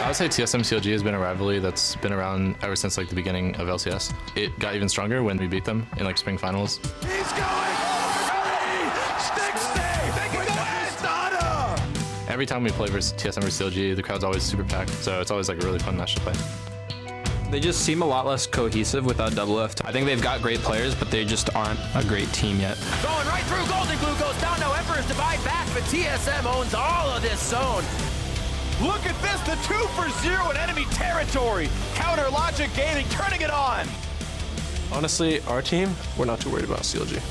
I would say TSM CLG has been a rivalry that's been around ever since like the beginning of LCS. It got even stronger when we beat them in like spring finals. He's going! Ready! Stick stay! They can go ahead! Every time we play versus TSM or CLG, the crowd's always super packed, so it's always like a really fun match to play. They just seem a lot less cohesive without Double Lift. I think they've got great players, but they just aren't a great team yet. Going right through, Golden Glue goes down, no Emperors divide back, but TSM owns all of this zone. Look at this, the 2 for 0 in enemy territory. Counter Logic Gaming turning it on. Honestly, our team, we're not too worried about CLG.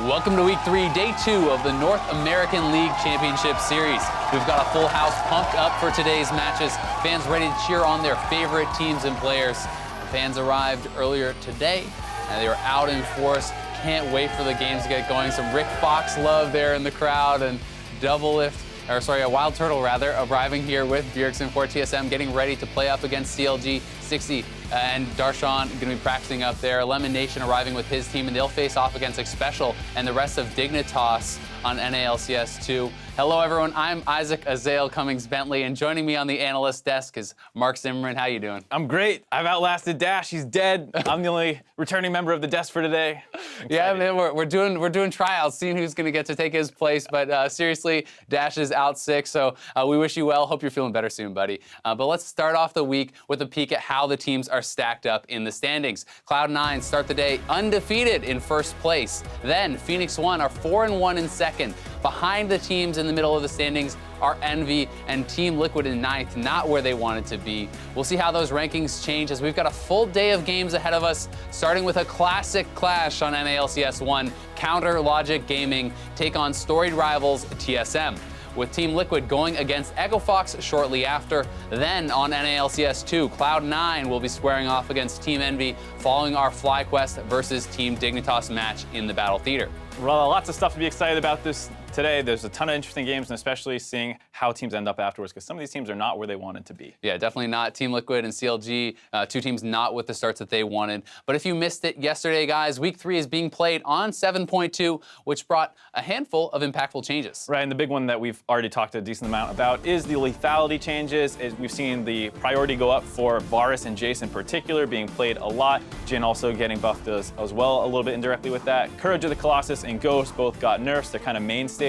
Welcome to week 3, day 2 of the North American League Championship Series. We've got a full house pumped up for today's matches. Fans ready to cheer on their favorite teams and players. The fans arrived earlier today, and they were out in force. Can't wait for the games to get going. Some Rick Fox love there in the crowd, and a Wild Turtle rather, arriving here with Bjergsen for TSM, getting ready to play up against CLG. 60 and Darshan going to be practicing up there. Lemon Nation arriving with his team, and they'll face off against Xpecial and the rest of Dignitas on NALCS 2. Hello, everyone. I'm Isaac Azael Cummings-Bentley, and joining me on the analyst desk is Mark Zimmerman. How you doing? I'm great. I've outlasted Dash. He's dead. I'm the only returning member of the desk for today. Yeah, man, we're doing tryouts, seeing who's going to get to take his place. But seriously, Dash is out sick, so we wish you well. Hope you're feeling better soon, buddy. But let's start off the week with a peek at how the teams are stacked up in the standings. Cloud9 start the day undefeated in first place. Then Phoenix One are 4-1 in second. Behind the teams in the middle of the standings are Envy and Team Liquid in ninth, not where they wanted to be. We'll see how those rankings change as we've got a full day of games ahead of us, starting with a classic clash on NALCS 1. Counter Logic Gaming take on storied rivals TSM, with Team Liquid going against Echo Fox shortly after. Then on NALCS 2, Cloud9 will be squaring off against Team Envy following our FlyQuest versus Team Dignitas match in the Battle Theater. Well, lots of stuff to be excited about this today. There's a ton of interesting games, and especially seeing how teams end up afterwards, because some of these teams are not where they wanted to be. Yeah, definitely not. Team Liquid and CLG, two teams not with the starts that they wanted. But if you missed it yesterday, guys, week 3 is being played on 7.2, which brought a handful of impactful changes. Right, and the big one that we've already talked a decent amount about is the lethality changes. We've seen the priority go up for Varus and Jace in particular, being played a lot. Jin also getting buffed as well, a little bit indirectly with that. Courage of the Colossus and Ghost both got nerfs. They're kind of mainstays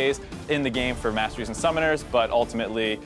in the game for Masteries and Summoners, but ultimately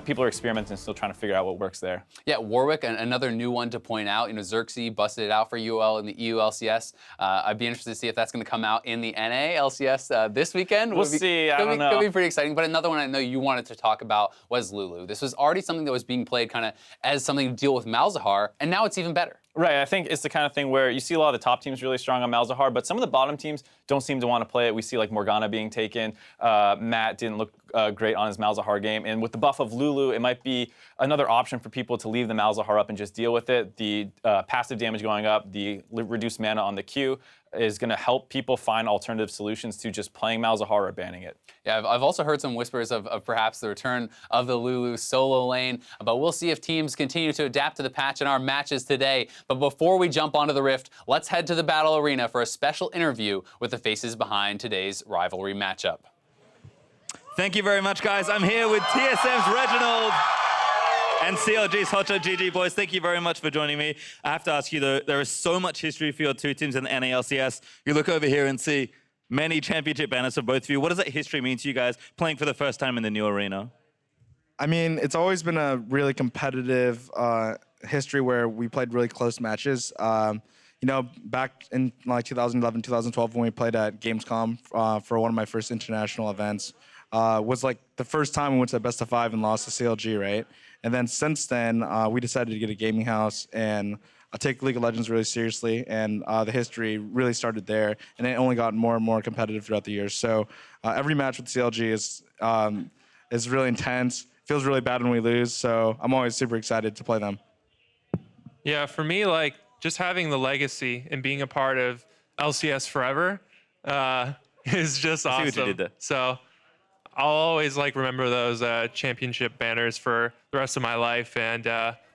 people are experimenting and still trying to figure out what works there. Yeah, Warwick, another new one to point out. You know, Xerxes busted it out for UL in the EU LCS. I'd be interested to see if that's going to come out in the NA LCS this weekend. We'll see. I don't know. Could be pretty exciting. But another one I know you wanted to talk about was Lulu. This was already something that was being played kind of as something to deal with Malzahar, and now it's even better. Right, I think it's the kind of thing where you see a lot of the top teams really strong on Malzahar, but some of the bottom teams don't seem to want to play it. We see like Morgana being taken. Matt didn't look great on his Malzahar game. And with the buff of Lulu, it might be another option for people to leave the Malzahar up and just deal with it. The passive damage going up, the reduced mana on the Q is going to help people find alternative solutions to just playing Malzahar or banning it. Yeah, I've also heard some whispers of perhaps the return of the Lulu solo lane, but we'll see if teams continue to adapt to the patch in our matches today. But before we jump onto the Rift, let's head to the Battle Arena for a special interview with the faces behind today's rivalry matchup. Thank you very much, guys. I'm here with TSM's Reginald and CLG's Hotshot. GG, boys. Thank you very much for joining me. I have to ask you, though, there is so much history for your two teams in the NALCS. You look over here and see many championship banners for both of you. What does that history mean to you guys playing for the first time in the new arena? I mean, it's always been a really competitive history where we played really close matches. You know, back in like 2011, 2012, when we played at Gamescom for one of my first international events, was like the first time we went to the best of 5 and lost to CLG, right? And then since then, we decided to get a gaming house and take League of Legends really seriously, and the history really started there, and it only got more and more competitive throughout the years. So every match with CLG is really intense. Feels really bad when we lose, so I'm always super excited to play them. Yeah, for me, like just having the legacy and being a part of LCS forever is just awesome. I see what you did there. So I'll always like remember those championship banners for the rest of my life and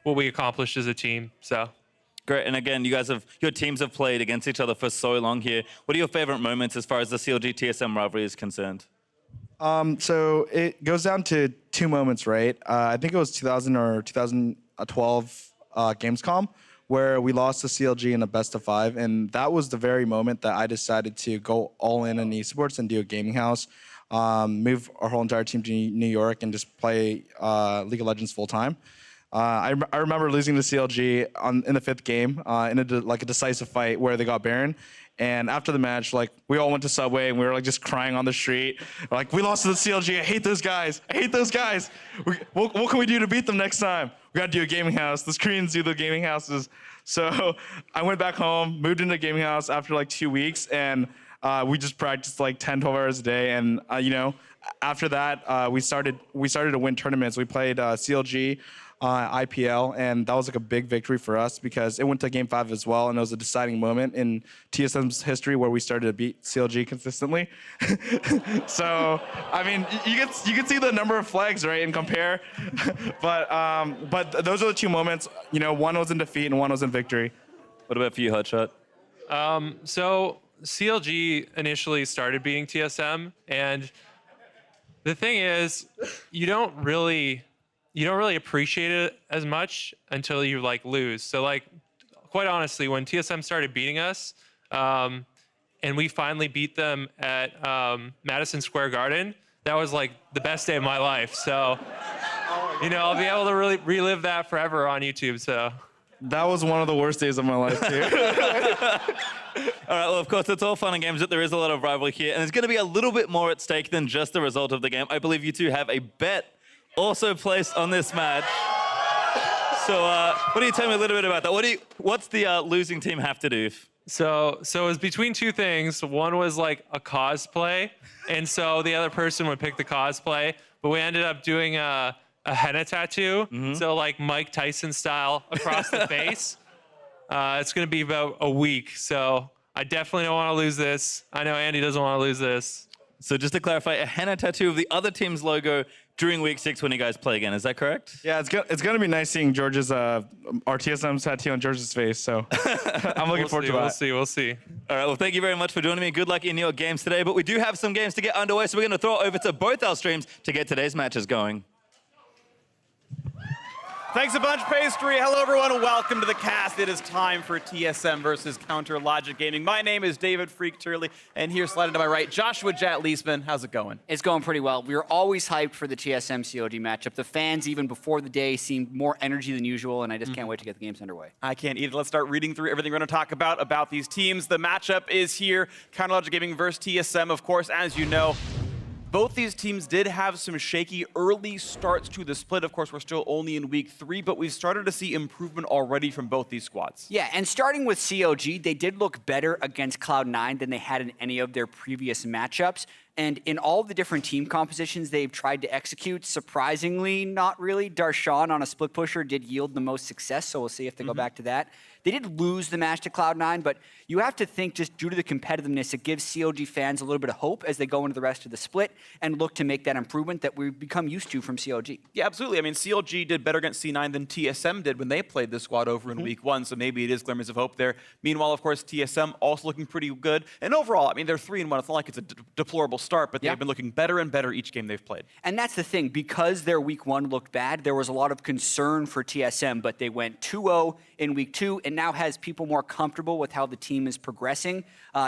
what we accomplished as a team. So. Great, and again, your teams have played against each other for so long here. What are your favorite moments as far as the CLG TSM rivalry is concerned? So it goes down to 2 moments, right? I think it was 2000 or 2012 Gamescom, where we lost to CLG in a best of 5, and that was the very moment that I decided to go all in on esports and do a gaming house, move our whole entire team to New York, and just play League of Legends full time. I remember losing to CLG in the 5th game in a decisive fight where they got Baron. And after the match, like, we all went to Subway and we were like just crying on the street. Like, we lost to the CLG. I hate those guys. I hate those guys. What can we do to beat them next time? We got to do a gaming house. The Koreans do the gaming houses. So I went back home, moved into a gaming house after like 2 weeks, and we just practiced like 10, 12 hours a day. And after that, we started to win tournaments. We played CLG. IPL, and that was like a big victory for us because it went to Game 5 as well, and it was a deciding moment in TSM's history where we started to beat CLG consistently. So, I mean, you can see the number of flags, right, and compare. But those are the 2 moments. One was in defeat and one was in victory. What about for you, Hotshot? So CLG initially started beating TSM, and the thing is, you don't really appreciate it as much until you like lose. So like, quite honestly, when TSM started beating us, and we finally beat them at Madison Square Garden, that was like the best day of my life. So, I'll be able to really relive that forever on YouTube. So. That was one of the worst days of my life, too. All right, well, of course, it's all fun and games, but there is a lot of rivalry here, and there's going to be a little bit more at stake than just the result of the game. I believe you two have a bet also placed on this match. So what do you tell me a little bit about that? What's the losing team have to do? So it was between 2 things. One was like a cosplay, and so the other person would pick the cosplay, but we ended up doing a henna tattoo, so like Mike Tyson style across the face. It's gonna be about a week, so I definitely don't want to lose this. I know Andy doesn't want to lose this. So just to clarify, a henna tattoo of the other team's logo during week 6 when you guys play again. Is that correct? Yeah, it's gonna be nice seeing George's our TSM tattoo on George's face. So I'm looking forward to that. We'll see. All right. Well, thank you very much for joining me. Good luck in your games today. But we do have some games to get underway, so we're going to throw it over to both our streams to get today's matches going. Thanks a bunch, Pastry. Hello, everyone. Welcome to the cast. It is time for TSM versus Counter Logic Gaming. My name is David Freak Turley, and here sliding to my right, Joshua Jat Leesman. How's it going? It's going pretty well. We were always hyped for the TSM COD matchup. The fans, even before the day, seemed more energy than usual, and I just can't wait to get the games underway. I can't either. Let's start reading through everything we're going to talk about these teams. The matchup is here. Counter Logic Gaming versus TSM, of course, as you know. Both these teams did have some shaky early starts to the split. Of course, we're still only in week 3, but we've started to see improvement already from both these squads. Yeah, and starting with CLG, they did look better against Cloud9 than they had in any of their previous matchups. And in all of the different team compositions they've tried to execute, surprisingly, not really. Darshan on a split pusher did yield the most success, so we'll see if they go back to that. They did lose the match to Cloud9, but you have to think just due to the competitiveness, it gives CLG fans a little bit of hope as they go into the rest of the split and look to make that improvement that we've become used to from CLG. Yeah, absolutely. I mean, CLG did better against C9 than TSM did when they played this squad over in week 1, so maybe it is glimmers of hope there. Meanwhile, of course, TSM also looking pretty good. And overall, I mean, they're 3-1. It's not like it's a deplorable start, but they've been looking better and better each game they've played. And that's the thing. Because their week 1 looked bad, there was a lot of concern for TSM, but they went 2-0 in week 2 and now has people more comfortable with how the team is progressing.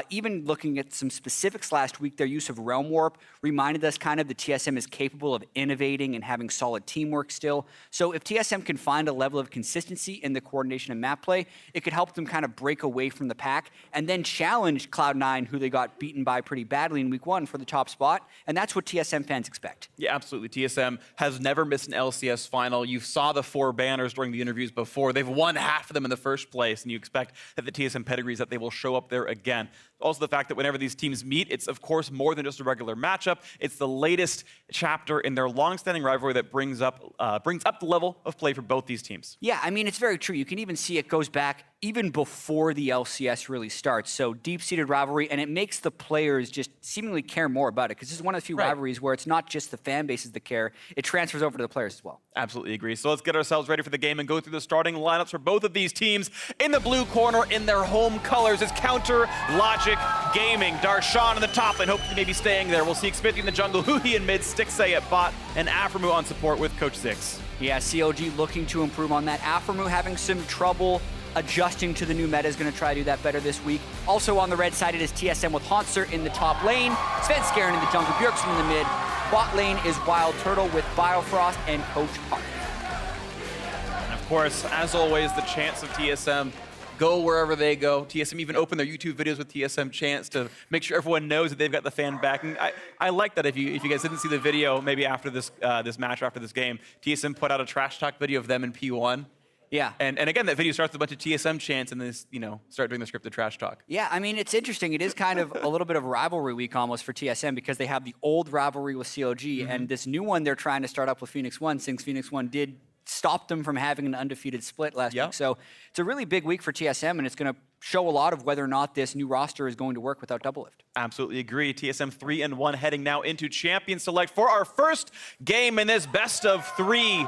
Even looking at some specifics last week, their use of Realm Warp reminded us kind of that TSM is capable of innovating and having solid teamwork still. So if TSM can find a level of consistency in the coordination and map play, it could help them kind of break away from the pack and then challenge Cloud9, who they got beaten by pretty badly in week 1 for the top spot. And that's what TSM fans expect. Yeah, absolutely. TSM has never missed an LCS final. You saw the 4 banners during the interviews before. They've won half for them in the first place, and you expect that the TSM pedigrees that they will show up there again. Also the fact that whenever these teams meet, it's of course more than just a regular matchup. It's the latest chapter in their long-standing rivalry that brings up the level of play for both these teams. Yeah, I mean, it's very true. You can even see it goes back even before the LCS really starts. So deep-seated rivalry, and it makes the players just seemingly care more about it, because this is one of the few rivalries where it's not just the fan bases that care, it transfers over to the players as well. Absolutely agree. So let's get ourselves ready for the game and go through the starting lineups for both of these teams. In the blue corner, in their home colors, is Counter Logic Gaming. Darshan in the top lane, hopefully maybe staying there. We'll see Xpithy in the jungle, Huhi in mid, Stixay at bot, and Aframu on support with Coach Zix. Yeah, CLG looking to improve on that. Aframu having some trouble adjusting to the new meta, is going to try to do that better this week. Also on the red side, it is TSM with Haunter in the top lane, Svenskeren in the jungle, Bjergsen in the mid. Bot lane is Wild Turtle with Biofrost and Coach Hart. And of course, as always, the chants of TSM go wherever they go. TSM even open their YouTube videos with TSM chants to make sure everyone knows that they've got the fan backing. I like that. If you guys didn't see the video, maybe after this match, after this game, TSM put out a trash talk video of them in P1. Yeah. And again, that video starts with a bunch of TSM chants and this, start doing the scripted trash talk. Yeah, I mean, it's interesting. It is kind of a little bit of rivalry week almost for TSM, because they have the old rivalry with CLG and this new one they're trying to start up with Phoenix One, since Phoenix One did stop them from having an undefeated split last week. So it's a really big week for TSM, and it's going to show a lot of whether or not this new roster is going to work without Doublelift. Absolutely agree. TSM 3-1 heading now into Champion Select for our first game in this best of 3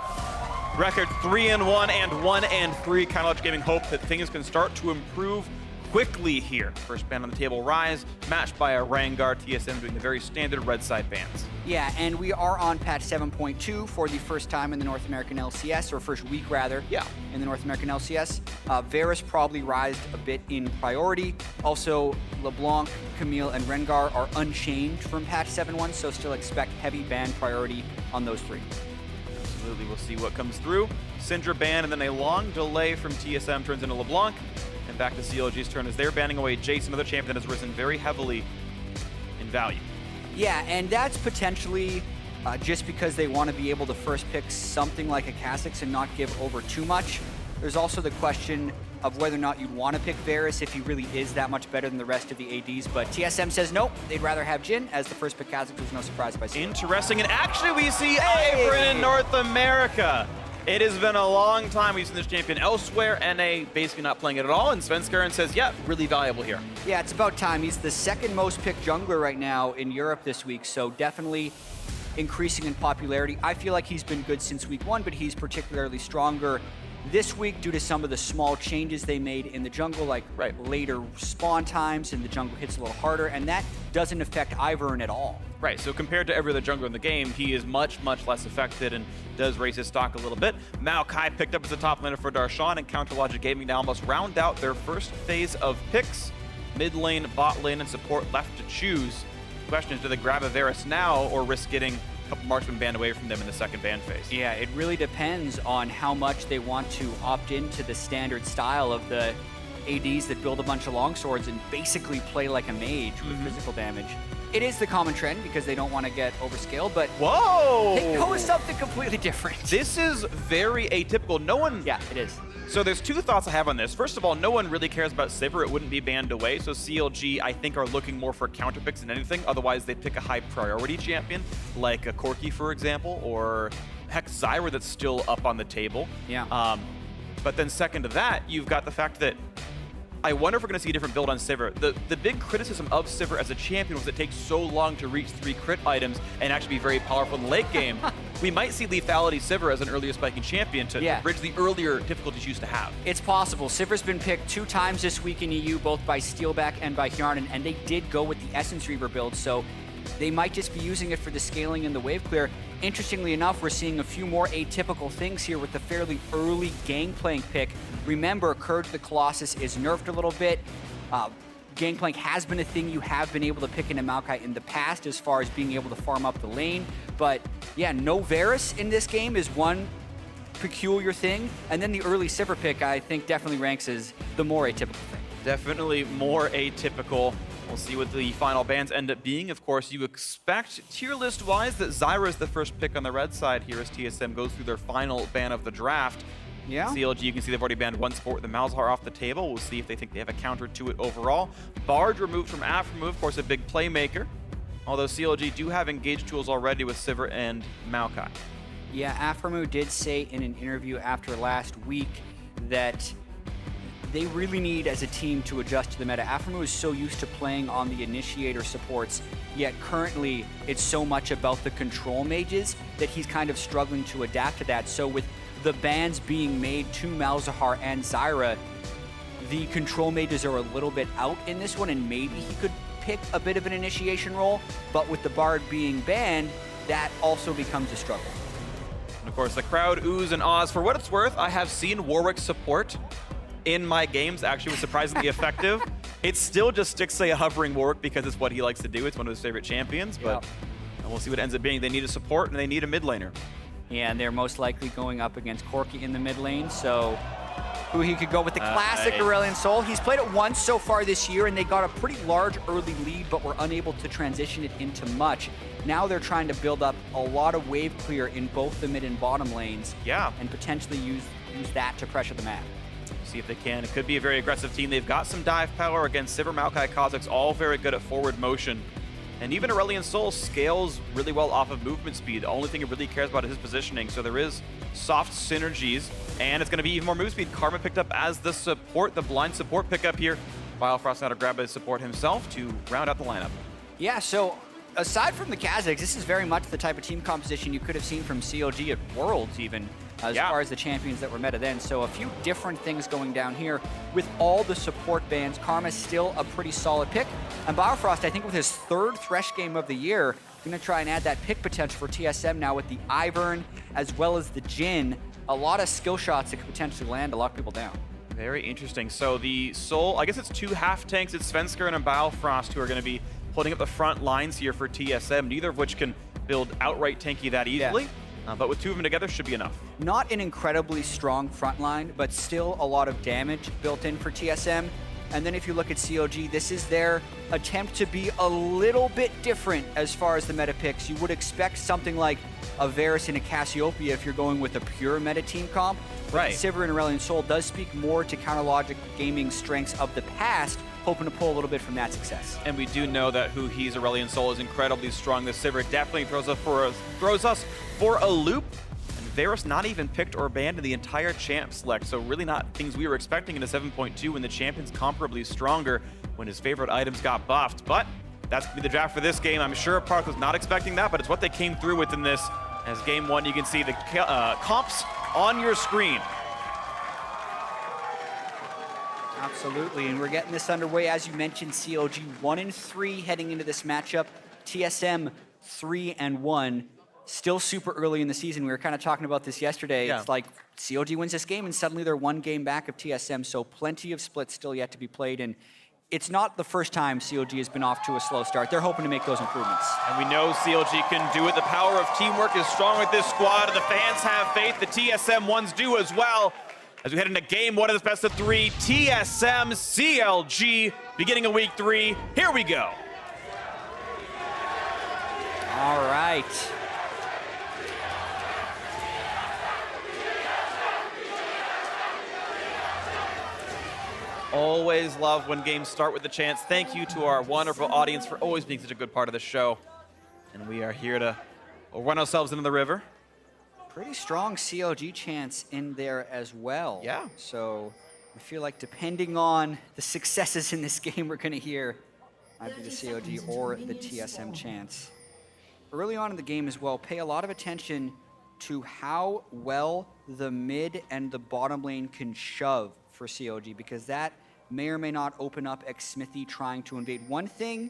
record. 3-1 and 1-3. Kind of Logic Gaming hope that things can start to improve quickly here. First ban on the table, Rise, matched by a Rengar. TSM doing the very standard red side bans. Yeah, and we are on patch 7.2 for the first time in the North American LCS, or first week rather, in the North American LCS. Varus probably rised a bit in priority. Also, LeBlanc, Camille, and Rengar are unchanged from patch 7.1, so still expect heavy ban priority on those 3. Absolutely, we'll see what comes through. Syndra ban, and then a long delay from TSM turns into LeBlanc. And back to CLG's turn as they're banning away Jace, another champion that has risen very heavily in value. Yeah, and that's potentially just because they want to be able to first pick something like a Kha'Zix and not give over too much. There's also the question of whether or not you'd want to pick Varus if he really is that much better than the rest of the ADs, but TSM says no, they'd rather have Jhin, as the first pick Kha'Zix was no surprise by CLG. Interesting, and actually we see Ivern in North America. It has been a long time we've seen this champion elsewhere. NA basically not playing it at all, and Svenskeren says, yeah, really valuable here. Yeah, it's about time. He's the second most picked jungler right now in Europe this week, so definitely increasing in popularity. I feel like he's been good since week 1, but he's particularly stronger this week due to some of the small changes they made in the jungle, like later spawn times, and the jungle hits a little harder, and that doesn't affect Ivern at all. Right, so compared to every other jungler in the game, he is much, much less affected and does raise his stock a little bit. Maokai picked up as the top laner for Darshan, and Counter Logic Gaming now almost round out their first phase of picks. Mid lane, bot lane, and support left to choose. The question is, do they grab a Varus now or risk getting a couple marksmen banned away from them in the second ban phase? Yeah, it really depends on how much they want to opt into the standard style of the ADs that build a bunch of longswords and basically play like a mage with physical damage. It is the common trend because they don't want to get overscaled, but it goes something completely different. This is very atypical. No one... Yeah, it is. So there's 2 thoughts I have on this. First of all, no one really cares about Sivir. It wouldn't be banned away. So CLG, I think, are looking more for counter picks than anything. Otherwise, they'd pick a high priority champion, like a Corki, for example, or heck, Zyra that's still up on the table. Yeah. But then second to that, you've got the fact that I wonder if we're going to see a different build on Sivir. The big criticism of Sivir as a champion was it takes so long to reach 3 crit items and actually be very powerful in the late game. We might see lethality Sivir as an earlier spiking champion to bridge the earlier difficulties you used to have. It's possible. Sivir's been picked 2 times this week in EU, both by Steelback and by Hjarnan, and they did go with the Essence Reaver build, so they might just be using it for the scaling and the wave clear. Interestingly enough, we're seeing a few more atypical things here with the fairly early Gangplank pick. Remember, Courage the Colossus is nerfed a little bit. Gangplank has been a thing you have been able to pick into Maokai in the past as far as being able to farm up the lane. But yeah, no Varus in this game is one peculiar thing. And then the early Sivir pick, I think, definitely ranks as the more atypical thing. Definitely more atypical. We'll see what the final bans end up being. Of course, you expect tier list-wise that Zyra is the first pick on the red side here as TSM goes through their final ban of the draft. Yeah. CLG, you can see they've already banned one support with the Malzahar off the table. We'll see if they think they have a counter to it overall. Bard removed from Aftermove, of course, a big playmaker. Although CLG do have engaged tools already with Sivir and Maokai. Yeah, Aframu did say in an interview after last week that they really need, as a team, to adjust to the meta. Aframu is so used to playing on the initiator supports, yet currently it's so much about the control mages that he's kind of struggling to adapt to that. So with the bans being made to Malzahar and Zyra, the control mages are a little bit out in this one, and maybe he could pick a bit of an initiation role, but with the Bard being banned, that also becomes a struggle. And of course, the crowd oohs and ahs. For what it's worth, I have seen Warwick's support in my games. Actually was surprisingly effective. It still just sticks a hovering Warwick because it's what he likes to do. It's one of his favorite champions, but we'll see what it ends up being. They need a support and they need a mid laner. Yeah, and they're most likely going up against Corki in the mid lane, so who he could go with the classic Aurelion Sol. He's played it once so far this year, and they got a pretty large early lead, but were unable to transition it into much. Now they're trying to build up a lot of wave clear in both the mid and bottom lanes, and potentially use that to pressure the map. See if they can. It could be a very aggressive team. They've got some dive power against Sivir, Maokai, Kha'Zix, all very good at forward motion. And even Aurelion Sol scales really well off of movement speed. The only thing it really cares about is his positioning. So there is soft synergies, and it's going to be even more move speed. Karma picked up as the support, the blind support pickup here. Biofrost now to grab his support himself to round out the lineup. Yeah, so aside from the Kha'Zix, this is very much the type of team composition you could have seen from CLG at Worlds even, as far as the champions that were meta then. So a few different things going down here. With all the support bans, Karma's still a pretty solid pick. And Biofrost, I think with his third Thresh game of the year, gonna try and add that pick potential for TSM now with the Ivern as well as the Jhin. A lot of skill shots that could potentially land to lock people down. Very interesting. So the Sol, I guess it's two half tanks. It's Svenskr and a Biofrost who are gonna be holding up the front lines here for TSM, neither of which can build outright tanky that easily. But with two of them together, should be enough. Not an incredibly strong front line, but still a lot of damage built in for TSM. And then if you look at CLG, this is their attempt to be a little bit different as far as the meta picks. You would expect something like a Varus and a Cassiopeia if you're going with a pure meta team comp. Right. Sivir and Aurelion Sol does speak more to Counterlogic Gaming's strengths of the past, hoping to pull a little bit from that success. And we do know that who he's, Aurelion Sol, is incredibly strong. This Sivir definitely throws us for a loop. And Varus not even picked or banned in the entire champ select, so really not things we were expecting in a 7.2 when the champion's comparably stronger when his favorite items got buffed. But that's gonna be the draft for this game. I'm sure Park was not expecting that, but it's what they came through with in this. As game one, you can see the comps on your screen. Absolutely, and we're getting this underway. As you mentioned, CLG 1-3 heading into this matchup. TSM 3-1. Still super early in the season. We were kind of talking about this yesterday. It's like CLG wins this game and suddenly they're one game back of TSM, so plenty of splits still yet to be played. And it's not the first time CLG has been off to a slow start. They're hoping to make those improvements. And we know CLG can do it. The power of teamwork is strong with this squad. The fans have faith. The TSM ones do as well. As we head into game one of this best of three, TSM CLG, beginning of week 3. Here we go. All right. Always love when games start with the chants. Thank you to our wonderful audience for always being such a good part of the show. And we are here to run ourselves into the river. Pretty strong CLG chance in there as well. Yeah. So I feel like depending on the successes in this game we're going to hear, either the CLG or the TSM chance. Early on in the game as well, pay a lot of attention to how well the mid and the bottom lane can shove for CLG, because that may or may not open up Xsmithy trying to invade. One thing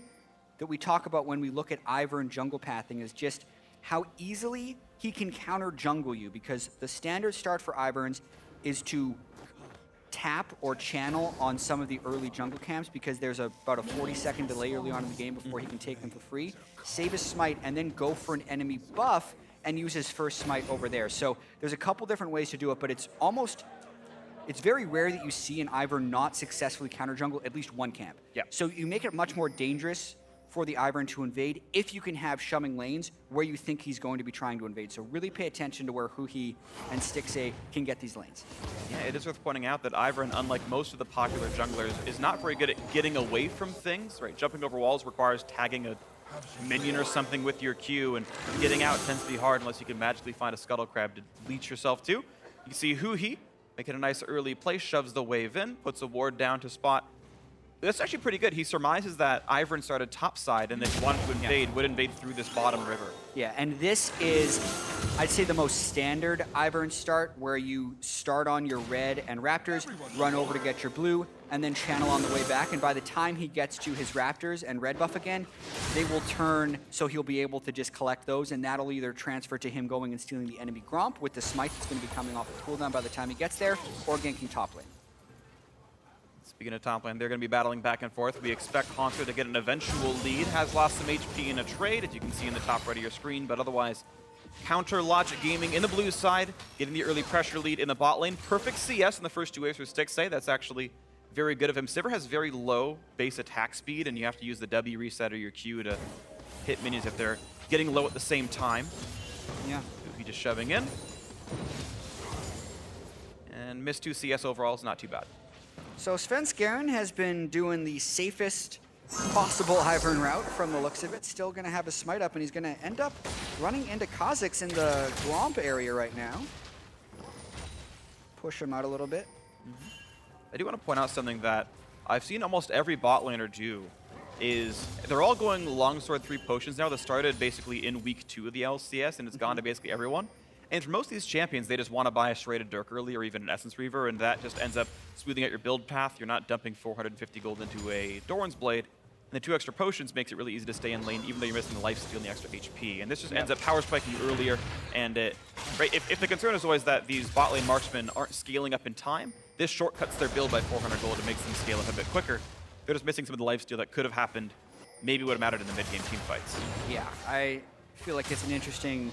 that we talk about when we look at Ivern jungle pathing is just how easily he can counter jungle you, because the standard start for Iverns is to tap or channel on some of the early jungle camps, because there's about a 40-second delay early on in the game before he can take them for free, save his smite, and then go for an enemy buff and use his first smite over there. So there's a couple different ways to do it, but it's very rare that you see an Ivern not successfully counter jungle at least one camp. Yeah. So you make it much more dangerous for the Ivern to invade if you can have Shumming lanes where you think he's going to be trying to invade. So really pay attention to where Huhi and Stixxay can get these lanes. Yeah, it is worth pointing out that Ivern, unlike most of the popular junglers, is not very good at getting away from things, right? Jumping over walls requires tagging a minion or something with your Q, and getting out tends to be hard unless you can magically find a Scuttle Crab to leech yourself to. You can see Huhi making a nice early play, shoves the wave in, puts a ward down to spot. That's actually pretty good. He surmises that Ivern started topside and then wanted to invade, would invade through this bottom river. Yeah, and this is, I'd say, the most standard Ivern start, where you start on your red and Raptors, run over to get your blue, and then channel on the way back. And by the time he gets to his Raptors and red buff again, they will turn, so he'll be able to just collect those, and that'll either transfer to him going and stealing the enemy Gromp with the smite that's going to be coming off the cooldown by the time he gets there, or ganking top lane. Speaking of top lane, they're going to be battling back and forth. We expect Haunter to get an eventual lead. Has lost some HP in a trade, as you can see in the top right of your screen, but otherwise, Counter Logic Gaming in the blue side, getting the early pressure lead in the bot lane. Perfect CS in the first 2 waves for Stixxay. That's actually very good of him. Sivir has very low base attack speed, and you have to use the W reset or your Q to hit minions if they're getting low at the same time. Yeah. He just shoving in. And miss 2 CS overall is not too bad. So Svenskeren has been doing the safest possible Ivern route from the looks of it. Still going to have a smite up, and he's going to end up running into Kha'Zix in the Gromp area right now. Push him out a little bit. I do want to point out something that I've seen almost every bot laner do, is they're all going Longsword 3 potions now. That started basically in week 2 of the LCS, and it's gone to basically everyone. And for most of these champions, they just want to buy a serrated Dirk early or even an Essence Reaver, and that just ends up smoothing out your build path. You're not dumping 450 gold into a Doran's Blade. And the 2 extra potions makes it really easy to stay in lane, even though you're missing the lifesteal and the extra HP. And this just ends up power spiking you earlier. And right, if the concern is always that these bot lane marksmen aren't scaling up in time, this shortcuts their build by 400 gold and makes them scale up a bit quicker. They're just missing some of the lifesteal that could have happened, maybe would have mattered in the mid-game team fights. Yeah, I feel like it's an interesting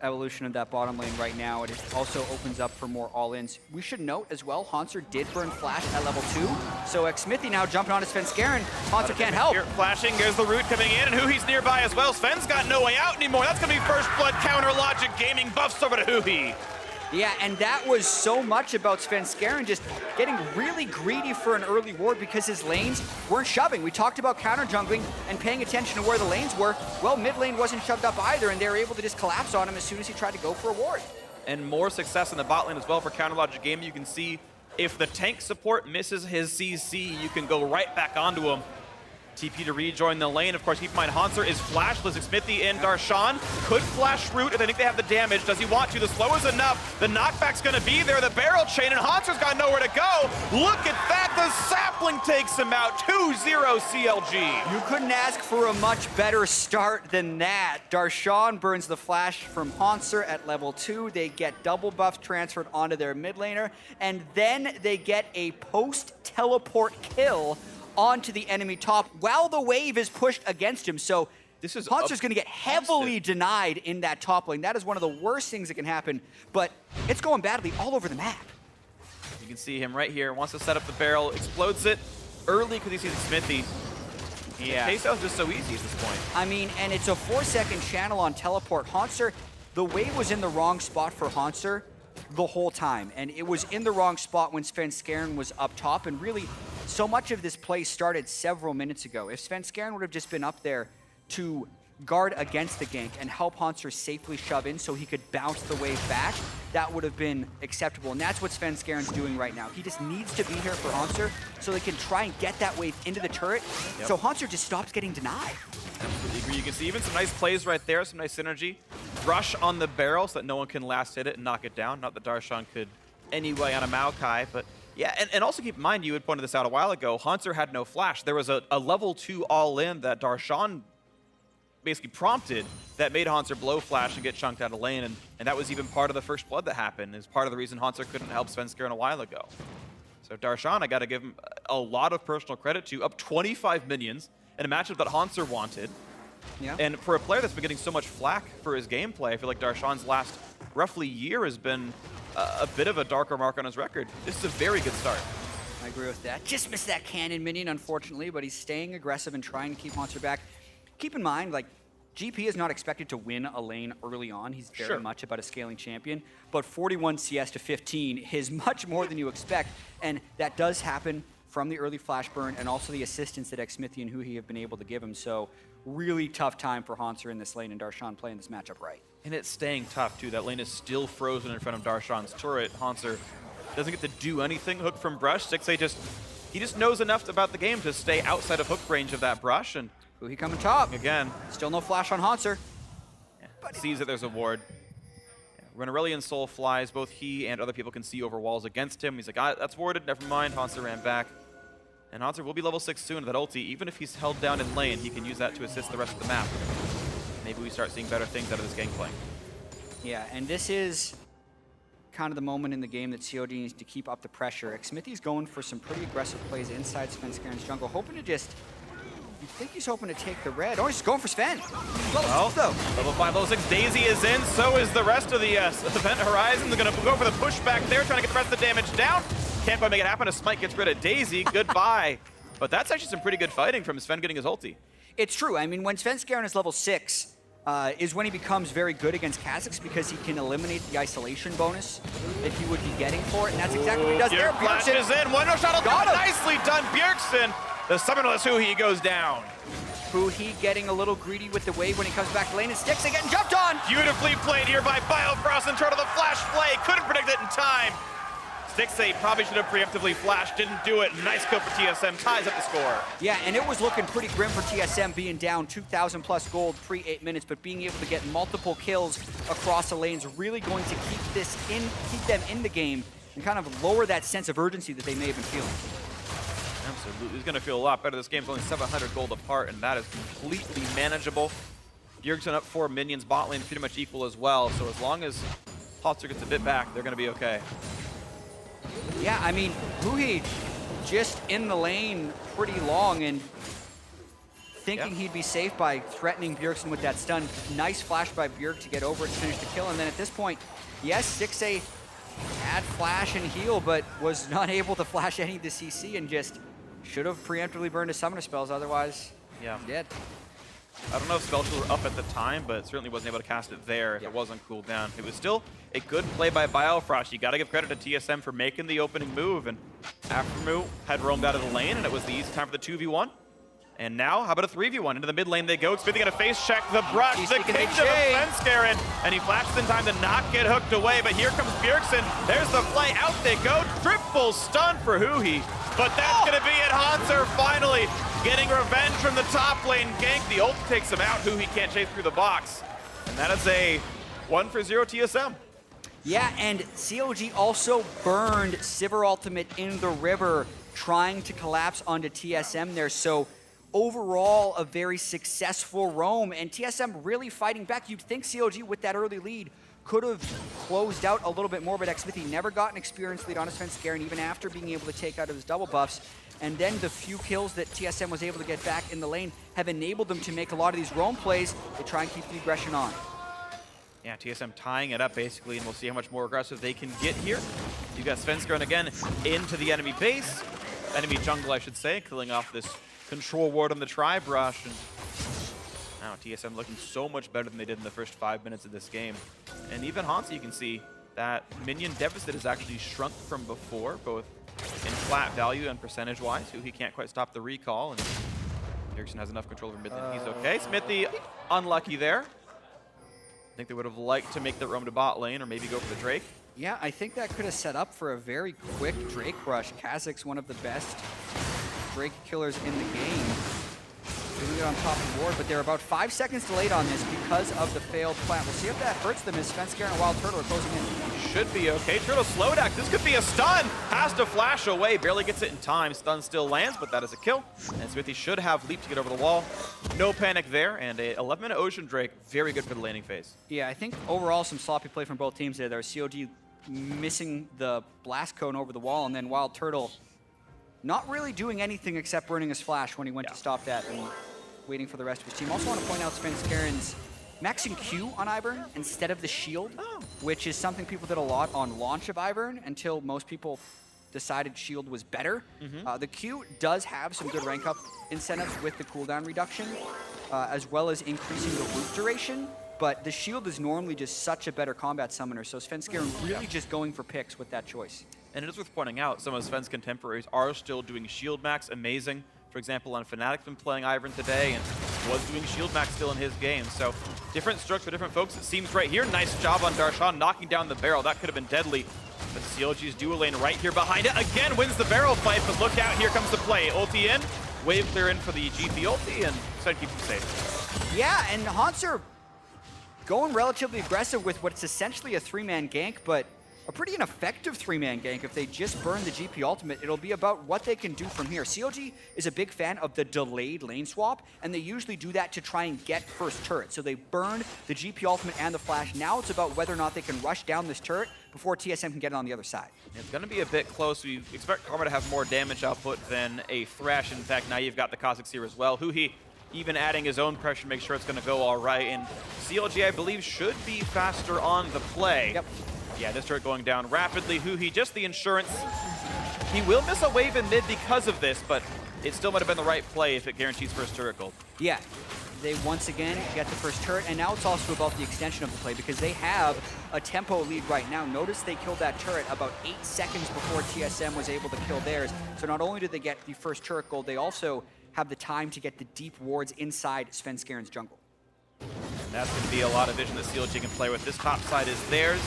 evolution of that bottom lane right now. It also opens up for more all-ins. We should note as well, Haunter did burn Flash at level 2, so Xmithy now jumping onto Svenskeren. Haunter can't help. Here, flashing, there's the root coming in, and Huhi's nearby as well. Sven's got no way out anymore. That's going to be First Blood Counter Logic Gaming buffs over to Huhi. Yeah, and that was so much about Svenskeren just getting really greedy for an early ward because his lanes weren't shoving. We talked about counter jungling and paying attention to where the lanes were. Well, mid lane wasn't shoved up either, and they were able to just collapse on him as soon as he tried to go for a ward. And more success in the bot lane as well for Counter Logic Gaming. You can see if the tank support misses his CC, you can go right back onto him. TP to rejoin the lane. Of course, keep in mind, Haunter is flashless. Xmithy and Darshan could flash root if they think they have the damage. Does he want to? The slow is enough. The knockback's going to be there. The barrel chain, and Haunter's got nowhere to go. Look at that. The sapling takes him out. 2-0 CLG. You couldn't ask for a much better start than that. Darshan burns the flash from Haunter at level 2. They get double buff transferred onto their mid laner, and then they get a post-teleport kill onto the enemy top while the wave is pushed against him. So this is Haunter's going to get heavily denied in that top lane. That is one of the worst things that can happen, but it's going badly all over the map. You can see him right here. Wants to set up the barrel, explodes it early because he sees Xmithy. Yeah. Chase out is just so easy at this point. I mean, and it's a 4-second channel on teleport. Haunter, the wave was in the wrong spot for Haunter the whole time, and it was in the wrong spot when Svenskeren was up top, and really so much of this play started several minutes ago. If Svenskeren would have just been up there to guard against the gank and help Haunter safely shove in so he could bounce the wave back, that would have been acceptable. And that's what Svenskeren's doing right now. He just needs to be here for Haunter so they can try and get that wave into the turret, so Haunter just stops getting denied. Absolutely agree. You can see even some nice plays right there, some nice synergy. Rush on the barrel so that no one can last hit it and knock it down. Not that Darshan could anyway on a Maokai, but yeah, and also keep in mind, you had pointed this out a while ago, Haunter had no flash. There was a level 2 all-in that Darshan basically prompted that made Haunter blow flash and get chunked out of lane, and that was even part of the first blood that happened, is part of the reason Haunter couldn't help Svenskeren a while ago. So Darshan, I gotta give him a lot of personal credit to, up 25 minions in a matchup that Haunter wanted. Yeah. And for a player that's been getting so much flack for his gameplay, I feel like Darshan's last roughly year has been a bit of a darker mark on his record. This is a very good start. I agree with that. Just missed that cannon minion, unfortunately, but he's staying aggressive and trying to keep Haunter back. keep in mind, like, GP is not expected to win a lane early on. He's very much about a scaling champion. But 41 CS to 15 is much more than you expect. And that does happen from the early flash burn and also the assistance that xMithy and Huhi have been able to give him. So really tough time for Hanser in this lane, and Darshan playing this matchup right. And it's staying tough, too. That lane is still frozen in front of Darshan's turret. Hanser doesn't get to do anything. Hook from Brush. 6A he just knows enough about the game to stay outside of hook range of that Brush. And Huhi coming top. Again. Still no flash on Hanser. But sees that there's a ward. When Aurelion Soul flies, both he and other people can see over walls against him. He's like, that's warded, never mind. Hanser ran back. And Hanser will be level 6 soon with that ulti. Even if he's held down in lane, he can use that to assist the rest of the map. Maybe we start seeing better things out of this gangplank. Yeah, and this is kind of the moment in the game that COD needs to keep up the pressure. xMithy's going for some pretty aggressive plays inside Svenskaren's jungle, hoping to just... You think he's hoping to take the red. Oh, he's going for Sven. Level 6, though. Level 5, level 6. Daisy is in. So is the rest of the Event Horizon. They're going to go for the pushback there, trying to get the rest of the damage down. Can't quite make it happen. A Smite gets rid of Daisy. Goodbye. But that's actually some pretty good fighting from Sven getting his ulti. It's true. I mean, when Svenskaren is level 6, is when he becomes very good against Kha'Zix because he can eliminate the isolation bonus that he would be getting for it, and that's exactly what he does there. Bjergsen is in. One no shot. Nicely done, Bjergsen. The summonerless Huhi goes down. Huhi getting a little greedy with the wave when he comes back to lane, and Stixxay getting jumped on. Beautifully played here by Biofrost and Turtle. The flash play. Couldn't predict it in time. Stixxay probably should have preemptively flashed. Didn't do it. Nice kill for TSM. Ties up the score. Yeah, and it was looking pretty grim for TSM being down 2,000 plus gold pre-8 minutes, but being able to get multiple kills across the lanes really going to keep them in the game and kind of lower that sense of urgency that they may have been feeling. Absolutely. He's going to feel a lot better. This game's only 700 gold apart, and that is completely manageable. Bjergsen up 4 minions, bot lane pretty much equal as well, so as long as Hotzer gets a bit back, they're going to be okay. Yeah, I mean, Huhi just in the lane pretty long and thinking he'd be safe by threatening Bjergsen with that stun. Nice flash by Bjerg to get over it to finish the kill, and then at this point, yes, Stixxay had flash and heal, but was not able to flash any of the CC and just should have preemptively burned his summoner spells, otherwise dead. I don't know if spells were up at the time, but certainly wasn't able to cast it there if it wasn't cooled down. It was still a good play by Biofrost. You got to give credit to TSM for making the opening move, and Aphromoo had roamed out of the lane, and it was the easy time for the 2v1. And now, how about a 3v1? Into the mid lane they go. xMithy gonna face check the Brush, the kingdom of Svenskaren, and he flashes in time to not get hooked away, but here comes Bjergsen. There's the play, out they go. Triple stun for Huhi, but that's gonna be it. Hanser finally getting revenge from the top lane gank. The ult takes him out. Huhi can't chase through the box. And that is a 1-for-0 TSM. Yeah, and CLG also burned Sivir ultimate in the river, trying to collapse onto TSM there. So overall, a very successful roam, and TSM really fighting back. You'd think CLG, with that early lead, could have closed out a little bit more, but xMithy never got an experienced lead on his Svenskaren, even after being able to take out his double buffs. And then the few kills that TSM was able to get back in the lane have enabled them to make a lot of these roam plays to try and keep the aggression on. Yeah, TSM tying it up basically, and we'll see how much more aggressive they can get here. You got Svenskaren again into the enemy base, enemy jungle, I should say, killing off this control ward on the Tri-Brush. And now TSM looking so much better than they did in the first 5 minutes of this game. And even Hanser, you can see that minion deficit has actually shrunk from before, both in flat value and percentage-wise. He can't quite stop the recall, and Bjergsen has enough control over mid lane. He's okay. Smithy unlucky there. I think they would have liked to make the roam to bot lane or maybe go for the Drake. Yeah, I think that could have set up for a very quick Drake rush. Kha'Zix, one of the best Drake killers in the game, doing it on top of the ward, but they're about 5 seconds delayed on this because of the failed plant. We'll see if that hurts them as Svenskaren and Wild Turtle are closing in. Should be okay. Turtle slowed act. This could be a stun. Has to flash away. Barely gets it in time. Stun still lands, but that is a kill. And Smithy should have leap to get over the wall. No panic there. And a 11-minute Ocean Drake. Very good for the laning phase. Yeah, I think overall some sloppy play from both teams there. There was COG missing the blast cone over the wall, and then Wild Turtle not really doing anything except burning his flash when he went to stop that and waiting for the rest of his team. Also want to point out Svenskaren's maxing Q on Ivern instead of the shield, which is something people did a lot on launch of Ivern until most people decided shield was better. The Q does have some good rank up incentives with the cooldown reduction, as well as increasing the root duration. But the shield is normally just such a better combat summoner, so Svenskeren really just going for picks with that choice. And it is worth pointing out, some of Sven's contemporaries are still doing shield max, amazing. For example, on Fnatic's been playing Ivern today and was doing shield max still in his game. So different strokes for different folks, it seems right here. Nice job on Darshan knocking down the barrel. That could have been deadly. But CLG's dual lane right here behind it. Again, wins the barrel fight, but look out, here comes the play. Ulti in, wave clear in for the GP ulti, and Sven keeps him safe. Yeah, and Hanser going relatively aggressive with what's essentially a 3-man gank, but a pretty ineffective 3-man gank. If they just burn the GP ultimate, it'll be about what they can do from here. CLG is a big fan of the delayed lane swap, and they usually do that to try and get first turret. So they burned the GP ultimate and the flash. Now it's about whether or not they can rush down this turret before TSM can get it on the other side. It's going to be a bit close. We expect Karma to have more damage output than a Thresh. In fact, now you've got the Kha'Zix here as well. Huhi even adding his own pressure to make sure it's going to go all right. And CLG, I believe, should be faster on the play. Yep. Yeah, this turret going down rapidly. Huhi, just the insurance. He will miss a wave in mid because of this, but it still might have been the right play if it guarantees first turret gold. Yeah, they once again get the first turret, and now it's also about the extension of the play because they have a tempo lead right now. Notice they killed that turret about 8 seconds before TSM was able to kill theirs. So not only did they get the first turret gold, they also have the time to get the deep wards inside Svenskeren's jungle. And that's going to be a lot of vision that CLG can play with. This top side is theirs.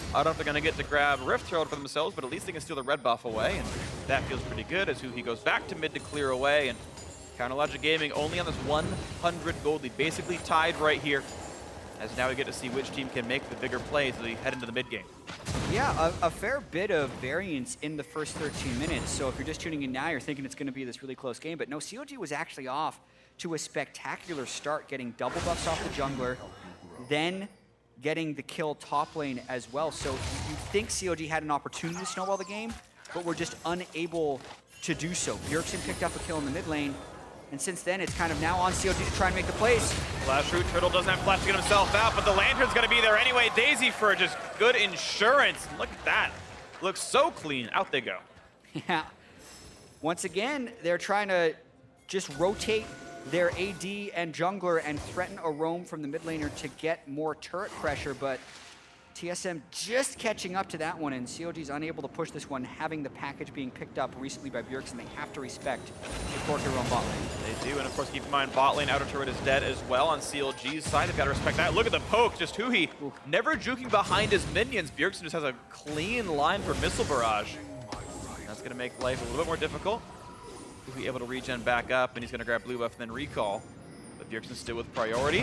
I don't know if they're going to get to grab Rift Herald for themselves, but at least they can steal the red buff away, and that feels pretty good as Huhi goes back to mid to clear away, and CounterLogic Gaming only on this 100 gold lead, basically tied right here, as now we get to see which team can make the bigger plays as we head into the mid game. Yeah, a fair bit of variance in the first 13 minutes, so if you're just tuning in now, you're thinking it's going to be this really close game, but no, CLG was actually off to a spectacular start, getting double buffs off the jungler, then getting the kill top lane as well. So you think CLG had an opportunity to snowball the game, but were just unable to do so. Bjergsen picked up a kill in the mid lane, and since then it's kind of now on CLG to try and make the plays. Flash root, Turtle doesn't have flash to get himself out, but the Lantern's gonna be there anyway. Daisy for just good insurance. Look at that. Looks so clean. Out they go. Yeah. Once again, they're trying to just rotate their AD and jungler and threaten a roam from the mid laner to get more turret pressure, but TSM just catching up to that one, and CLG's unable to push this one, having the package being picked up recently by Bjergsen. They have to respect the core hero on bot lane. They do, and of course keep in mind bot lane outer turret is dead as well on CLG's side. They've got to respect that. Look at the poke, just Huhi never juking behind his minions. Bjergsen just has a clean line for missile barrage. That's going to make life a little bit more difficult. Huhi able to regen back up, and he's going to grab blue buff and then recall. But Bjergsen's still with priority.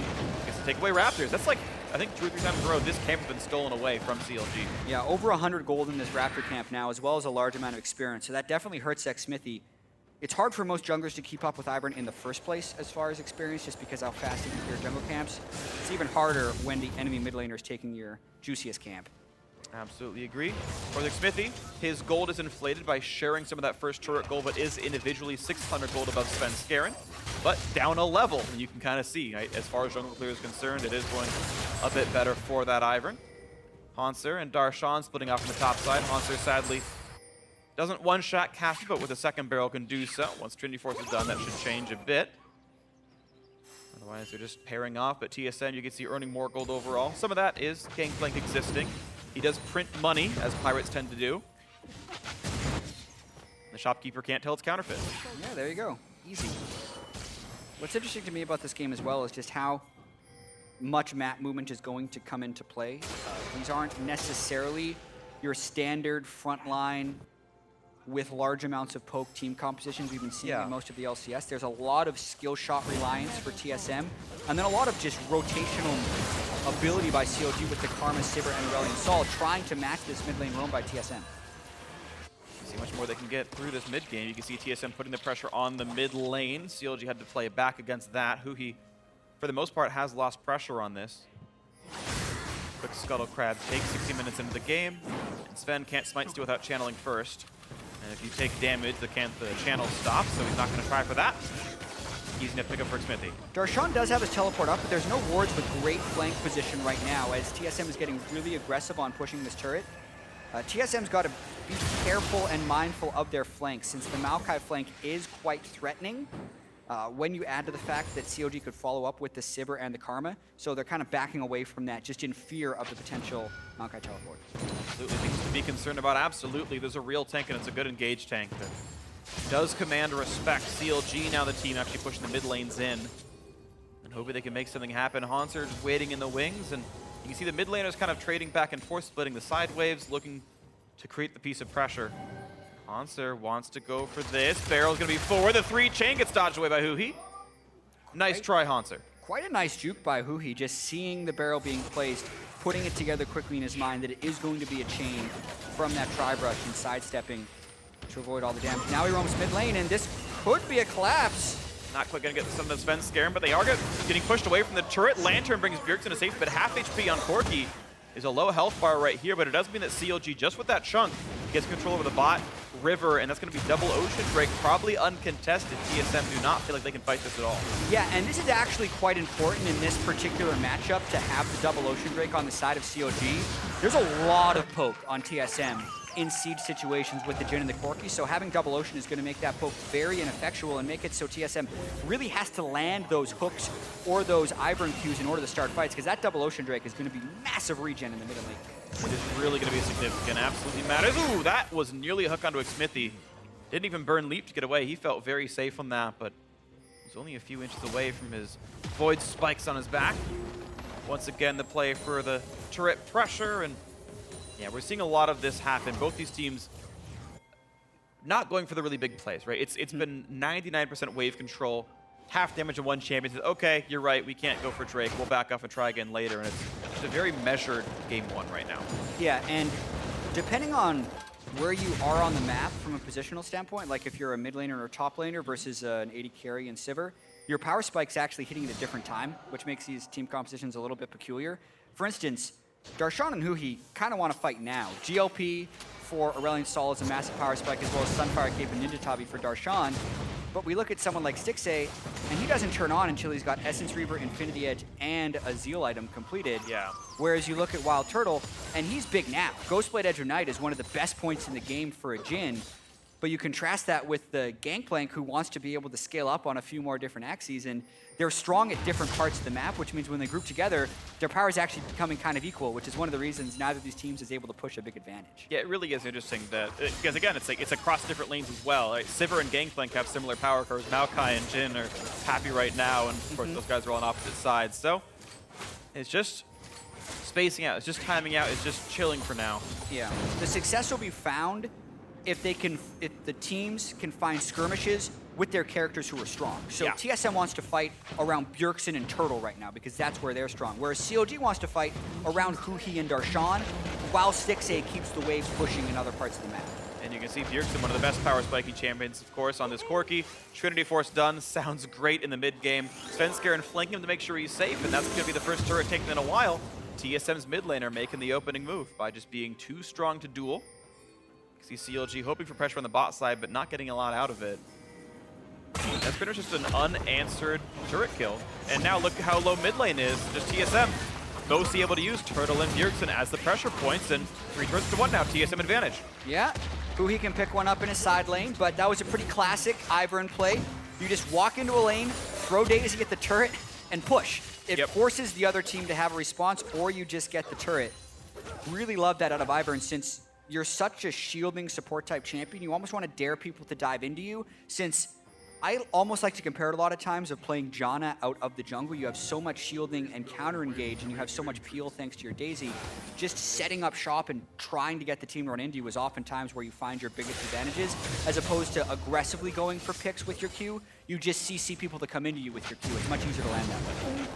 Gets to take away Raptors. That's like, I think 2 or 3 times in a row, this camp has been stolen away from CLG. Yeah, over 100 gold in this Raptor camp now, as well as a large amount of experience. So that definitely hurts Xmithie. It's hard for most junglers to keep up with Ivern in the first place as far as experience, just because how fast you can clear jungle camps. It's even harder when the enemy mid laner is taking your juiciest camp. Absolutely agree. For the Xmithie, his gold is inflated by sharing some of that first turret gold, but is individually 600 gold above Svenskeren, but down a level. And you can kind of see, right, as far as jungle clear is concerned, it is going a bit better for that Ivern. Hanser and Darshan splitting off on the top side. Hanser sadly doesn't one-shot Cassie, but with a second barrel can do so. Once Trinity Force is done, that should change a bit. Otherwise, they're just pairing off, but TSM, you can see earning more gold overall. Some of that is Gangplank existing. He does print money, as pirates tend to do. The shopkeeper can't tell it's counterfeit. Yeah, there you go. Easy. What's interesting to me about this game as well is just how much map movement is going to come into play. These aren't necessarily your standard frontline with large amounts of poke team compositions we've been seeing in most of the LCS. There's a lot of skill shot reliance for TSM, and then a lot of just rotational ability by CLG with the Karma, Sivir, and Aurelion Sol trying to match this mid lane roam by TSM. See how much more they can get through this mid game. You can see TSM putting the pressure on the mid lane. CLG had to play back against that. Huhi, for the most part, has lost pressure on this. Quick Scuttle Crab takes 60 minutes into the game, and Sven can't smite steal without channeling first. And if you take damage, the channel stops, so he's not going to try for that. He's going to pick up for Xmithie. Darshan does have his teleport up, but there's no wards with great flank position right now, as TSM is getting really aggressive on pushing this turret. TSM's got to be careful and mindful of their flanks, since the Maokai flank is quite threatening. when you add to the fact that CLG could follow up with the Sivir and the Karma, so they're kind of backing away from that just in fear of the potential Maokai teleport. Absolutely, things to be concerned about. Absolutely, there's a real tank, and it's a good engaged tank that does command respect. CLG now the team actually pushing the mid lanes in, and hoping they can make something happen. Haunter just waiting in the wings, and you can see the mid laners kind of trading back and forth, splitting the side waves, looking to create the piece of pressure. Haunter wants to go for this. Barrel's gonna be forward. The 3 chain gets dodged away by Huhi. Nice try, Haunter. Quite a nice juke by Huhi, just seeing the barrel being placed, putting it together quickly in his mind that it is going to be a chain from that tri-brush and sidestepping to avoid all the damage. Now he roams mid lane, and this could be a collapse. Not quite gonna get some of the Sven scare him, but they are getting pushed away from the turret. Lantern brings Bjergsen to safety, but half HP on Corki is a low health bar right here, but it does mean that CLG, just with that chunk, gets control over the bot river, and that's going to be double Ocean Drake, probably uncontested. TSM do not feel like they can fight this at all. Yeah, and this is actually quite important in this particular matchup to have the double Ocean Drake on the side of CLG. There's a lot of poke on TSM in siege situations with the Jhin and the Corki, so having double Ocean is going to make that poke very ineffectual and make it so TSM really has to land those hooks or those Ivern Qs in order to start fights, because that double Ocean Drake is going to be massive regen in the middle lane. It is really going to be significant, absolutely matters. Ooh, that was nearly a hook onto Xmithie. Didn't even burn Leap to get away. He felt very safe on that, but was only a few inches away from his Void spikes on his back. Once again, the play for the turret pressure, and yeah, we're seeing a lot of this happen. Both these teams not going for the really big plays, right? It's been 99% wave control, half damage in one champion. Says, okay, you're right, we can't go for Drake. We'll back off and try again later, and it's a very measured game 1 right now. Yeah, and depending on where you are on the map from a positional standpoint, like if you're a mid laner or a top laner versus an AD carry in Sivir, your power spike's actually hitting at a different time, which makes these team compositions a little bit peculiar. For instance, Darshan and Huhi kind of want to fight now. GLP for Aurelion Sol is a massive power spike, as well as Sunfire Cape and Ninja Tabi for Darshan. But we look at someone like Stixxay, and he doesn't turn on until he's got Essence Reaver, Infinity Edge, and a Zeal item completed. Yeah. Whereas you look at Wild Turtle, and he's big now. Ghostblade Edge of Night is one of the best points in the game for a Jhin. But you contrast that with the Gangplank, who wants to be able to scale up on a few more different axes, and they're strong at different parts of the map, which means when they group together, their power is actually becoming kind of equal, which is one of the reasons neither of these teams is able to push a big advantage. Yeah, it really is interesting that, because again, it's across different lanes as well. Right? Sivir and Gangplank have similar power curves. Maokai and Jhin are happy right now, and of course those guys are all on opposite sides. So it's just spacing out, it's just timing out, it's just chilling for now. Yeah, the success will be found if the teams can find skirmishes with their characters who are strong. So yeah. TSM wants to fight around Bjergsen and Turtle right now because that's where they're strong. Whereas CLG wants to fight around Huhi and Darshan, while Stixxay keeps the waves pushing in other parts of the map. And you can see Bjergsen, one of the best power spiky champions, of course, on this Corki. Trinity Force done, sounds great in the mid game. Svenskar and flanking him to make sure he's safe, and that's going to be the first turret taken in a while. TSM's mid laner making the opening move by just being too strong to duel. See CLG hoping for pressure on the bot side, but not getting a lot out of it. That's pretty much just an unanswered turret kill. And now look how low mid lane is. Just TSM mostly able to use Turtle and Bjergsen as the pressure points, and 3 turrets to 1 now, TSM advantage. Yeah, Huhi can pick one up in his side lane, but that was a pretty classic Ivern play. You just walk into a lane, throw Daisy at the turret, and push. It forces the other team to have a response, or you just get the turret. Really love that out of Ivern, since you're such a shielding support type champion, you almost want to dare people to dive into you, since I almost like to compare it a lot of times of playing Janna out of the jungle. You have so much shielding and counter engage, and you have so much peel thanks to your Daisy. Just setting up shop and trying to get the team to run into you is oftentimes where you find your biggest advantages, as opposed to aggressively going for picks with your Q. You just CC people to come into you with your Q. It's much easier to land that way.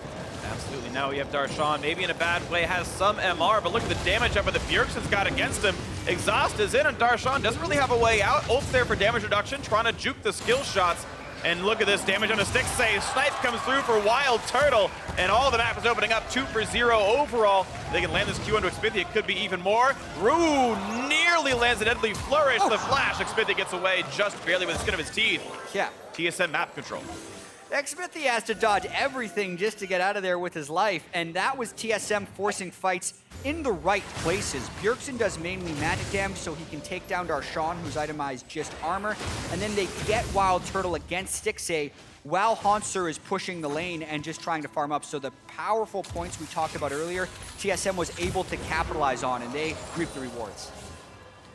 Absolutely. Now we have Darshan, maybe in a bad way, has some MR, but look at the damage up that the Bjergsen's got against him. Exhaust is in, and Darshan doesn't really have a way out. Ult's there for damage reduction, trying to juke the skill shots. And look at this damage on a Stixxay. Snipe comes through for Wild Turtle, and all the map is opening up 2 for 0 overall. They can land this Q onto Xmithie. It could be even more. Rue nearly lands a deadly flourish. The flash, Xmithie gets away just barely with the skin of his teeth. Yeah. TSM map control. Xmithie has to dodge everything just to get out of there with his life, and that was TSM forcing fights in the right places. Bjergsen does mainly magic damage, so he can take down Darshan, who's itemized just armor, and then they get Wild Turtle against Stixxay while Hanser is pushing the lane and just trying to farm up. So the powerful points we talked about earlier, TSM was able to capitalize on, and they reap the rewards.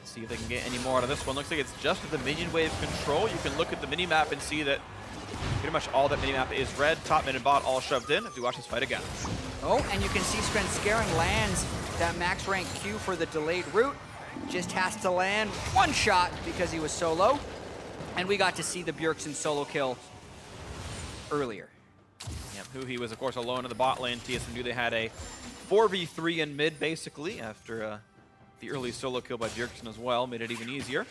See if they can get any more out of this one. Looks like it's just the minion wave control. You can look at the minimap and see that pretty much all that minimap is red. Top, mid, and bot all shoved in. If you watch this fight again. Oh, and you can see Svenskeren lands that max rank Q for the delayed route. Just has to land one shot because he was solo. And we got to see the Bjergsen solo kill earlier. Yep, Huhi was, of course, alone in the bot lane. TSM knew they had a 4v3 in mid, basically, after the early solo kill by Bjergsen as well. Made it even easier.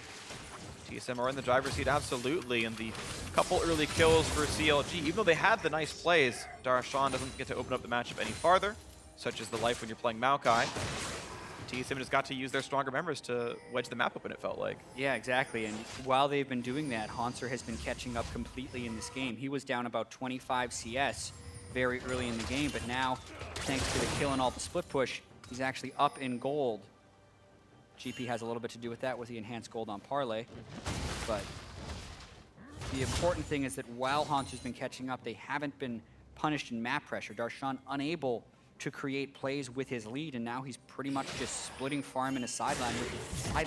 TSM are in the driver's seat, absolutely. And the couple early kills for CLG, even though they had the nice plays, Darshan doesn't get to open up the matchup any farther, such as the life when you're playing Maokai. TSM just got to use their stronger members to wedge the map open, it felt like. Yeah, exactly. And while they've been doing that, Hanser has been catching up completely in this game. He was down about 25 CS very early in the game, but now, thanks to the kill and all the split push, he's actually up in gold. GP has a little bit to do with that with the enhanced gold on Parlay. But the important thing is that while Hanser's been catching up, they haven't been punished in map pressure. Darshan unable to create plays with his lead, and now he's pretty much just splitting farm in a side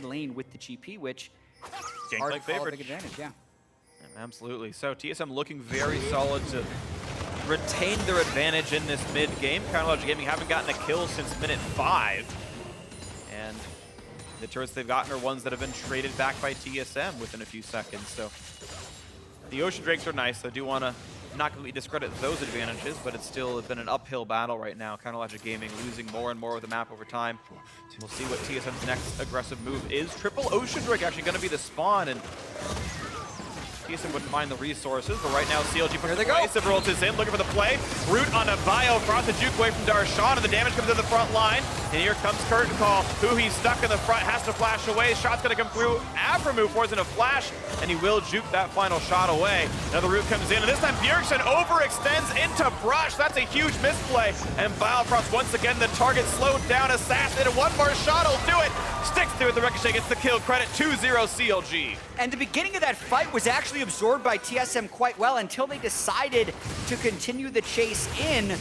lane with the GP, which is hard to call a big advantage, yeah. Absolutely. So TSM looking very solid to retain their advantage in this mid game. CLG Gaming haven't gotten a kill since minute 5, and the turrets they've gotten are ones that have been traded back by TSM within a few seconds. So the Ocean Drakes are nice. I do want to not completely discredit those advantages, but it's still been an uphill battle right now. CLG Gaming losing more and more of the map over time. We'll see what TSM's next aggressive move is. Triple Ocean Drake actually going to be the spawn, and TSM wouldn't mind the resources, but right now CLG pushes the Evasive rolls his in, looking for the play. Root on a bio across the juke away from Darshan, and the damage comes to the front line. And here comes Curtain Call. Huhi's stuck in the front, has to flash away. Shot's gonna come through. Afremu forces in a flash, and he will juke that final shot away. Another Root comes in, and this time Bjergsen overextends into Brush. That's a huge misplay. And Biofrost once again, the target slowed down. Assassin, and one more shot will do it. Sticks to it, the Ricochet gets the kill. Credit 2-0 CLG. And the beginning of that fight was actually absorbed by TSM quite well until they decided to continue the chase in.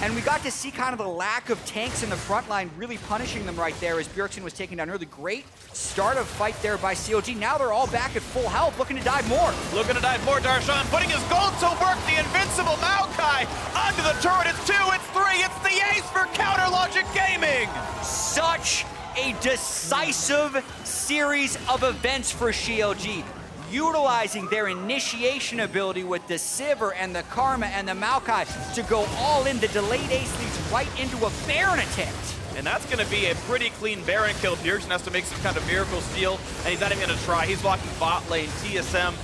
And we got to see kind of the lack of tanks in the front line really punishing them right there as Bjergsen was taken down early. Great start of fight there by CLG. Now they're all back at full health, looking to dive more. Looking to dive more, Darshan putting his gold to work. The invincible Maokai onto the turret. It's 2, it's 3, it's the ace for Counter Logic Gaming. Such a decisive series of events for CLG, utilizing their initiation ability with the Sivir and the Karma and the Maokai to go all in. The delayed ace leads right into a Baron attempt. And that's going to be a pretty clean Baron kill. Bjergsen has to make some kind of miracle steal, and he's not even going to try. He's walking bot lane. TSM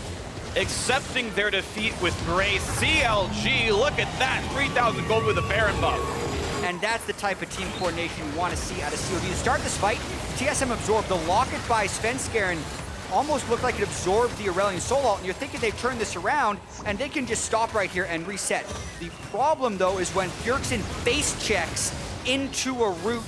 accepting their defeat with grace. CLG, look at that, 3,000 gold with a Baron buff. And that's the type of team coordination you want to see out of CLG. To start this fight, TSM absorbed the locket by Svenskeren. Almost looked like it absorbed the Aurelion Soul ult, and you're thinking they've turned this around, and they can just stop right here and reset. The problem, though, is when Bjergsen base checks into a route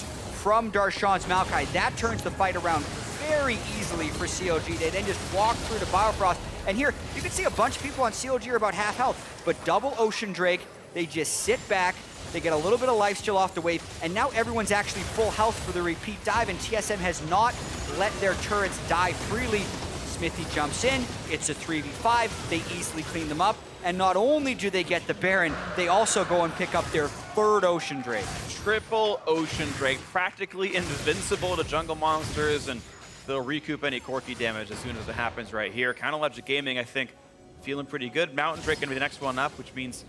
from Darshan's Maokai. That turns the fight around very easily for CLG. They then just walk through to Biofrost, and here, you can see a bunch of people on CLG are about half health, but double Ocean Drake, they just sit back, they get a little bit of lifesteal off the wave, and now everyone's actually full health for the repeat dive, and TSM has not let their turrets die freely. Smithy jumps in, it's a 3v5, they easily clean them up, and not only do they get the Baron, they also go and pick up their 3rd Ocean Drake. Triple Ocean Drake, practically invincible to jungle monsters, and they'll recoup any Corki damage as soon as it happens right here. CLG Gaming, I think, feeling pretty good. Mountain Drake gonna be the next one up, which means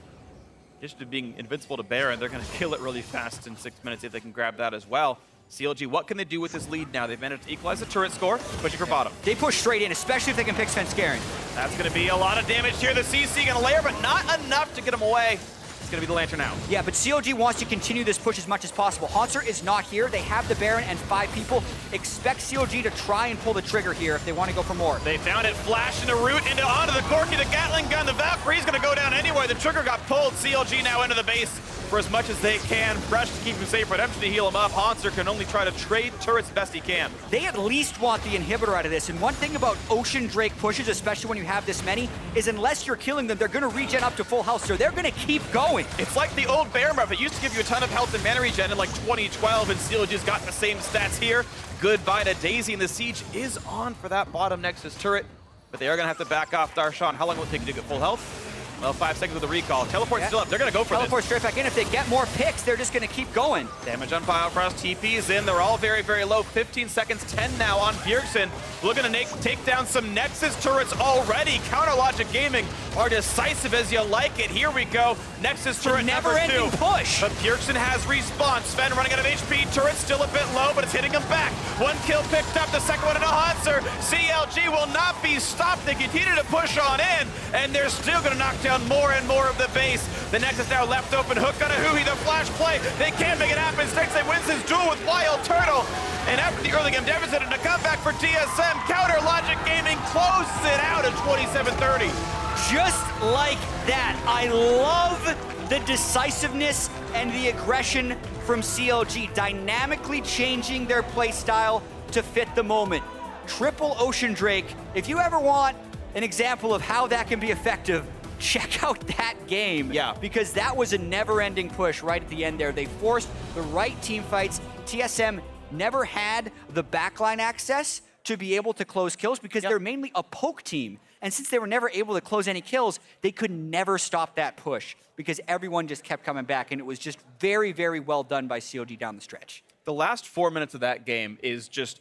just to being invincible to Baron, they're going to kill it really fast in 6 minutes if they can grab that as well. CLG, what can they do with this lead now? They've managed to equalize the turret score, pushing for bottom. They push straight in, especially if they can pick Svenskeren. That's going to be a lot of damage here. The CC going to layer, but not enough to get him away. It's going to be the Lantern out. Yeah, but CLG wants to continue this push as much as possible. Hanser is not here. They have the Baron and 5 people. Expect CLG to try and pull the trigger here if they want to go for more. They found it, flash into Root, onto the Corki, the Gatling gun, the Valkyrie's going to go down anyway. The trigger got pulled. CLG now into the base. for as much as they can. Fresh to keep him safe, Redemption to heal him up. Hanser can only try to trade turrets best he can. They at least want the inhibitor out of this, and one thing about Ocean Drake pushes, especially when you have this many, is unless you're killing them, they're going to regen up to full health, so they're going to keep going. It's like the old Baron buff. It used to give you a ton of health and mana regen in like 2012, and CLG's got the same stats here. Goodbye to Daisy, and the siege is on for that bottom Nexus turret, but they are going to have to back off Darshan. How long will it take you to get full health? Well, 5 seconds with the recall. Teleport's still up. They're going to go for Teleport this. straight back in. If they get more picks, they're just going to keep going. Damage on Biofrost. TP's in. They're all very, very low. 15 seconds, 10 now on Bjergsen. Looking to take down some Nexus turrets already. Counterlogic Gaming are decisive as you like it. Here we go. Nexus turret number 2. Never-ending push. But Bjergsen has respawn. Sven running out of HP. Turret still a bit low, but it's hitting him back. 1 kill picked up. The second one into Hanser. CLG will not be stopped. They continue to push on in, and they're still going to knock down more and more of the base. The Nexus now left open. Hook on a Huhi, the flash play. They can't make it happen. Stixay wins his duel with Wild Turtle. And after the early game deficit and a comeback for TSM, Counter Logic Gaming closes it out at 27-30. Just like that. I love the decisiveness and the aggression from CLG, dynamically changing their play style to fit the moment. Triple Ocean Drake. If you ever want an example of how that can be effective, check out that game. Yeah. Because that was a never-ending push right at the end there. They forced the right team fights. TSM never had the backline access to be able to close kills because they're mainly a poke team. And since they were never able to close any kills, they could never stop that push because everyone just kept coming back. And it was just very, very well done by CLG down the stretch. The last 4 minutes of that game is just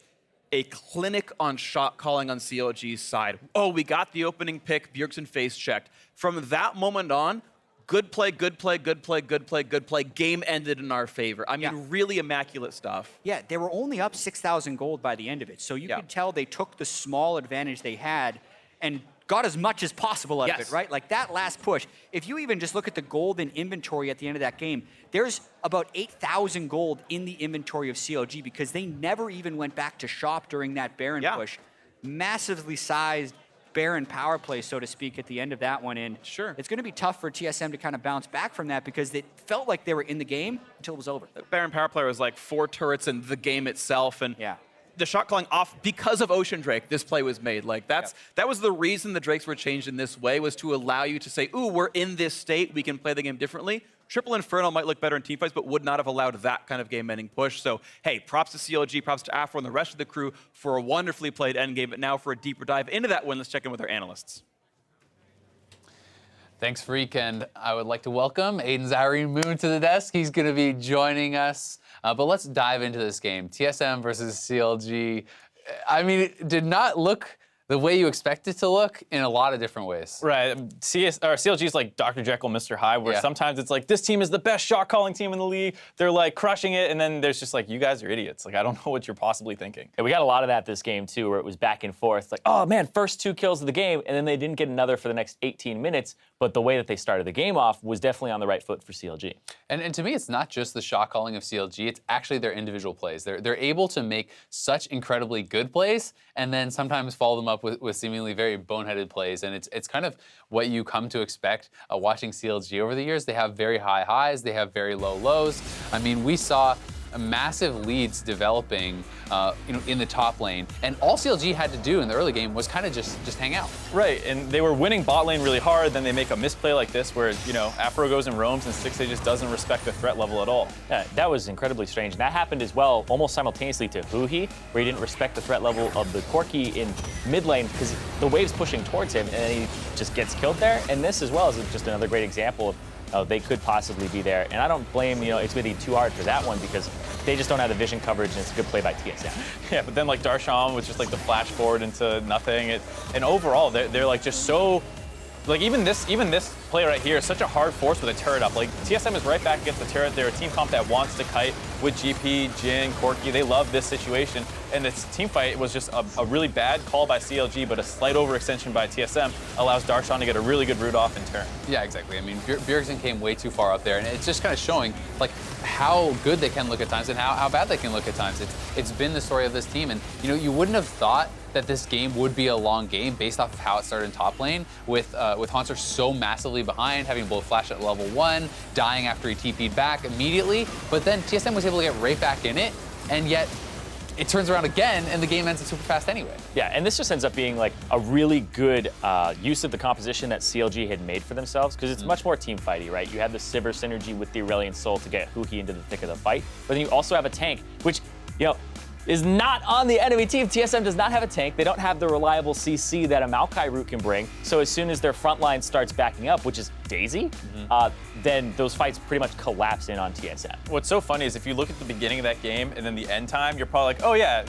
a clinic on shot calling on CLG's side. Oh, we got the opening pick, Bjergsen face checked. From that moment on, good play, good play, good play, good play, good play. Game ended in our favor. I mean, really immaculate stuff. Yeah, they were only up 6,000 gold by the end of it. So you could tell they took the small advantage they had and got as much as possible out of it, right? Like that last push. If you even just look at the gold in inventory at the end of that game, there's about 8,000 gold in the inventory of CLG because they never even went back to shop during that Baron push. Massively sized Baron power play, so to speak, at the end of that one. And it's going to be tough for TSM to kind of bounce back from that because it felt like they were in the game until it was over. Baron power play was like 4 turrets in the game itself. And the shot calling off because of Ocean Drake, this play was made. Like that was the reason the Drakes were changed in this way, was to allow you to say, ooh, we're in this state, we can play the game differently. Triple Inferno might look better in teamfights, but would not have allowed that kind of game-ending push. So, hey, props to CLG, props to Afro and the rest of the crew for a wonderfully played endgame. But now for a deeper dive into that win, let's check in with our analysts. Thanks, Freak, and I would like to welcome Aiden Zaire Moon to the desk. He's going to be joining us. But let's dive into this game. TSM versus CLG. I mean, it did not look the way you expect it to look in a lot of different ways. Right. CLG is like Dr. Jekyll, Mr. Hyde, where sometimes it's like, this team is the best shot calling team in the league. They're like crushing it. And then there's just like, you guys are idiots. Like, I don't know what you're possibly thinking. And we got a lot of that this game too, where it was back and forth. Like, oh man, first 2 kills of the game. And then they didn't get another for the next 18 minutes. But the way that they started the game off was definitely on the right foot for CLG. And to me, it's not just the shot calling of CLG, it's actually their individual plays. They're able to make such incredibly good plays and then sometimes follow them up with seemingly very boneheaded plays. And it's kind of what you come to expect watching CLG over the years. They have very high highs, they have very low lows. I mean, we saw massive leads developing in the top lane. And all CLG had to do in the early game was kind of just hang out. Right, and they were winning bot lane really hard, then they make a misplay like this where, Afro goes and roams and Stixay just doesn't respect the threat level at all. Yeah, that was incredibly strange. And that happened as well, almost simultaneously to Huhi, where he didn't respect the threat level of the Corki in mid lane because the wave's pushing towards him and then he just gets killed there. And this as well is just another great example of they could possibly be there. And I don't blame, Xmithie too hard for that one because they just don't have the vision coverage and it's a good play by TSM. Yeah, but then like Darshan was just like the flash forward into nothing. And overall, they're like just so, like even this play right here is such a hard force with a turret up. Like TSM is right back against the turret. They're a team comp that wants to kite with GP, Jin, Corki. They love this situation. And this team fight was just a really bad call by CLG, but a slight overextension by TSM allows Darshan to get a really good root off in turn. Yeah, exactly. I mean, Bjergsen came way too far up there, and it's just kind of showing, like, how good they can look at times and how bad they can look at times. It's been the story of this team, and you wouldn't have thought that this game would be a long game based off of how it started in top lane, with Haunter so massively behind, having blow flash at level 1, dying after he TP'd back immediately, but then TSM was able to get right back in it, and yet it turns around again, and the game ends super fast anyway. Yeah, and this just ends up being like a really good use of the composition that CLG had made for themselves, because it's much more team fighty, right? You have the Sivir synergy with the Aurelion Soul to get Huhi into the thick of the fight, but then you also have a tank, which, is not on the enemy team. TSM does not have a tank. They don't have the reliable CC that a Maokai root can bring. So as soon as their front line starts backing up, which is Daisy, then those fights pretty much collapse in on TSM. What's so funny is if you look at the beginning of that game and then the end time, you're probably like, oh yeah,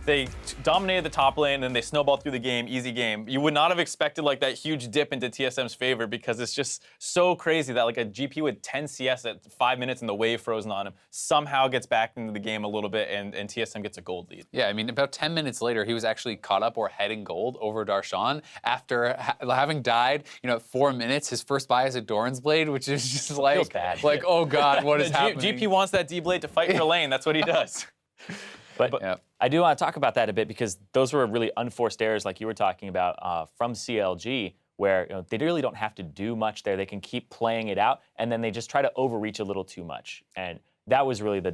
they dominated the top lane and they snowballed through the game, easy game. You would not have expected like that huge dip into TSM's favor, because it's just so crazy that like a GP with 10 CS at 5 minutes and the wave frozen on him somehow gets back into the game a little bit, and TSM gets a gold lead. Yeah, I mean, about 10 minutes later, he was actually caught up or heading gold over Darshan after having died, at 4 minutes. His first buy is a Doran's Blade, which is just like, oh God, what is happening? GP wants that D-Blade to fight for lane. That's what he does. But I do want to talk about that a bit, because those were really unforced errors like you were talking about from CLG, where they really don't have to do much there. They can keep playing it out, and then they just try to overreach a little too much. And that was really the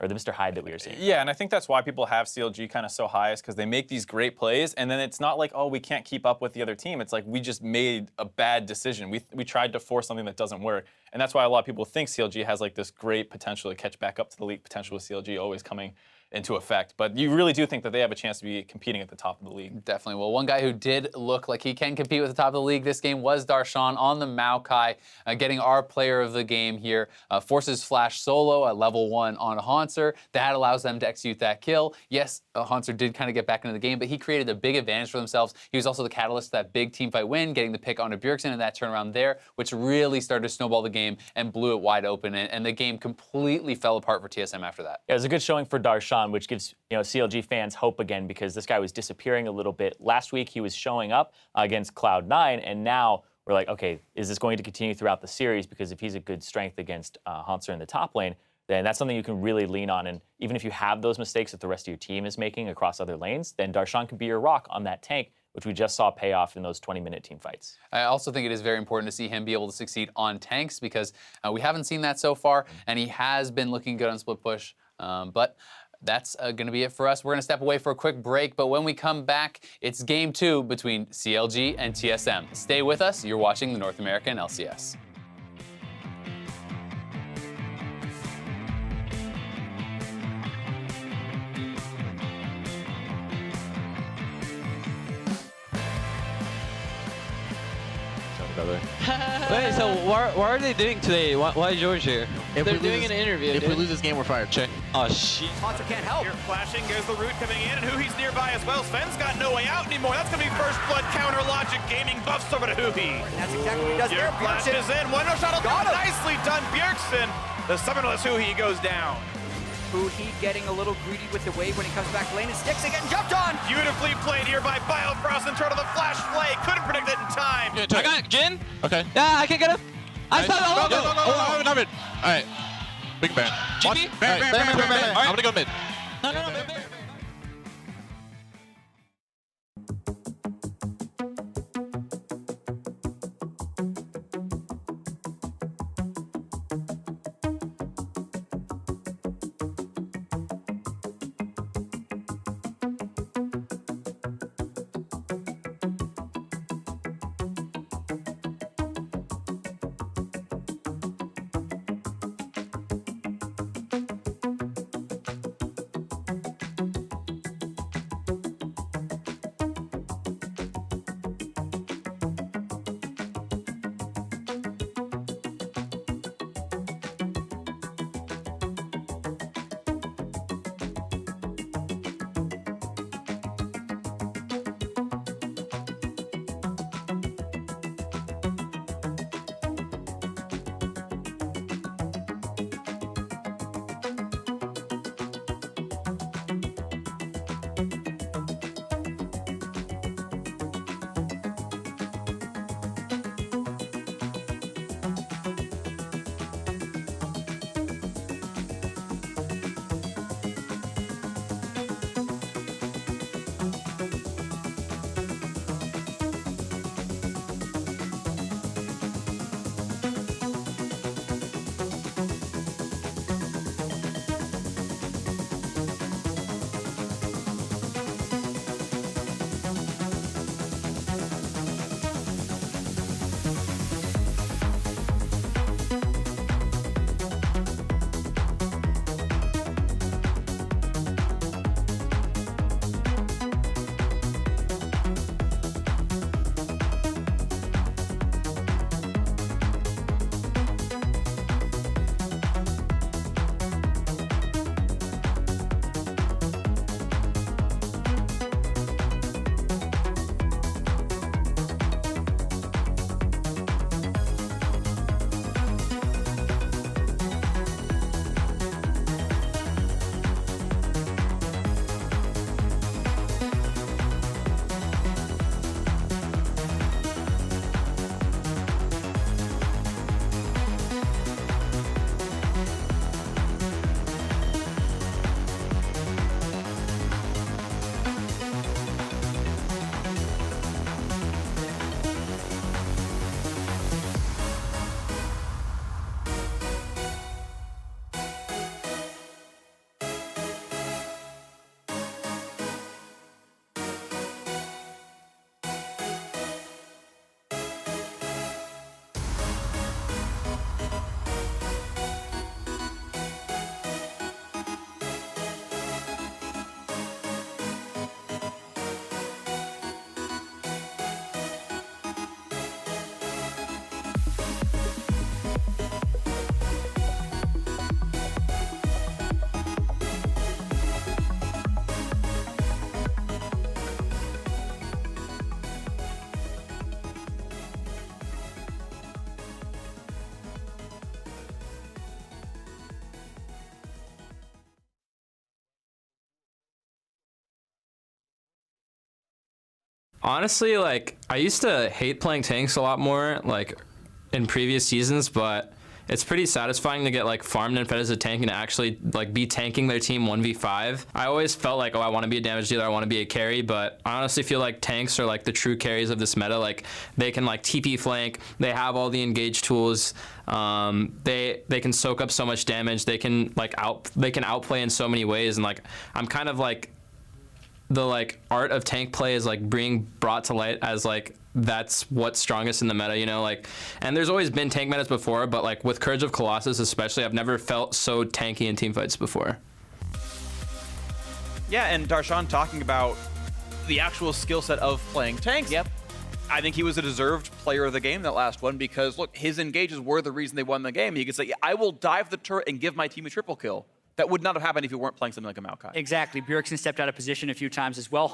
or the Mr. Hyde that we were seeing. Yeah, and I think that's why people have CLG kind of so high, is because they make these great plays, and then it's not like, oh, we can't keep up with the other team. It's like, we just made a bad decision. We tried to force something that doesn't work. And that's why a lot of people think CLG has like this great potential to catch back up to the league potential, with CLG always coming into effect. But you really do think that they have a chance to be competing at the top of the league. Definitely. Well, one guy who did look like he can compete with the top of the league this game was Darshan on the Maokai, getting our player of the game here. Forces flash solo at level 1 on Haunter. That allows them to execute that kill. Yes, Haunter did kind of get back into the game, but he created a big advantage for themselves. He was also the catalyst to that big team fight win, getting the pick onto Bjergsen and that turnaround there, which really started to snowball the game and blew it wide open, and the game completely fell apart for TSM after that. It was a good showing for Darshan, which gives CLG fans hope again, because this guy was disappearing a little bit. Last week he was showing up against Cloud9, and now we're like, okay, is this going to continue throughout the series? Because if he's a good strength against Haunter in the top lane, then that's something you can really lean on. And even if you have those mistakes that the rest of your team is making across other lanes, then Darshan can be your rock on that tank, which we just saw pay off in those 20-minute team fights. I also think it is very important to see him be able to succeed on tanks, because we haven't seen that so far, and he has been looking good on split push. But that's going to be it for us. We're going to step away for a quick break, but when we come back, it's Game 2 between CLG and TSM. Stay with us. You're watching the North American LCS. Wait, so what are they doing today? Why is George here? They're doing an interview. If we lose this game, we're fired. Check. Oh, shit. Haunter can't help. Here flashing, goes the root coming in, and Huhi's nearby as well. Sven's got no way out anymore. That's going to be first blood counter logic. Gaming buffs over to Huhi. That's exactly what he does there. Bjergsen is in. One no shot. Nicely done, Bjergsen. The summonerless Huhi goes down. Huhi getting a little greedy with the wave when he comes back lane, and Sticks again jumped on. Beautifully played here by Biofrost, and turn of the flash play. Couldn't predict it in time. I got Jin. Okay. Yeah, I can get him. I saw the Go. All right. Big bang. GP? Bang. I'm gonna go mid. No. Honestly, like, I used to hate playing tanks a lot more, like, in previous seasons, but it's pretty satisfying to get, like, farmed and fed as a tank and to actually, like, be tanking their team 1v5. I always felt like, oh, I want to be a damage dealer, I want to be a carry, but I honestly feel like tanks are, like, the true carries of this meta. Like, they can, like, TP flank, they have all the engage tools, they can soak up so much damage, they can, like, outplay in so many ways, and, like, I'm kind of, like, the, like, art of tank play is, like, being brought to light as, like, that's what's strongest in the meta, you know, like, and there's always been tank metas before, but, like, with Courage of Colossus especially, I've never felt so tanky in teamfights before. Yeah, and Darshan talking about the actual skill set of playing tanks. Yep. I think he was a deserved player of the game, that last one, because, look, his engages were the reason they won the game. He could say, yeah, I will dive the turret and give my team a triple kill. That would not have happened if you weren't playing something like a Maokai. Exactly. Bjergsen stepped out of position a few times as well.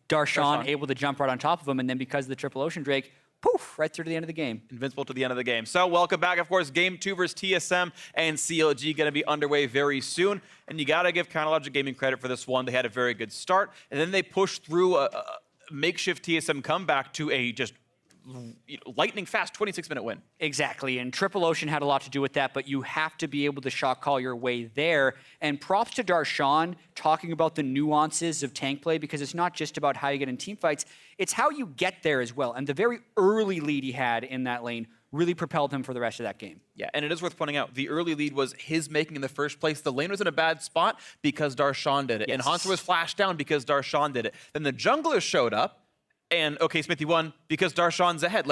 Darshan able to jump right on top of him, and then because of the triple Ocean Drake, poof, right through to the end of the game. Invincible to the end of the game. So welcome back, of course. Game 2 versus TSM and CLG going to be underway very soon. And you got to give CLG Gaming credit for this one. They had a very good start, and then they pushed through a makeshift TSM comeback to a just lightning fast 26-minute win. Exactly, and Triple Ocean had a lot to do with that, but you have to be able to shot call your way there. And props to Darshan talking about the nuances of tank play, because it's not just about how you get in team fights, it's how you get there as well. And the very early lead he had in that lane really propelled him for the rest of that game. Yeah, and it is worth pointing out, the early lead was his making in the first place. The lane was in a bad spot because Darshan did it. Yes. And Hanser was flashed down because Darshan did it. Then the junglers showed up, and okay, Smithy won because Darshan's ahead.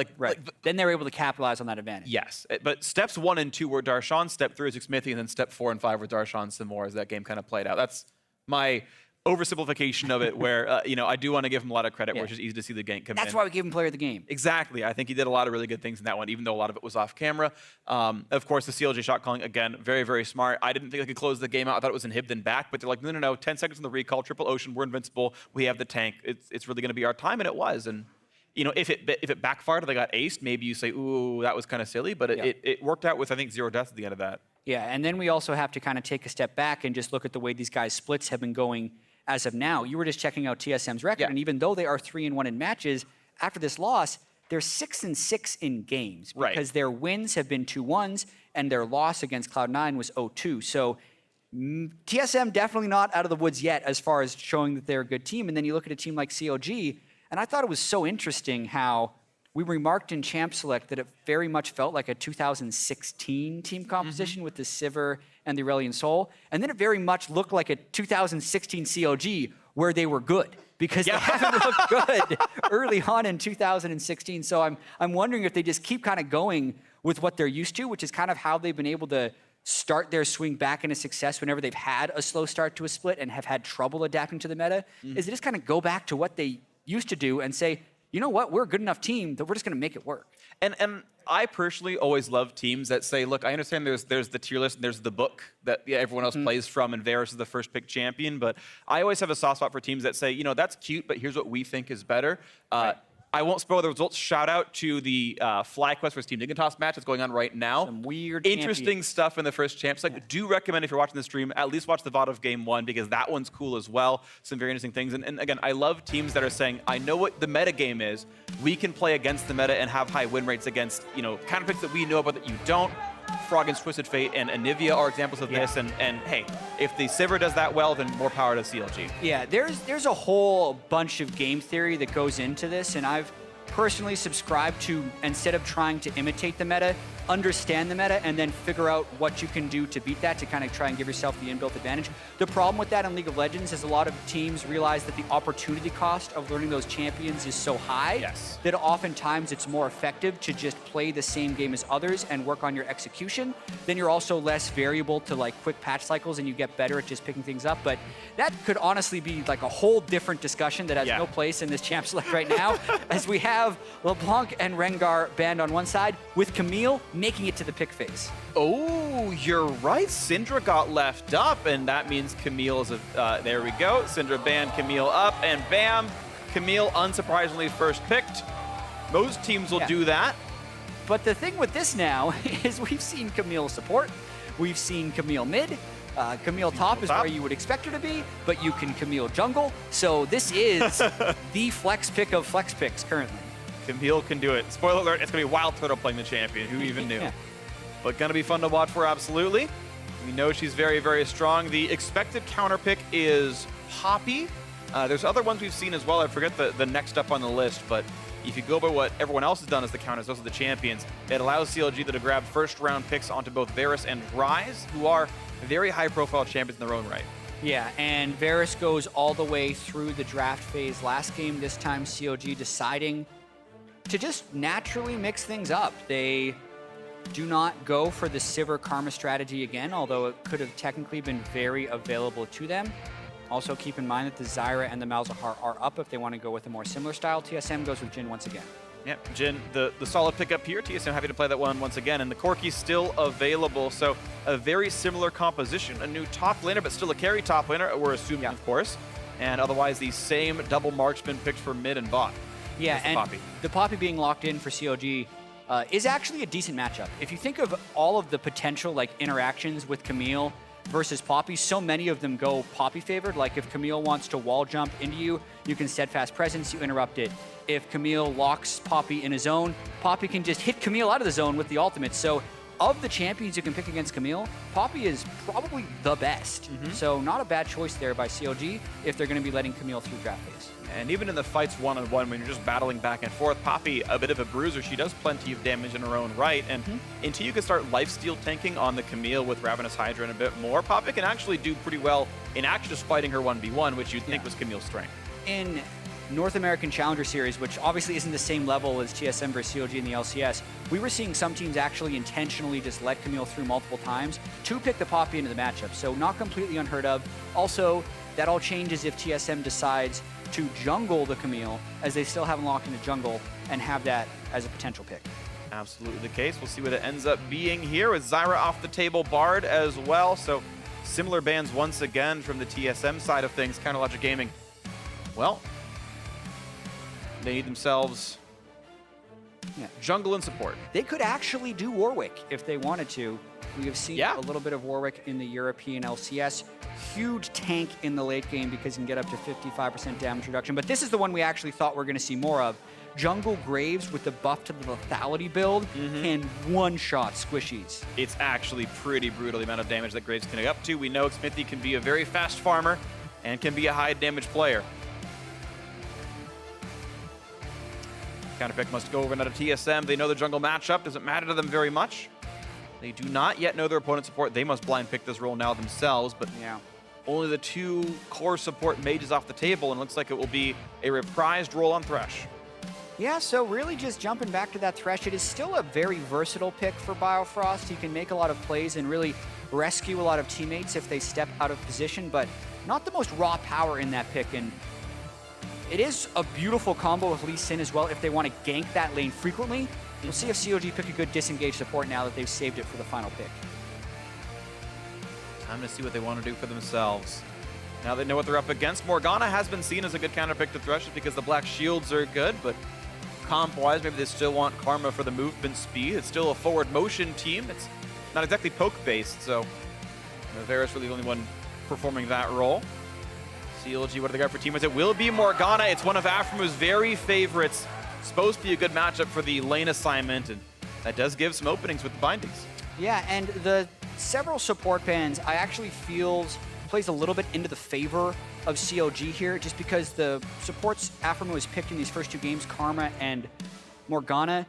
Then they were able to capitalize on that advantage. Yes, but steps 1 and 2 were Darshan, step 3 was Smithy, and then step 4 and 5 were Darshan some more as that game kind of played out. That's my oversimplification of it, where I do want to give him a lot of credit, where it's just easy to see the gank come in. That's why we gave him player of the game. Exactly. I think he did a lot of really good things in that one, even though a lot of it was off camera. Of course, the CLG shot calling, again, very, very smart. I didn't think they could close the game out. I thought it was inhib then back, but they're like, no, 10 seconds on the recall, Triple Ocean, we're invincible, we have the tank. It's really going to be our time, and it was. And if it backfired or they got aced, maybe you say, ooh, that was kind of silly, but it worked out with, I think, 0 deaths at the end of that. Yeah, and then we also have to kind of take a step back and just look at the way these guys' splits have been going as of now. You were just checking out TSM's record, and even though they are 3-1 in matches, after this loss, they're 6-6 in games because their wins have been 2-1s, and their loss against Cloud9 was 0-2. So TSM definitely not out of the woods yet as far as showing that they're a good team. And then you look at a team like CLG, and I thought it was so interesting how we remarked in Champ Select that it very much felt like a 2016 team composition with the Sivir and the Aurelion Sol. And then it very much looked like a 2016 CLG where they were good, because they haven't looked good early on in 2016. So I'm wondering if they just keep kind of going with what they're used to, which is kind of how they've been able to start their swing back into success whenever they've had a slow start to a split and have had trouble adapting to the meta, is they just kind of go back to what they used to do and say, you know what, we're a good enough team that we're just going to make it work. And I personally always love teams that say, look, I understand there's the tier list and there's the book that everyone else plays from, and Varus is the first pick champion, but I always have a soft spot for teams that say, that's cute, but here's what we think is better. I won't spoil the results. Shout out to the FlyQuest vs Team Dignitas match that's going on right now. Some weird interesting stuff in the first champs. Do recommend, if you're watching the stream, at least watch the VOD of Game 1, because that one's cool as well. Some very interesting things. And again, I love teams that are saying, I know what the meta game is. We can play against the meta and have high win rates against counter picks that we know about that you don't. Frog against Twisted Fate and Anivia are examples of this. And hey, if the Sivir does that well, then more power to CLG. Yeah, there's a whole bunch of game theory that goes into this, and I've personally subscribed to, instead of trying to imitate the meta, understand the meta and then figure out what you can do to beat that, to kind of try and give yourself the inbuilt advantage. The problem with that in League of Legends is a lot of teams realize that the opportunity cost of learning those champions is so high that oftentimes it's more effective to just play the same game as others and work on your execution. Then you're also less variable to like quick patch cycles and you get better at just picking things up. But that could honestly be like a whole different discussion that has no place in this Champ Select right now, as we have LeBlanc and Rengar banned on one side, with Camille making it to the pick phase. Oh, you're right. Syndra got left up, and that means Camille is there we go. Syndra banned Camille up, and bam, Camille unsurprisingly first picked. Most teams will do that. But the thing with this now is we've seen Camille support, we've seen Camille mid, Camille top is where you would expect her to be, but you can Camille jungle. So this is the flex pick of flex picks currently. Camille can do it. Spoiler alert, it's going to be Wild Turtle playing the champion. Who even knew? Yeah. But going to be fun to watch for, absolutely. We know she's very, very strong. The expected counter pick is Poppy. There's other ones we've seen as well. I forget the next up on the list, but if you go by what everyone else has done as the counters, those are the champions, it allows CLG to grab first-round picks onto both Varus and Ryze, who are very high-profile champions in their own right. Yeah, and Varus goes all the way through the draft phase last game. This time, CLG deciding to just naturally mix things up. They do not go for the Sivir Karma strategy again, although it could have technically been very available to them. Also keep in mind that the Zyra and the Malzahar are up if they want to go with a more similar style. TSM goes with Jhin once again. Yep, Jhin, the solid pickup here. TSM happy to play that one once again, and the Corki's still available. So a very similar composition, a new top laner, but still a carry top laner, we're assuming, of course. And otherwise, the same double marksman picked for mid and bot. Yeah, and the Poppy being locked in for CLG is actually a decent matchup. If you think of all of the potential like interactions with Camille versus Poppy, so many of them go Poppy favored. Like if Camille wants to wall jump into you, you can steadfast presence, you interrupt it. If Camille locks Poppy in a zone, Poppy can just hit Camille out of the zone with the ultimate. So of the champions you can pick against Camille, Poppy is probably the best. So not a bad choice there by CLG if they're going to be letting Camille through draft phase. And even in the fights one-on-one, when you're just battling back and forth, Poppy, a bit of a bruiser, she does plenty of damage in her own right. And until you can start lifesteal tanking on the Camille with Ravenous Hydra and a bit more, Poppy can actually do pretty well in actually just fighting her 1v1, which you'd think was Camille's strength. In North American Challenger Series, which obviously isn't the same level as TSM versus CLG in the LCS, we were seeing some teams actually intentionally just let Camille through multiple times to pick the Poppy into the matchup. So not completely unheard of. Also, that all changes if TSM decides to jungle the Camille, as they still haven't locked into jungle, and have that as a potential pick. Absolutely the case. We'll see what it ends up being here with Zyra off the table, Bard as well. So similar bans once again from the TSM side of things. Counterlogic Gaming, well, they need themselves jungle and support. They could actually do Warwick if they wanted to. We have seen a little bit of Warwick in the European LCS. Huge tank in the late game because he can get up to 55% damage reduction. But this is the one we actually thought we were going to see more of. Jungle Graves with the buff to the lethality build can one-shot squishies. It's actually pretty brutal, the amount of damage that Graves can get up to. We know Smithy can be a very fast farmer and can be a high damage player. Counterpick must go over another TSM. They know the jungle matchup. Doesn't matter to them very much. They do not yet know their opponent's support. They must blind pick this role now themselves, but only the two core support mages off the table, and it looks like it will be a reprised role on Thresh. Yeah, so really just jumping back to that Thresh, it is still a very versatile pick for Biofrost. He can make a lot of plays and really rescue a lot of teammates if they step out of position, but not the most raw power in that pick. And it is a beautiful combo with Lee Sin as well if they want to gank that lane frequently. We'll see if CLG pick a good disengage support now that they've saved it for the final pick. Time to see what they want to do for themselves. Now they know what they're up against. Morgana has been seen as a good counterpick to Thresh because the black shields are good, but comp-wise, maybe they still want Karma for the movement speed. It's still a forward motion team. It's not exactly poke-based, so Varus really the only one performing that role. CLG, what do they got for teammates? It will be Morgana. It's one of Afremu's very favorites. Supposed to be a good matchup for the lane assignment, and that does give some openings with the bindings. Yeah, and the several support bans I actually feel plays a little bit into the favor of CLG here, just because the supports Afremu has picked in these first two games, Karma and Morgana,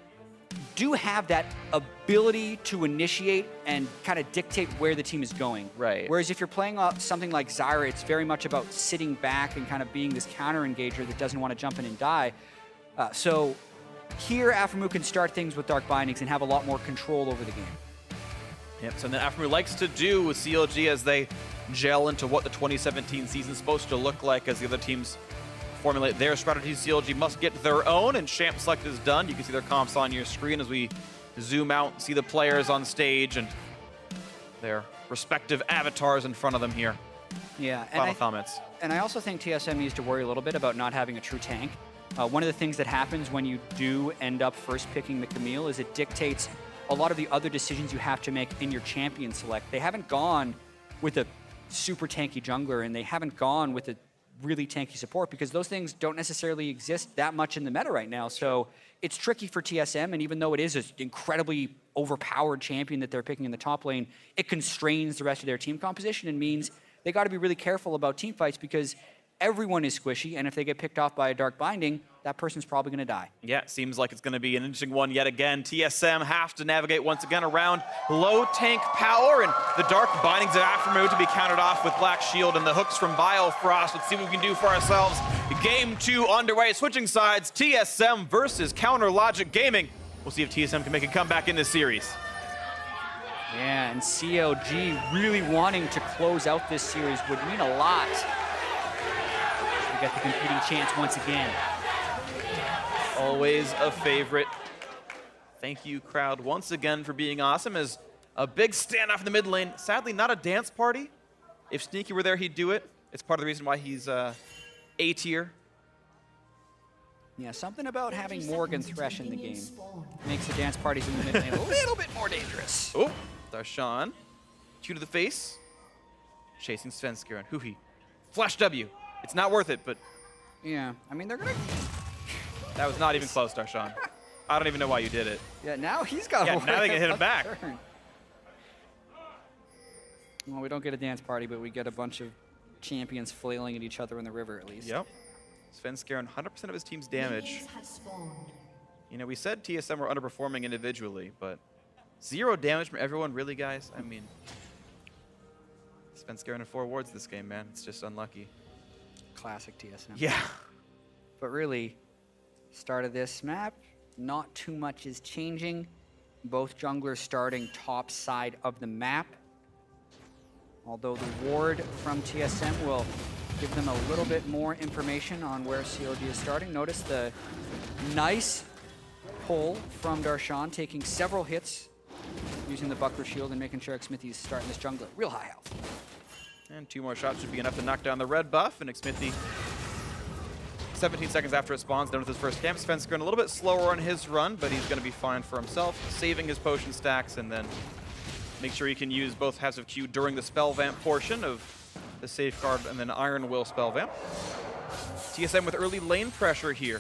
do have that ability to initiate and kind of dictate where the team is going. Right. Whereas if you're playing something like Zyra, it's very much about sitting back and kind of being this counter engager that doesn't want to jump in and die. So here, Afremu can start things with Dark Bindings and have a lot more control over the game. Yep, something that Afremu likes to do with CLG as they gel into what the 2017 season is supposed to look like as the other teams formulate their strategies. CLG must get their own, and Champ Select is done. You can see their comps on your screen as we zoom out and see the players on stage and their respective avatars in front of them here. Yeah. Final comments. And I also think TSM needs to worry a little bit about not having a true tank. One of the things that happens when you do end up first picking the Camille is it dictates a lot of the other decisions you have to make in your champion select. They haven't gone with a super tanky jungler, and they haven't gone with a really tanky support because those things don't necessarily exist that much in the meta right now. So it's tricky for TSM, and even though it is an incredibly overpowered champion that they're picking in the top lane, it constrains the rest of their team composition and means they got to be really careful about team fights because everyone is squishy, and if they get picked off by a Dark Binding, that person's probably going to die. Yeah, seems like it's going to be an interesting one yet again. TSM have to navigate once again around low tank power, and the Dark Bindings of Aftermoon to be countered off with Black Shield and the hooks from Biofrost. Let's see what we can do for ourselves. Game 2 underway. Switching sides, TSM versus Counter Logic Gaming. We'll see if TSM can make a comeback in this series. Yeah, and CLG really wanting to close out this series would mean a lot. We got the competing chance once again. Always a favorite. Thank you, crowd, once again for being awesome. As a big standoff in the mid lane. Sadly, not a dance party. If Sneaky were there, he'd do it. It's part of the reason why he's A tier. Yeah, something about having Morgan Thresh in the game makes the dance parties in the mid lane a little bit more dangerous. Oh, Darshan. 2 to the face. Chasing Svenskeren. Huhi. Flash W. It's not worth it, but... Yeah, I mean, they're going to... That was not even close, Darshan. I don't even know why you did it. Yeah, now he's got Yeah, now they can hit him back. Turn. Well, we don't get a dance party, but we get a bunch of champions flailing at each other in the river, at least. Yep. Svenskeren, 100% of his team's damage. You know, we said TSM were underperforming individually, but 0 damage from everyone, really, guys? I mean, Svenskeren and 4 wards this game, man. It's just unlucky. Classic TSM. Yeah. But really, start of this map, not too much is changing. Both junglers starting top side of the map. Although the ward from TSM will give them a little bit more information on where CLG is starting. Notice the nice pull from Darshan, taking several hits, using the Buckler Shield and making sure Xmithy's starting this jungler real high health. And 2 more shots should be enough to knock down the red buff, and Xmithy 17 seconds after it spawns, done with his first camp. Svenskeren a little bit slower on his run, but he's going to be fine for himself, saving his potion stacks, and then make sure he can use both halves of Q during the spell vamp portion of the safeguard and then Iron Will spell vamp. TSM with early lane pressure here.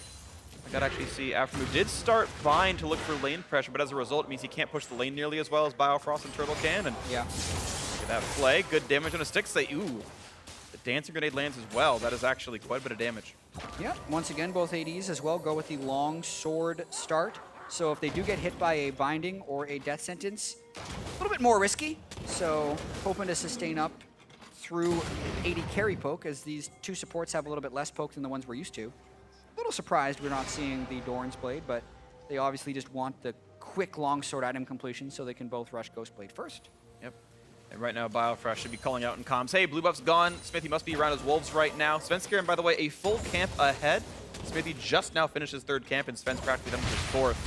I gotta actually see Aftermoon did start Vine to look for lane pressure, but as a result, it means he can't push the lane nearly as well as Biofrost and Turtle can. And yeah, look at that play. Good damage on a stick. Say, ooh, the Dancing Grenade lands as well. That is actually quite a bit of damage. Yeah, once again, both ADs as well go with the long sword start. So if they do get hit by a binding or a death sentence, a little bit more risky. So hoping to sustain up through 80 carry poke, as these 2 supports have a little bit less poke than the ones we're used to. A little surprised we're not seeing the Doran's Blade, but they obviously just want the quick longsword item completion so they can both rush Ghostblade first. Yep. And right now, Biofrost should be calling out in comms. Hey, blue buff's gone. Smithy must be around his wolves right now. Svenskeren, by the way, a full camp ahead. Smithy just now finished his 3rd camp, and Sven's practically done with his 4th.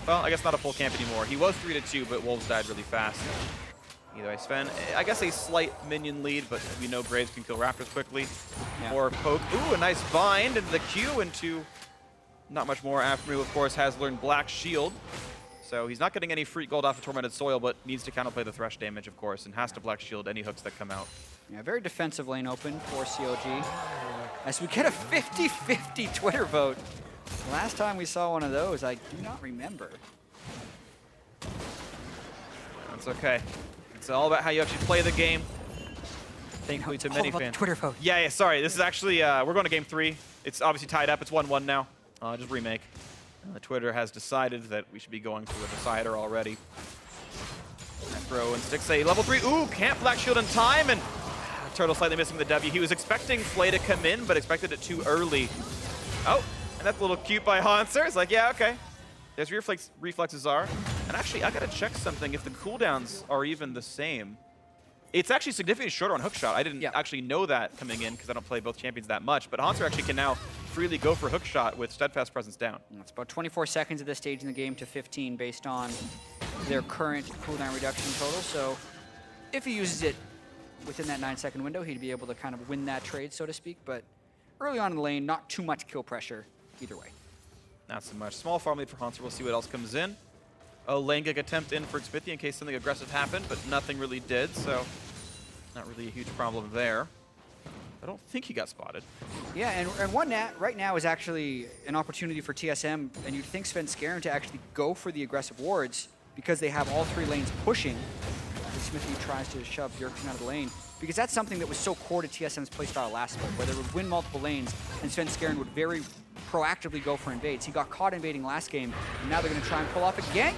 Well, I guess not a full camp anymore. He was 3-2, but wolves died really fast. Either way, Sven, I guess a slight minion lead, but we know Graves can kill Raptors quickly. Yeah. More poke. Ooh, a nice bind into the Q into not much more. Aftermoon, of course, has learned Black Shield. So he's not getting any free gold off of Tormented Soil, but needs to counterplay the Thresh damage, of course, and has to Black Shield any hooks that come out. Yeah, very defensive lane open for CLG. As we get a 50-50 Twitter vote. Last time we saw one of those, I do not remember. That's okay. It's all about how you actually play the game. Thankfully to many fans. Twitter vote. Yeah, sorry. This is actually, we're going to game 3. It's obviously tied up. It's 1-1 now. Just remake. Twitter has decided that we should be going to a decider already. Throw and sticks a level 3. Ooh, can't Black Shield in time, and Turtle slightly missing the W. He was expecting Flay to come in, but expected it too early. Oh, and that's a little cute by Hanser. It's like, yeah, okay. There's reflexes are. And actually, I gotta check something if the cooldowns are even the same. It's actually significantly shorter on Hookshot. I didn't actually know that coming in because I don't play both champions that much, but Hanser actually can now freely go for Hookshot with Steadfast Presence down. It's about 24 seconds at this stage in the game to 15 based on their current cooldown reduction total. So if he uses it within that 9-second window, he'd be able to kind of win that trade, so to speak. But early on in the lane, not too much kill pressure either way. Not so much. Small farm lead for Hanser. We'll see what else comes in. A lane gig attempt in for Xmithy in case something aggressive happened, but nothing really did, so Not really a huge problem there. I don't think he got spotted. Yeah, and one nat right now is actually an opportunity for TSM, and you'd think Svenskeren to actually go for the aggressive wards because they have all 3 lanes pushing. Smithy tries to shove Bjergsen out of the lane, because that's something that was so core to TSM's playstyle last split, where they would win multiple lanes, and Svenskeren would very proactively go for invades. He got caught invading last game, and now they're going to try and pull off a gank.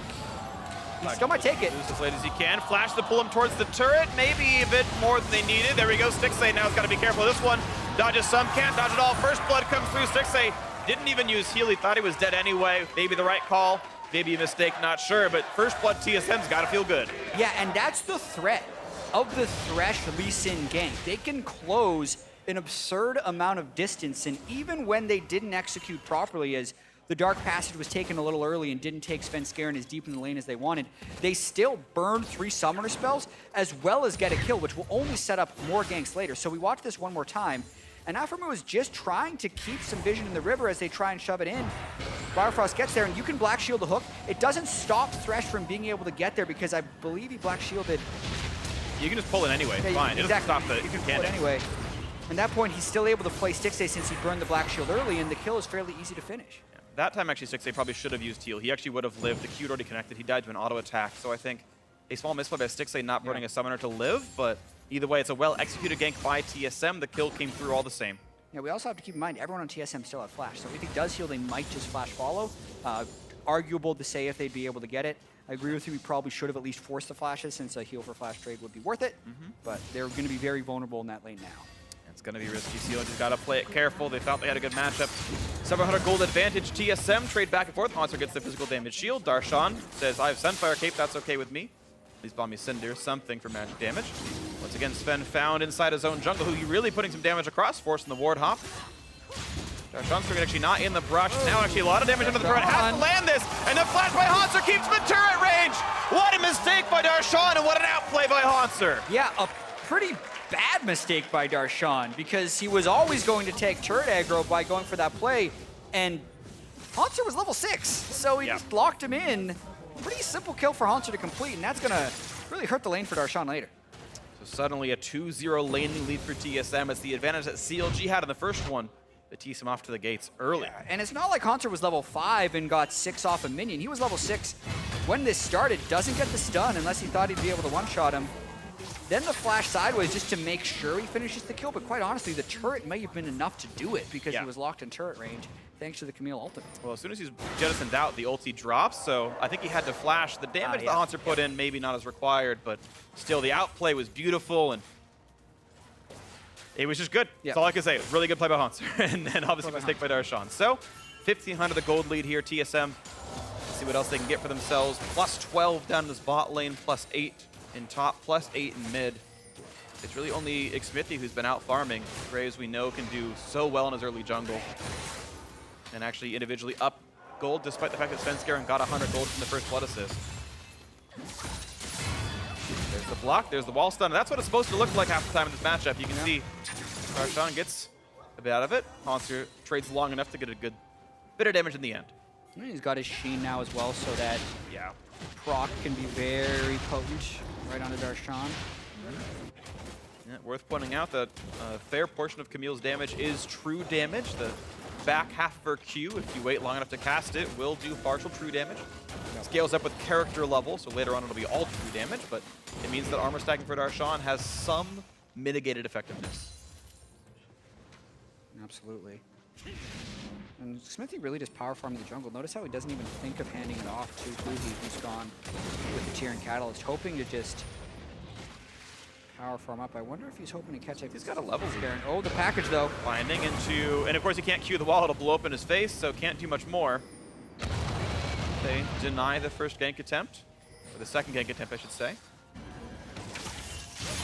He still might take it. Lose as late as he can. Flash to pull him towards the turret. Maybe a bit more than they needed. There we go. Stixxay now has got to be careful. This one dodges some, can't dodge it all. First blood comes through. Stixxay didn't even use heal. He thought he was dead anyway. Maybe the right call. Maybe a mistake, not sure. But first blood TSM's got to feel good. Yeah, and that's the threat of the Thresh Lee Sin gank. They can close an absurd amount of distance, and even when they didn't execute properly, as the Dark Passage was taken a little early and didn't take Svenskeren as deep in the lane as they wanted, they still burned 3 summoner spells as well as get a kill, which will only set up more ganks later. So we watch this one more time, and Aframo is just trying to keep some vision in the river as they try and shove it in. Firefrost gets there, and you can Black Shield the hook. It doesn't stop Thresh from being able to get there, because I believe he Black Shielded. You can just pull it anyway. Yeah, fine. Exactly. It doesn't stop the you can pull it anyway. At that point, he's still able to play Stixxay since he burned the Black Shield early, and the kill is fairly easy to finish. Yeah. That time, actually, Stixxay probably should have used heal. He actually would have lived. The Q already connected. He died to an auto attack. So I think a small misplay by Stixxay not burning a summoner to live, but either way, it's a well-executed gank by TSM. The kill came through all the same. Yeah, we also have to keep in mind, everyone on TSM still have flash. So if he does heal, they might just flash follow. Arguable to say if they'd be able to get it. I agree with you, we probably should have at least forced the flashes, since a heal for flash trade would be worth it. But they're going to be very vulnerable in that lane now. It's going to be risky. CLG's got to play it careful. They thought they had a good matchup. 700 gold advantage. TSM trade back and forth. Haunter gets the physical damage shield. Darshan says, I have Sunfire Cape. That's okay with me. Please bomb me Cinder, something for magic damage. Once again, Sven found inside his own jungle, who he really putting some damage across, forcing the ward hop. Darshan's actually not in the brush. Now actually a lot of damage into the turret. Has to land this, and the flash by Haunter keeps him in turret range. What a mistake by Darshan, and what an outplay by Haunter. Yeah, a pretty bad mistake by Darshan, because he was always going to take turret aggro by going for that play, and Haunter was level 6, so he just locked him in. Pretty simple kill for Haunter to complete, and that's going to really hurt the lane for Darshan later. So suddenly a 2-0 laning lead for TSM. It's the advantage that CLG had in the first one. They tease him off to the gates early. Yeah, and it's not like Haunter was level 5 and got 6 off a minion. He was level 6 when this started. Doesn't get the stun unless he thought he'd be able to one-shot him. Then the flash sideways just to make sure he finishes the kill, but quite honestly, the turret may have been enough to do it, because he was locked in turret range thanks to the Camille ultimate. Well, as soon as he's jettisoned out, the ulti drops, so I think he had to flash. The damage the Haunter put in, maybe not as required, but still, the outplay was beautiful, and it was just good. That's all I can say. Really good play by Haunter, and obviously mistake by Darshan. So, 1,500 the gold lead here, TSM. Let's see what else they can get for themselves. Plus 12 down in this bot lane, plus 8 in top, plus 8 in mid. It's really only Xmithie who's been out farming. Graves, we know, can do so well in his early jungle. And actually individually up gold, despite the fact that Svenskeren got 100 gold from the first blood assist. There's the block, there's the wall stun. That's what it's supposed to look like half the time in this matchup. You can see Darshan gets a bit out of it. Haunter trades long enough to get a good bit of damage in the end. And he's got his Sheen now as well, so that proc can be very potent right onto Darshan. Yeah, worth pointing out that a fair portion of Camille's damage is true damage. The back half of her Q, if you wait long enough to cast it, will do partial true damage. It scales up with character level, so later on it'll be all true damage, but it means that armor stacking for Darshan has some mitigated effectiveness. Absolutely. And Xmithie really just power farming the jungle. Notice how he doesn't even think of handing it off to Boogie, who's gone with the Tyrian Catalyst, hoping to just power farm up. I wonder if he's hoping to catch up. He's got a level here. Oh, the package though. Finding into, and of course he can't Q the wall, it'll blow up in his face, so can't do much more. They deny the first gank attempt, or the second gank attempt, I should say.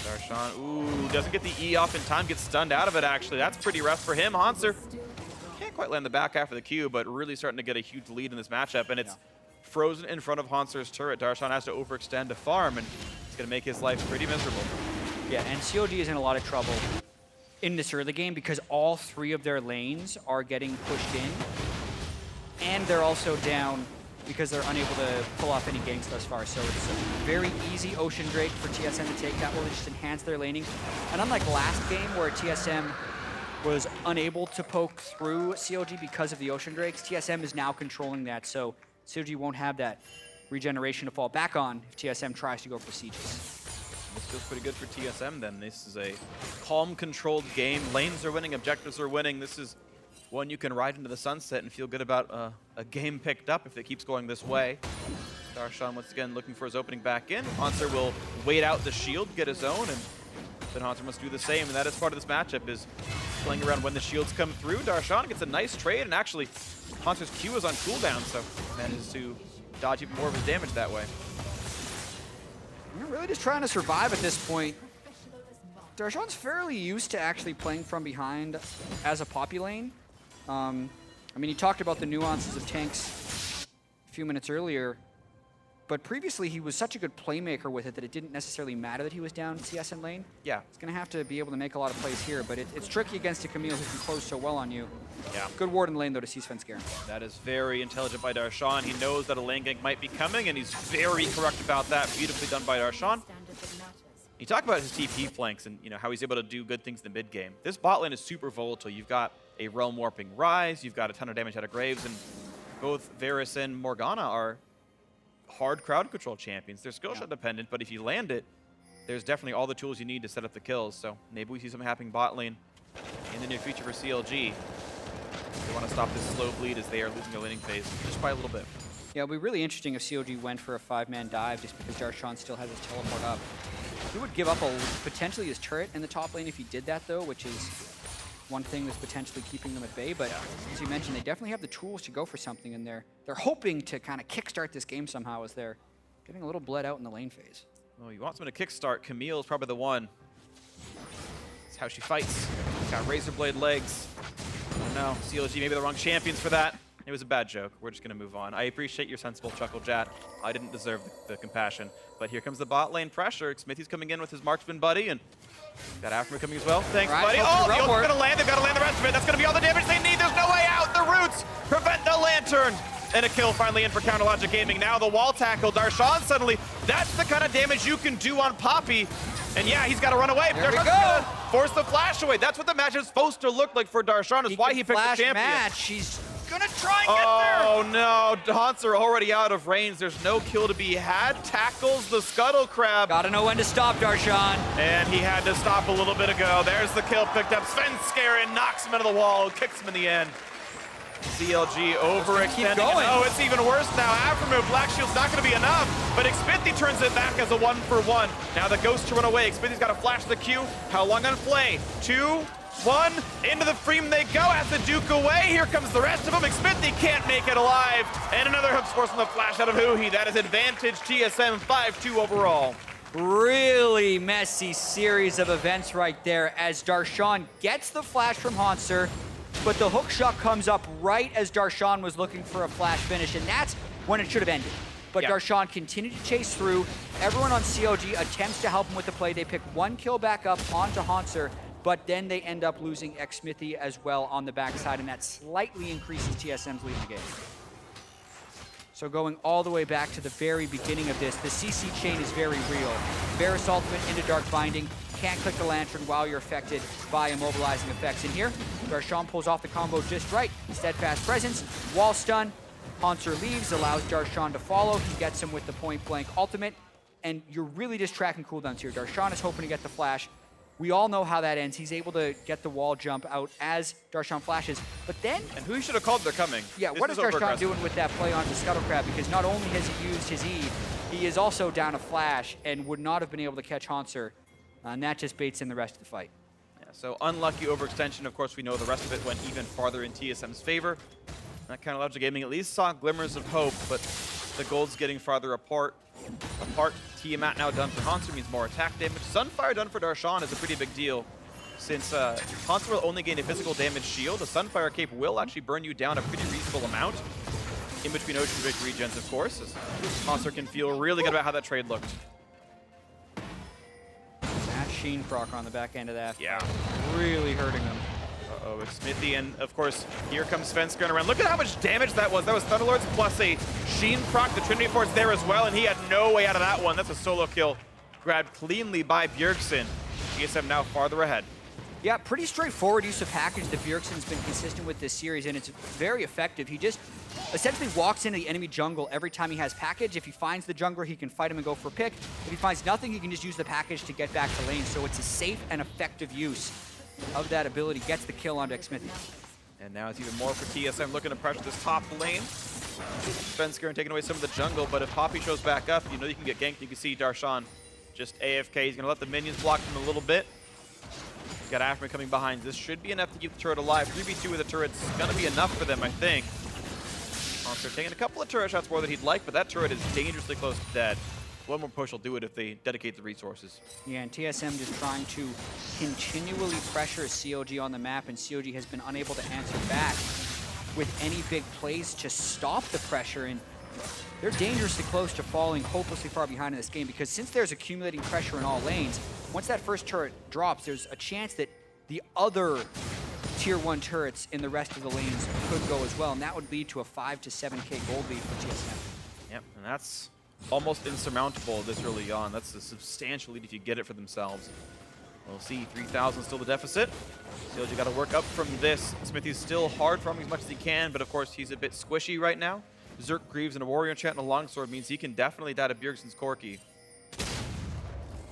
Darshan, ooh, doesn't get the E off in time, gets stunned out of it actually. That's pretty rough for him. Haunter can't quite land the back half of the Q, but really starting to get a huge lead in this matchup, and it's frozen in front of Haunter's turret. Darshan has to overextend to farm, and it's going to make his life pretty miserable. Yeah, and CLG is in a lot of trouble in this early game because all 3 of their lanes are getting pushed in, and they're also down because they're unable to pull off any ganks thus far. So it's a very easy Ocean Drake for TSM to take. That will just enhance their laning. And unlike last game where TSM was unable to poke through CLG because of the Ocean Drakes, TSM is now controlling that. So CLG won't have that regeneration to fall back on if TSM tries to go for sieges. This feels pretty good for TSM then. This is a calm, controlled game. Lanes are winning, objectives are winning. This is one you can ride into the sunset and feel good about a game picked up if it keeps going this way. Darshan once again looking for his opening back in. Hansar will wait out the shield, get his own, and then Hansar must do the same. And that is part of this matchup, is playing around when the shields come through. Darshan gets a nice trade, and actually Hansar's Q is on cooldown, so manages to dodge even more of his damage that way. You're really just trying to survive at this point. Darshan's fairly used to actually playing from behind as a poppy lane. I mean, he talked about the nuances of tanks a few minutes earlier, but previously he was such a good playmaker with it that it didn't necessarily matter that he was down CS in lane. Yeah. He's going to have to be able to make a lot of plays here, but it's tricky against a Camille who can close so well on you. Yeah. Good ward in lane, though, to see Sven scare him. That is very intelligent by Darshan. He knows that a lane gank might be coming, and he's very correct about that. Beautifully done by Darshan. You talk about his TP flanks and how he's able to do good things in the mid game. This bot lane is super volatile. You've got a Realm Warping Rise, you've got a ton of damage out of Graves, and both Varus and Morgana are hard crowd control champions. They're skill shot dependent, but if you land it, there's definitely all the tools you need to set up the kills. So maybe we see something happening bot lane in the near future for CLG. They want to stop this slow bleed as they are losing their laning phase just by a little bit. Yeah, it'll be really interesting if CLG went for a 5-man dive just because Darshan still has his teleport up. He would give up potentially his turret in the top lane if he did that, though, which is one thing that's potentially keeping them at bay. But as you mentioned, they definitely have the tools to go for something in there. They're hoping to kind of kickstart this game somehow as they're getting a little bled out in the lane phase. Well, you want someone to kickstart. Camille is probably the one. That's how she fights. Got razor blade legs. Oh no, CLG maybe the wrong champions for that. It was a bad joke. We're just going to move on. I appreciate your sensible chuckle, Jat. I didn't deserve the compassion. But here comes the bot lane pressure. Smithy's coming in with his marksman buddy, and got Afterman coming as well. Thanks, buddy. Oh, the ult's going to land. They've got to land the rest of it. That's going to be all the damage they need. There's no way out. The roots prevent the lantern. And a kill finally in for Counterlogic Gaming. Now the wall tackle. Darshan suddenly, that's the kind of damage you can do on Poppy. And yeah, he's got to run away. Darshan's going to force the flash away. That's what the match is supposed to look like for Darshan. Is why he picked the champion. Match. He's gonna try and get there. Oh no, Haunts are already out of range. There's no kill to be had. Tackles the Scuttle Crab. Gotta know when to stop, Darshan. And he had to stop a little bit ago. There's the kill picked up. Sven Skarin knocks him into the wall, kicks him in the end. CLG overextending. Oh, it's even worse now. Aftermove, Black Shield's not going to be enough, but Xpithy turns it back as a 1-for-1. Now the Ghost to run away. Xpithy's got to flash the Q. How long on play? 2, 1, into the frame they go. Has to duke away. Here comes the rest of them. Xpithy can't make it alive. And another hook force on the flash out of Huhi. That is advantage TSM 5-2 overall. Really messy series of events right there as Darshan gets the flash from Hansar, but the hook shot comes up right as Darshan was looking for a flash finish, and that's when it should have ended. But Darshan continued to chase through. Everyone on CLG attempts to help him with the play. They pick one kill back up onto Hansar, but then they end up losing Xsmithy as well on the backside, and that slightly increases TSM's lead in the game. So going all the way back to the very beginning of this, the CC chain is very real. Varus ultimate into Dark Binding. Can't click the Lantern while you're affected by immobilizing effects. In here, Darshan pulls off the combo just right. Steadfast Presence, wall stun. Hansar leaves, allows Darshan to follow. He gets him with the point blank ultimate. And you're really just tracking cooldowns here. Darshan is hoping to get the flash. We all know how that ends. He's able to get the wall jump out as Darshan flashes. But then... And who should have called they're coming? Yeah, what is Darshan doing with that play onto Scuttle Crab? Because not only has he used his E, he is also down a flash and would not have been able to catch Hansar. And that just baits in the rest of the fight. Yeah, so unlucky overextension. Of course, we know the rest of it went even farther in TSM's favor. That kind of Logic Gaming at least saw glimmers of hope, but the gold's getting farther apart. Tiamat now done for Hansar means more attack damage. Sunfire done for Darshan is a pretty big deal, since Hansar will only gain a physical damage shield. The Sunfire cape will actually burn you down a pretty reasonable amount. In between Ocean Drake regens, of course, as Hansar can feel really good about how that trade looked. That Sheen proc on the back end of that. Yeah. Really hurting them. Uh-oh, it's Smithy, and of course, here comes Svenskeren around. Look at how much damage that was. That was Thunderlords plus a Sheen proc. The Trinity Force there as well, and he had no way out of that one. That's a solo kill grabbed cleanly by Bjergsen. TSM now farther ahead. Yeah, pretty straightforward use of package that Bjergsen's been consistent with this series, and it's very effective. He just essentially walks into the enemy jungle every time he has package. If he finds the jungler, he can fight him and go for a pick. If he finds nothing, he can just use the package to get back to lane. So it's a safe and effective use of that ability. Gets the kill onto Xmithy. And now it's even more for TSM, looking to pressure this top lane. Svenskeren taking away some of the jungle, but if Poppy shows back up, you know you can get ganked. You can see Darshan just AFK. He's going to let the minions block him a little bit. Got Afrin coming behind. This should be enough to keep the turret alive. 3v2 with the turret's going to be enough for them, I think. Monster taking a couple of turret shots more than he'd like, but that turret is dangerously close to dead. One more push will do it if they dedicate the resources. Yeah, and TSM just trying to continually pressure CLG on the map, and CLG has been unable to answer back with any big plays to stop the pressure. And they're dangerously close to falling hopelessly far behind in this game, because since there's accumulating pressure in all lanes, once that first turret drops, there's a chance that the other tier 1 turrets in the rest of the lanes could go as well, and that would lead to a 5 to 7k gold lead for TSM. Yep, and that's almost insurmountable this early on. That's a substantial lead if you get it for themselves. We'll see, 3,000 still the deficit. CLG got to work up from this. Smithy's still hard farming as much as he can, but of course he's a bit squishy right now. Zerk, Greaves, and a Warrior Enchant and a Longsword means he can definitely die to Bjergsen's Corki.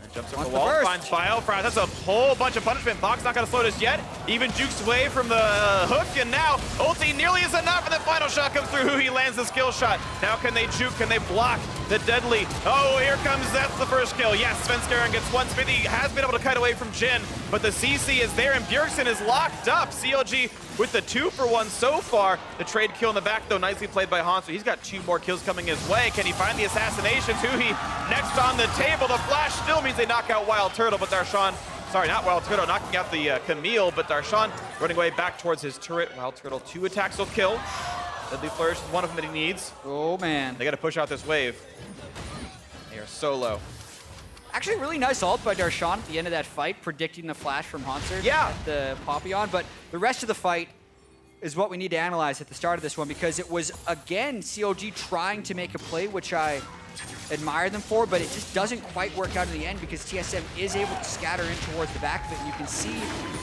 And jumps up the wall, finds Biofrost. That's a whole bunch of punishment. Bach's not going to slow this yet. Even jukes away from the hook, and now ulti nearly is enough, and the final shot comes through. He lands the skill shot. Now can they juke? Can they block the deadly? Oh, here comes, that's the first kill. Yes, Svenskeren gets one. Smithy has been able to kite away from Jhin, but the CC is there, and Bjergsen is locked up. CLG with the 2-for-1 so far. The trade kill in the back, though, nicely played by Hansu. He's got 2 more kills coming his way. Can he find the assassinations? Huhi next on the table. The flash still means they knock out Wild Turtle, but Darshan, sorry, not Wild Turtle, knocking out the Camille, but Darshan running away back towards his turret. Wild Turtle, 2 attacks will kill. Deadly Flourish is one of them that he needs. Oh, man. They got to push out this wave. They are so low. Actually, really nice ult by Darshan at the end of that fight, predicting the flash from Hansard at the Papillon. But the rest of the fight is what we need to analyze at the start of this one, because it was, again, CLG trying to make a play, which I admire them for, but it just doesn't quite work out in the end, because TSM is able to scatter in towards the back of it. And you can see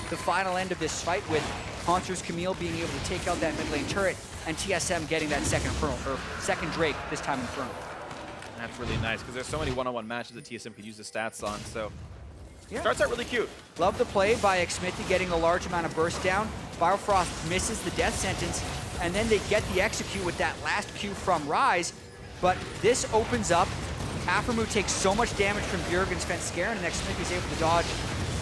the final end of this fight with Hansard's Camille being able to take out that mid lane turret, and TSM getting that second Infernal, or second Drake, this time Infernal. That's really nice, because there's so many one-on-one matches that TSM could use the stats on, so starts out really cute. Love the play by Xmithy getting a large amount of burst down. Biofrost misses the death sentence, and then they get the execute with that last Q from Rise, but this opens up. Aphromoo takes so much damage from Bjergsen's Svenskeren, and Xmithy's able to dodge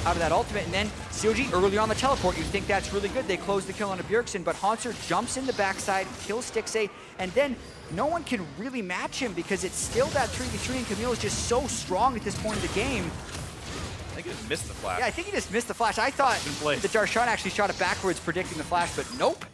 out of that ultimate, and then CLG early on the teleport. You think that's really good. They close the kill onto Bjergsen, but Hansard jumps in the backside, kills Stixxay, and then no one can really match him, because it's still that 3v3, and Camille is just so strong at this point of the game. I think he just missed the flash. Yeah, I think he just missed the flash. I thought that Darshan actually shot it backwards, predicting the flash, but nope.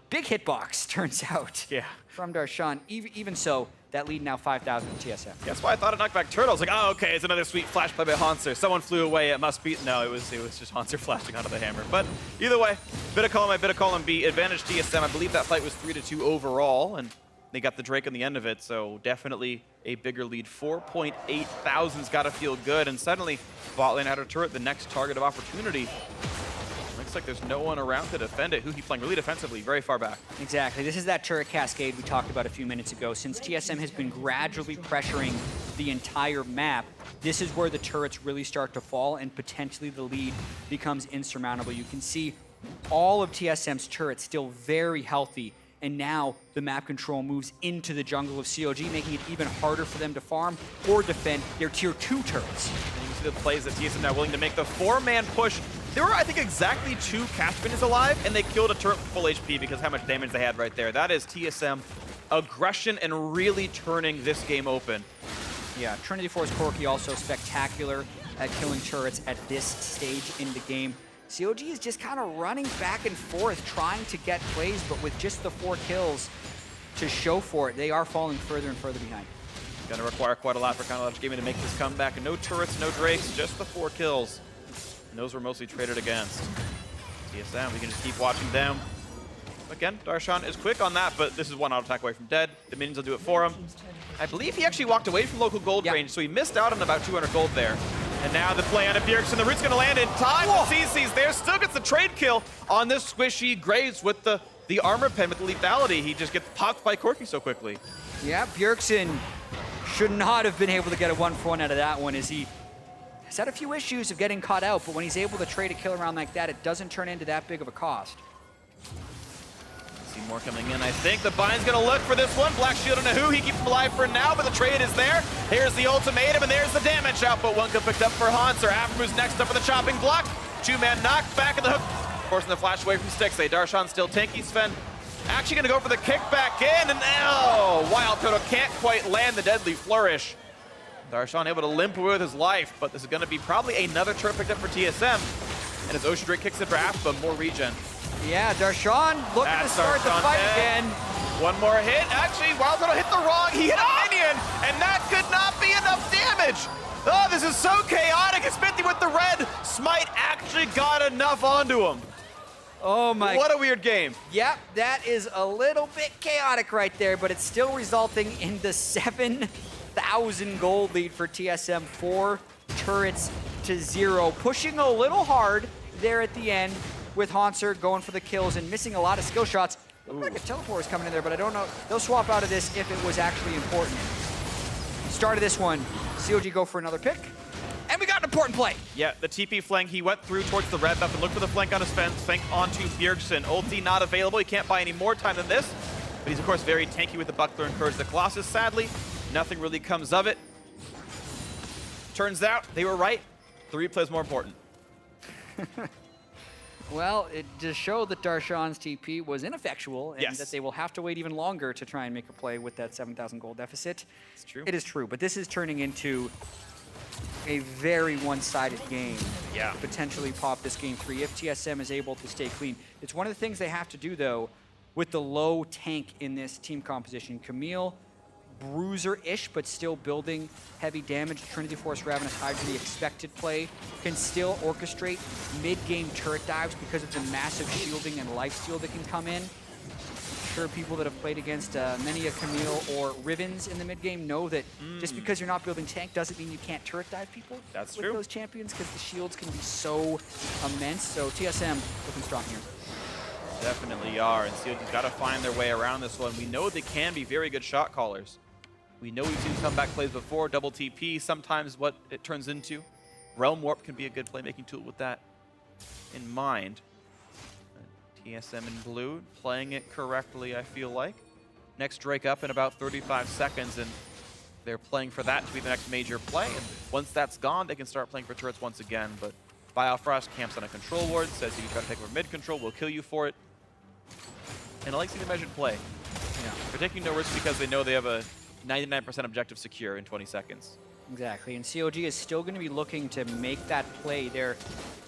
Big hitbox, turns out, from Darshan. Even so, that lead now 5,000 to TSM. That's why I thought it knocked back Turtle. I was like, oh, okay, it's another sweet flash play by Hansard. Someone flew away, it must be. No, it was just Hansard flashing onto the hammer. But either way, bit of column A, bit of column B. Advantage TSM. I believe that fight was 3-2 overall, and they got the Drake on the end of it, so definitely a bigger lead. 4.8 thousand's got to feel good, and suddenly bot lane outer turret, the next target of opportunity. Looks like there's no one around to defend it. Huhi playing really defensively, very far back. Exactly. This is that turret cascade we talked about a few minutes ago. Since TSM has been gradually pressuring the entire map, this is where the turrets really start to fall, and potentially the lead becomes insurmountable. You can see all of TSM's turrets still very healthy, and now the map control moves into the jungle of CLG, making it even harder for them to farm or defend their tier 2 turrets. And you can see the plays that TSM now willing to make. The 4-man push. There were, I think, exactly 2 cast minions alive, and they killed a turret full HP because how much damage they had right there. That is TSM aggression and really turning this game open. Yeah, Trinity Force Corki also spectacular at killing turrets at this stage in the game. CLG is just kind of running back and forth, trying to get plays, but with just the 4 kills to show for it, they are falling further and further behind. Going to require quite a lot for CLG Gaming to make this comeback. And no turrets, no Drakes, just the 4 kills. And those were mostly traded against. TSM, we can just keep watching them. Again, Darshan is quick on that, but this is one auto attack away from dead. The minions will do it for him. I believe he actually walked away from local gold range, so he missed out on about 200 gold there. And now the play on Bjergsen, the root's gonna land in time. CC's there, still gets the trade kill on this squishy Graves with the armor pen with the lethality. He just gets popped by Corki so quickly. Yeah, Bjergsen should not have been able to get a 1-for-1 out of that one, as he has had a few issues of getting caught out, but when he's able to trade a kill around like that, it doesn't turn into that big of a cost. See more coming in, I think. The Bind's gonna look for this one. Black Shield on Ahu, he keeps him alive for now, but the trade is there. Here's the ultimatum, and there's the damage output. One kill picked up for Hanser. Aftermove's next up for the chopping block. Two-man knock, back in the hook. Forcing the flash away from Stixxay. Darshan still tanky. Sven actually gonna go for the kickback in, and oh, Wild Turtle can't quite land the deadly flourish. Darshan able to limp away with his life, but this is gonna be probably another turret picked up for TSM. And as Ocean Drake kicks it for Afba, more regen. Yeah, Darshan looking to start the fight again. One more hit. Actually, Wild Turtle hit the wrong. He hit a minion, and that could not be enough damage. Oh, this is so chaotic. It's 50 with the red. Smite actually got enough onto him. Oh my. What a weird game. Yep, that is a little bit chaotic right there, but it's still resulting in the 7,000 gold lead for TSM. 4 turrets to 0. Pushing a little hard there at the end, with Hanser going for the kills and missing a lot of skill shots. Looked like a teleport was coming in there, but I don't know. They'll swap out of this if it was actually important. Start of this one, CLG go for another pick, and we got an important play. Yeah, the TP flank, he went through towards the red buff and looked for the flank on his fence, flank onto Bjergsen. Ulti not available, he can't buy any more time than this, but he's of course very tanky with the Buckler and Courage the Colossus. Sadly, nothing really comes of it. Turns out, they were right. The replay is more important. Well, it just showed that Darshan's TP was ineffectual and that they will have to wait even longer to try and make a play with that 7,000 gold deficit. It's true. It is true, but this is turning into a very one-sided game. Yeah. Potentially pop this game 3 if TSM is able to stay clean. It's one of the things they have to do, though, with the low tank in this team composition. Camille, bruiser-ish, but still building heavy damage. Trinity Force Ravenous Hydra, the expected play, can still orchestrate mid-game turret dives because of the massive shielding and lifesteal that can come in. I'm sure people that have played against many a Camille or Rivens in the mid-game know that just because you're not building tank doesn't mean you can't turret dive people. That's with true. Those champions, because the shields can be so immense. So TSM looking strong here. Definitely are, and CLG's got to find their way around this one. We know they can be very good shot callers. We know we've seen comeback plays before, double TP, sometimes what it turns into. Realm Warp can be a good playmaking tool with that in mind. TSM in blue, playing it correctly, I feel like. Next Drake up in about 35 seconds, and they're playing for that to be the next major play. And once that's gone, they can start playing for turrets once again. But Biofrost camps on a control ward, says if you try to take over mid control, we'll kill you for it. And I like seeing the measured play. Yeah. They're taking no risk because they know they have a 99% objective secure in 20 seconds. Exactly, and CLG is still going to be looking to make that play. Their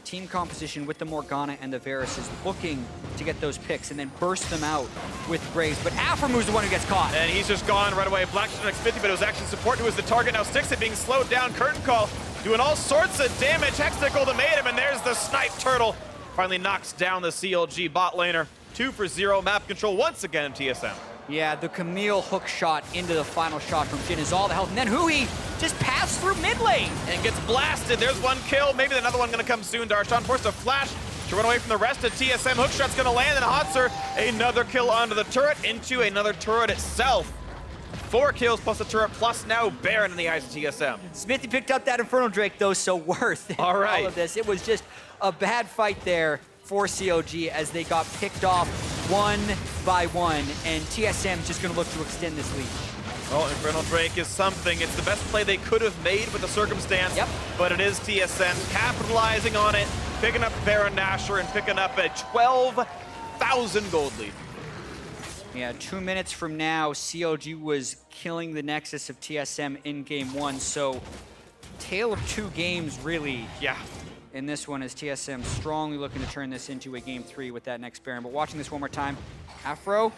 team composition with the Morgana and the Varus is looking to get those picks and then burst them out with Graves. But Aframu's the one who gets caught. And he's just gone right away. Black next 50, but it was actually support who was the target. Now Stixxay being slowed down. Curtain Call doing all sorts of damage. Hextech ultimatum, and there's the Snipe Turtle. Finally knocks down the CLG bot laner. 2 for 0. Map control once again, TSM. Yeah, the Camille hook shot into the final shot from Jhin is all the health. And then Hui just passed through mid lane. And gets blasted. There's one kill. Maybe another one going to come soon. Darshan forced a flash to run away from the rest of TSM. Hookshot's going to land, and Hanser, another kill onto the turret, into another turret itself. 4 kills plus a turret, plus now Baron in the eyes of TSM. Smithy picked up that Infernal Drake, though, so worth it. All right. All of this. It was just a bad fight there for CLG as they got picked off one by one, and TSM just going to look to extend this lead. Oh, Infernal Drake is something. It's the best play they could have made with the circumstance, but it is TSM capitalizing on it, picking up Baron Nashor and picking up a 12,000 gold lead. Yeah, 2 minutes from now, CLG was killing the Nexus of TSM in game 1, so tale of 2 games, really. Yeah. In this one, as TSM strongly looking to turn this into a game 3 with that next Baron. But watching this one more time, Afro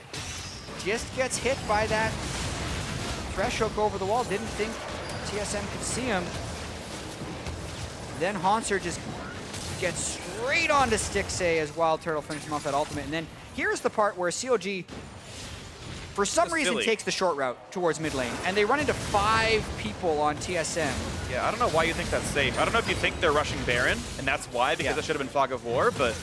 just gets hit by that thresh hook over the wall. Didn't think TSM could see him. Then Hanser just gets straight onto Stixxay as Wild Turtle finishes him off that ultimate. And then here's the part where CLG, for some reason, takes the short route towards mid lane. And they run into 5 people on TSM. Yeah, I don't know why you think that's safe. I don't know if you think they're rushing Baron, and that's why, because it should have been Fog of War, but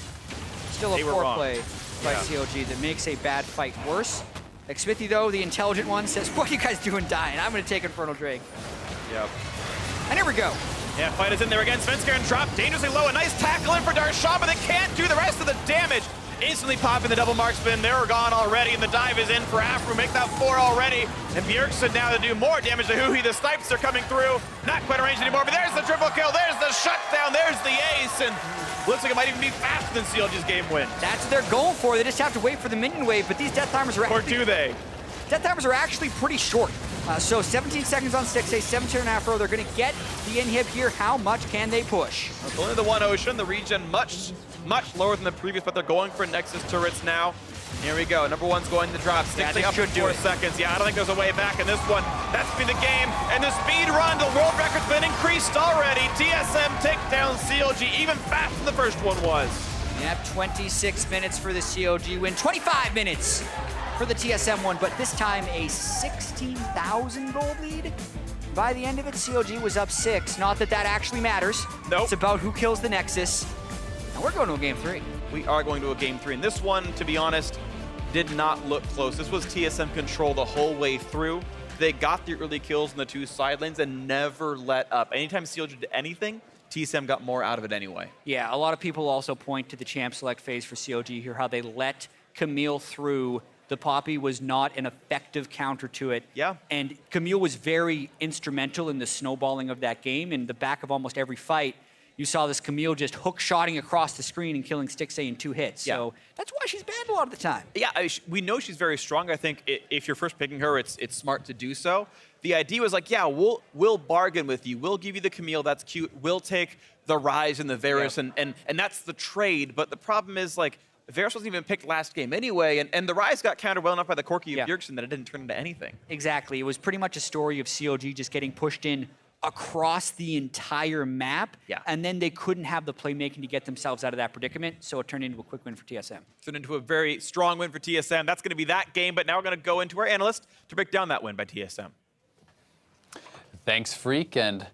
still a poor play by CLG that makes a bad fight worse. Xmithy, though, the intelligent one, says, what are you guys doing dying? I'm going to take Infernal Drake. Yep. And here we go. Yeah, fight is in there again. Svenskeren dropped dangerously low. A nice tackle in for Darshan, but they can't do the rest of the damage. Instantly popping the double mark spin. They're gone already, and the dive is in for Afro. Make that 4 already. And Bjergsen now to do more damage to Huhi. The snipes are coming through. Not quite arranged anymore, but there's the triple kill. There's the shutdown. There's the ace. And looks like it might even be faster than CLG's game win. That's what they're going for. They just have to wait for the minion wave, but these death timers are actually... Or do they? Death timers are actually pretty short. So 17 seconds on Stixxay, 17 on Afro. They're going to get the inhib here. How much can they push? Only the one Ocean. The regen much lower than the previous, but they're going for Nexus turrets now. Here we go. Number 1's going to drop. Stixxay up in 4 seconds. Yeah, I don't think there's a way back in this one. That's been the game. And the speed run, the world record's been increased already. TSM take down CLG even faster than the first one was. Yep, 26 minutes for the CLG win. 25 minutes for the TSM one, but this time a 16,000 gold lead. By the end of it, CLG was up 6. Not that that actually matters. Nope. It's about who kills the Nexus. And we're going to a game 3. We are going to a game 3. And this one, to be honest, did not look close. This was TSM control the whole way through. They got the early kills in the 2 side lanes and never let up. Anytime CLG did anything, TSM got more out of it anyway. Yeah, a lot of people also point to the champ select phase for CLG here, how they let Camille through. The Poppy was not an effective counter to it. Yeah. And Camille was very instrumental in the snowballing of that game. In the back of almost every fight, you saw this Camille just hook-shotting across the screen and killing Stixxay in 2 hits. Yeah. So that's why she's banned a lot of the time. Yeah, we know she's very strong. I think if you're first picking her, it's smart to do so. The idea was like, yeah, we'll bargain with you. We'll give you the Camille, that's cute. We'll take the Ryze and the Varus, and that's the trade. But the problem is, like, Varus wasn't even picked last game anyway, and the Ryze got countered well enough by the Corki of Bjergsen that it didn't turn into anything. Exactly. It was pretty much a story of CLG just getting pushed in across the entire map, and then they couldn't have the playmaking to get themselves out of that predicament, so it turned into a quick win for TSM. Turned into a very strong win for TSM. That's going to be that game, but now we're going to go into our analyst to break down that win by TSM. Thanks, Freak, and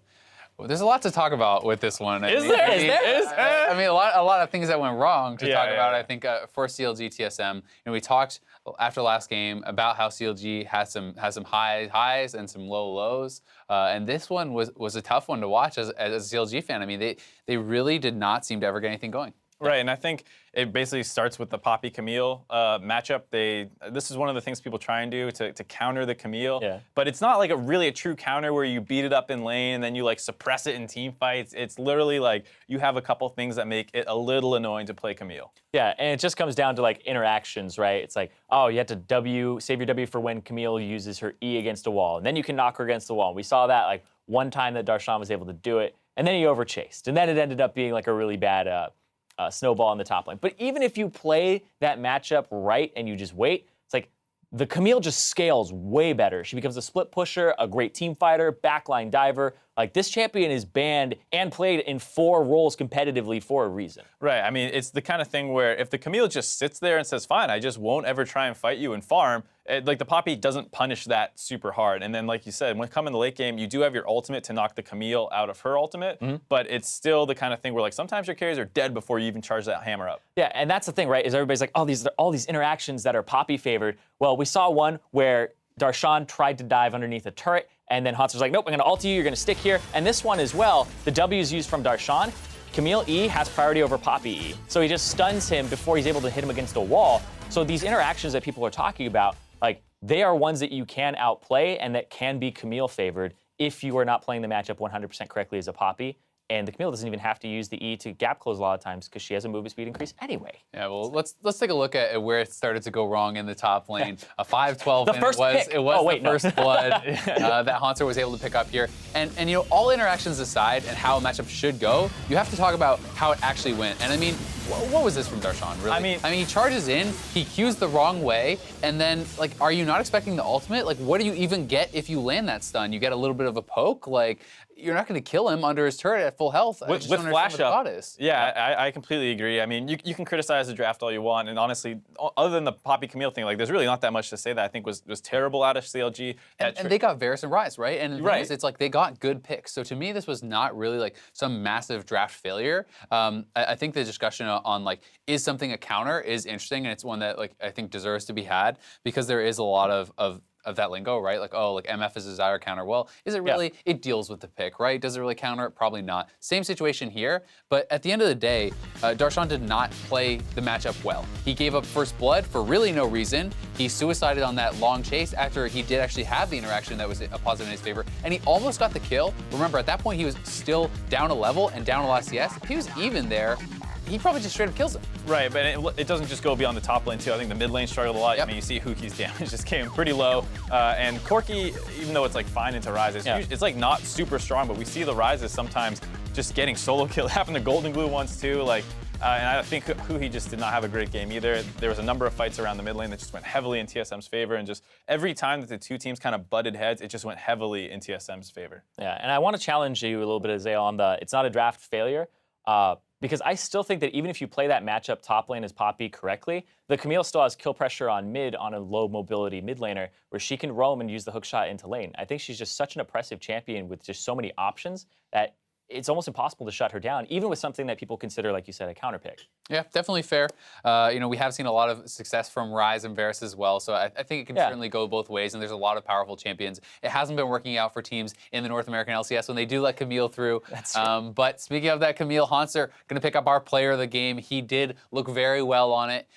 there's a lot to talk about with this one. Is there? I mean, a lot of things that went wrong to talk about. I think for CLG TSM, and we talked after last game about how CLG has some highs and some low lows, and this one was a tough one to watch as a CLG fan. I mean, they really did not seem to ever get anything going. Right, and I think it basically starts with the Poppy Camille matchup. This is one of the things people try and do to counter the Camille. Yeah. But it's not like really a true counter where you beat it up in lane and then you like suppress it in team fights. It's literally like you have a couple things that make it a little annoying to play Camille. Yeah, and it just comes down to like interactions, right? It's like, oh, you have to save your W for when Camille uses her E against a wall, and then you can knock her against the wall. And we saw that like one time that Darshan was able to do it, and then he overchased, and then it ended up being like a really bad snowball in the top lane. But even if you play that matchup right and you just wait, it's like the Camille just scales way better. She becomes a split pusher, a great team fighter, backline diver. Like, this champion is banned and played in 4 roles competitively for a reason. Right, I mean, it's the kind of thing where if the Camille just sits there and says, fine, I just won't ever try and fight you and farm, like the Poppy doesn't punish that super hard. And then, like you said, when it comes in the late game, you do have your ultimate to knock the Camille out of her ultimate, but it's still the kind of thing where like sometimes your carries are dead before you even charge that hammer up. Yeah, and that's the thing, right, is everybody's like, oh, all these interactions that are Poppy favored. Well, we saw one where Darshan tried to dive underneath a turret, and then Hansler's like, nope, I'm going to ult you, you're going to stick here. And this one as well, the W is used from Darshan. Camille E has priority over Poppy E. So he just stuns him before he's able to hit him against a wall. So these interactions that people are talking about, like, they are ones that you can outplay and that can be Camille favored if you are not playing the matchup 100% correctly as a Poppy. And the Camille doesn't even have to use the E to gap close a lot of times because she has a movement speed increase anyway. Yeah, well, let's take a look at where it started to go wrong in the top lane. A 5-12 the win. first It was the first blood that Hansler was able to pick up here. And you know, all interactions aside and how a matchup should go, you have to talk about how it actually went. And I mean, what was this from Darshan, really? I mean, he charges in, he Qs the wrong way, and then, like, are you not expecting the ultimate? Like, what do you even get if you land that stun? You get a little bit of a poke? Like, you're not going to kill him under his turret at full health. With flash up. Yeah, I completely agree. I mean, you can criticize the draft all you want, and honestly, other than the Poppy Camille thing, like there's really not that much to say that I think was terrible out of CLG. And they got Varus and Ryze, right? And the thing is, it's like they got good picks. So to me, this was not really like some massive draft failure. I think the discussion on like, is something a counter is interesting, and it's one that like I think deserves to be had because there is a lot of that lingo, right? Like, oh, like MF is a Zyra counter. Well, is it really? Yeah. It deals with the pick, right? Does it really counter it? Probably not. Same situation here, but at the end of the day, Darshan did not play the matchup well. He gave up first blood for really no reason. He suicided on that long chase after he did actually have the interaction that was a positive in his favor, and he almost got the kill. Remember, at that point, he was still down a level and down a LCS. If he was even there, he probably just straight up kills him. Right, but it doesn't just go beyond the top lane too. I think the mid lane struggled a lot. Yep. I mean, you see Huki's damage just came pretty low. And Corki, even though it's like fine into Ryze, it's like not super strong, but we see the Ryzes sometimes just getting solo kill. It happened to Golden Glue once too. Like, and I think Huhi just did not have a great game either. There was a number of fights around the mid lane that just went heavily in TSM's favor, and just every time that the two teams kind of butted heads, it just went heavily in TSM's favor. Yeah, and I want to challenge you a little bit, Isaiah, on the it's not a draft failure. Because I still think that even if you play that matchup top lane as Poppy correctly, the Camille still has kill pressure on mid on a low mobility mid laner where she can roam and use the hookshot into lane. I think she's just such an oppressive champion with just so many options that it's almost impossible to shut her down, even with something that people consider, like you said, a counter pick. Yeah, definitely fair. We have seen a lot of success from Ryze and Varus as well, so I think it can certainly go both ways, and there's a lot of powerful champions. It hasn't been working out for teams in the North American LCS when they do let Camille through. That's true. But speaking of that, Camille, Hanser going to pick up our player of the game. He did look very well on it.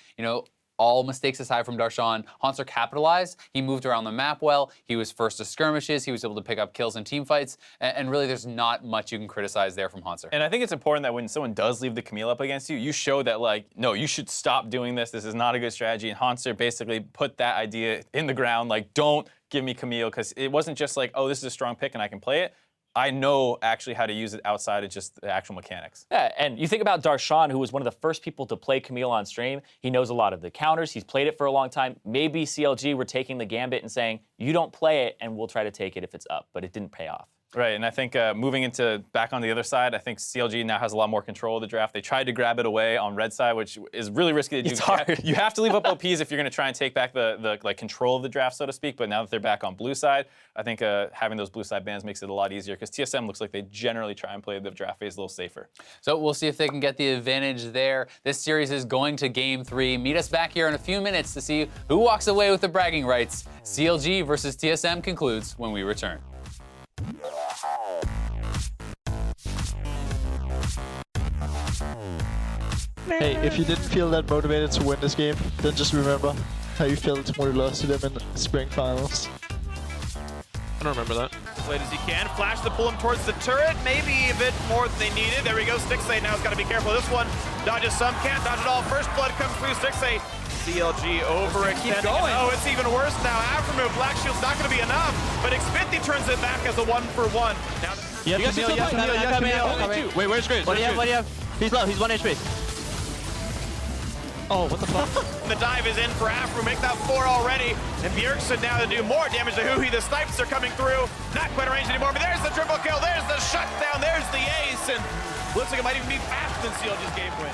All mistakes aside from Darshan, Hanser capitalized. He moved around the map well. He was first to skirmishes. He was able to pick up kills in team fights. And really, there's not much you can criticize there from Hanser. And I think it's important that when someone does leave the Camille up against you, you show that, like, no, you should stop doing this. This is not a good strategy. And Hanser basically put that idea in the ground, like, don't give me Camille, because it wasn't just like, oh, this is a strong pick and I can play it. I know actually how to use it outside of just the actual mechanics. Yeah, and you think about Darshan, who was one of the first people to play Camille on stream. He knows a lot of the counters. He's played it for a long time. Maybe CLG were taking the gambit and saying, you don't play it and we'll try to take it if it's up, but it didn't pay off. Right, and I think moving into back on the other side, I think CLG now has a lot more control of the draft. They tried to grab it away on red side, which is really risky to do. It's hard. You have to leave up OPs if you're going to try and take back the like control of the draft, so to speak. But now that they're back on blue side, I think having those blue side bans makes it a lot easier, because TSM looks like they generally try and play the draft phase a little safer. So we'll see if they can get the advantage there. This series is going to Game 3. Meet us back here in a few minutes to see who walks away with the bragging rights. CLG versus TSM concludes when we return. Hey, if you didn't feel that motivated to win this game, then just remember how you felt when you lost to them in the spring finals. I don't remember that. As late as he can, flash to pull him towards the turret, maybe a bit more than they needed. There we go, Stixay now has got to be careful. This one dodges some, can't dodge it all. First blood comes through, Stixay. CLG overextending. Oh, it's even worse now. After move, Black Shield's not going to be enough, but Xfinity turns it back as a 1-for-1. Now, Wait, where's Graves? What do you have? He's low, he's 1 HP. Oh, what the fuck? The dive is in for Afro, make that 4 already. And Bjergsen now to do more damage to Huhi. The snipes are coming through. Not quite a range anymore, but there's the triple kill. There's the shutdown. There's the ace. And looks like it might even be faster than CLG's game win.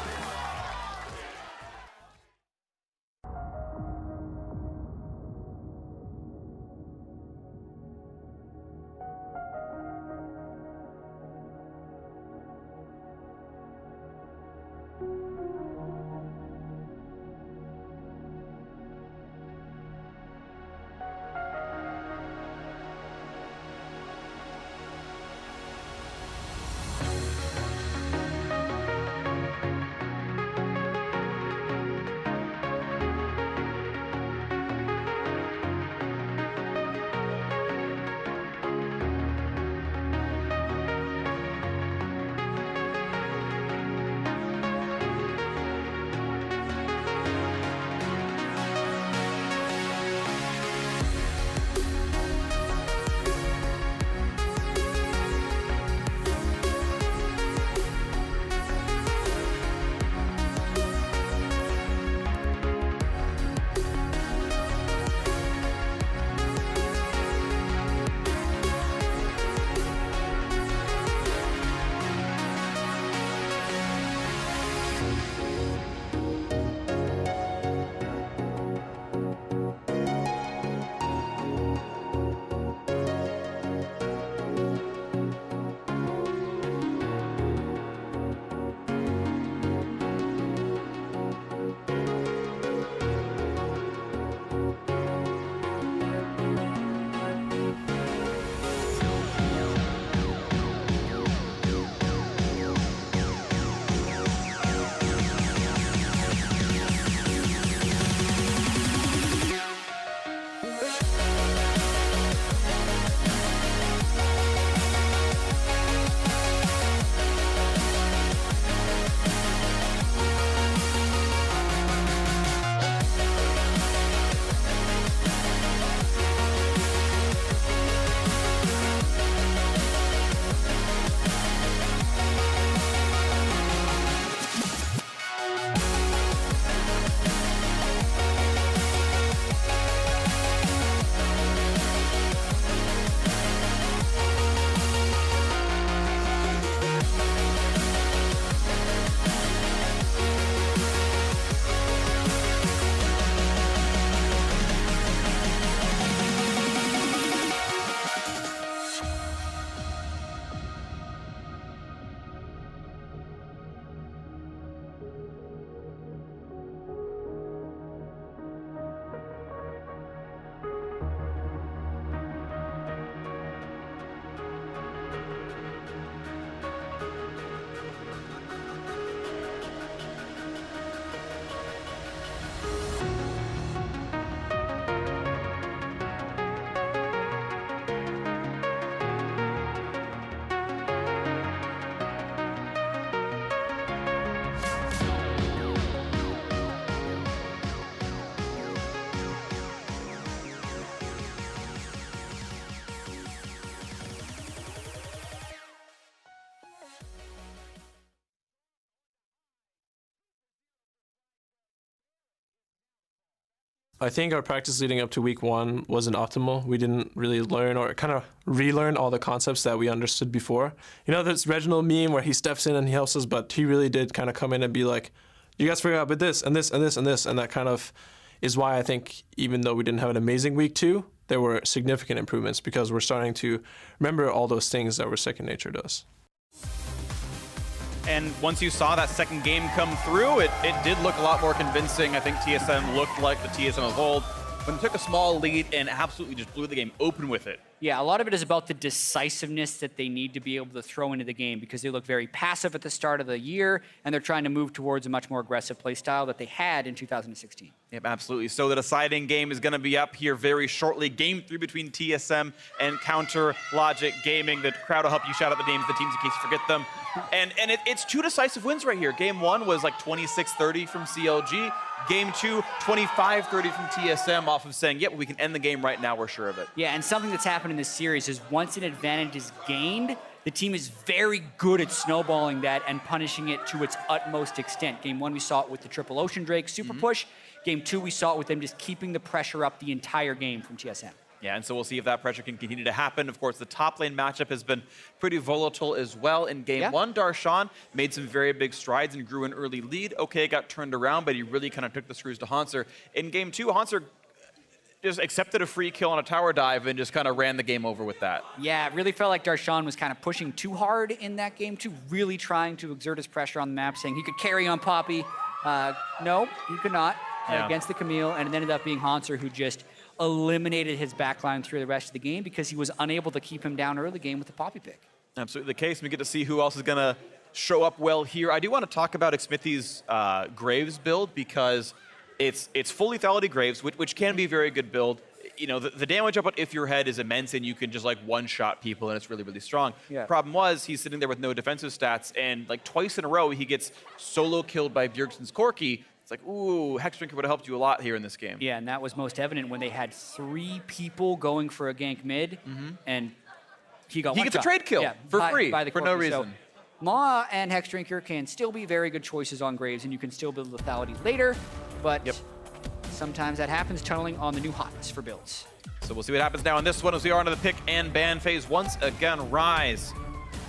I think our practice leading up to week 1 wasn't optimal. We didn't really learn or kind of relearn all the concepts that we understood before. You know, there's Reginald meme where he steps in and he helps us, but he really did kind of come in and be like, you guys figure out with this and this and this and this. And that kind of is why I think even though we didn't have an amazing week 2, there were significant improvements because we're starting to remember all those things that were second nature to us. And once you saw that second game come through, it did look a lot more convincing. I think TSM looked like the TSM of old when they took a small lead and absolutely just blew the game open with it. Yeah, a lot of it is about the decisiveness that they need to be able to throw into the game because they look very passive at the start of the year, and they're trying to move towards a much more aggressive play style that they had in 2016. Yep, absolutely. So the deciding game is going to be up here very shortly. Game 3 between TSM and Counter Logic Gaming. The crowd will help you shout out the names of the teams in case you forget them. And it's 2 decisive wins right here. Game 1 was like 26-30 from CLG. Game 2, 25-30 from TSM off of saying, yep, we can end the game right now, we're sure of it. Yeah, and something that's happened in this series is once an advantage is gained, the team is very good at snowballing that and punishing it to its utmost extent. Game 1, we saw it with the Triple Ocean Drake super push. Game 2, we saw it with them just keeping the pressure up the entire game from TSM. Yeah, and so we'll see if that pressure can continue to happen. Of course, the top lane matchup has been pretty volatile as well. In game 1, Darshan made some very big strides and grew an early lead. Okay, got turned around, but he really kind of took the screws to Hanser. In game 2, Hanser just accepted a free kill on a tower dive and just kind of ran the game over with that. Yeah, it really felt like Darshan was kind of pushing too hard in that game too, really trying to exert his pressure on the map, saying he could carry on Poppy. No, he could not against the Camille, and it ended up being Hanser who just eliminated his backline through the rest of the game because he was unable to keep him down early game with the Poppy pick. Absolutely the case. We get to see who else is going to show up well here. I do want to talk about Xmithy's Graves build because it's full lethality Graves, which can be a very good build. You know, the damage up if your head is immense and you can just like one-shot people and it's really, really strong. Yeah. Problem was he's sitting there with no defensive stats and like twice in a row he gets solo killed by Bjergsen's Corki. It's like, ooh, Hexdrinker would have helped you a lot here in this game. Yeah, and that was most evident when they had 3 people going for a gank mid, and he got one gets a trade kill for free, for no reason. So, Maw and Hexdrinker can still be very good choices on Graves, and you can still build lethality later, but sometimes that happens tunneling on the new hotness for builds. So we'll see what happens now in this one as we are into the pick and ban phase once again. Rise.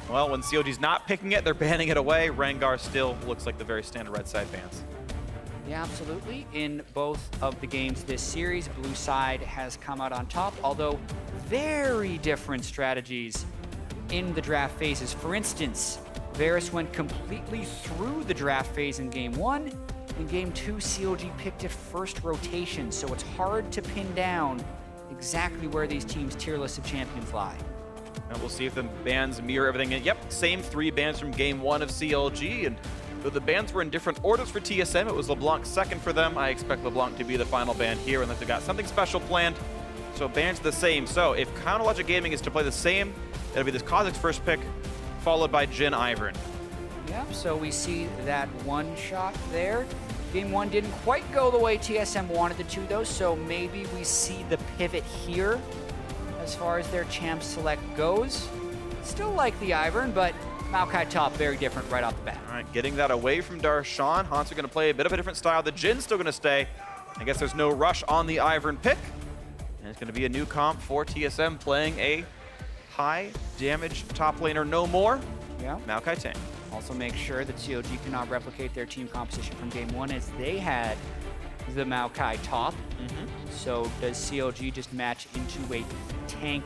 Well, when CLG's not picking it, they're banning it away. Rengar still looks like the very standard red side bans. Yeah, absolutely. In both of the games this series, blue side has come out on top, although very different strategies in the draft phases. For instance, Varus went completely through the draft phase in game 1. In game 2, CLG picked it first rotation, so it's hard to pin down exactly where these teams' tier list of champions lie. And we'll see if the bans mirror everything. Yep, same 3 bans from game 1 of CLG, and though the bans were in different orders for TSM, it was LeBlanc second for them. I expect LeBlanc to be the final ban here unless they've got something special planned. So bans are the same. So if Counter Logic Gaming is to play the same, it'll be this Kha'Zix first pick, followed by Jhin Ivern. Yep, so we see that one shot there. Game 1 didn't quite go the way TSM wanted it to, though, so maybe we see the pivot here as far as their champ select goes. Still like the Ivern, but Maokai top, very different right off the bat. All right, getting that away from Darshan. Hanser going to play a bit of a different style. The Jhin's still going to stay. I guess there's no rush on the Ivern pick. And it's going to be a new comp for TSM playing a high damage top laner no more. Yeah. Maokai Tang. Also make sure that CLG cannot replicate their team composition from game 1 as they had the Maokai top. So does CLG just match into a tank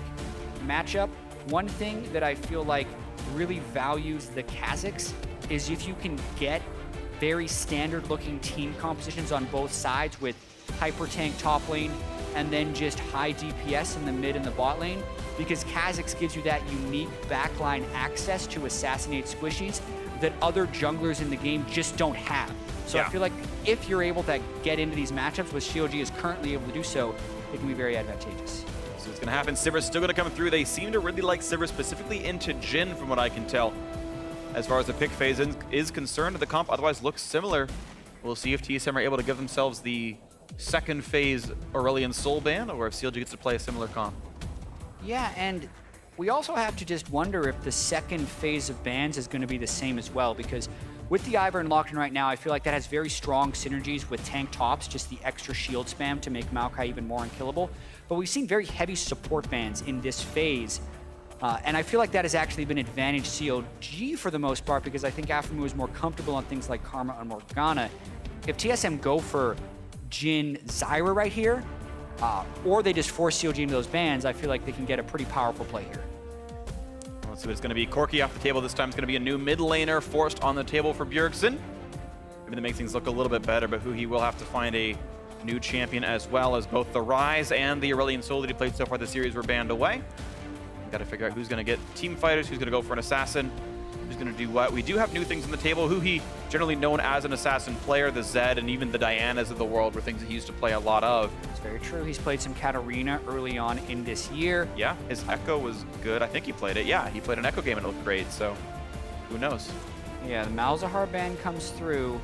matchup? One thing that I feel like really values the Kha'Zix is if you can get very standard looking team compositions on both sides with hyper tank top lane and then just high DPS in the mid and the bot lane, because Kha'Zix gives you that unique backline access to assassinate squishies that other junglers in the game just don't have. So I feel like if you're able to get into these matchups, which CLG is currently able to do so, it can be very advantageous. So it's going to happen. Sivir's still going to come through. They seem to really like Sivir specifically into Jhin from what I can tell. As far as the pick phase is concerned, the comp otherwise looks similar. We'll see if TSM are able to give themselves the second phase Aurelion Soul ban or if CLG gets to play a similar comp. Yeah, and we also have to just wonder if the second phase of bans is going to be the same as well, because with the Ivern locked in right now, I feel like that has very strong synergies with tank tops, just the extra shield spam to make Maokai even more unkillable. But we've seen very heavy support bans in this phase. And I feel like that has actually been advantage CLG for the most part, because I think Aphromoo is more comfortable on things like Karma and Morgana. If TSM go for Jhin Zyra right here, or they just force CLG into those bans, I feel like they can get a pretty powerful play here. Let's see what it's going to be. Corki off the table. This time it's going to be a new mid laner forced on the table for Bjergsen. Maybe that makes things look a little bit better, but Huhi will have to find a new champion, as well as both the Ryze and the Aurelion Sol that he played so far this series were banned away. Got to figure out who's going to get team fighters, who's going to go for an assassin, who's going to do what. We do have new things on the table. Huhi, generally known as an assassin player, the Zed and even the Dianas of the world were things that he used to play a lot of. It's very true. He's played some Katarina early on in this year. Yeah, his Echo was good. I think he played it. Yeah, he played an Echo game and it looked great, so who knows? Yeah, the Malzahar ban comes through,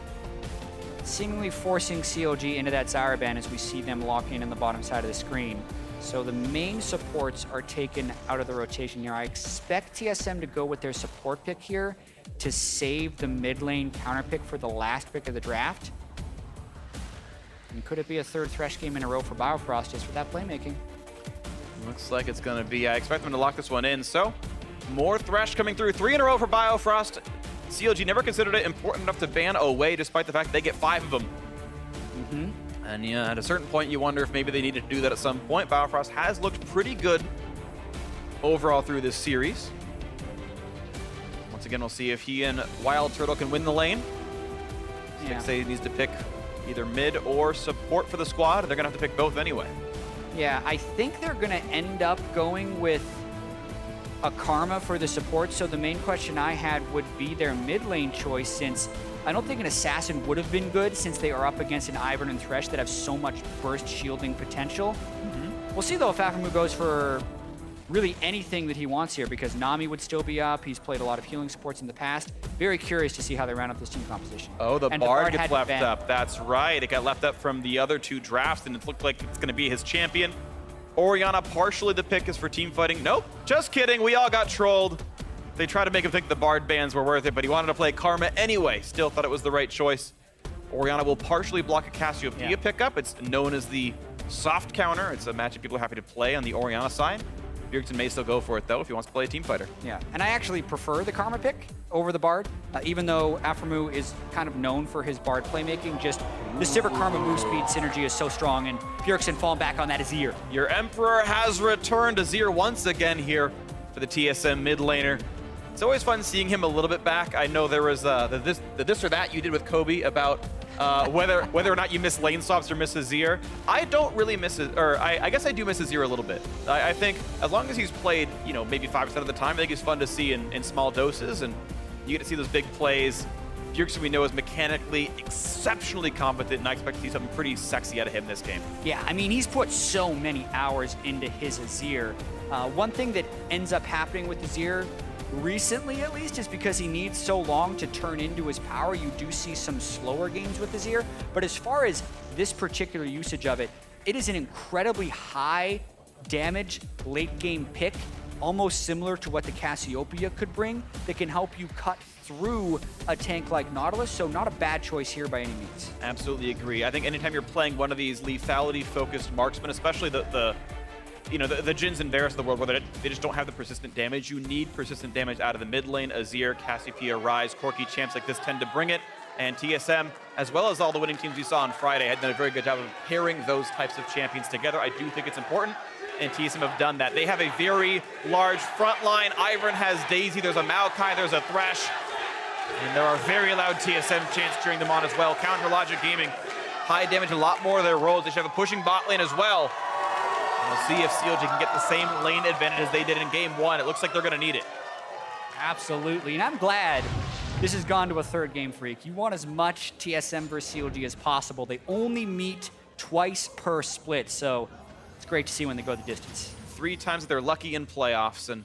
seemingly forcing CLG into that Zyra ban as we see them locking in the bottom side of the screen. So the main supports are taken out of the rotation here. I expect TSM to go with their support pick here to save the mid lane counter pick for the last pick of the draft. And could it be a third Thresh game in a row for Biofrost just for that playmaking? Looks like it's going to be. I expect them to lock this one in. So more Thresh coming through. 3 in a row for Biofrost. CLG never considered it important enough to ban away, despite the fact they get 5 of them. And yeah, at a certain point, you wonder if maybe they needed to do that at some point. Biofrost has looked pretty good overall through this series. Once again, we'll see if he and Wild Turtle can win the lane. Yeah. Say he needs to pick either mid or support for the squad. They're going to have to pick both anyway. Yeah, I think they're going to end up going with a Karma for the support. So the main question I had would be their mid lane choice, since I don't think an Assassin would have been good, since they are up against an Ivern and Thresh that have so much burst shielding potential. We'll see, though, if Aphromoo goes for really anything that he wants here, because Nami would still be up. He's played a lot of healing supports in the past. Very curious to see how they round up this team composition. Oh, the And Bard gets had left been. up. That's right. It got left up from the other 2 drafts, and it looked like it's going to be his champion. Orianna, partially the pick is for team fighting. Nope, just kidding. We all got trolled. They tried to make him think the Bard bans were worth it, but he wanted to play Karma anyway. Still thought it was the right choice. Orianna will partially block a Cassiopeia pickup. It's known as the soft counter. It's a matchup people are happy to play on the Orianna side. Bjergsen may still go for it, though, if he wants to play a team fighter. Yeah, and I actually prefer the Karma pick over the Bard, even though Aphromoo is kind of known for his Bard playmaking. Just the Sivir Karma move speed synergy is so strong, and Bjergsen falling back on that Azir. Your Emperor has returned. Azir once again here for the TSM mid laner. It's always fun seeing him a little bit back. I know there was the this or that you did with Kobe about whether or not you miss lane swaps or miss Azir. I don't really miss it, or I guess I do miss Azir a little bit. I think as long as he's played, you know, maybe 5% of the time, I think he's fun to see in small doses, and you get to see those big plays. Bjergsen, we know, is mechanically exceptionally competent, and I expect to see something pretty sexy out of him this game. Yeah, I mean, he's put so many hours into his Azir. One thing that ends up happening with Azir, recently at least, is because he needs so long to turn into his power. You do see some slower games with Azir, but as far as this particular usage of it, it is an incredibly high damage late game pick, almost similar to what the Cassiopeia could bring, that can help you cut through a tank like Nautilus, so not a bad choice here by any means. Absolutely agree. I think anytime you're playing one of these lethality-focused marksmen, especially the Jins and Varus of the world, where they just don't have the persistent damage, you need persistent damage out of the mid lane. Azir, Cassiopeia, Ryze, Corki champs like this tend to bring it, and TSM, as well as all the winning teams you saw on Friday, had done a very good job of pairing those types of champions together. I do think it's important, and TSM have done that. They have a very large front line. Ivern has Daisy, there's a Maokai, there's a Thresh, and there are very loud TSM chants cheering them on as well. Counter Logic Gaming, high damage, a lot more of their roles. They should have a pushing bot lane as well. And we'll see if CLG can get the same lane advantage as they did in game 1. It looks like they're going to need it. Absolutely, and I'm glad this has gone to a third game, Freak. You want as much TSM versus CLG as possible. They only meet twice per split, so it's great to see when they go the distance. 3 times that they're lucky in playoffs, and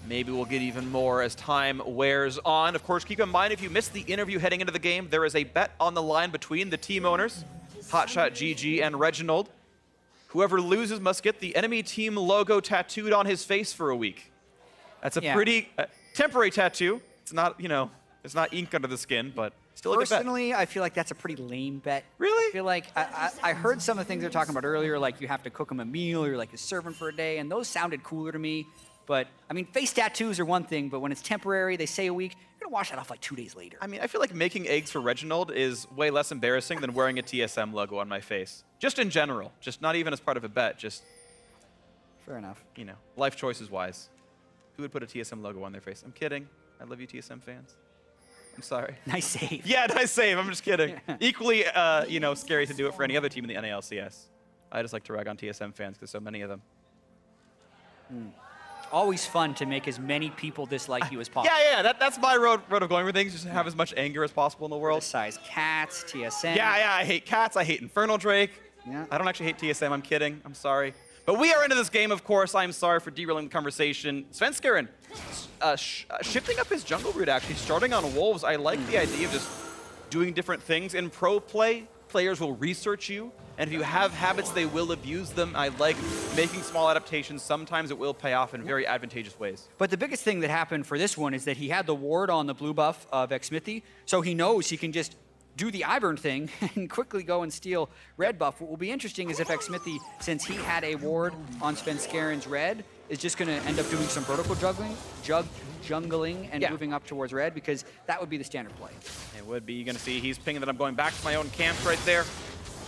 maybe we'll get even more as time wears on. Of course, keep in mind, if you missed the interview heading into the game, there is a bet on the line between the team owners, Hotshot GG and Reginald. Whoever loses must get the enemy team logo tattooed on his face for a week. That's a pretty temporary tattoo. It's not, you know, It's not ink under the skin, but still a good bet. Personally, I feel like that's a pretty lame bet. Really? I feel like I heard some of the things they're talking about earlier, like you have to cook them a meal or like a servant for a day, and those sounded cooler to me. But, I mean, face tattoos are one thing, but when it's temporary, they say a week, you're going to wash that off like 2 days later. I mean, I feel like making eggs for Reginald is way less embarrassing than wearing a TSM logo on my face. Just in general. Just not even as part of a bet. Just, fair enough. You know, life choices wise. Who would put a TSM logo on their face? I'm kidding. I love you, TSM fans. I'm sorry. Nice save. Yeah, nice save. I'm just kidding. Equally, you know, scary to do it for any other team in the NALCS. I just like to rag on TSM fans because there's so many of them. Always fun to make as many people dislike you as possible. Yeah. That's my road of going for things. Just have as much anger as possible in the world. Criticize cats, TSM. Yeah. I hate cats. I hate Infernal Drake. Yeah. I don't actually hate TSM. I'm kidding. I'm sorry. But we are into this game, of course. I'm sorry for derailing the conversation. Svenskeren shifting up his jungle route, actually, starting on Wolves. I like the idea of just doing different things. In pro play, players will research you. And if you have habits, they will abuse them. I like making small adaptations. Sometimes it will pay off in very advantageous ways. But the biggest thing that happened for this one is that he had the ward on the blue buff of xMithy, so he knows he can just do the Ivern thing and quickly go and steal red buff. What will be interesting is if xMithy, since he had a ward on Svenskeren's red, is just going to end up doing some vertical jungling and moving up towards red, because that would be the standard play. It would be. You're going to see he's pinging that I'm going back to my own camp right there.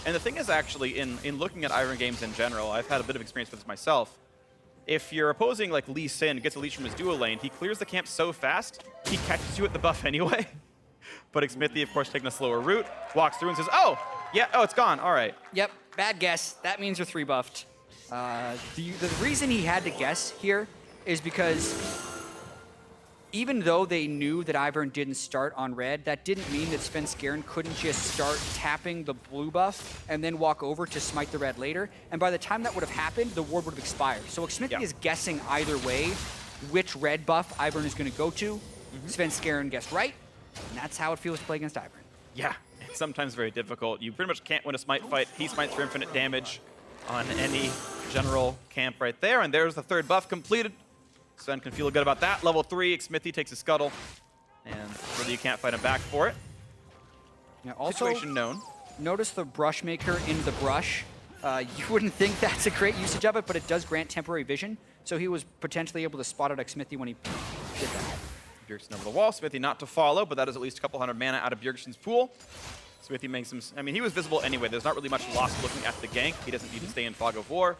And the thing is, actually, in looking at Ivern games in general, I've had a bit of experience with this myself. If you're opposing like Lee Sin, gets a leash from his duo lane, he clears the camp so fast, he catches you at the buff anyway. But xMithy, of course, taking a slower route, walks through and says, oh, yeah, oh, it's gone, all right. Yep, bad guess. That means you're 3 buffed. The reason he had to guess here is because even though they knew that Ivern didn't start on red, that didn't mean that Svenskeren couldn't just start tapping the blue buff and then walk over to smite the red later. And by the time that would have happened, the ward would have expired. So xMithy is guessing either way which red buff Ivern is going to go to. Svenskeren guessed right, and that's how it feels to play against Ivern. Yeah, it's sometimes very difficult. You pretty much can't win a smite fight. He smites for infinite damage on any general camp right there. And there's the 3rd buff completed. Sven can feel good about that. Level 3, xMithy takes a scuttle, and really you can't fight him back for it. Now also, situation known. Notice the brush maker in the brush. You wouldn't think that's a great usage of it, but it does grant temporary vision. So he was potentially able to spot out xMithy when he did that. Bjergsen over the wall. Smithy not to follow, but that is at least a couple hundred mana out of Bjergsen's pool. Smithy makes some. I mean, he was visible anyway. There's not really much loss looking at the gank. He doesn't need to stay in fog of war.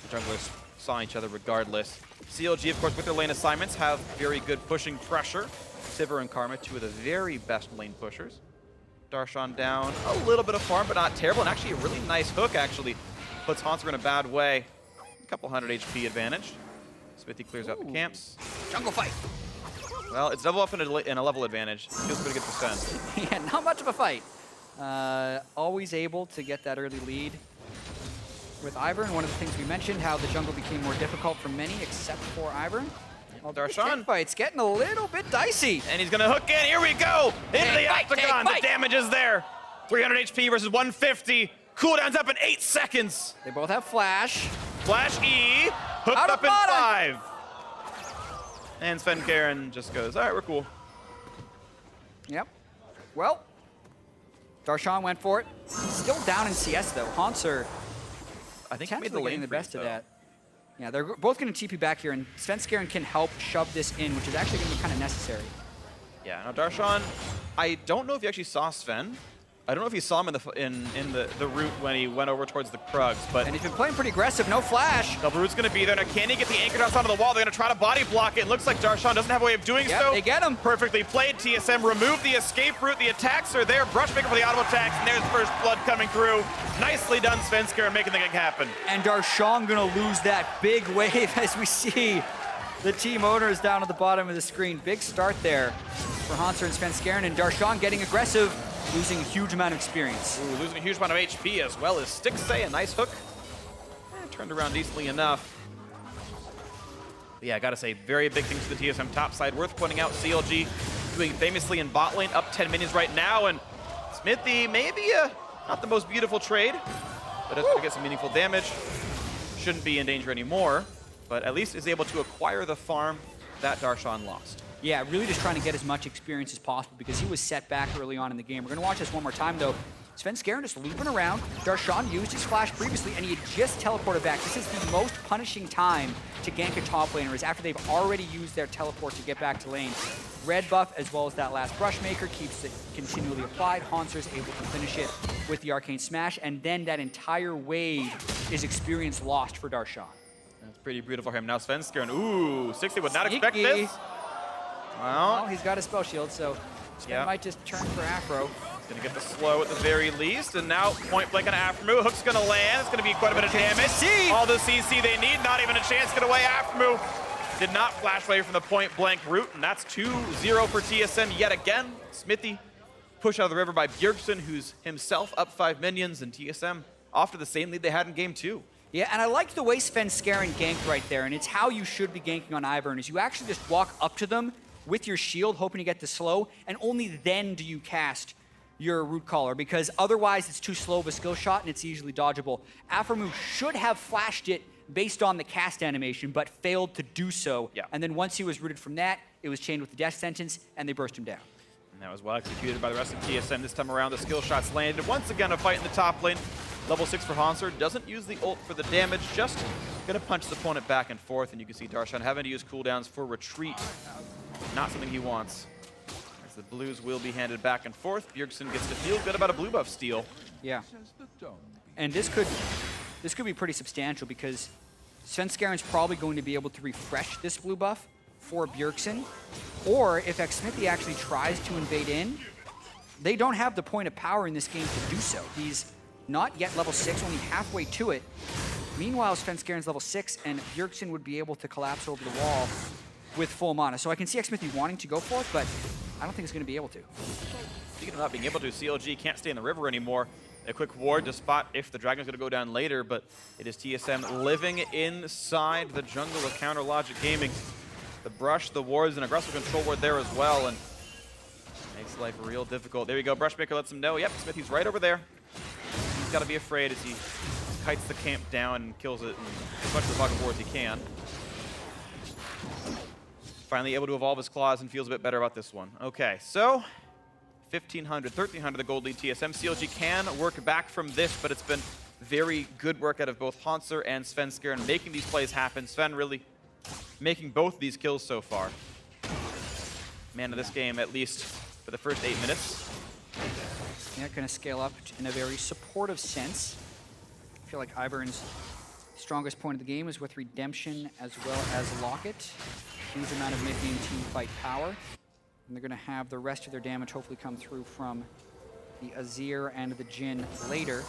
The junglers saw each other regardless. CLG, of course, with their lane assignments, have very good pushing pressure. Sivir and Karma, 2 of the very best lane pushers. Darshan down, a little bit of farm, but not terrible. And actually, a really nice hook, actually, puts Haunter in a bad way. A couple hundred HP advantage. Smithy clears out the camps. Jungle fight. Well, it's double up in a level advantage. Feels pretty good for Sven. Yeah, not much of a fight. Always able to get that early lead. With Ivern, one of the things we mentioned, how the jungle became more difficult for many except for Ivern. Well, Darshan fight's getting a little bit dicey. And he's gonna hook in, here we go! Into the octagon, the damage is there. 300 HP versus 150. Cooldown's up in 8 seconds. They both have flash. Flash E, hooked up in 5. And Svenskeren just goes, all right, we're cool. Yep. Well, Darshan went for it. Still down in CS though. Haunter, I think he made the lane the best of that. Yeah, they're both going to TP back here, and Svenskeren can help shove this in, which is actually going to be kind of necessary. Yeah, now Darshan, I don't know if you actually saw Sven. I don't know if you saw him in the route when he went over towards the Krugs, but... And he's been playing pretty aggressive, no flash. The root's going to be there. Now, can he get the anchor down onto the wall? They're going to try to body block it. It looks like Darshan doesn't have a way of doing so. They get him. Perfectly played. TSM removed the escape route. The attacks are there. Brushmaker for the auto attacks, and there's first blood coming through. Nicely done, Svenskeren, making the thing happen. And Darshan going to lose that big wave as we see the team owners down at the bottom of the screen. Big start there for Haunter and Svenskeren, and Darshan getting aggressive, losing a huge amount of experience. Ooh, losing a huge amount of HP as well as Stixay, a nice hook. Turned around decently enough. But yeah, I gotta say, very big things to the TSM top side. Worth pointing out, CLG doing famously in bot lane, up 10 minions right now, and Smithy, maybe not the most beautiful trade, but it's gonna get some meaningful damage. Shouldn't be in danger anymore, but at least is able to acquire the farm that Darshan lost. Yeah, really just trying to get as much experience as possible because he was set back early on in the game. We're going to watch this one more time, though. Svenskeren just looping around. Darshan used his flash previously, and he had just teleported back. This is the most punishing time to gank a top laner, is after they've already used their teleport to get back to lane. Red buff, as well as that last Brushmaker, keeps it continually applied. Hauntzer's able to finish it with the Arcane Smash, and then that entire wave is experience lost for Darshan. That's pretty brutal for him. Now Svenskeren, ooh, 60 would not expect Sneaky. this. Well, He's got a spell shield, so Sven might just turn for Afro. Gonna get the slow at the very least, and now point blank on Aframu. Hook's gonna land. It's gonna be quite a bit of damage. All the CC they need, not even a chance. Get away, Aframu. Did not flash away from the point blank route, and that's 2-0 for TSM yet again. Smithy pushed out of the river by Bjergsen, who's himself up 5 minions, and TSM off to the same lead they had in game 2. Yeah, and I liked the way Svenskeren ganked right there, and it's how you should be ganking on Ivern, is you actually just walk up to them with your shield, hoping to get the slow, and only then do you cast your root collar, because otherwise it's too slow of a skill shot and it's easily dodgeable. Aframu should have flashed it based on the cast animation, but failed to do so. Yeah. And then once he was rooted from that, it was chained with the death sentence, and they burst him down. And that was well executed by the rest of TSM. This time around, the skill shots landed. Once again, a fight in the top lane. Level 6 for Haunzer. Doesn't use the ult for the damage, just gonna punch his opponent back and forth, and you can see Darshan having to use cooldowns for retreat. Not something he wants. As the blues will be handed back and forth. Bjergsen gets to feel good about a blue buff steal. Yeah. And this could be pretty substantial because Svenskeren's probably going to be able to refresh this blue buff for Bjergsen. Or if Xsmithy actually tries to invade in, they don't have the point of power in this game to do so. He's not yet level 6, only halfway to it. Meanwhile, Svenskeren's level 6, and Bjergsen would be able to collapse over the wall with full mana. So I can see Xsmithy wanting to go for it, but I don't think he's going to be able to. Speaking of not being able to, CLG can't stay in the river anymore. A quick ward to spot if the Dragon's going to go down later, but it is TSM living inside the jungle of Counter Logic Gaming. The brush, the wards, and aggressive control ward there as well, and makes life real difficult. There you go, Brushmaker lets him know, yep, Smithy's right over there. He's got to be afraid as he kites the camp down and kills it in as much of the pocket wards he can. Finally able to evolve his claws and feels a bit better about this one. Okay, so 1,500, 1,300 the gold lead TSM. CLG can work back from this, but it's been very good work out of both Haunzer and Svenskeren making these plays happen. Sven really making both these kills so far. Man of this game, at least for the first 8 minutes. Yeah, going to scale up in a very supportive sense. I feel like Ivern's strongest point of the game is with Redemption as well as Locket. Huge amount of mid-game team fight power. And they're going to have the rest of their damage hopefully come through from the Azir and the Jhin later.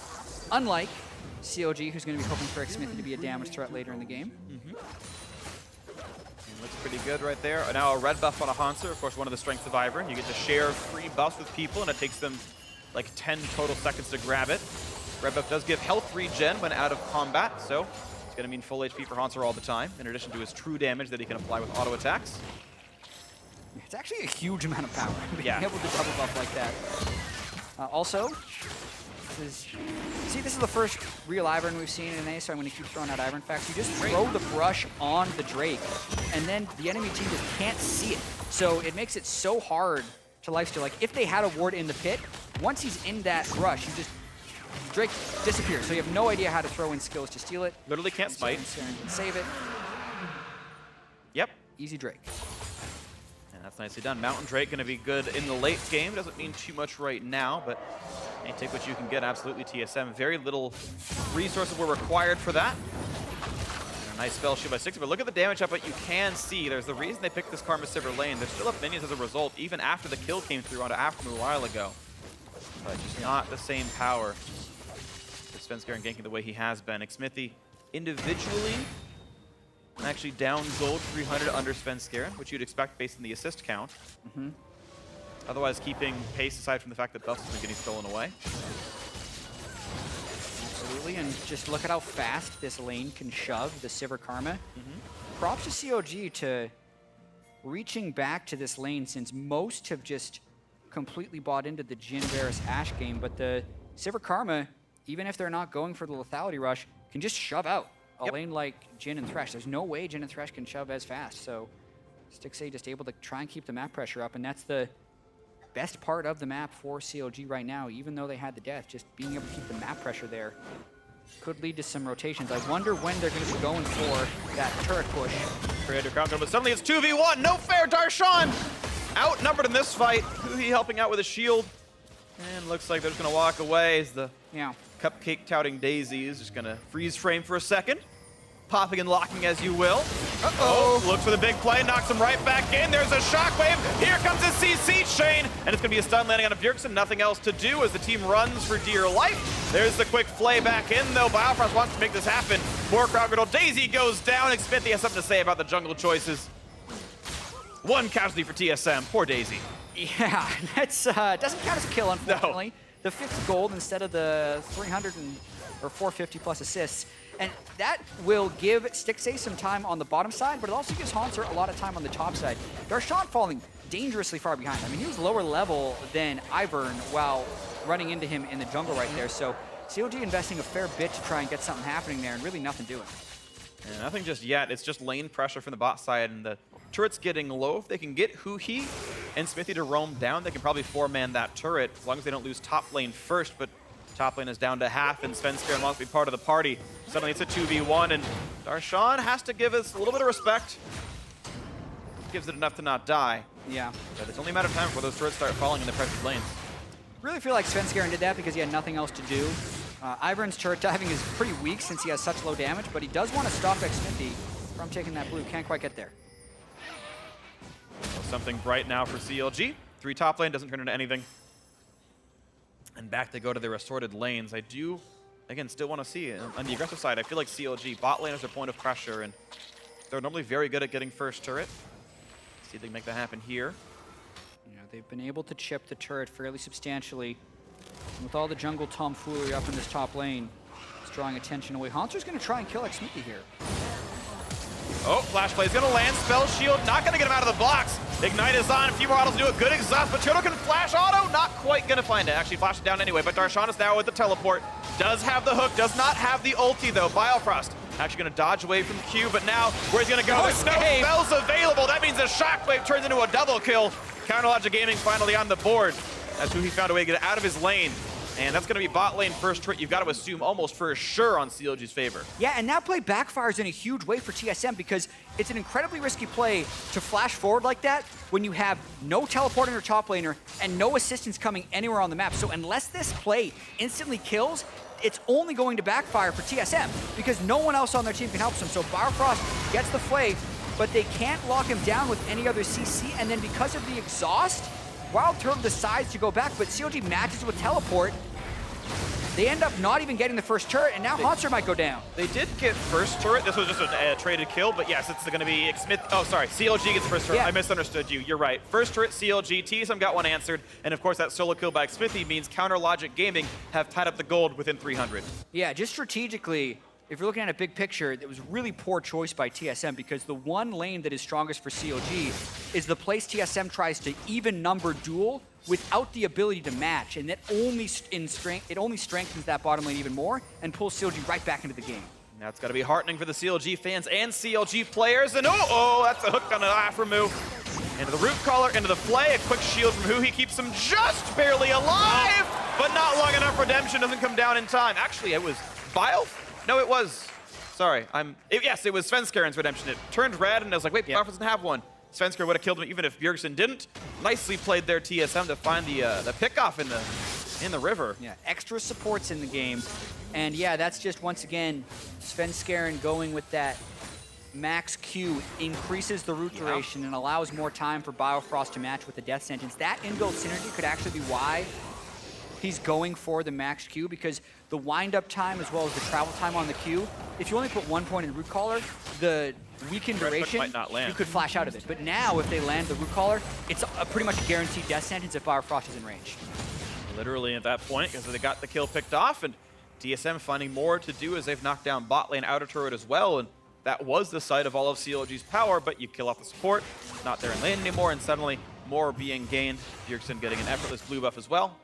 Unlike CLG, who's going to be hoping for Xsmithy to be a damage threat later in the game. And looks pretty good right there. Now a red buff on a Haunzer, of course one of the strengths of Ivern. You get to share free buffs with people, and it takes them like 10 total seconds to grab it. Red buff does give health regen when out of combat, so it's going to mean full HP for Haunzer all the time, in addition to his true damage that he can apply with auto attacks. It's actually a huge amount of power, being Yeah. able to double buff like that. Also, this is the first real Ivern we've seen in NA, so I'm going to keep throwing out Ivern facts. You just throw the brush on the Drake, and then the enemy team just can't see it. So it makes it so hard to lifesteal. Like, if they had a ward in the pit, once he's in that brush, Drake disappears, so you have no idea how to throw in skills to steal it. Literally can't smite. Saren can save it. Yep. Easy Drake. And that's nicely done. Mountain Drake going to be good in the late game. Doesn't mean too much right now, but hey, take what you can get. Absolutely TSM. Very little resources were required for that. And a nice spell shield by 60, but look at the damage output you can see. There's the reason they picked this Karma Silver lane. They're still up minions as a result, even after the kill came through onto Aftermoon a while ago. But just not the same power. Svenskeren ganking the way he has been. Xsmithy individually actually down gold 300 under Svenskeren, which you'd expect based on the assist count. Otherwise keeping pace aside from the fact that buffs have been getting stolen away. Absolutely, and just look at how fast this lane can shove the Sivir Karma. Props to CLG to reaching back to this lane, since most have just completely bought into the Jhin Varus Ashe game, but the Sivir Karma, even if they're not going for the lethality rush, can just shove out a lane like Jhin and Thresh. There's no way Jhin and Thresh can shove as fast, so Stixxay just able to try and keep the map pressure up, and that's the best part of the map for CLG right now, even though they had the death. Just being able to keep the map pressure there could lead to some rotations. I wonder when they're going to be going for that turret push. Creator counter, but suddenly it's 2v1. No fair, Darshan outnumbered in this fight. Huhi helping out with a shield. And looks like they're just going to walk away as the cupcake touting Daisy is just going to freeze frame for a second. Popping and locking as you will. Uh-oh. Looks for the big play, knocks him right back in. There's a shockwave. Here comes a CC chain. And it's going to be a stun landing on a Bjergsen. Nothing else to do as the team runs for dear life. There's the quick flay back in, though. Biofrost wants to make this happen. More crowd control. Daisy goes down. Xmithie has something to say about the jungle choices. One casualty for TSM. Poor Daisy. Yeah, that's doesn't count as a kill, unfortunately. No. The 50 gold instead of the 300 or 450 plus assists. And that will give Stixxay some time on the bottom side, but it also gives Haunter a lot of time on the top side. Darshan falling dangerously far behind. I mean, he was lower level than Ivern while running into him in the jungle right there. So CLG investing a fair bit to try and get something happening there, and really nothing doing. Yeah, nothing just yet. It's just lane pressure from the bot side, and the turret's getting low. If they can get Huhi and Xmithie to roam down, they can probably 4-man that turret, as long as they don't lose top lane first. But top lane is down to half, and Svenskeren wants to be part of the party. Suddenly it's a 2v1, and Darshan has to give us a little bit of respect. Gives it enough to not die. Yeah. But it's only a matter of time before those turrets start falling in the pressured lanes. Really feel like Svenskeren did that because he had nothing else to do. Ivern's turret diving is pretty weak since he has such low damage, but he does want to stop Xmithie from taking that blue. Can't quite get there. So something bright now for CLG. 3 top lane doesn't turn into anything. And back they go to their assorted lanes. I do, again, still want to see it. On the aggressive side, I feel like CLG, bot lane is their point of pressure, and they're normally very good at getting first turret. See if they can make that happen here. Yeah, they've been able to chip the turret fairly substantially. And with all the jungle tomfoolery up in this top lane, it's drawing attention away. Haunter's going to try and kill Xmithie here. Oh, flash play is going to land. Spell shield, not going to get him out of the box. Ignite is on. A few more autos to do a good exhaust, but Chodo can flash auto. Not quite going to find it. Actually, flash it down anyway, but Darshan is now with the teleport. Does have the hook, does not have the ulti, though. Biofrost actually going to dodge away from Q, but now where's he going to go? There's no spells available. That means a shockwave turns into a double kill. Counterlogic Gaming finally on the board. That's who he found a way to get out of his lane. And that's going to be bot lane first turret. You've got to assume almost for sure on CLG's favor. Yeah, and that play backfires in a huge way for TSM because it's an incredibly risky play to flash forward like that when you have no teleport in your top laner and no assistance coming anywhere on the map. So unless this play instantly kills, it's only going to backfire for TSM because no one else on their team can help them. So Biofrost gets the play, but they can't lock him down with any other CC. And then because of the exhaust, Wild Turtle decides to go back, but CLG matches with teleport. They end up not even getting the first turret, and now Haunter might go down. They did get first turret. This was just a traded kill, but yes, it's going to be Xmithie. Oh, sorry, CLG gets first turret. Yeah. I misunderstood you. You're right. First turret, CLG. TSM got one answered, and of course that solo kill by Xmithie means Counterlogic Gaming have tied up the gold within 300. Yeah, just strategically, if you're looking at a big picture, it was really poor choice by TSM because the one lane that is strongest for CLG is the place TSM tries to even number duel without the ability to match, and that only strengthens that bottom lane even more and pulls CLG right back into the game. Now it's got to be heartening for the CLG fans and CLG players, and oh, that's a hook on an Aframu. Into the root collar, into the flay, a quick shield from Huhi keeps him just barely alive, but not long enough. Redemption doesn't come down in time. Actually, it was Bio? No, it was. Sorry, yes, it was Svenskeren's redemption. It turned red, and I was like, wait, Biofrost doesn't have one. Svenskeren would have killed him even if Bjergsen didn't. Nicely played there, TSM, to find the pick-off in the river. Yeah, extra supports in the game. And yeah, that's just, once again, Svenskeren going with that max Q increases the root duration and allows more time for Biofrost to match with the death sentence. That in-build synergy could actually be why he's going for the max Q, because the wind-up time as well as the travel time on the Q, if you only put 1 point in root collar, the weakened duration, might not land. You could flash out of it. But now, if they land the root collar, it's a pretty much guaranteed death sentence if Biofrost is in range. Literally at that point, because they got the kill picked off, and TSM finding more to do as they've knocked down bot lane outer turret as well, and that was the site of all of CLG's power, but you kill off the support, not there in lane anymore, and suddenly more being gained. Bjergsen getting an effortless blue buff as well.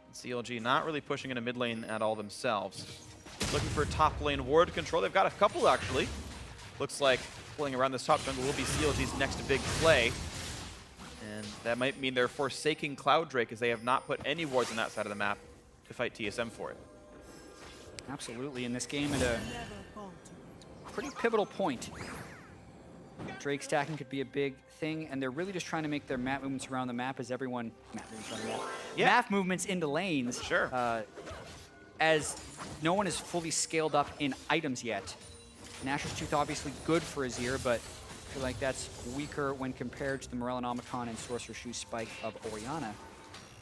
And CLG not really pushing into mid lane at all themselves. Looking for top lane ward control. They've got a couple, actually. Looks like pulling around this top jungle will be CLG's next big play. And that might mean they're forsaking Cloud Drake, as they have not put any wards on that side of the map to fight TSM for it. Absolutely, in this game at a pretty pivotal point. Drake stacking could be a big thing, and they're really just trying to make their map movements around the map as everyone... Map movements into lanes. Sure. As no one is fully scaled up in items yet. Nashor's Tooth obviously good for Azir, but I feel like that's weaker when compared to the Morellonomicon and Sorcerer's Shoe Spike of Orianna.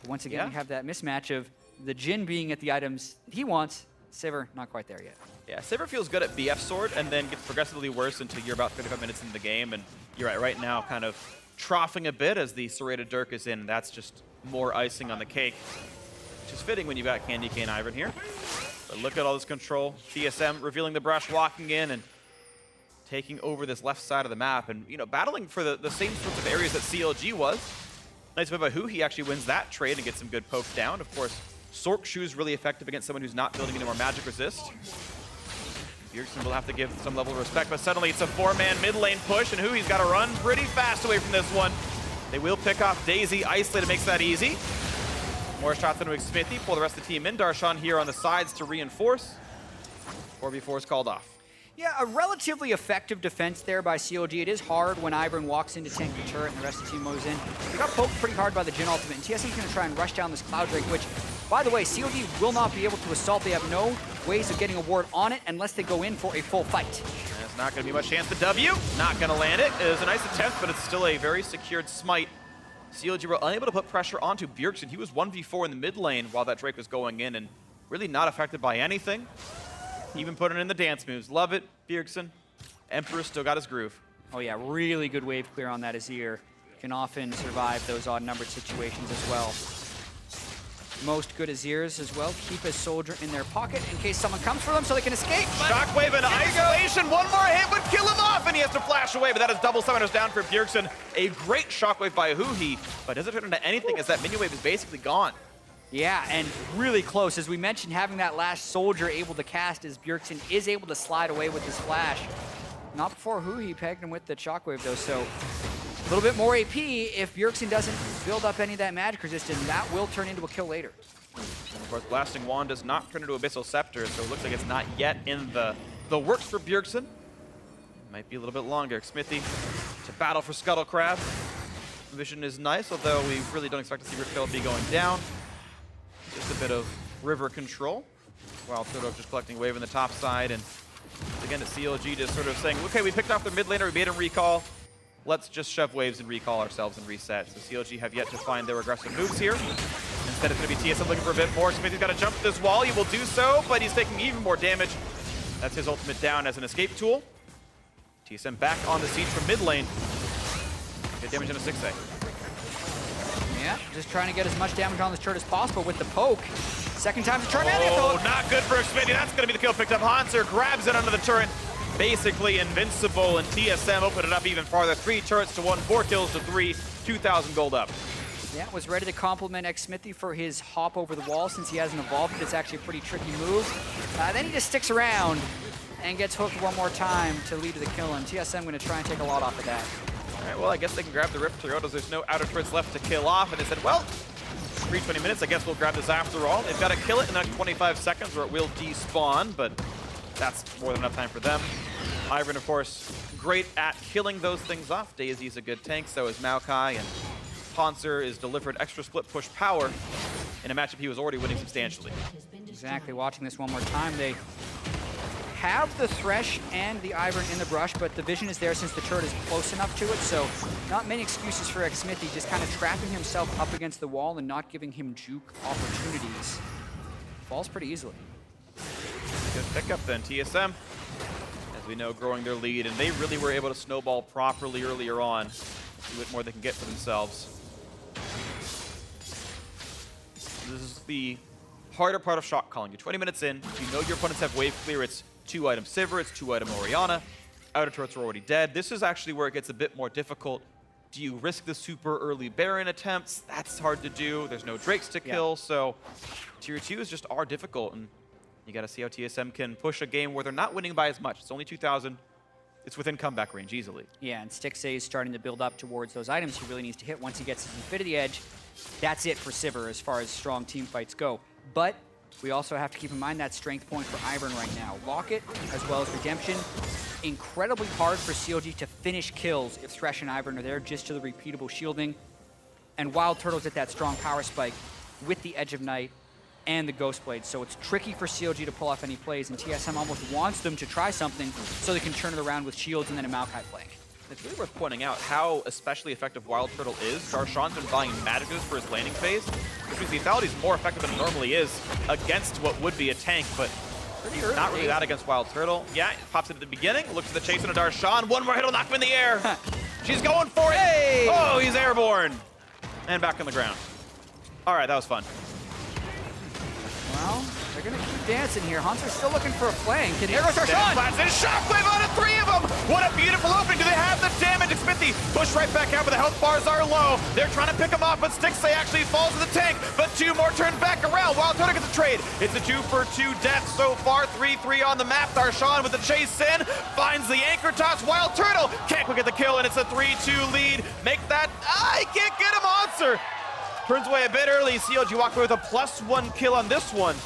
But once again, we have that mismatch of the Jhin being at the items he wants, Sivir not quite there yet. Yeah, Sivir feels good at BF Sword and then gets progressively worse until you're about 35 minutes into the game, and you're right now kind of troughing a bit as the Serrated Dirk is in. That's just more icing on the cake, which is fitting when you've got Candy Cane Ivern here. But look at all this control. TSM revealing the brush, walking in and taking over this left side of the map, and battling for the same sorts of areas that CLG was. Nice move by Who. He actually wins that trade and gets some good poke down. Of course, Sork Shoe is really effective against someone who's not building any more magic resist. Bjergsen will have to give some level of respect, but suddenly it's a 4-man mid lane push, and Who, he's got to run pretty fast away from this one. They will pick off Daisy. Isolated makes that easy. More shots into Smithy. Pull the rest of the team in. Darshan here on the sides to reinforce. 4v4 is called off. Yeah, a relatively effective defense there by CLG. It is hard when Ivern walks in to tank the turret and the rest of the team moves in. They got poked pretty hard by the Jhin ultimate, and TSM's going to try and rush down this Cloud Drake, which, by the way, CLG will not be able to assault. They have no ways of getting a ward on it unless they go in for a full fight. There's not going to be much chance to W. Not going to land it. It was a nice attempt, but it's still a very secured smite. CLG were unable to put pressure onto Bjergsen. He was 1v4 in the mid lane while that Drake was going in, and really not affected by anything. Even putting in the dance moves. Love it, Bjergsen. Emperor still got his groove. Oh yeah, really good wave clear on that Azir. Can often survive those odd-numbered situations as well. Most good Azirs as well keep his soldier in their pocket in case someone comes for them so they can escape. Shockwave and isolation. One more hit would kill him off, and he has to flash away, but that is double summoners down for Bjergsen. A great shockwave by Huhi, but doesn't turn into anything as that minion wave is basically gone. Yeah, and really close. As we mentioned, having that last soldier able to cast as Bjergsen is able to slide away with his flash. Not before Huhi pegged him with the shockwave though, so a little bit more AP. If Bjergsen doesn't build up any of that magic resistance, that will turn into a kill later. And of course, Blasting Wand does not turn into Abyssal Scepter, so it looks like it's not yet in the works for Bjergsen. Might be a little bit longer. Smithy to battle for Scuttle Crab. Vision is nice, although we really don't expect to see Riptail be going down. Just a bit of river control, while Toto just collecting wave in the top side, and again, it's CLG just sort of saying, okay, we picked off their mid laner, we made him recall. Let's just shove waves and recall ourselves and reset. So CLG have yet to find their aggressive moves here. Instead, it's going to be TSM looking for a bit more. Smithy's got to jump this wall. He will do so, but he's taking even more damage. That's his ultimate down as an escape tool. TSM back on the siege from mid lane. Good damage in a 6A. Yeah, just trying to get as much damage on this turret as possible with the poke. Second time to turn out. Oh, not good for Smitty. That's going to be the kill picked up. Hanser grabs it under the turret. Basically invincible, and TSM opened it up even farther. 3 turrets to 1, 4 kills to 3, 2,000 gold up. Yeah, was ready to compliment Smithy for his hop over the wall since he hasn't evolved. It's actually a pretty tricky move. Then he just sticks around and gets hooked one more time to lead to the kill, and TSM going to try and take a lot off of that. All right, well, I guess they can grab the Rift Toyotas. There's no outer turrets left to kill off, and they said, well, 20 minutes, I guess we'll grab this after all. They've got to kill it in the next 25 seconds or it will despawn, but that's more than enough time for them. Ivern, of course, great at killing those things off. Daisy's a good tank, so is Maokai, and Poncer is delivered extra split push power in a matchup he was already winning substantially. Exactly, watching this one more time, they have the Thresh and the Ivern in the brush, but the vision is there since the turret is close enough to it, so not many excuses for Smithy, just kind of trapping himself up against the wall and not giving him juke opportunities. Falls pretty easily. Good pickup then, TSM. As we know, growing their lead, and they really were able to snowball properly earlier on. See what more they can get for themselves. This is the harder part of shot calling. You're 20 minutes in, you know your opponents have wave clear, it's 2-item Sivir, it's 2-item Orianna. Outer turrets are already dead. This is actually where it gets a bit more difficult. Do you risk the super early Baron attempts? That's hard to do. There's no Drakes to kill, so tier 2s just are difficult, and you gotta see how TSM can push a game where they're not winning by as much. It's only 2,000. it's within comeback range easily. Yeah, and Stixxay is starting to build up towards those items he really needs to hit. Once he gets his Infinity Edge, that's it for Sivir as far as strong team fights go. But we also have to keep in mind that strength point for Ivern right now. Locket, as well as Redemption, incredibly hard for CLG to finish kills if Thresh and Ivern are there just to the repeatable shielding. And Wild Turtle's at that strong power spike with the Edge of Night and the Ghost Blade. So it's tricky for CLG to pull off any plays, and TSM almost wants them to try something so they can turn it around with shields and then a Maokai flank. It's really worth pointing out how especially effective Wild Turtle is. Darshan's been buying Magicus for his laning phase, which means lethality is more effective than it normally is against what would be a tank, but not really that against Wild Turtle. Yeah, it pops in at the beginning, looks at the chase into Darshan. One more hit will knock him in the air. She's going for it. Hey! Oh, he's airborne. And back on the ground. All right, that was fun. Well, they're going to keep dancing here. Hunter's still looking for a flank. And here goes Darshan! Shockwave on it, 3 of them! What a beautiful opening. Do they have the damage? Xmithie push right back out, but the health bars are low. They're trying to pick him off, but Stixxay actually falls to the tank. But 2 more turn back around. Wild Turtle gets a trade. It's a 2-for-2 death so far. 3-3 on the map. Darshan with the chase in. Finds the anchor toss. Wild Turtle can't quite get the kill, and it's a 3-2 lead. Make that... he can't get him, Monster! Turns away a bit early. CLG walked away with a +1 kill on this one.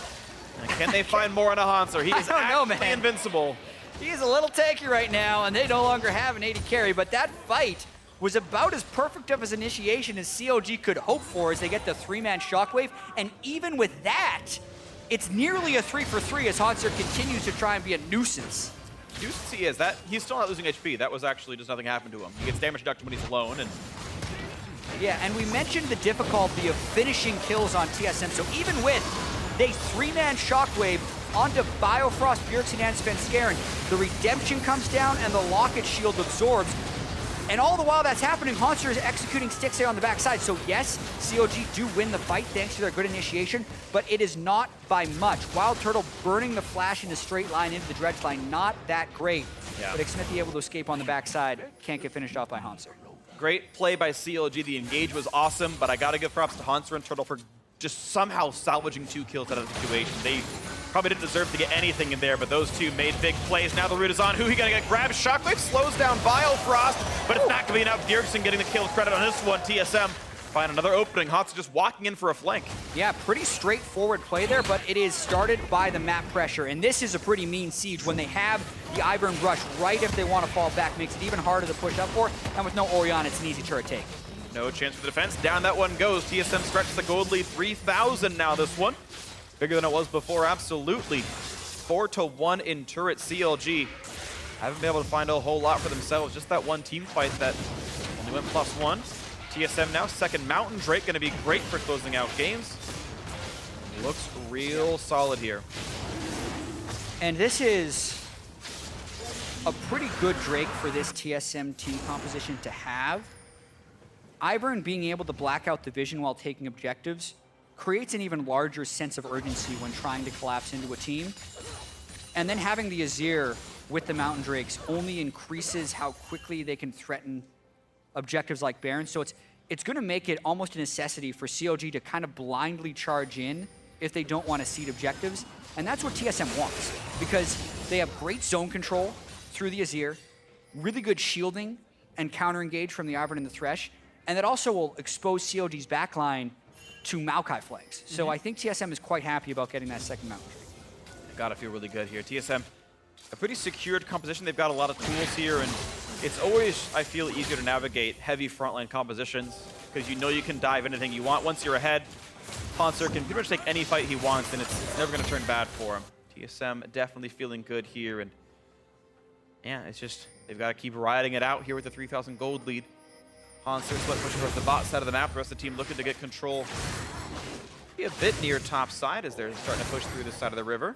And can they find more on a Hanser? He is actually invincible. He is a little tanky right now, and they no longer have an 80 carry, but that fight was about as perfect of an initiation as CLG could hope for as they get the 3-man Shockwave, and even with that, it's nearly a 3-for-3 as Hanser continues to try and be a nuisance. Nuisance he is. He's still not losing HP. That was actually just nothing happened to him. He gets damage reduction when he's alone, and yeah, and we mentioned the difficulty of finishing kills on TSM, so even with the 3-man Shockwave onto Biofrost, Bjergsen, and Svenskeren, the Redemption comes down and the Locket shield absorbs. And all the while that's happening, Hanser is executing Stixxay on the backside. So yes, CLG do win the fight thanks to their good initiation, but it is not by much. Wild Turtle burning the flash in a straight line into the dredge line, not that great. Yeah. But Xmithie able to escape on the backside, can't get finished off by Hanser. Great play by CLG. The engage was awesome, but I gotta give props to Hanser and Turtle for just somehow salvaging 2 kills out of the situation. They probably didn't deserve to get anything in there, but those 2 made big plays. Now the root is on. Who he gonna get? Grabs Shockwave, slows down Biofrost, but it's not gonna be enough. Bjergsen getting the kill credit on this one. TSM find another opening. Hanser just walking in for a flank. Yeah, pretty straightforward play there, but it is started by the map pressure, and this is a pretty mean siege. When they have the Ivern rush right if they want to fall back, makes it even harder to push up for, and with no Orion, it's an easy turret take. No chance for the defense. Down that one goes. TSM stretches the gold lead 3,000 now this one. Bigger than it was before, absolutely. 4-1 in turret CLG. Haven't been able to find a whole lot for themselves. Just that one team fight that only went +1. TSM now, second Mountain Drake, going to be great for closing out games. Looks real solid here. And this is a pretty good Drake for this TSM team composition to have. Ivern being able to black out the vision while taking objectives creates an even larger sense of urgency when trying to collapse into a team. And then having the Azir with the Mountain Drakes only increases how quickly they can threaten objectives like Baron. So it's going to make it almost a necessity for CLG to kind of blindly charge in if they don't want to cede objectives. And that's what TSM wants, because they have great zone control through the Azir, really good shielding and counter engage from the Ivern and the Thresh, and that also will expose CLG's backline to Maokai flanks. So I think TSM is quite happy about getting that second Mountain Drake. Gotta feel really good here. TSM, a pretty secured composition. They've got a lot of tools here, and it's always, I feel, easier to navigate heavy frontline compositions because you know you can dive anything you want. Once you're ahead, Hanser can pretty much take any fight he wants, and it's never going to turn bad for him. TSM definitely feeling good here, and yeah, it's just, they've got to keep riding it out here with the 3,000 gold lead. Hanser split pushing towards the bot side of the map. The rest of the team looking to get control. Be a bit near top side as they're starting to push through this side of the river.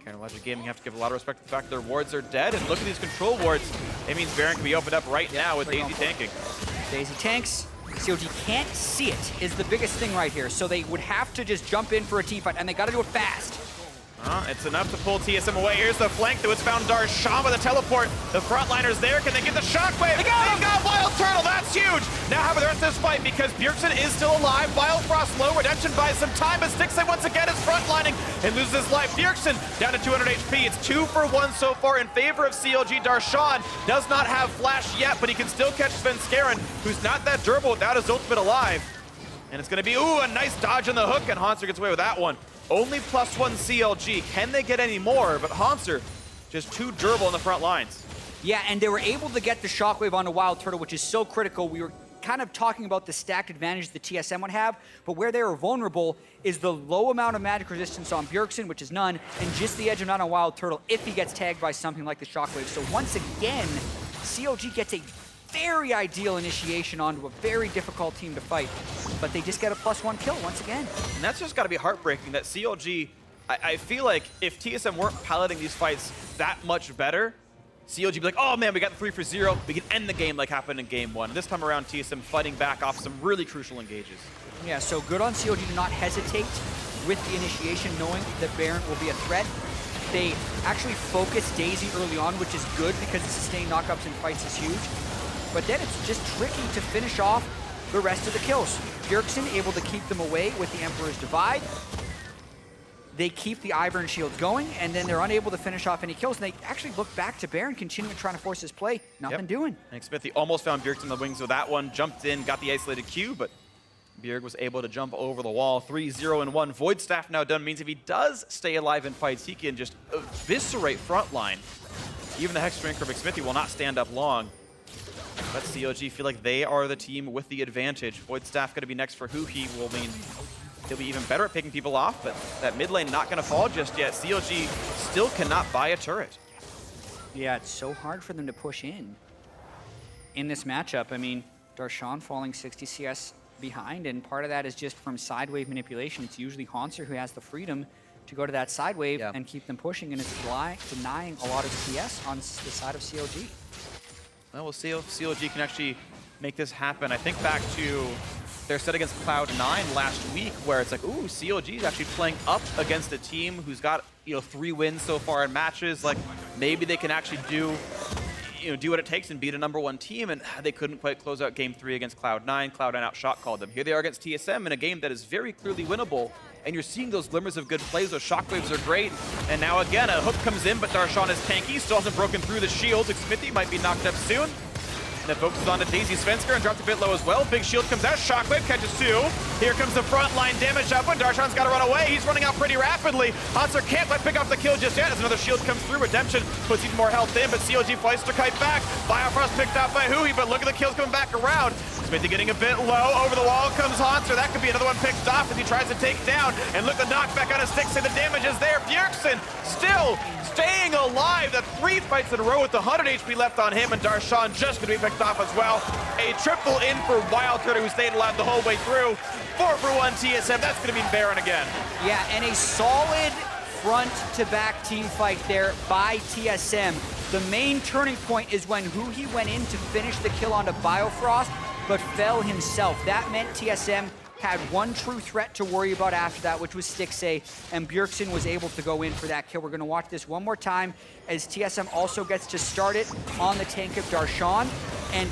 CLG Gaming have to give a lot of respect to the fact that their wards are dead, and look at these control wards. It means Baron can be opened up right now with Daisy tanking. Daisy tanks. CLG can't see it is the biggest thing right here, so they would have to just jump in for a team fight, and they got to do it fast. It's enough to pull TSM away. Here's the flank that was found Darshan with a teleport. The frontliners there. Can they get the shockwave? They got Wild Turtle. That's huge. now have the rest of this fight because Bjergsen is still alive. Bifrost low, Redemption buys some time, but Stixay once again is frontlining and loses his life. Bjergsen down to 200 HP. It's 2 for 1 so far in favor of CLG. Darshan does not have flash yet, but he can still catch Svenskeren, who's not that durable without his ultimate alive. And it's gonna be, ooh, a nice dodge on the hook, and Hanser gets away with that one. Only +1 CLG. Can they get any more? But Hanser just too durable in the front lines. Yeah, and they were able to get the Shockwave onto Wild Turtle, which is so critical. We were kind of talking about the stacked advantage the TSM would have, but where they were vulnerable is the low amount of magic resistance on Bjergsen, which is none, and just the edge of none on Wild Turtle if he gets tagged by something like the Shockwave. So once again, CLG gets a very ideal initiation onto a very difficult team to fight, but they just get a +1 kill once again. And that's just gotta be heartbreaking that CLG, I feel like if TSM weren't piloting these fights that much better, CLG be like, oh man, we got the 3 for 0. We can end the game like happened in game 1. And this time around, TSM fighting back off some really crucial engages. Yeah, so good on CLG to not hesitate with the initiation, knowing that Baron will be a threat. They actually focus Daisy early on, which is good because the sustained knockups in fights is huge. But then it's just tricky to finish off the rest of the kills. Bjergsen able to keep them away with the Emperor's Divide. They keep the Ivern shield going, and then they're unable to finish off any kills. And they actually look back to Baron, continuing trying to force his play. Nothing doing. And Smithy almost found Bjergsen in the wings with that one. Jumped in, got the isolated Q, but Bjerg was able to jump over the wall. 3-0-1. Void Staff now done means if he does stay alive in fights, he can just eviscerate frontline. Even the Hex Drinker of Smithy will not stand up long. But CLG feel like they are the team with the advantage. Void Staff going to be next for Huhi will mean he'll be even better at picking people off, but that mid lane not going to fall just yet. CLG still cannot buy a turret. Yeah, it's so hard for them to push in this matchup. I mean, Darshan falling 60 CS behind, and part of that is just from side wave manipulation. It's usually Hanser who has the freedom to go to that side wave and keep them pushing, and it's denying a lot of CS on the side of CLG. Well, we'll see if CLG can actually make this happen. I think back to their set against Cloud9 last week, where it's like, ooh, CLG is actually playing up against a team who's got 3 wins so far in matches. Like maybe they can actually do what it takes and beat a #1 team, and they couldn't quite close out Game 3 against Cloud9. Cloud9 outshot called them. Here they are against TSM in a game that is very clearly winnable, and you're seeing those glimmers of good plays. Those shockwaves are great, and now again a hook comes in, but Darshan is tanky, still hasn't broken through the shield. Smithy might be knocked up soon. And it focuses on to Daisy Svenskeren and dropped a bit low as well. Big shield comes out, Shockwave catches 2. Here comes the front line damage up, and Darshan's got to run away. He's running out pretty rapidly. Hanser can't let pick off the kill just yet as another shield comes through. Redemption puts even more health in, but CLG flies to kite back. Bifrost picked up by Huhi, but look at the kills coming back around. Smithy getting a bit low. Over the wall comes Hanser. That could be another one picked off as he tries to take down. And look, the knockback on a Stixay. The damage is there. Bjergsen still staying alive. That 3 fights in a row with the 100 HP left on him, and Darshan just going to be picked off as well. A triple in for Wild Turtle, who stayed alive the whole way through. 4 for 1 TSM. That's going to be Baron again. Yeah, and a solid front-to-back team fight there by TSM. The main turning point is when Huhi went in to finish the kill onto Biofrost, but fell himself. That meant TSM had one true threat to worry about after that, which was Stixay, and Bjergsen was able to go in for that kill. We're going to watch this one more time as TSM also gets to start it on the tank of Darshan and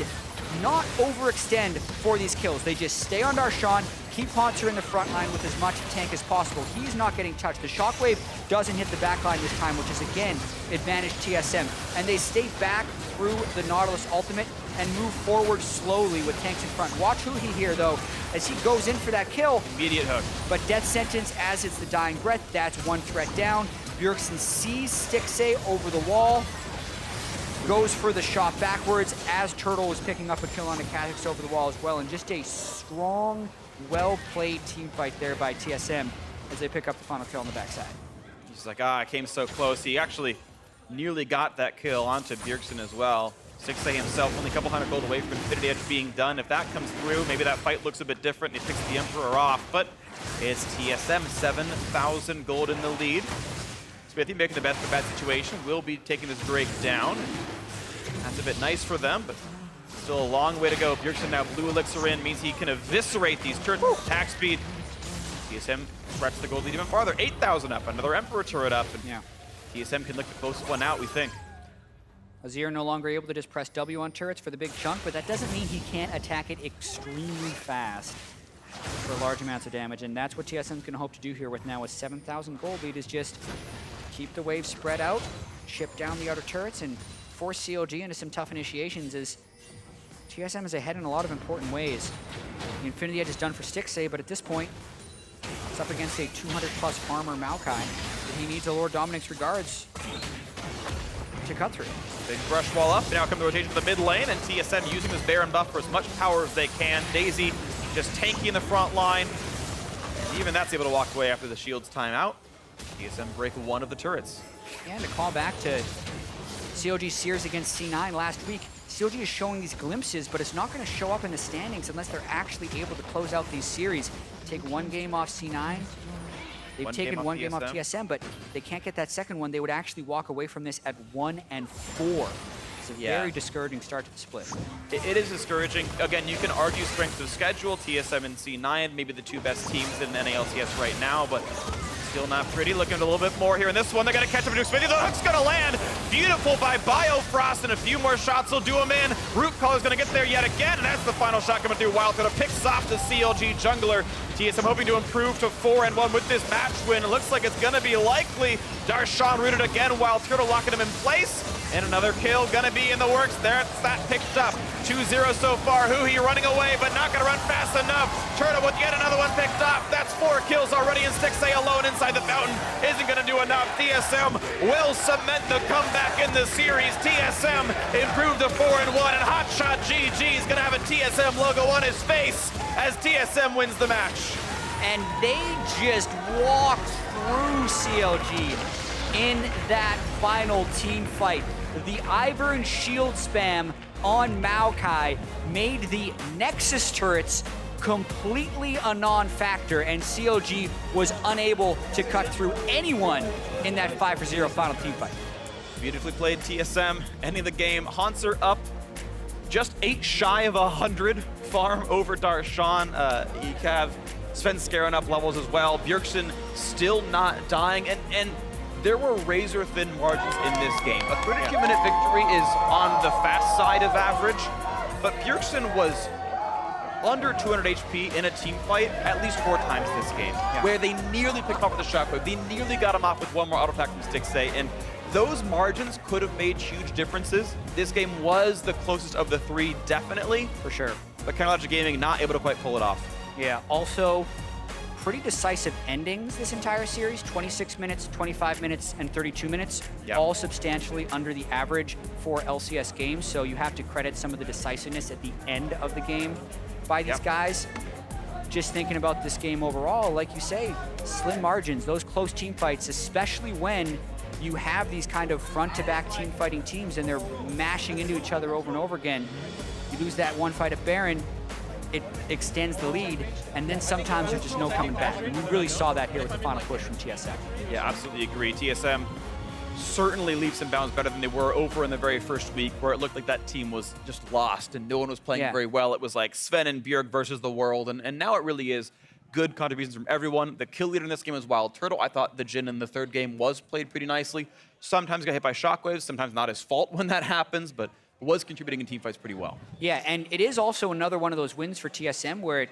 not overextend for these kills. They just stay on Darshan, keep Hanser in the front line with as much tank as possible. He's not getting touched. The Shockwave doesn't hit the back line this time, which is, again, advantage TSM. And they stay back through the Nautilus ultimate and move forward slowly with tanks in front. Watch Huhi here, though, as he goes in for that kill. Immediate hook. But death sentence as it's the dying breath. That's one threat down. Bjergsen sees Stixay over the wall, goes for the shot backwards as Turtle was picking up a kill on a Kha'Zix over the wall as well. And just a strong, well-played team fight there by TSM as they pick up the final kill on the backside. He's like, I came so close. He actually nearly got that kill onto Bjergsen as well. Stixay himself only a couple hundred gold away from Infinity Edge being done. If that comes through, maybe that fight looks a bit different and he picks the Emperor off. But it's TSM, 7,000 gold in the lead. Smithy making the best of a bad situation. Will be taking this Drake down. That's a bit nice for them, but still a long way to go. Bjergsen now blue elixir in, means he can eviscerate these turrets with attack speed. TSM threats the gold lead even farther. 8,000 up, another Emperor turret up. And TSM can look the closest one out, we think. Azir no longer able to just press W on turrets for the big chunk, but that doesn't mean he can't attack it extremely fast for large amounts of damage, and that's what TSM's going to hope to do here with now a 7,000 gold lead, is just keep the wave spread out, chip down the outer turrets, and force CLG into some tough initiations, as TSM is ahead in a lot of important ways. The Infinity Edge is done for Stixxay, but at this point, it's up against a 200+ armor Maokai. He needs a Lord Dominic's regards to cut through. Big brush wall up, now come the rotation to the mid lane, and TSM using this Baron buff for as much power as they can. Daisy just tanky in the front line. And even that's able to walk away after the shield's time out. TSM break one of the turrets. And to call back to CLG Sears against C9 last week, CLG is showing these glimpses, but it's not going to show up in the standings unless they're actually able to close out these series. Take one game off C9. They've taken one game off TSM, but they can't get that second one. They would actually walk away from this at 1-4. It's a very discouraging start to the split. It is discouraging. Again, you can argue strength of schedule. TSM and C9, maybe the two best teams in NALCS right now, but still not pretty. Looking at a little bit more here in this one. They're going to catch up to Xfinity. The hook's going to land. Beautiful by Biofrost, and a few more shots will do him in. Root Caller's going to get there yet again, and that's the final shot coming through. Wild Turtle picks off the CLG jungler. TSM hoping to improve to 4-1 with this match win. It looks like it's going to be likely. Darshan rooted again. Wild Turtle locking him in place. And another kill going to be in the works. There's that picked up. 2-0 so far. Huhi running away, but not going to run fast enough. Turtle with yet another one picked up. That's 4 kills already, and Stixxay alone inside the fountain isn't going to do enough. TSM will cement the comeback in the series. TSM improved to 4-1, and Hotshot GG is going to have a TSM logo on his face as TSM wins the match. And they just walked through CLG in that final team fight. The Ivern shield spam on Maokai made the Nexus turrets completely a non-factor, and CLG was unable to cut through anyone in that 5-0 final team fight. Beautifully played, TSM, ending the game. Hanser up just 8 shy of 100 farm over Darshan. Ekav, Sven Scaron up levels as well. Bjergsen still not dying, and there were razor-thin margins in this game. A 32-minute victory is on the fast side of average, but Bjergsen was under 200 HP in a team fight at least 4 times this game, where they nearly picked him off with the shockwave. They nearly got him off with one more auto attack from Stixxay, and those margins could have made huge differences. This game was the closest of the 3, definitely. For sure. But CLG Gaming not able to quite pull it off. Yeah, also pretty decisive endings this entire series. 26 minutes, 25 minutes, and 32 minutes. All substantially under the average for LCS games, so you have to credit some of the decisiveness at the end of the game by these guys. Just thinking about this game overall, like you say, slim margins, those close team fights, especially when you have these kind of front-to-back team fighting teams and they're mashing into each other over and over again. You lose that one fight at Baron, it extends the lead, and then sometimes there's just no coming back. And we really saw that here with the final push from TSM. Yeah, absolutely agree. TSM certainly leaps and bounds better than they were over in the very first week, where it looked like that team was just lost and no one was playing very well. It was like Sven and Bjerg versus the world, and now it really is good contributions from everyone. The kill leader in this game is Wild Turtle. I thought the Jhin in the third game was played pretty nicely. Sometimes got hit by shockwaves, sometimes not his fault when that happens, but was contributing in teamfights pretty well. Yeah, and it is also another one of those wins for TSM where it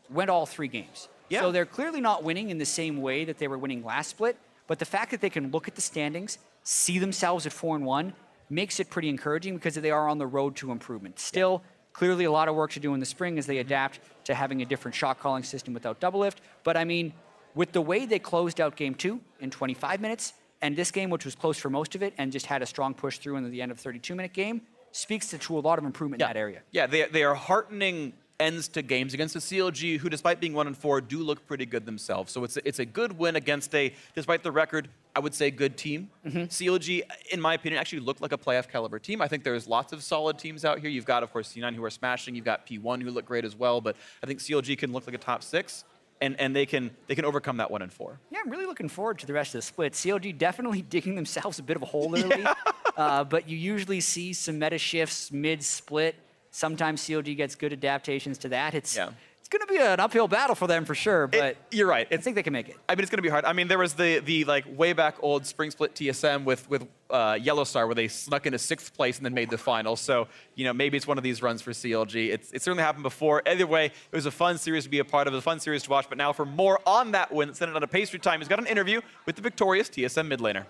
went all 3 games. Yeah. So they're clearly not winning in the same way that they were winning last split, but the fact that they can look at the standings, see themselves at 4-1, makes it pretty encouraging because they are on the road to improvement. Still, clearly a lot of work to do in the spring as they adapt to having a different shot calling system without double lift. But I mean, with the way they closed out game 2 in 25 minutes, and this game, which was close for most of it, and just had a strong push through into the end of 32-minute game, speaks to a lot of improvement in that area. Yeah, they are heartening ends to games against the CLG, who, despite being 1-4, do look pretty good themselves. So it's a good win against a, despite the record, I would say good team. CLG, in my opinion, actually looked like a playoff caliber team. I think there's lots of solid teams out here. You've got, of course, C9 who are smashing. You've got P1 who look great as well. But I think CLG can look like a top 6. And they can overcome that 1-4. Yeah, I'm really looking forward to the rest of the split. CLG definitely digging themselves a bit of a hole early, but you usually see some meta shifts mid-split. Sometimes CLG gets good adaptations to that. It's going to be an uphill battle for them for sure, but you're right. I think they can make it. I mean, it's going to be hard. I mean, there was the like way back old spring split TSM with Yellow Star where they snuck into 6th place and then made the final. So, you know, maybe it's one of these runs for CLG. It's certainly happened before. Either way, it was a fun series to be a part of, a fun series to watch. But now for more on that win, send it on a pastry time. He's got an interview with the victorious TSM mid laner.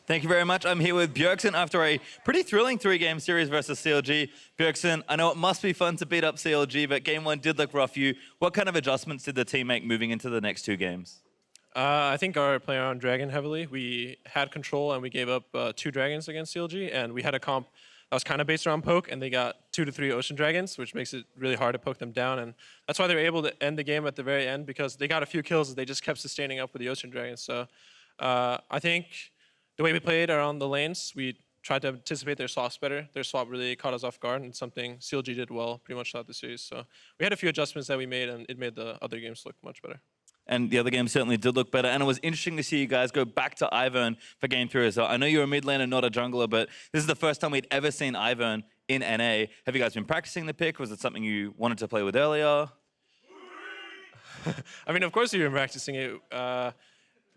Thank you very much. I'm here with Bjergsen after a pretty thrilling 3-game series versus CLG. Bjergsen, I know it must be fun to beat up CLG, but game 1 did look rough for you. What kind of adjustments did the team make moving into the next 2 games? I think our play on Dragon heavily. We had control and we gave up 2 Dragons against CLG, and we had a comp that was kind of based around poke, and they got 2 to 3 Ocean Dragons, which makes it really hard to poke them down, and that's why they were able to end the game at the very end, because they got a few kills, they just kept sustaining up with the Ocean Dragons. So I think the way we played around the lanes, we tried to anticipate their swaps better. Their swap really caught us off guard, and something CLG did well pretty much throughout the series. So we had a few adjustments that we made, and it made the other games look much better. And the other game certainly did look better. And it was interesting to see you guys go back to Ivern for game 3 as well. I know you're a mid laner, not a jungler, but this is the first time we'd ever seen Ivern in NA. Have you guys been practicing the pick? Was it something you wanted to play with earlier? I mean, of course we've been practicing it.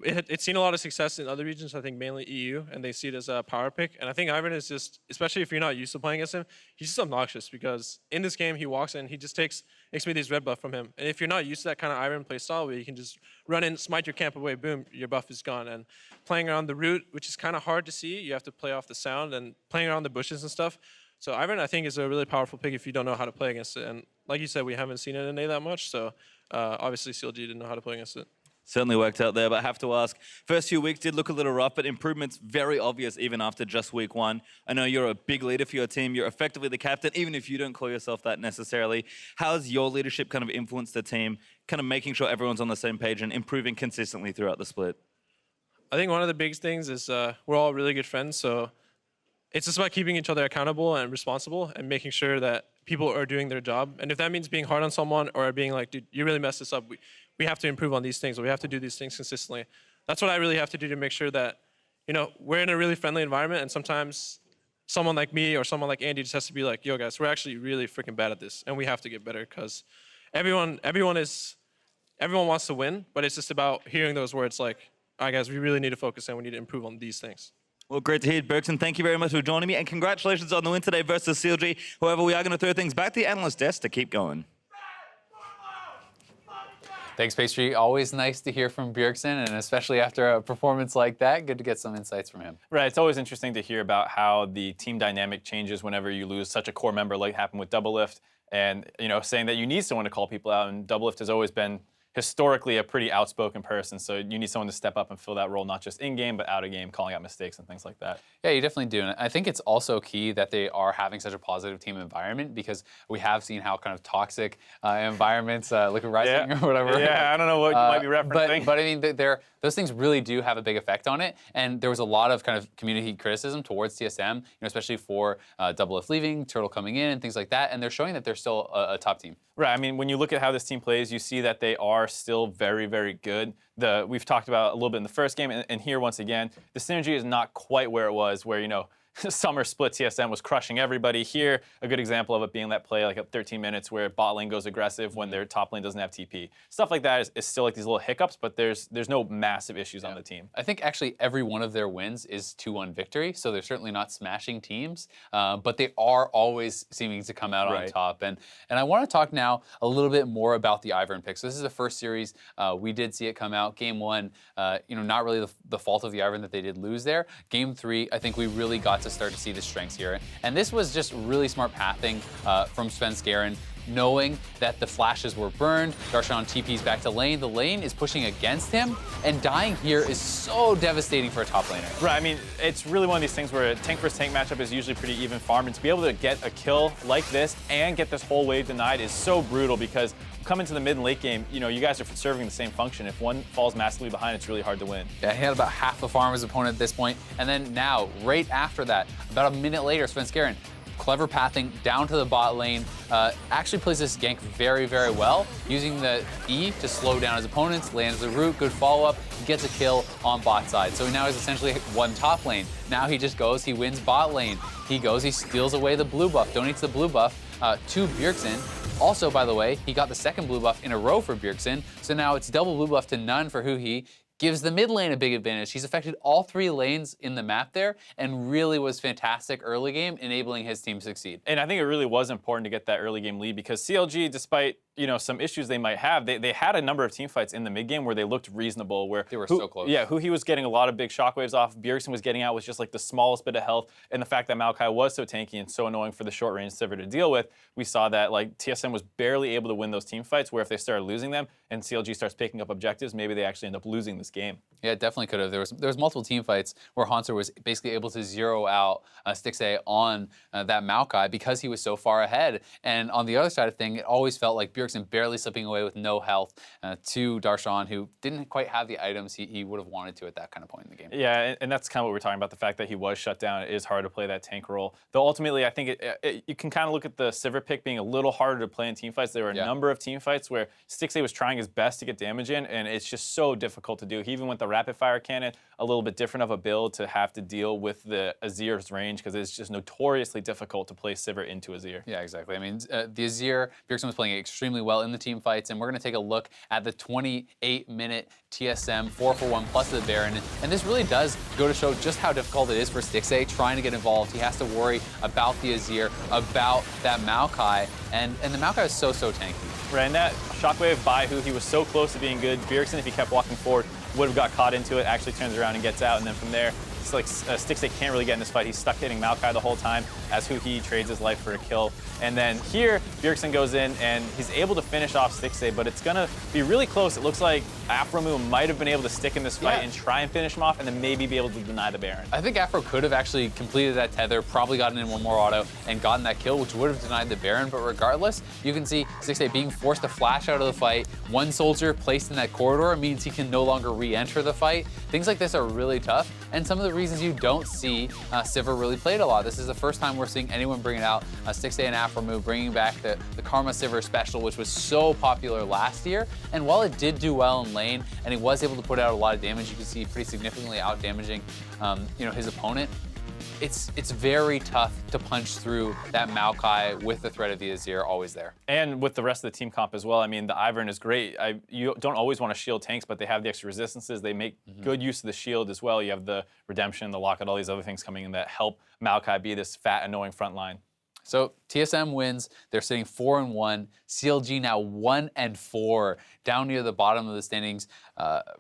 It's seen a lot of success in other regions, I think mainly EU, and they see it as a power pick. And I think Ivern is just, especially if you're not used to playing against him, he's just obnoxious because in this game he walks in, he just takes me these red buff from him. And if you're not used to that kind of Ivern play style where you can just run in, smite your camp away, boom, your buff is gone. And playing around the root, which is kind of hard to see, you have to play off the sound, and playing around the bushes and stuff. So Ivern, I think, is a really powerful pick if you don't know how to play against it. And like you said, we haven't seen it in NA that much, so obviously CLG didn't know how to play against it. Certainly worked out there, but I have to ask, first few weeks did look a little rough, but improvements very obvious even after just week 1. I know you're a big leader for your team. You're effectively the captain, even if you don't call yourself that necessarily. How's your leadership kind of influenced the team, kind of making sure everyone's on the same page and improving consistently throughout the split? I think one of the biggest things is we're all really good friends, so it's just about keeping each other accountable and responsible and making sure that people are doing their job. And if that means being hard on someone or being like, dude, you really messed this up, we have to improve on these things, or we have to do these things consistently. That's what I really have to do to make sure that, you know, we're in a really friendly environment, and sometimes someone like me or someone like Andy just has to be like, yo guys, we're actually really freaking bad at this, and we have to get better, because everyone wants to win, but it's just about hearing those words like, all right guys, we really need to focus and we need to improve on these things. Well, great to hear, Bjergsen. Thank you very much for joining me, and congratulations on the win today versus CLG. However, we are going to throw things back to the analyst desk to keep going. Thanks, Pastry. Always nice to hear from Bjergsen, and especially after a performance like that, good to get some insights from him. Right, it's always interesting to hear about how the team dynamic changes whenever you lose such a core member like happened with Doublelift, and you know, saying that you need someone to call people out, and Doublelift has always been historically a pretty outspoken person, so you need someone to step up and fill that role, not just in-game, but out-of-game, calling out mistakes and things like that. Yeah, you definitely do. And I think it's also key that they are having such a positive team environment, because we have seen how kind of toxic environments, Liquid Rising or whatever. Yeah, I don't know what you might be referencing. But I mean, those things really do have a big effect on it. And there was a lot of kind of community criticism towards TSM, you know, especially for Doublelift leaving, Turtle coming in, and things like that. And they're showing that they're still a top team. Right, I mean, when you look at how this team plays, you see that they are still very, very good. We've talked about a little bit in the first game, and here once again, the synergy is not quite where it was, where, you know, summer split TSM was crushing everybody. Here, a good example of it being that play like at 13 minutes where bot lane goes aggressive when their top lane doesn't have TP. Stuff like that is still like these little hiccups, but there's no massive issues on the team. I think actually every one of their wins is 2-1 victory, so they're certainly not smashing teams, but they are always seeming to come out on top. And I want to talk now a little bit more about the Ivern pick. So this is the first series. We did see it come out. Game 1, you know, not really the fault of the Ivern that they did lose there. Game 3, I think we really got to start to see the strengths here. And this was just really smart pathing from Svenskeren, knowing that the flashes were burned. Darshan TP's back to lane. The lane is pushing against him, and dying here is so devastating for a top laner. Right, I mean, it's really one of these things where a tank versus tank matchup is usually pretty even farm, and to be able to get a kill like this and get this whole wave denied is so brutal, because come into the mid and late game, you know, you guys are serving the same function. If one falls massively behind, it's really hard to win. Yeah, he had about half the farm of his opponent at this point, and then now, right after that, about a minute later, Svenskeren, clever pathing down to the bot lane, actually plays this gank very, very well, using the E to slow down his opponents, lands the root, good follow-up, gets a kill on bot side. So he now has essentially one top lane. Now he just goes, he wins bot lane. He goes, he steals away the blue buff, donates the blue buff, to Bjergsen. Also, by the way, he got the second blue buff in a row for Bjergsen, so now it's double blue buff to none for Huhi. Gives the mid lane a big advantage. He's affected all 3 lanes in the map there and really was fantastic early game, enabling his team to succeed. And I think it really was important to get that early game lead because CLG, despite some issues they might have, they had a number of team fights in the mid game where they looked reasonable, where they were so close. Yeah, Huhi was getting a lot of big shockwaves off. Bjergsen was getting out with just like the smallest bit of health, and the fact that Maokai was so tanky and so annoying for the short range Sivir to deal with, we saw that like TSM was barely able to win those team fights. Where if they started losing them and CLG starts picking up objectives, maybe they actually end up losing this game. Yeah, it definitely could have. There was multiple team fights where Haunter was basically able to zero out Stixxay on that Maokai because he was so far ahead. And on the other side of thing, it always felt like Bjergsen barely slipping away with no health to Darshan, who didn't quite have the items he would have wanted to at that kind of point in the game. Yeah, and that's kind of what we're talking about, the fact that he was shut down. It is hard to play that tank role. Though ultimately, I think you can kind of look at the Sivir pick being a little harder to play in team fights. There were a number of team fights where Stixxay was trying his best to get damage in, and it's just so difficult to do. He even went the rapid fire cannon, a little bit different of a build to have to deal with the Azir's range because it's just notoriously difficult to play Sivir into Azir. Yeah, exactly. I mean, the Azir, Bjergsen was playing extremely well in the team fights, and we're going to take a look at the 28-minute TSM 4-for-1 plus the Baron. And this really does go to show just how difficult it is for Stixxay trying to get involved. He has to worry about the Azir, about that Maokai, and the Maokai is so tanky. Right, and that shockwave by who he was so close to being good. Bjergsen, if he kept walking forward, would have got caught into it, actually turns around and gets out, and then from there, it's like Stixxay can't really get in this fight. He's stuck hitting Maokai the whole time as Huhi trades his life for a kill. And then here, Bjergsen goes in and he's able to finish off Stixxay, but it's gonna be really close. It looks like Afromu might have been able to stick in this fight and try and finish him off and then maybe be able to deny the Baron. I think Afro could have actually completed that tether, probably gotten in one more auto and gotten that kill, which would have denied the Baron, but regardless, you can see Stixxay being forced to flash out of the fight. One soldier placed in that corridor means he can no longer re-enter the fight. Things like this are really tough, and some of the reasons you don't see Sivir really played a lot. This is the first time we're seeing anyone bring it out. Stixxay and Afromu bringing back the Karma Sivir special, which was so popular last year. And while it did do well in lane, and he was able to put out a lot of damage, you can see pretty significantly out damaging his opponent. It's very tough to punch through that Maokai with the threat of the Azir always there. And with the rest of the team comp as well. I mean, the Ivern is great. You don't always want to shield tanks, but they have the extra resistances. They make good use of the shield as well. You have the Redemption, the Locket, all these other things coming in that help Maokai be this fat, annoying front line. So TSM wins. They're sitting 4-1. CLG now 1-4, down near the bottom of the standings.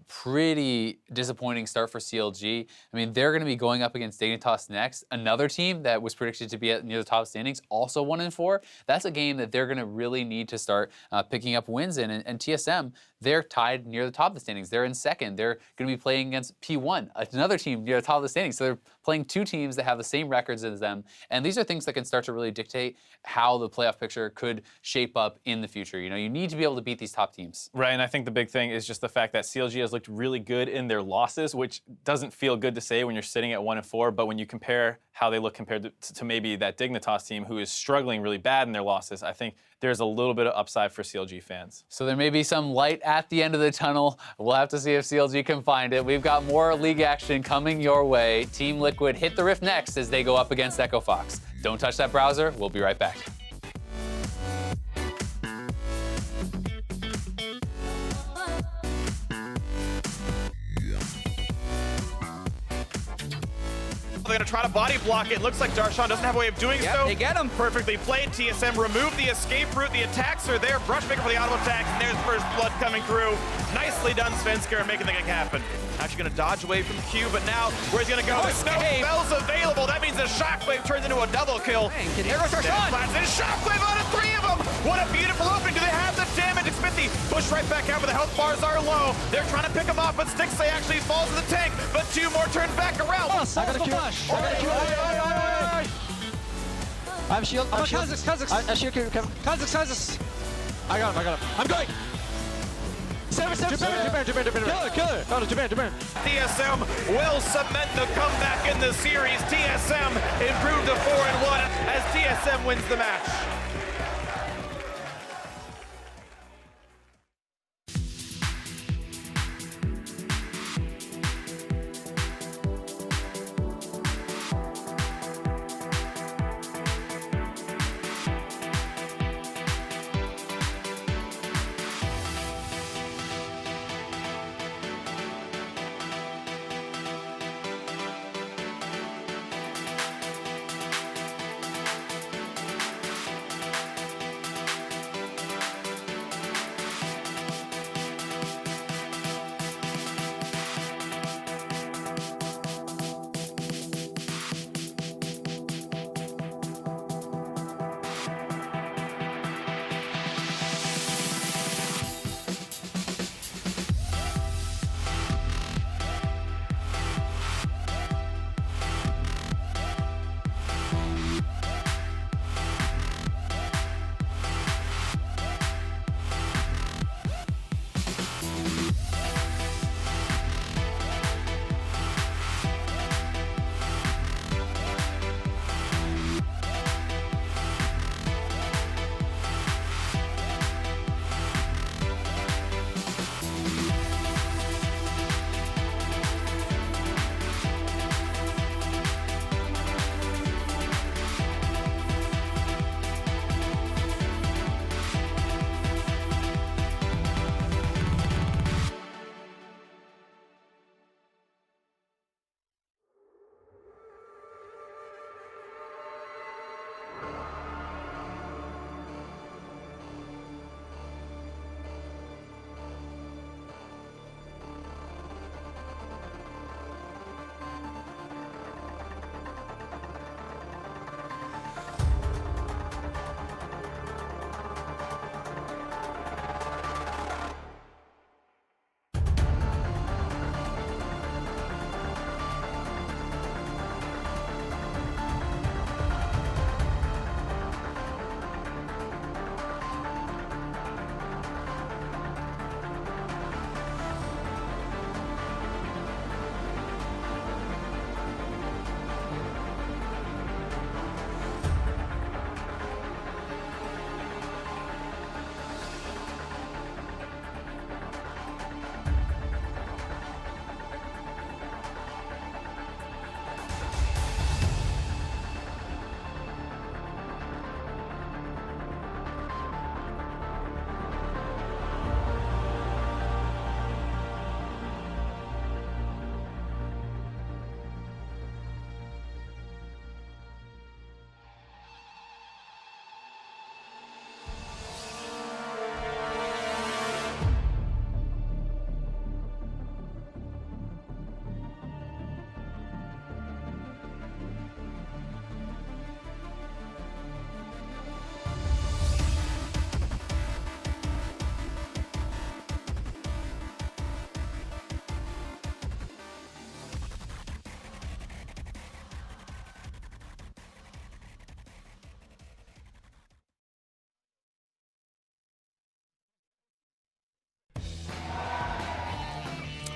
Pretty disappointing start for CLG. I mean, they're going to be going up against Dignitas next. Another near the top standings, also 1-4. That's a game that they're going to really need to start picking up wins in. And TSM, they're tied near the top of the standings. They're in second. They're going to be playing against P1, another team near the top of the standings. So they're playing 2 teams that have the same records as them. And these are things that can start to really dictate how the playoff picture could shape up in the future. You need to be able to beat these top teams. Right, and I think the big thing is just the fact that CLG has looked really good in their losses, which doesn't feel good to say when you're sitting at 1-4, but when you compare how they look compared to maybe that Dignitas team who is struggling really bad in their losses, I think there's a little bit of upside for CLG fans. So there may be some light at the end of the tunnel. We'll have to see if CLG can find it. We've got more league action coming your way. Team Liquid hit the Rift next as they go up against Echo Fox. Don't touch that browser. We'll be right back. They're going to try to body block it. Looks like Darshan doesn't have a way of doing so. They get him. Perfectly played. TSM remove the escape route. The attacks are there. Brushmaker for the auto attacks, and there's first blood coming through. Nicely done, Svenskar, making the thing happen. Actually going to dodge away from Q, but now where's he going to go? There's no spells available. That means the Shockwave turns into a double kill. There goes Darshan. There's Shockwave on 3 of them. What a beautiful opening. Do they have the damage? Xmithie push right back out, but the health bars are low. They're trying to pick him off, but Stixxay actually falls in the tank, but 2 more turn back around. I got a Q. I have shield. I have shield. Kha'Zix. I shield. Kha'Zix. I got him. I'm going. Japan. Japan. TSM will cement the comeback in the series. TSM improved to 4-1 as TSM wins the match.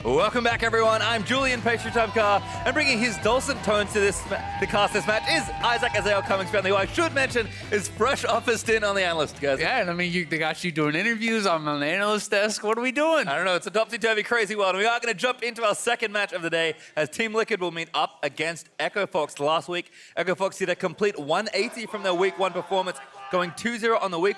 Welcome back, everyone. I'm Julian Pastry-Tumcar, and bringing his dulcet tones to cast this match is Isaac Azale Cummings Bentley, who I should mention is fresh off a stint on the analyst, guys. Yeah, and I mean, they got you doing interviews. I'm on the analyst desk. What are we doing? I don't know. It's a topsy-turvy, crazy world. And we are going to jump into our second match of the day as Team Liquid will meet up against Echo Fox. Last week, Echo Fox did a complete 180 from their week 1 performance, going 2-0 on the week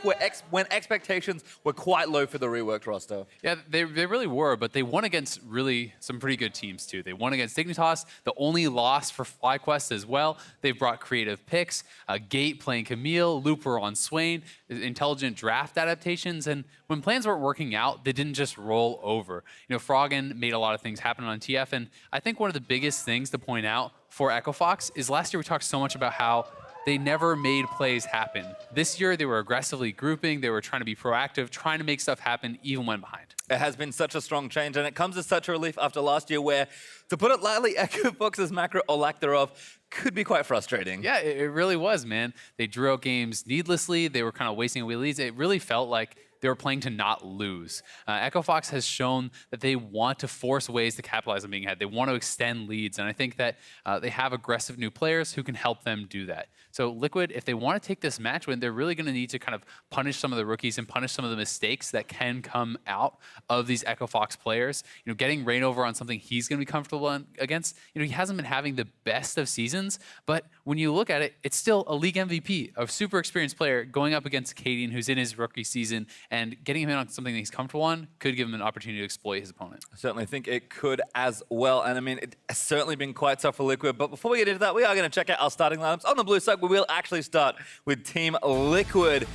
when expectations were quite low for the reworked roster. Yeah, they really were, but they won against really some pretty good teams too. They won against Dignitas, the only loss for FlyQuest as well. They've brought creative picks, Gate playing Camille, Looper on Swain, intelligent draft adaptations, and when plans weren't working out, they didn't just roll over. You know, Froggen made a lot of things happen on TF, and I think one of the biggest things to point out for Echo Fox is last year we talked so much about how they never made plays happen. This year, they were aggressively grouping. They were trying to be proactive, trying to make stuff happen even when behind. It has been such a strong change, and it comes as such a relief after last year where, to put it lightly, Echo Fox's macro, or lack thereof, could be quite frustrating. Yeah, it really was, man. They drew out games needlessly. They were kind of wasting away leads. It really felt like they were playing to not lose. Echo Fox has shown that they want to force ways to capitalize on being ahead. They want to extend leads, and I think that they have aggressive new players who can help them do that. So Liquid, if they want to take this match win, they're really going to need to kind of punish some of the rookies and punish some of the mistakes that can come out of these Echo Fox players. You know, getting Rainover on something he's going to be comfortable against. You know, he hasn't been having the best of seasons, but when you look at it, it's still a league MVP, a super experienced player going up against Cadian, who's in his rookie season, and getting him in on something that he's comfortable on could give him an opportunity to exploit his opponent. I certainly think it could as well. And I mean, it has certainly been quite tough for Liquid. But before we get into that, we are going to check out our starting lineups. On the blue side, we will actually start with Team Liquid.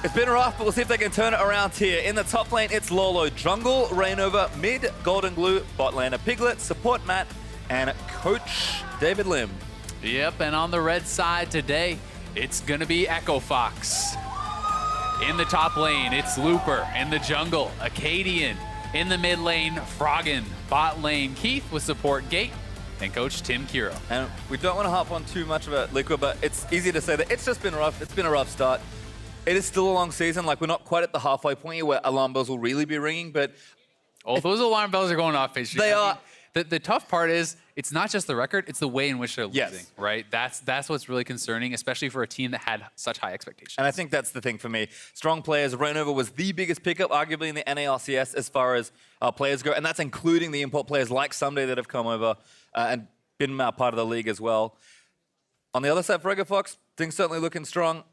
It's been rough, but we'll see if they can turn it around here. In the top lane, it's Lolo, jungle, Rainover, mid, Golden Glue, bot laner, Piglet, support Matt, and coach David Lim. Yep, and on the red side today, it's going to be Echo Fox. In the top lane, it's Looper. In the jungle, Acadian. In the mid lane, Froggen. Bot lane, Keith with support Gate. And Coach Tim Kiro. And we don't want to harp on too much about Liquid, but it's easy to say that it's just been rough. It's been a rough start. It is still a long season. Like, we're not quite at the halfway point here where alarm bells will really be ringing, but... Oh, those alarm bells are going off. They are. The tough part is, it's not just the record, it's the way in which they're losing, right? That's what's really concerning, especially for a team that had such high expectations. And I think that's the thing for me. Strong players. Rainover was the biggest pickup, arguably, in the NALCS as far as players go, and that's including the import players like Someday that have come over and been part of the league as well. On the other side for Echo Fox, things certainly looking strong.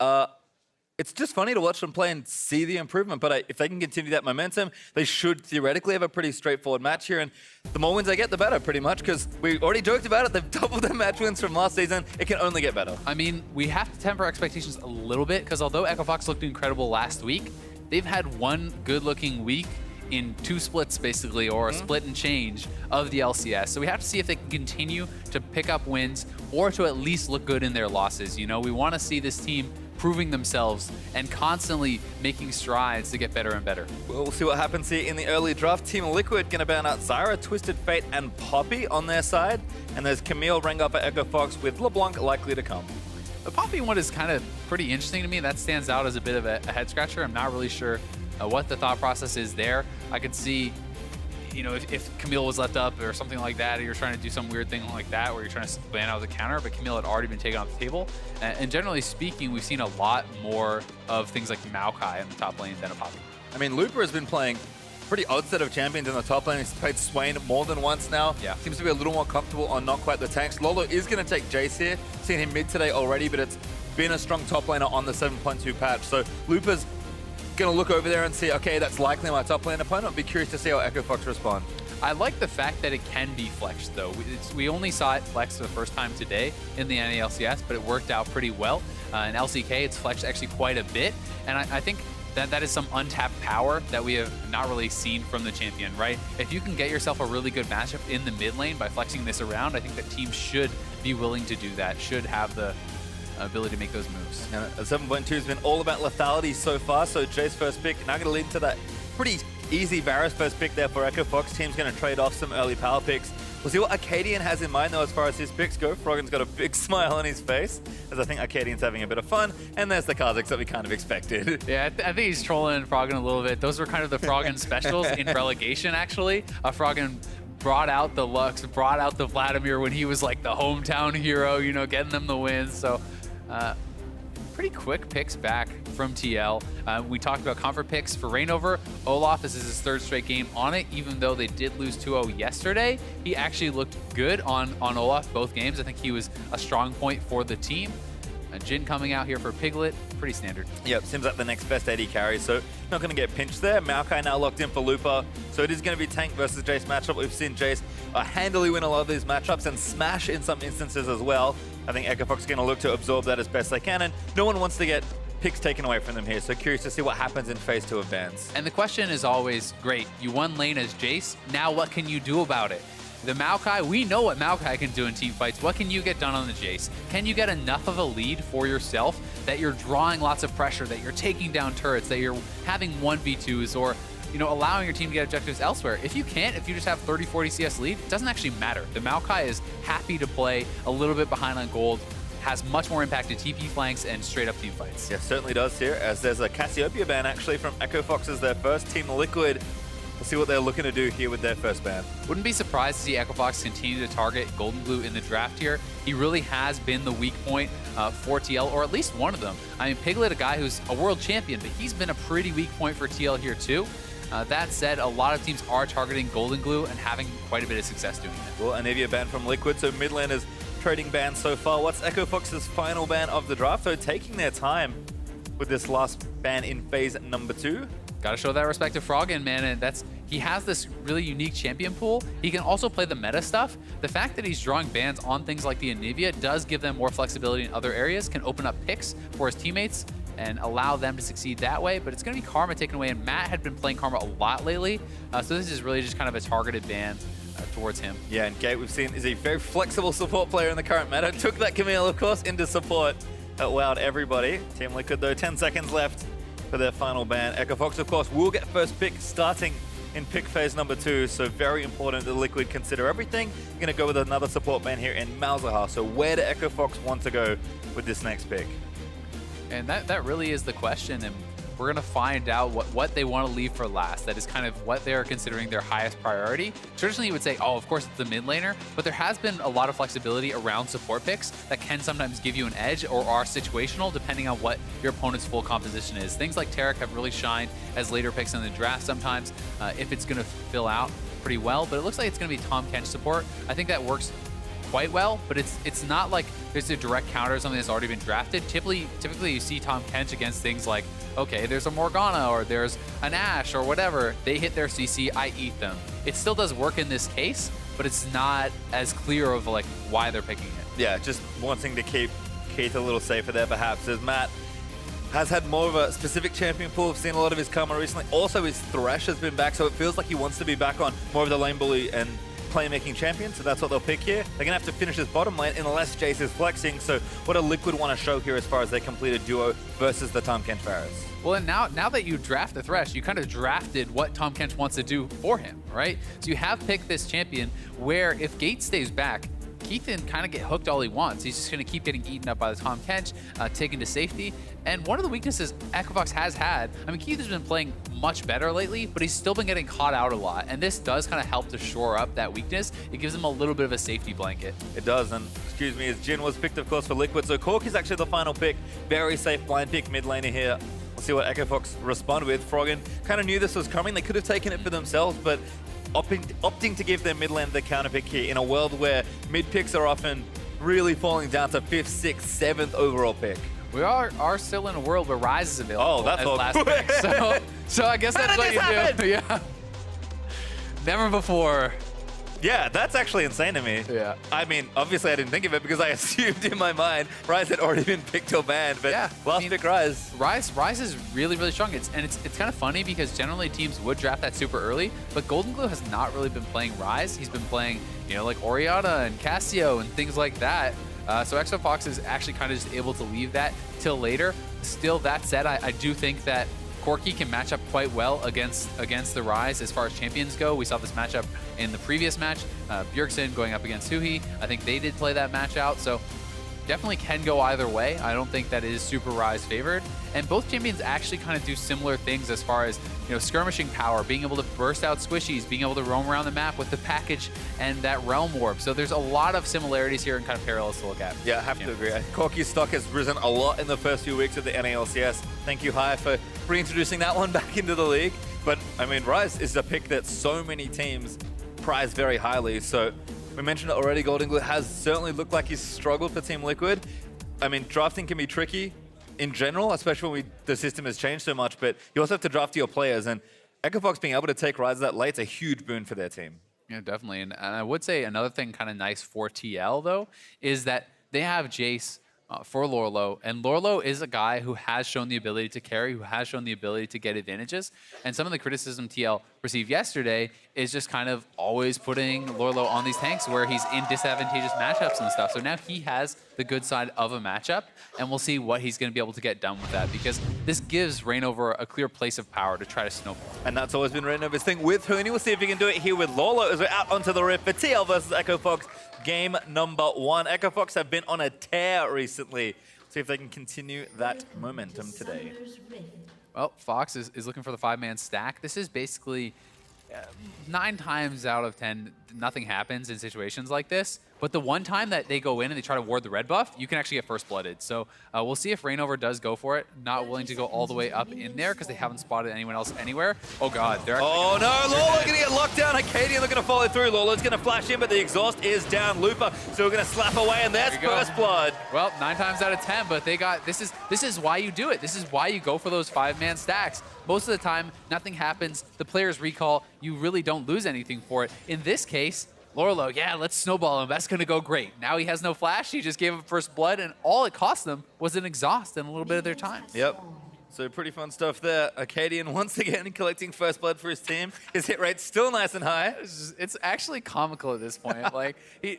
It's just funny to watch them play and see the improvement, but if they can continue that momentum, they should theoretically have a pretty straightforward match here, and the more wins they get, the better, pretty much, because we already joked about it. They've doubled their match wins from last season. It can only get better. I mean, we have to temper expectations a little bit, because although Echo Fox looked incredible last week, they've had one good-looking week in 2 splits, basically, or a split and change of the LCS. So we have to see if they can continue to pick up wins or to at least look good in their losses. You know, we want to see this team proving themselves and constantly making strides to get better and better. We'll see what happens here in the early draft. Team Liquid going to ban out Zyra, Twisted Fate, and Poppy on their side. And there's Camille, Rengar for Echo Fox, with LeBlanc likely to come. The Poppy one is kind of pretty interesting to me. That stands out as a bit of a head-scratcher. I'm not really sure what the thought process is there. I could see, you know, if Camille was left up or something like that, or you're trying to do some weird thing like that where you're trying to ban out the counter, but Camille had already been taken off the table. And generally speaking, we've seen a lot more of things like Maokai in the top lane than a Poppy. I mean, Looper has been playing pretty odd set of champions in the top lane. He's played Swain more than once now. Yeah. Seems to be a little more comfortable on not quite the tanks. Lolo is going to take Jace here. Seen him mid today already, but it's been a strong top laner on the 7.2 patch. So Looper's going to look over there and see, okay, that's likely my top lane opponent. I'll be curious to see how Echo Fox respond. I like the fact that it can be flexed, though. We only saw it flexed for the first time today in the NALCS, but it worked out pretty well. In LCK, it's flexed actually quite a bit, and I think that is some untapped power that we have not really seen from the champion, right? If you can get yourself a really good matchup in the mid lane by flexing this around, I think that teams should be willing to do that, should have the ability to make those moves. Now, 7.2 has been all about lethality so far, so Jay's first pick now going to lead to that pretty easy Varus first pick there for Echo Fox. Team's going to trade off some early power picks. We'll see what Acadian has in mind, though, as far as his picks go. Froggen's got a big smile on his face, as I think Acadian's having a bit of fun. And there's the Kha'Zix that we kind of expected. Yeah, I think he's trolling Froggen a little bit. Those were kind of the Froggen specials in relegation, actually. Froggen brought out the Lux, brought out the Vladimir when he was like the hometown hero, you know, getting them the wins. So pretty quick picks back from TL. We talked about comfort picks for Reignover. Olaf, this is his third straight game on it, even though they did lose 2-0 yesterday. He actually looked good on Olaf both games. I think he was a strong point for the team. Jin coming out here for Piglet, pretty standard. Yep, seems like the next best AD carry, so not going to get pinched there. Maokai now locked in for Looper, so it is going to be Tank versus Jace matchup. We've seen Jace handily win a lot of these matchups and smash in some instances as well. I think Echo Fox is going to look to absorb that as best they can, and no one wants to get picks taken away from them here, so curious to see what happens in phase 2 of bans. And the question is always, great, you won lane as Jace, now what can you do about it? The Maokai, we know what Maokai can do in team fights. What can you get done on the Jace? Can you get enough of a lead for yourself that you're drawing lots of pressure, that you're taking down turrets, that you're having 1v2s, or you know, allowing your team to get objectives elsewhere? If you can't, if you just have 30-40 CS lead, it doesn't actually matter. The Maokai is happy to play a little bit behind on gold, has much more impact to TP flanks and straight up team fights. Yeah, certainly does here, as there's a Cassiopeia ban actually from Echo Fox as their first. Team Liquid, we'll see what they're looking to do here with their first ban. Wouldn't be surprised to see Echo Fox continue to target Golden Glue in the draft here. He really has been the weak point for TL, or at least one of them. I mean, Piglet, a guy who's a world champion, but he's been a pretty weak point for TL here too. That said, a lot of teams are targeting Golden Glue and having quite a bit of success doing it. Well, Anivia ban from Liquid, so mid laners trading bans so far. What's Echo Fox's final ban of the draft? So taking their time with this last ban in phase number 2. Gotta show that respect to Froggen, man, and he has this really unique champion pool. He can also play the meta stuff. The fact that he's drawing bans on things like the Anivia does give them more flexibility in other areas, can open up picks for his teammates and allow them to succeed that way, but it's gonna be Karma taken away, and Matt had been playing Karma a lot lately, so this is really just kind of a targeted ban towards him. Yeah, and Gate, we've seen, is a very flexible support player in the current meta. Took that Camille, of course, into support. That wowed everybody. Team Liquid, though, 10 seconds left for their final ban. Echo Fox, of course, will get first pick starting in pick phase number 2, so very important that Liquid consider everything. You're going to go with another support ban here in Malzahar. So where do Echo Fox want to go with this next pick? And that really is the question, and we're going to find out what they want to leave for last. That is kind of what they're considering their highest priority. Traditionally, you would say, oh, of course, it's the mid laner, but there has been a lot of flexibility around support picks that can sometimes give you an edge or are situational depending on what your opponent's full composition is. Things like Tarek have really shined as later picks in the draft sometimes, if it's going to fill out pretty well, but it looks like it's going to be Tahm Kench support. I think that works quite well, but it's not like there's a direct counter to something that's already been drafted. Typically you see Tahm Kench against things like, okay, there's a Morgana or there's an Ashe or whatever. They hit their CC, I eat them. It still does work in this case, but it's not as clear of like why they're picking it. Yeah, just wanting to keep Keith a little safer there perhaps, as Matt has had more of a specific champion pool. We've seen a lot of his Karma recently. Also, his Thresh has been back, so it feels like he wants to be back on more of the lane bully and playmaking champion, so that's what they'll pick here. They're gonna have to finish this bottom lane unless Jace is flexing, so what do Liquid want to show here as far as their completed duo versus the Tahm Kench Varus? Well, and now that you draft the Thresh, you kind of drafted what Tahm Kench wants to do for him, right? So you have picked this champion where if Gate stays back, Keith can kind of get hooked all he wants. He's just going to keep getting eaten up by the Tahm Kench, taken to safety. And one of the weaknesses Echo Fox has had, I mean, Keith has been playing much better lately, but he's still been getting caught out a lot. And this does kind of help to shore up that weakness. It gives him a little bit of a safety blanket. It does, and excuse me, as Jin was picked, of course, for Liquid. So Cork is actually the final pick. Very safe blind pick mid laner here. We'll see what Echo Fox respond with. Froggen kind of knew this was coming. They could have taken it for themselves, but opting to give their mid laner the counter pick here in a world where mid picks are often really falling down to 5th, 6th, 7th overall pick. We are still in a world where Rise is available. Oh, that's all. Last pick. So I guess that's what you do. Yeah. Never before. Yeah, that's actually insane to me. Yeah. I mean, obviously I didn't think of it because I assumed in my mind Rise had already been picked or banned, but yeah, last pick Rise. Rise is really, really strong. It's kind of funny because generally teams would draft that super early, but Golden Glue has not really been playing Rise. He's been playing, you know, like Orianna and Cassio and things like that. So Echo Fox is actually kind of just able to leave that till later. Still, that said, I do think that Corki can match up quite well against the Rise as far as champions go. We saw this matchup in the previous match. Bjergsen going up against Huhi. I think they did play that match out. So definitely can go either way. I don't think that is super Rise favored. And both champions actually kind of do similar things as far as, you know, skirmishing power, being able to burst out squishies, being able to roam around the map with the package and that realm warp. So there's a lot of similarities here and kind of parallels to look at. Yeah, I have to agree. Corki's stock has risen a lot in the first few weeks of the NALCS. Thank you, Hai, for reintroducing that one back into the league. But, I mean, Rise is a pick that so many teams prize very highly. So we mentioned it already, Golden Glue has certainly looked like he's struggled for Team Liquid. I mean, drafting can be tricky in general, especially when the system has changed so much, but you also have to draft your players, and EchoFox being able to take Rise that late is a huge boon for their team. Yeah, definitely. And I would say another thing kind of nice for TL, though, is that they have Jace for Lorlo, and Lorlo is a guy who has shown the ability to carry, who has shown the ability to get advantages. And some of the criticism TL received yesterday is just kind of always putting Lorlo on these tanks where he's in disadvantageous matchups and stuff. So now he has the good side of a matchup, and we'll see what he's going to be able to get done with that, because this gives Reignover a clear place of power to try to snowball. And that's always been Reignover's thing with Huni. We'll see if he can do it here with Lorlo as we're out onto the rift for TL versus EchoFox. Game number 1. EchoFox have been on a tear recently. See if they can continue that momentum today. Well, Fox is looking for the 5-man stack. This is basically 9 times out of 10, nothing happens in situations like this. But the one time that they go in and they try to ward the red buff, you can actually get first blooded. So we'll see if Reignover does go for it. Not willing to go all the way up in there because they haven't spotted anyone else anywhere. Oh god, they're actually Lolo gonna get locked down. Arcadian looking to follow through. Lolo's gonna flash in, but the exhaust is down. Looper still gonna slap away, and there's first blood. Well, 9 times out of 10, but they got this is why you do it. This is why you go for those 5-man stacks. Most of the time, nothing happens. The players recall. You really don't lose anything for it. In this case, Lorlo, yeah, let's snowball him. That's going to go great. Now he has no flash. He just gave him first blood, and all it cost them was an exhaust and a little bit of their time. Yep. So pretty fun stuff there. Arcadian once again collecting first blood for his team. His hit rate's still nice and high. It's actually comical at this point. Like,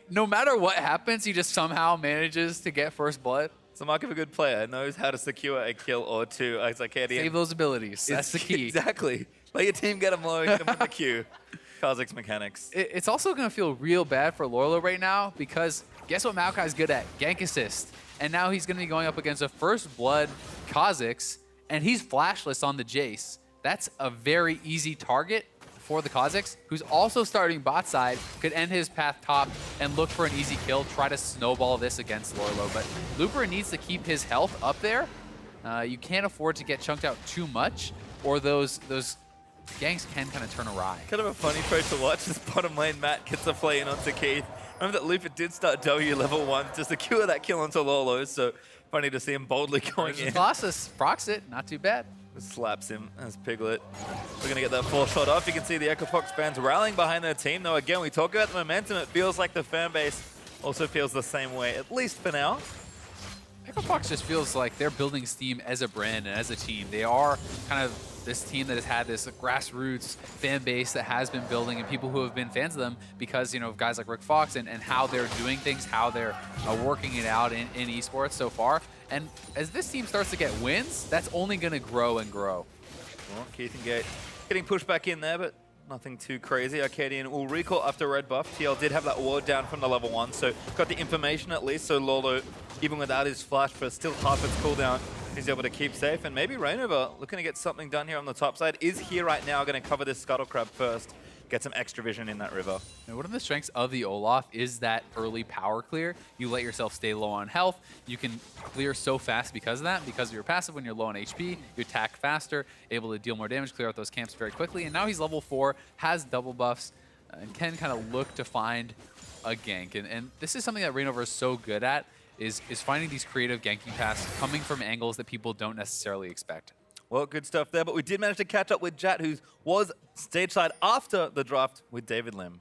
no matter what happens, he just somehow manages to get first blood. It's the mark of a good player. Knows how to secure a kill or two. As Arcadian. Save those abilities. That's the key. Exactly. Let your team get them low, get them in the queue. Kha'Zix mechanics. It's also going to feel real bad for Lorlo right now because guess what Maokai's good at? Gank assist. And now he's going to be going up against a first blood Kha'Zix, and he's flashless on the Jace. That's a very easy target for the Kha'Zix, who's also starting bot side, could end his path top and look for an easy kill, try to snowball this against Lorlo. But Looper needs to keep his health up there. You can't afford to get chunked out too much, or those ganks can kind of turn awry. Kind of a funny trade to watch. This bottom lane, Matt gets a play in onto Keith. Remember that Looper did start W level 1 to secure that kill onto Lolo, so funny to see him boldly going in. Colossus procs it, not too bad. Slaps him as Piglet. We're going to get that 4 shot off. You can see the EchoFox fans rallying behind their team. Though, again, we talk about the momentum. It feels like the fan base also feels the same way, at least for now. EchoFox just feels like they're building steam as a brand and as a team. They are kind of this team that has had this grassroots fan base that has been building, and people who have been fans of them because, you know, of guys like Rick Fox and how they're doing things, how they're working it out in esports so far. And as this team starts to get wins, that's only going to grow and grow. Well, Keith and Gate getting pushed back in there, but nothing too crazy. Arcadian will recall after red buff. TL did have that ward down from the level 1, so got the information at least. So Lolo, even without his flash for still half its cooldown, he's able to keep safe. And maybe Reignover, looking to get something done here on the top side, is here right now, going to cover this Scuttle Crab first. Get some extra vision in that river. And one of the strengths of the Olaf is that early power clear. You let yourself stay low on health. You can clear so fast because of that. Because of your passive, when you're low on HP, you attack faster, able to deal more damage, clear out those camps very quickly. And now he's level 4, has double buffs, and can kind of look to find a gank. And this is something that Reignover is so good at, is finding these creative ganking paths coming from angles that people don't necessarily expect. Well, good stuff there, but we did manage to catch up with Jat, who was stage side after the draft with David Lim.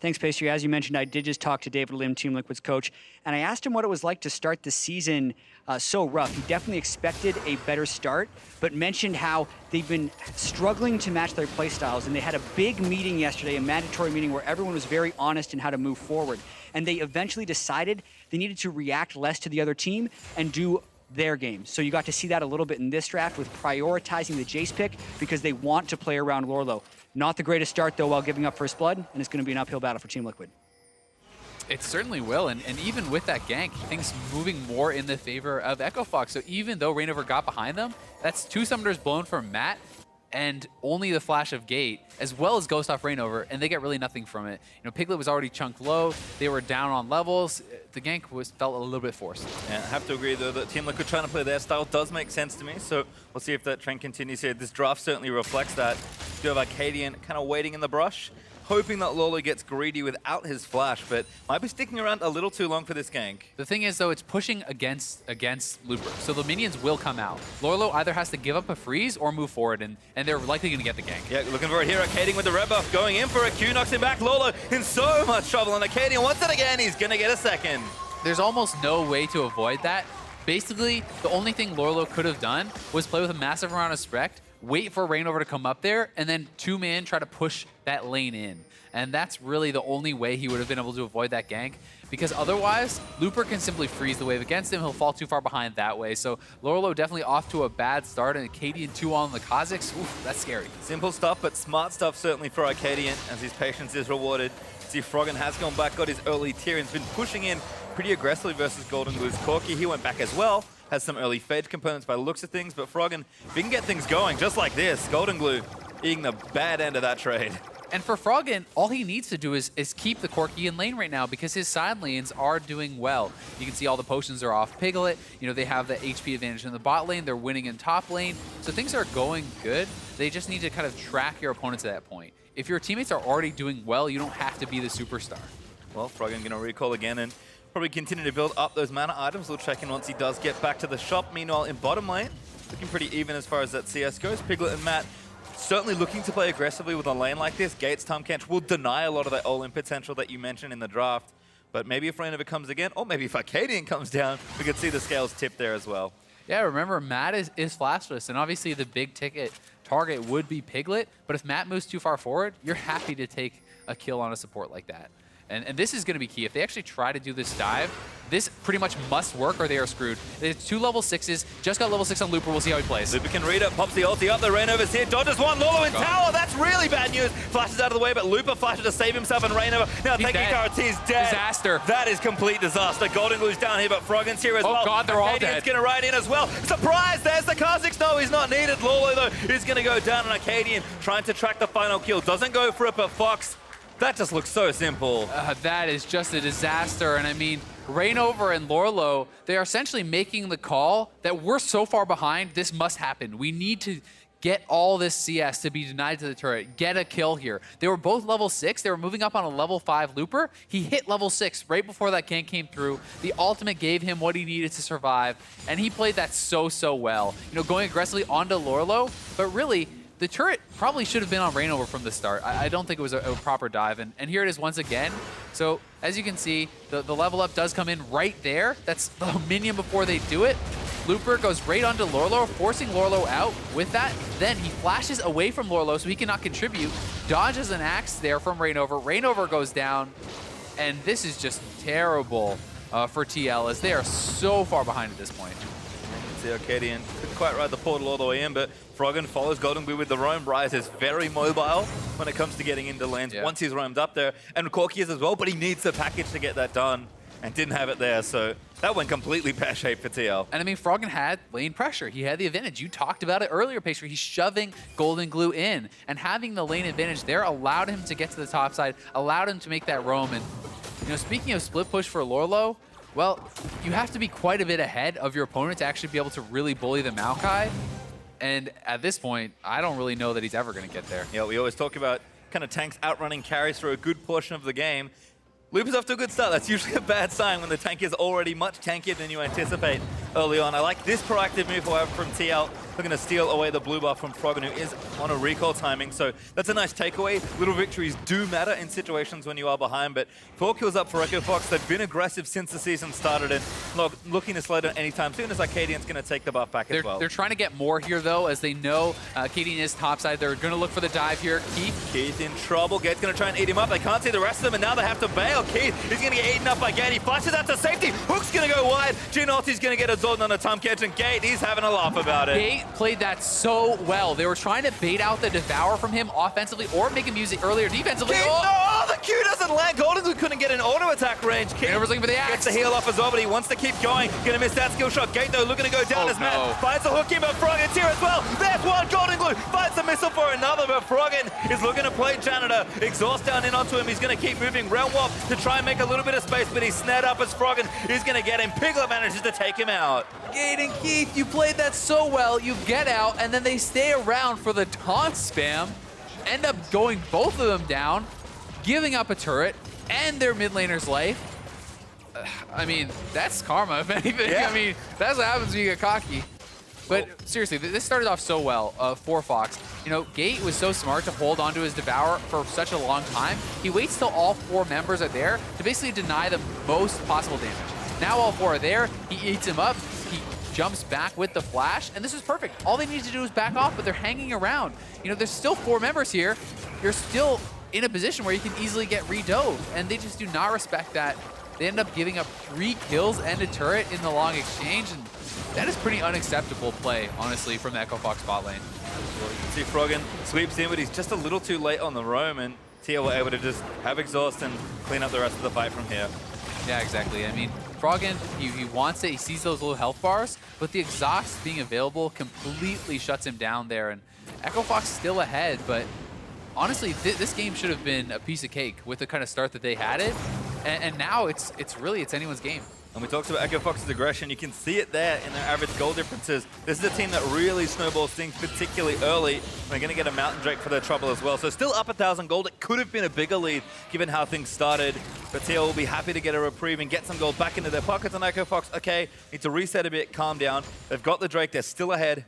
Thanks, Pastry. As you mentioned, I did just talk to David Lim, Team Liquid's coach, and I asked him what it was like to start the season so rough. He definitely expected a better start, but mentioned how they've been struggling to match their playstyles, and they had a big meeting yesterday, a mandatory meeting where everyone was very honest in how to move forward. And they eventually decided they needed to react less to the other team and do their game. So you got to see that a little bit in this draft with prioritizing the Jace pick because they want to play around Lorlo. Not the greatest start, though, while giving up first blood, and it's going to be an uphill battle for Team Liquid. It certainly will, and even with that gank, things moving more in the favor of Echo Fox. So even though Reignover got behind them, that's 2 summoners blown from Matt, and only the flash of Gate, as well as Ghost off Reignover, and they get really nothing from it. You know, Piglet was already chunked low, they were down on levels, the gank felt a little bit forced. Yeah, I have to agree though that Team Liquid trying to play their style does make sense to me, so we'll see if that trend continues here. This draft certainly reflects that. You have Arcadian kind of waiting in the brush, hoping that Lolo gets greedy without his flash, but might be sticking around a little too long for this gank. The thing is, though, it's pushing against Looper, so the minions will come out. Lolo either has to give up a freeze or move forward, and they're likely going to get the gank. Yeah, looking for it here. Arcadian with the red buff, going in for a Q, knocks him back. Lolo in so much trouble, and Arcadian wants it again. He's going to get a second. There's almost no way to avoid that. Basically, the only thing Lolo could have done was play with a massive amount of Sprect, wait for Reignover to come up there, and then 2-man try to push that lane in. And that's really the only way he would have been able to avoid that gank, because otherwise, Looper can simply freeze the wave against him. He'll fall too far behind that way. So Lolo definitely off to a bad start, and Arcadian 2 on the Kha'Zix. Oof, that's scary. Simple stuff, but smart stuff certainly for Arcadian, as his patience is rewarded. See, Froggen has gone back, got his early tier, and has been pushing in pretty aggressively versus Golden Glue's Corki. He went back as well, has some early fade components by the looks of things, but Froggen, if he can get things going just like this, Golden Glue eating the bad end of that trade. And for Froggen, all he needs to do is keep the Corki in lane right now, because his side lanes are doing well. You can see all the potions are off Piglet. You know, they have the HP advantage in the bot lane. They're winning in top lane. So things are going good. They just need to kind of track your opponents at that point. If your teammates are already doing well, you don't have to be the superstar. Well, Froggen going to recall again and probably continue to build up those mana items. We'll check in once he does get back to the shop. Meanwhile, in bottom lane, looking pretty even as far as that CS goes. Piglet and Matt certainly looking to play aggressively with a lane like this. Gates, Tahm will deny a lot of that all-in potential that you mentioned in the draft. But maybe if Reignover comes again, or maybe if Arcadian comes down, we could see the scales tip there as well. Yeah, remember, Matt is flashless, and obviously the big ticket target would be Piglet, but if Matt moves too far forward, you're happy to take a kill on a support like that. And this is going to be key. If they actually try to do this dive, this pretty much must work or they are screwed. It's 2 level 6s, just got level 6 on Looper. We'll see how he plays. Looper can read it, pops the ulti up, the Reignover's here, dodges one, Lolo in tower, that's really bad news. Flashes out of the way, but Looper flashes to save himself, and Reignover now taking Karate is dead. Disaster. That is complete disaster. Golden Glue's down here, but Froggen's here as well. Oh god, they're all dead. Arcadian's going to ride in as well. Surprise, there's the Kha'Zix. No, he's not needed. Lolo, though, is going to go down, and Arcadian trying to track the final kill. Doesn't go for it, but Fox, that just looks so simple. That is just a disaster. And I mean, Reignover and Lorlo, they are essentially making the call that we're so far behind, this must happen. We need to get all this CS to be denied to the turret, get a kill here. They were both level 6. They were moving up on a level 5 Looper. He hit level 6 right before that gank came through. The ultimate gave him what he needed to survive, and he played that so well. You know, going aggressively onto Lorlo, but really, the turret probably should have been on Reignover from the start. I don't think it was a proper dive, and here it is once again. So as you can see, the level up does come in right there. That's the minion before they do it. Looper goes right onto Lorlo, forcing Lorlo out. With that, then he flashes away from Lorlo so he cannot contribute. Dodges an axe there from Reignover. Reignover goes down, and this is just terrible for TL, as they are so far behind at this point. The Arcadian couldn't quite ride the portal all the way in, but Froggen follows Golden Glue with the roam. Ryze is very mobile when it comes to getting into lanes once he's roamed up there. And Corki is as well, but he needs the package to get that done and didn't have it there. So that went completely pear-shaped for TL. And I mean, Froggen had lane pressure. He had the advantage. You talked about it earlier, Pastry. He's shoving Golden Glue in, and having the lane advantage there allowed him to get to the top side, allowed him to make that roam. And, you know, speaking of split push for Lorlo, well, you have to be quite a bit ahead of your opponent to actually be able to really bully the Maokai. And at this point, I don't really know that he's ever going to get there. Yeah, we always talk about kind of tanks outrunning carries for a good portion of the game. Looper's off to a good start. That's usually a bad sign when the tank is already much tankier than you anticipate early on. I like this proactive move, however, from TL. Looking to steal away the blue buff from Froggen, who is on a recall timing. So that's a nice takeaway. Little victories do matter in situations when you are behind, but 4 kills up for Echo Fox. They've been aggressive since the season started, and looking to slow down anytime soon, as Arcadian's going to take the buff back as well. They're trying to get more here, though, as they know Arcadian is topside. They're going to look for the dive here. Keith in trouble. Gate's going to try and eat him up. They can't see the rest of them, and now they have to bail. Keith is going to get eaten up by Gate. He flashes out to safety. Hook's going to go wide. Jin ulti's going to get absorbed on a Tahm, and Gate, he's having a laugh about it. Gate played that so well. They were trying to bait out the Devour from him offensively or make him use it earlier defensively. Oh, the Q doesn't land. Golden couldn't get an auto attack range. Keith looking for the axe. gets the heal off as well, but he wants to keep going. Gonna miss that skill shot. Gate though looking to go down as Matt finds the hook in, but Froggen's here as well. There's one. Golden Glue finds the missile for another, but Froggen is looking to play Janitor. Exhaust down in onto him. He's gonna keep moving. Realm Warp to try and make a little bit of space, but he's snared up as Froggen is gonna get him. Piglet manages to take him out. Gate and Keith, you played that so well. You get out, and then they stay around for the taunt spam. End up going both of them down, giving up a turret and their mid laner's life. I mean, that's karma, if anything. Yeah. I mean, that's what happens when you get cocky. But seriously, this started off so well for Fox. You know, Gate was so smart to hold onto his Devour for such a long time. He waits till all 4 members are there to basically deny the most possible damage. Now all 4 are there. He eats him up. He jumps back with the flash, and this is perfect. All they need to do is back off, but they're hanging around. You know, there's still 4 members here. You're still in a position where you can easily get redove, and they just do not respect that. They end up giving up 3 kills and a turret in the long exchange, and that is pretty unacceptable play, honestly, from the Echo Fox bot lane. Well, you can see Froggen sweeps in, but he's just a little too late on the roam, and TL were able to just have exhaust and clean up the rest of the fight from here. Yeah, exactly. I mean, Froggen, he wants it. He sees those little health bars, but the exhaust being available completely shuts him down there, and Echo Fox still ahead, but honestly, this game should have been a piece of cake with the kind of start that they had it, and now it's anyone's game. And we talked about Echo Fox's aggression. You can see it there in their average goal differences. This is a team that really snowballs things particularly early. They're going to get a Mountain Drake for their trouble as well. So still up 1,000 gold. It could have been a bigger lead given how things started. But TL will be happy to get a reprieve and get some gold back into their pockets. And Echo Fox, okay, need to reset a bit, calm down. They've got the Drake. They're still ahead.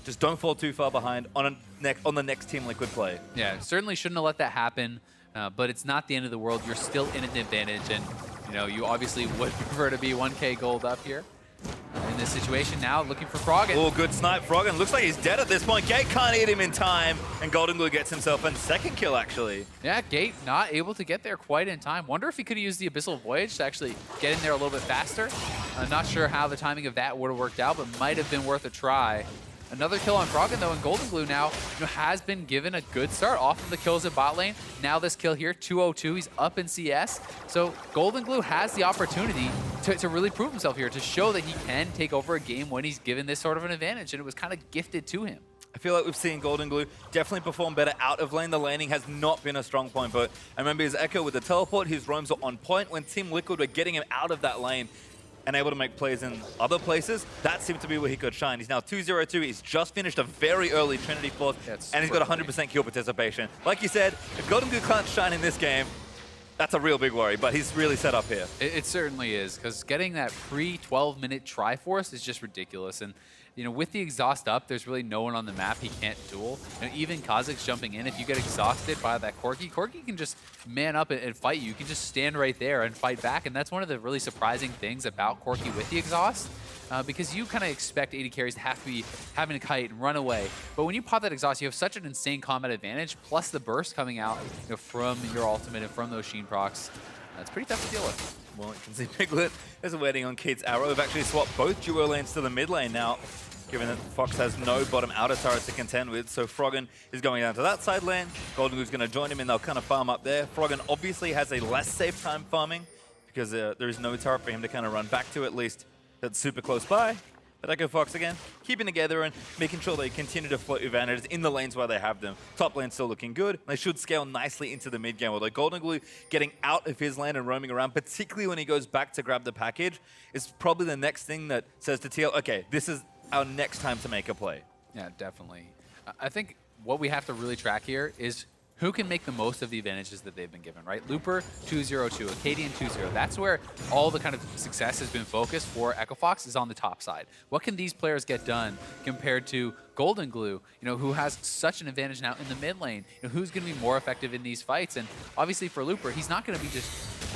Just don't fall too far behind on the next Team Liquid play. Yeah, certainly shouldn't have let that happen. But it's not the end of the world. You're still in an advantage. And you know, you obviously would prefer to be 1K gold up here. In this situation now, looking for Froggen. Oh, good snipe. Froggen looks like he's dead at this point. Gate can't hit him in time, and Golden Glue gets himself a second kill, actually. Yeah, Gate not able to get there quite in time. Wonder if he could have used the Abyssal Voyage to actually get in there a little bit faster. I'm not sure how the timing of that would have worked out, but might have been worth a try. Another kill on Froggen, though, and Golden Glue now has been given a good start off of the kills at bot lane. Now this kill here, 202, he's up in CS. So Golden Glue has the opportunity to really prove himself here, to show that he can take over a game when he's given this sort of an advantage, and it was kind of gifted to him. I feel like we've seen Golden Glue definitely perform better out of lane. The laning has not been a strong point, but I remember his Echo with the teleport, his roams were on point. When Team Liquid were getting him out of that lane and able to make plays in other places, that seemed to be where he could shine. He's now 2-0-2. He's just finished a very early Trinity Force, and he's got 100% kill participation. Like you said, if Golden Glue can't shine in this game, that's a real big worry, but he's really set up here. It certainly is, because getting that pre-12-minute Triforce is just ridiculous. And you know, with the exhaust up, there's really no one on the map he can't duel. You know, even Kha'Zix jumping in, if you get exhausted by that Corki can just man up and fight you. You can just stand right there and fight back, and that's one of the really surprising things about Corki with the exhaust, because you kind of expect AD carries to have to be having to kite and run away. But when you pop that exhaust, you have such an insane combat advantage, plus the burst coming out from your ultimate and from those Sheen procs. That's pretty tough to deal with. Well, you can see Piglet is waiting on Keith's arrow. We've actually swapped both duo lanes to the mid lane now, given that Fox has no bottom outer turret to contend with. So Froggen is going down to that side lane. Golden Glue's going to join him, and they'll kind of farm up there. Froggen obviously has a less safe time farming, because there is no turret for him to kind of run back to, at least that's super close by. But Echo Fox again, keeping together and making sure they continue to float advantages in the lanes where they have them. Top lane still looking good. They should scale nicely into the mid game, although Golden Glue getting out of his lane and roaming around, particularly when he goes back to grab the package, is probably the next thing that says to TL, okay, this is our next time to make a play. Yeah, definitely. I think what we have to really track here is who can make the most of the advantages that they've been given, right? Looper, 2-0-2, Acadian, 2-0. That's where all the kind of success has been focused for Echo Fox, is on the top side. What can these players get done compared to Golden Glue, who has such an advantage now in the mid lane? Who's going to be more effective in these fights? And obviously for Looper, he's not going to be just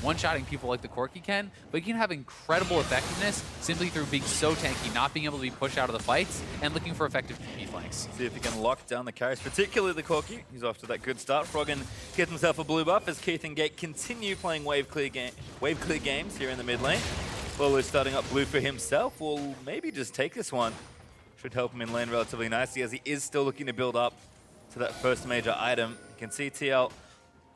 one-shotting people like the Corki can, but he can have incredible effectiveness simply through being so tanky, not being able to be pushed out of the fights, and looking for effective TP flanks. See if he can lock down the carries, particularly the Corki. He's off to that good start. Froggen gets himself a blue buff as Keith and Gate continue playing wave clear games here in the mid lane. Lulu's starting up blue for himself. Will maybe just take this one. Should help him in lane relatively nicely, as he is still looking to build up to that first major item. You can see TL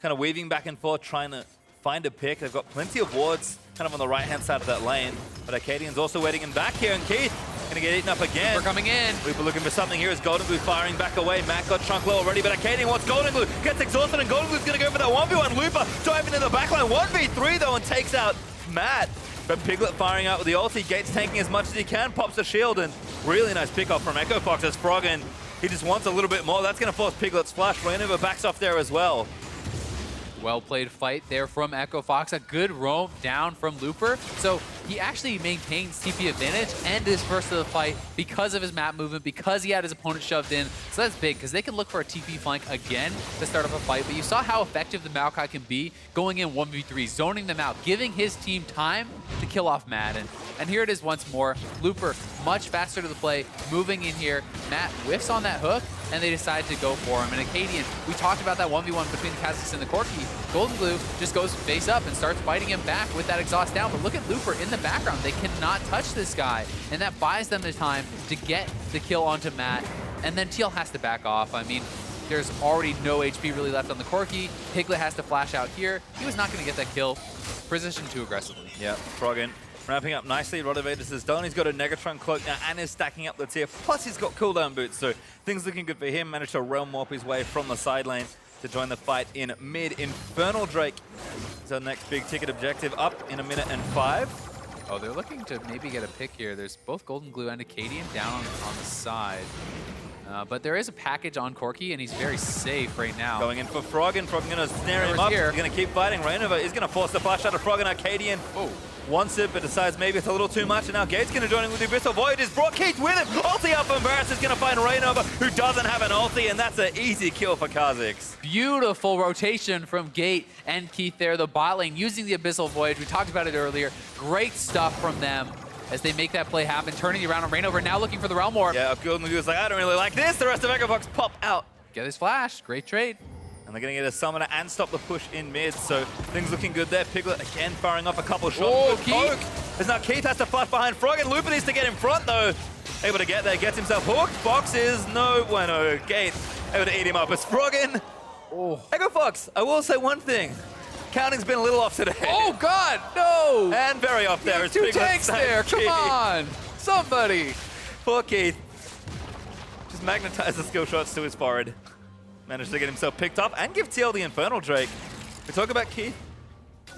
kind of weaving back and forth, trying to find a pick. They've got plenty of wards kind of on the right-hand side of that lane. But Arcadian's also waiting in back here, and Keith gonna get eaten up again. We're coming in. We're looking for something here as Golden Glue firing back away. Matt got chunk low already, but Arcadian wants Golden Glue. Gets exhausted, and Golden Glue's gonna go for that 1v1. Looper diving in the backline. 1v3 though, and takes out Matt. But Piglet firing out with the ulti. Gates tanking as much as he can, pops the shield, and really nice pickoff from Echo Fox as Froggen. He just wants a little bit more. That's gonna force Piglet's flash. Rainover backs off there as well. Well-played fight there from Echo Fox. A good roam down from Looper. So he actually maintains TP advantage and is first to the fight because of his map movement, because he had his opponent shoved in. So that's big, because they can look for a TP flank again to start off a fight. But you saw how effective the Maokai can be going in 1v3, zoning them out, giving his team time to kill off Madden. And here it is once more. Looper much faster to the play, moving in here. Matt whiffs on that hook, and they decide to go for him. And Acadian, we talked about that 1v1 between the Kha'Zix and the Corki. Golden Glue just goes face up and starts fighting him back with that exhaust down. But look at Looper in the background. They cannot touch this guy, and that buys them the time to get the kill onto Matt. And then TL has to back off. I mean, there's already no HP really left on the Corki. Piglet has to flash out here. He was not going to get that kill. Positioned too aggressively. Yeah, Froggen ramping up nicely. Rotovatus is done. He's got a Negatron cloak now and is stacking up the tier. Plus, he's got cooldown boots, so things looking good for him. Managed to realm warp his way from the side lane to join the fight in mid. Infernal Drake is our next big ticket objective, up in 1 minute and 5. Oh, they're looking to maybe get a pick here. There's both Golden Glue and Acadian down on the side. But there is a package on Corki, and he's very safe right now. Going in for Froggen. Froggen going to snare him up. Here. He's going to keep fighting. Rainover is going to force the flash out of Froggen. Arcadian wants it, but decides maybe it's a little too much. And now Gate's going to join in with the Abyssal Void. He's brought Keith with him. Ulti up, and Barris is going to find Rainover, who doesn't have an ulti, and that's an easy kill for Kha'Zix. Beautiful rotation from Gate and Keith there. The bot lane using the Abyssal Voyage. We talked about it earlier. Great stuff from them as they make that play happen, turning around on Rainover, now looking for the Realm Warp. Yeah, Golden Glue's like, I don't really like this. The rest of Echo Fox pop out. Get his flash. Great trade. And they're going to get a summoner and stop the push in mid, so things looking good there. Piglet again firing off a couple of shots. Keith! As now Keith has to flash behind Froggen. Looper needs to get in front though. Able to get there, gets himself hooked. Fox is no bueno. Gate able to eat him up. It's Froggen. Echo Fox, I will say one thing. Counting's been a little off today. Oh God, no! And very off there. Two tanks there, come on! Somebody! Poor Keith. Just magnetized the skill shots to his forehead. Managed to get himself picked up and give TL the Infernal Drake. We talk about Keith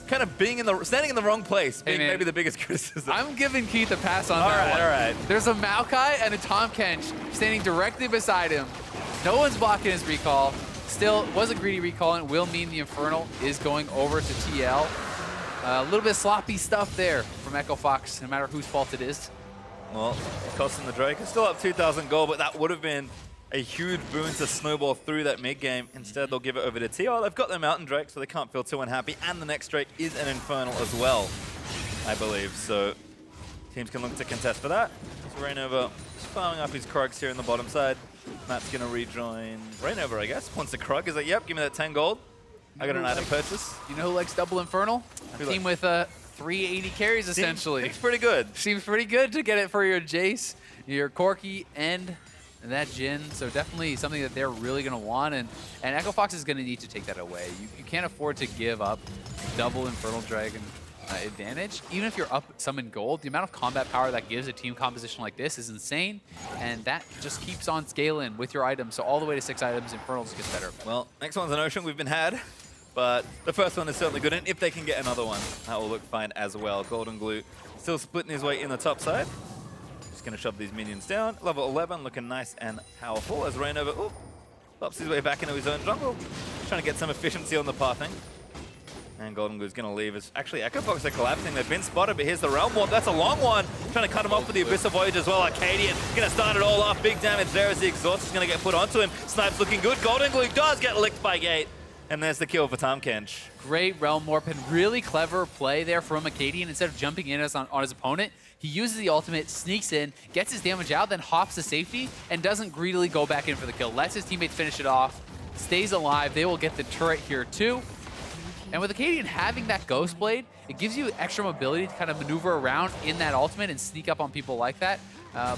kind of being standing in the wrong place, being maybe the biggest criticism. I'm giving Keith a pass on that one. All right. There's a Maokai and a Tahm Kench standing directly beside him. No one's blocking his recall. Still, was a greedy recall, and will mean the Infernal is going over to TL. A little bit sloppy stuff there from Echo Fox, no matter whose fault it is. Well, costing the Drake. It's still up 2,000 gold, but that would have been a huge boon to snowball through that mid game. Instead, they'll give it over to TL. They've got their Mountain Drake, so they can't feel too unhappy. And the next Drake is an Infernal as well, I believe. So teams can look to contest for that. So Rainover just farming up his Krugs here in the bottom side. Matt's going to rejoin Rainover, I guess. Wants the Krug. Is like, yep, give me that 10 gold. I got an item purchase. You know who likes double Infernal? A team with 380 carries, essentially. Seems pretty good. Seems pretty good to get it for your Jace, your Corki, and that Jhin. So definitely something that they're really going to want. And Echo Fox is going to need to take that away. You can't afford to give up double Infernal Dragon advantage. Even if you're up some in gold, the amount of combat power that gives a team composition like this is insane, and that just keeps on scaling with your items. So all the way to 6 items, Infernals gets better. Well, next one's an Ocean we've been had, but the first one is certainly good, and if they can get another one, that will look fine as well. Golden Glue still splitting his way in the top side. Just going to shove these minions down. Level 11 looking nice and powerful as Rainover pops his way back into his own jungle. Trying to get some efficiency on the pathing. And Golden Glue's going to leave. It's actually Echo Fox are collapsing. They've been spotted, but here's the Realm Warp. That's a long one. Trying to cut him off with the Abyssal Voyage as well. Arcadian going to start it all off. Big damage there as the Exhaust is going to get put onto him. Snipe's looking good. Golden Glue does get licked by Gate. And there's the kill for Tahm Kench. Great Realm Warp and really clever play there from Acadian. Instead of jumping in on his opponent, he uses the ultimate, sneaks in, gets his damage out, then hops to safety, and doesn't greedily go back in for the kill. Lets his teammates finish it off, stays alive. They will get the turret here too. And with Acadian having that Ghost Blade, it gives you extra mobility to kind of maneuver around in that ultimate and sneak up on people like that. I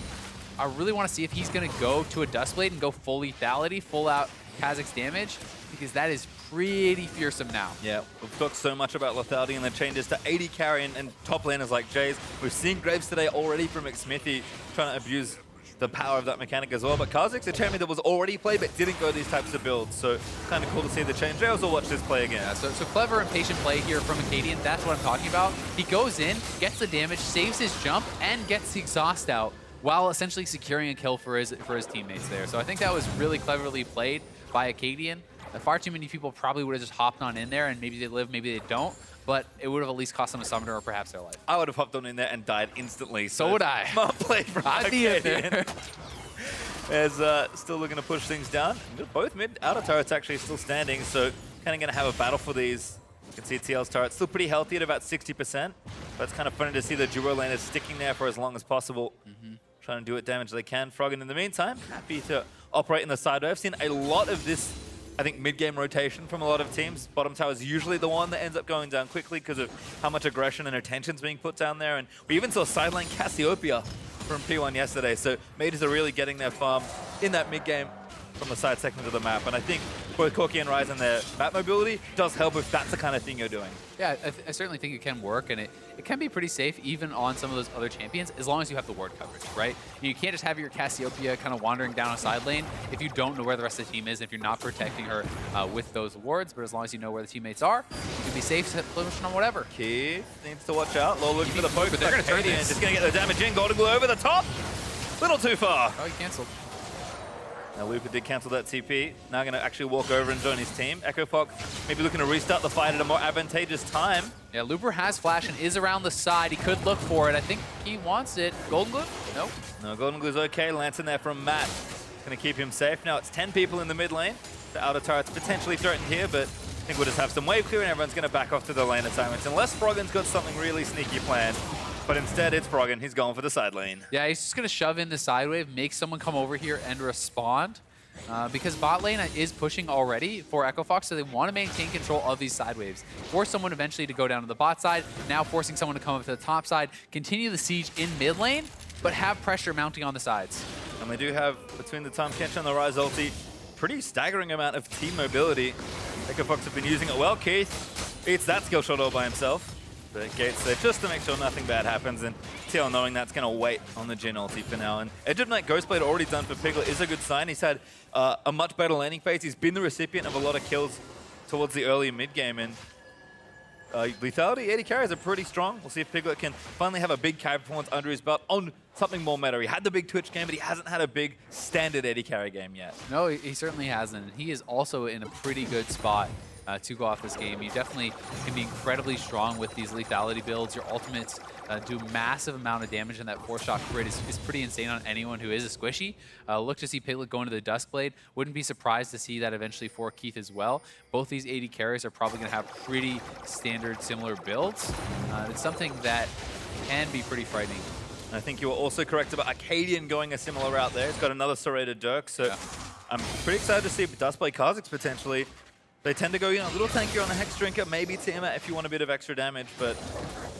really want to see if he's going to go to a Dust Blade and go full lethality, full out Kha'Zix damage, because that is pretty fearsome now. Yeah, we've talked so much about lethality and the changes to AD carry and top laners like Jays. We've seen Graves today already from McSmithy trying to abuse the power of that mechanic as well. But Kha'Zix's a champion that was already played but didn't go these types of builds. So kind of cool to see the change. I also watch this play again. Yeah, so clever and patient play here from Acadian. That's what I'm talking about. He goes in, gets the damage, saves his jump, and gets the exhaust out while essentially securing a kill for his teammates there. So I think that was really cleverly played by Acadian. Far too many people probably would have just hopped on in there, and maybe they live, maybe they don't. But it would have at least cost them a summoner or perhaps their life. I would have hopped on in there and died instantly. So would I. Smart play from I'd be in Acadian. there. As still looking to push things down. Both mid outer turrets actually still standing, so kind of going to have a battle for these. You can see TL's turret still pretty healthy at about 60%. But it's kind of funny to see the duo laners sticking there for as long as possible. Trying to do what damage they can. Froggen, in the meantime, happy to operate in the side. I've seen a lot of this, I think, mid-game rotation from a lot of teams. Bottom tower is usually the one that ends up going down quickly because of how much aggression and attention's being put down there. And we even saw sideline Cassiopeia from P1 yesterday. So mages are really getting their farm in that mid-game from the side segment of the map. And I think both Corki and Ryze and their map mobility does help if that's the kind of thing you're doing. Yeah, I certainly think it can work, and it can be pretty safe even on some of those other champions as long as you have the ward coverage, right? You can't just have your Cassiopeia kind of wandering down a side lane if you don't know where the rest of the team is, if you're not protecting her with those wards, but as long as you know where the teammates are, you can be safe pushing on whatever. Keith needs to watch out. Low looking for the poke, but they're going to turn this. Just going to get the damage in. Golden Glue over the top. Little too far. Oh, he canceled. Now Lupa did cancel that TP. Now going to actually walk over and join his team. Echo Fox maybe looking to restart the fight at a more advantageous time. Yeah, Looper has flash and is around the side. He could look for it. I think he wants it. Golden Glue? Nope. No, Golden Glue's okay. Lance in there from Matt. Going to keep him safe. Now it's 10 people in the mid lane. The outer turret's potentially threatened here, but I think we'll just have some wave clear and everyone's going to back off to the lane assignments. Unless Froggen's got something really sneaky planned. But instead, it's Froggen. He's going for the side lane. Yeah, he's just going to shove in the side wave, make someone come over here and respond. Because bot lane is pushing already for Echo Fox, so they want to maintain control of these side waves. Force someone eventually to go down to the bot side, now forcing someone to come up to the top side, continue the siege in mid lane, but have pressure mounting on the sides. And they do have, between the time catch and the Ryze ulti, pretty staggering amount of team mobility. Echo Fox have been using it well. Keith eats that skill shot all by himself. But Gates there just to make sure nothing bad happens, and TL knowing that's going to wait on the Jhin ulti for now. And Edge of Night Ghostblade already done for Piglet is a good sign. He's had a much better landing phase. He's been the recipient of a lot of kills towards the early mid-game, and lethality, 80 carries are pretty strong. We'll see if Piglet can finally have a big carry performance under his belt on something more meta. He had the big Twitch game, but he hasn't had a big standard 80 carry game yet. No, he certainly hasn't. He is also in a pretty good spot to go off this game. You definitely can be incredibly strong with these lethality builds. Your ultimates do massive amount of damage, and that 4-shot crit is pretty insane on anyone who is a squishy. Look to see Piglet go into the Duskblade. Wouldn't be surprised to see that eventually for Keith as well. Both these 80 carries are probably going to have pretty standard, similar builds. It's something that can be pretty frightening. I think you were also correct about Acadian going a similar route there. He's got another serrated Dirk, so yeah. I'm pretty excited to see Duskblade Kha'Zix potentially. They tend to go, a little tankier on the Hex Drinker, maybe Tiamat if you want a bit of extra damage, but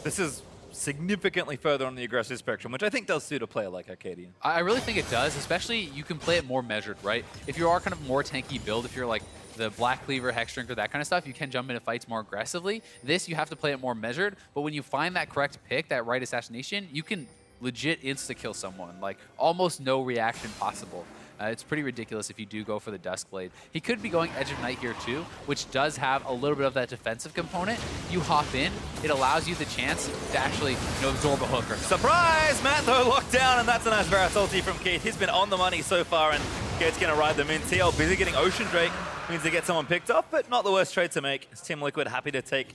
this is significantly further on the aggressive spectrum, which I think does suit a player like Acadian. I really think it does, especially you can play it more measured, right? If you are kind of more tanky build, if you're like the Black Cleaver, Hex Drinker, that kind of stuff, you can jump into fights more aggressively. This, you have to play it more measured, but when you find that correct pick, that right assassination, you can legit insta-kill someone, like almost no reaction possible. It's pretty ridiculous if you do go for the Duskblade. He could be going Edge of Night here too, which does have a little bit of that defensive component. You hop in, it allows you the chance to actually absorb a hook or something. Surprise! Matt though locked down, and that's a nice Varus ulti from Keith. He's been on the money so far, and Gate's going to ride them in. TL busy getting Ocean Drake. Means they get someone picked up, but not the worst trade to make. It's Team Liquid happy to take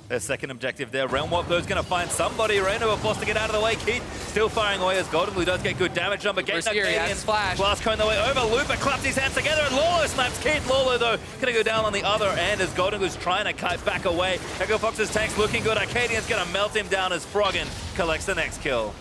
their second objective there. Realm Warp though is going to find somebody. Rainbow forced to get out of the way. Keith still firing away as Golden Glue does get good damage on, but getting that Canadian splash. Blast cone the way over. Looper claps his hands together and Lawler snaps Keith. Lawler though going to go down on the other end as Golden Glue's trying to cut back away. Echo Fox's tank's looking good. Acadian's going to melt him down as Froggen collects the next kill.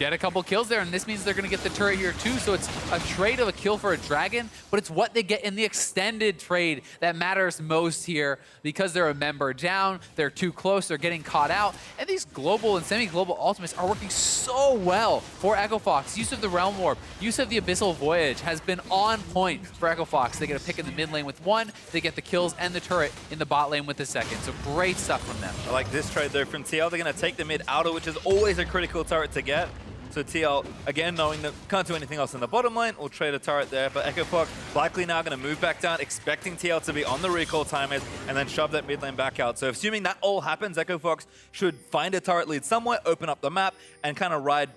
get a couple kills there, and this means they're going to get the turret here too. So it's a trade of a kill for a dragon, but it's what they get in the extended trade that matters most here, because they're a member down, they're too close, they're getting caught out, and these global and semi-global ultimates are working so well for Echo Fox. Use of the Realm Warp, use of the Abyssal Voyage has been on point for Echo Fox. They get a pick in the mid lane with one, they get the kills and the turret in the bot lane with the second. So great stuff from them. I like this trade though from TL. They're going to take the mid outer, which is always a critical turret to get. So TL, again, knowing that can't do anything else in the bottom lane, will trade a turret there. But Echo Fox likely now going to move back down, expecting TL to be on the recall timers, and then shove that mid lane back out. So assuming that all happens, Echo Fox should find a turret lead somewhere, open up the map, and kind of ride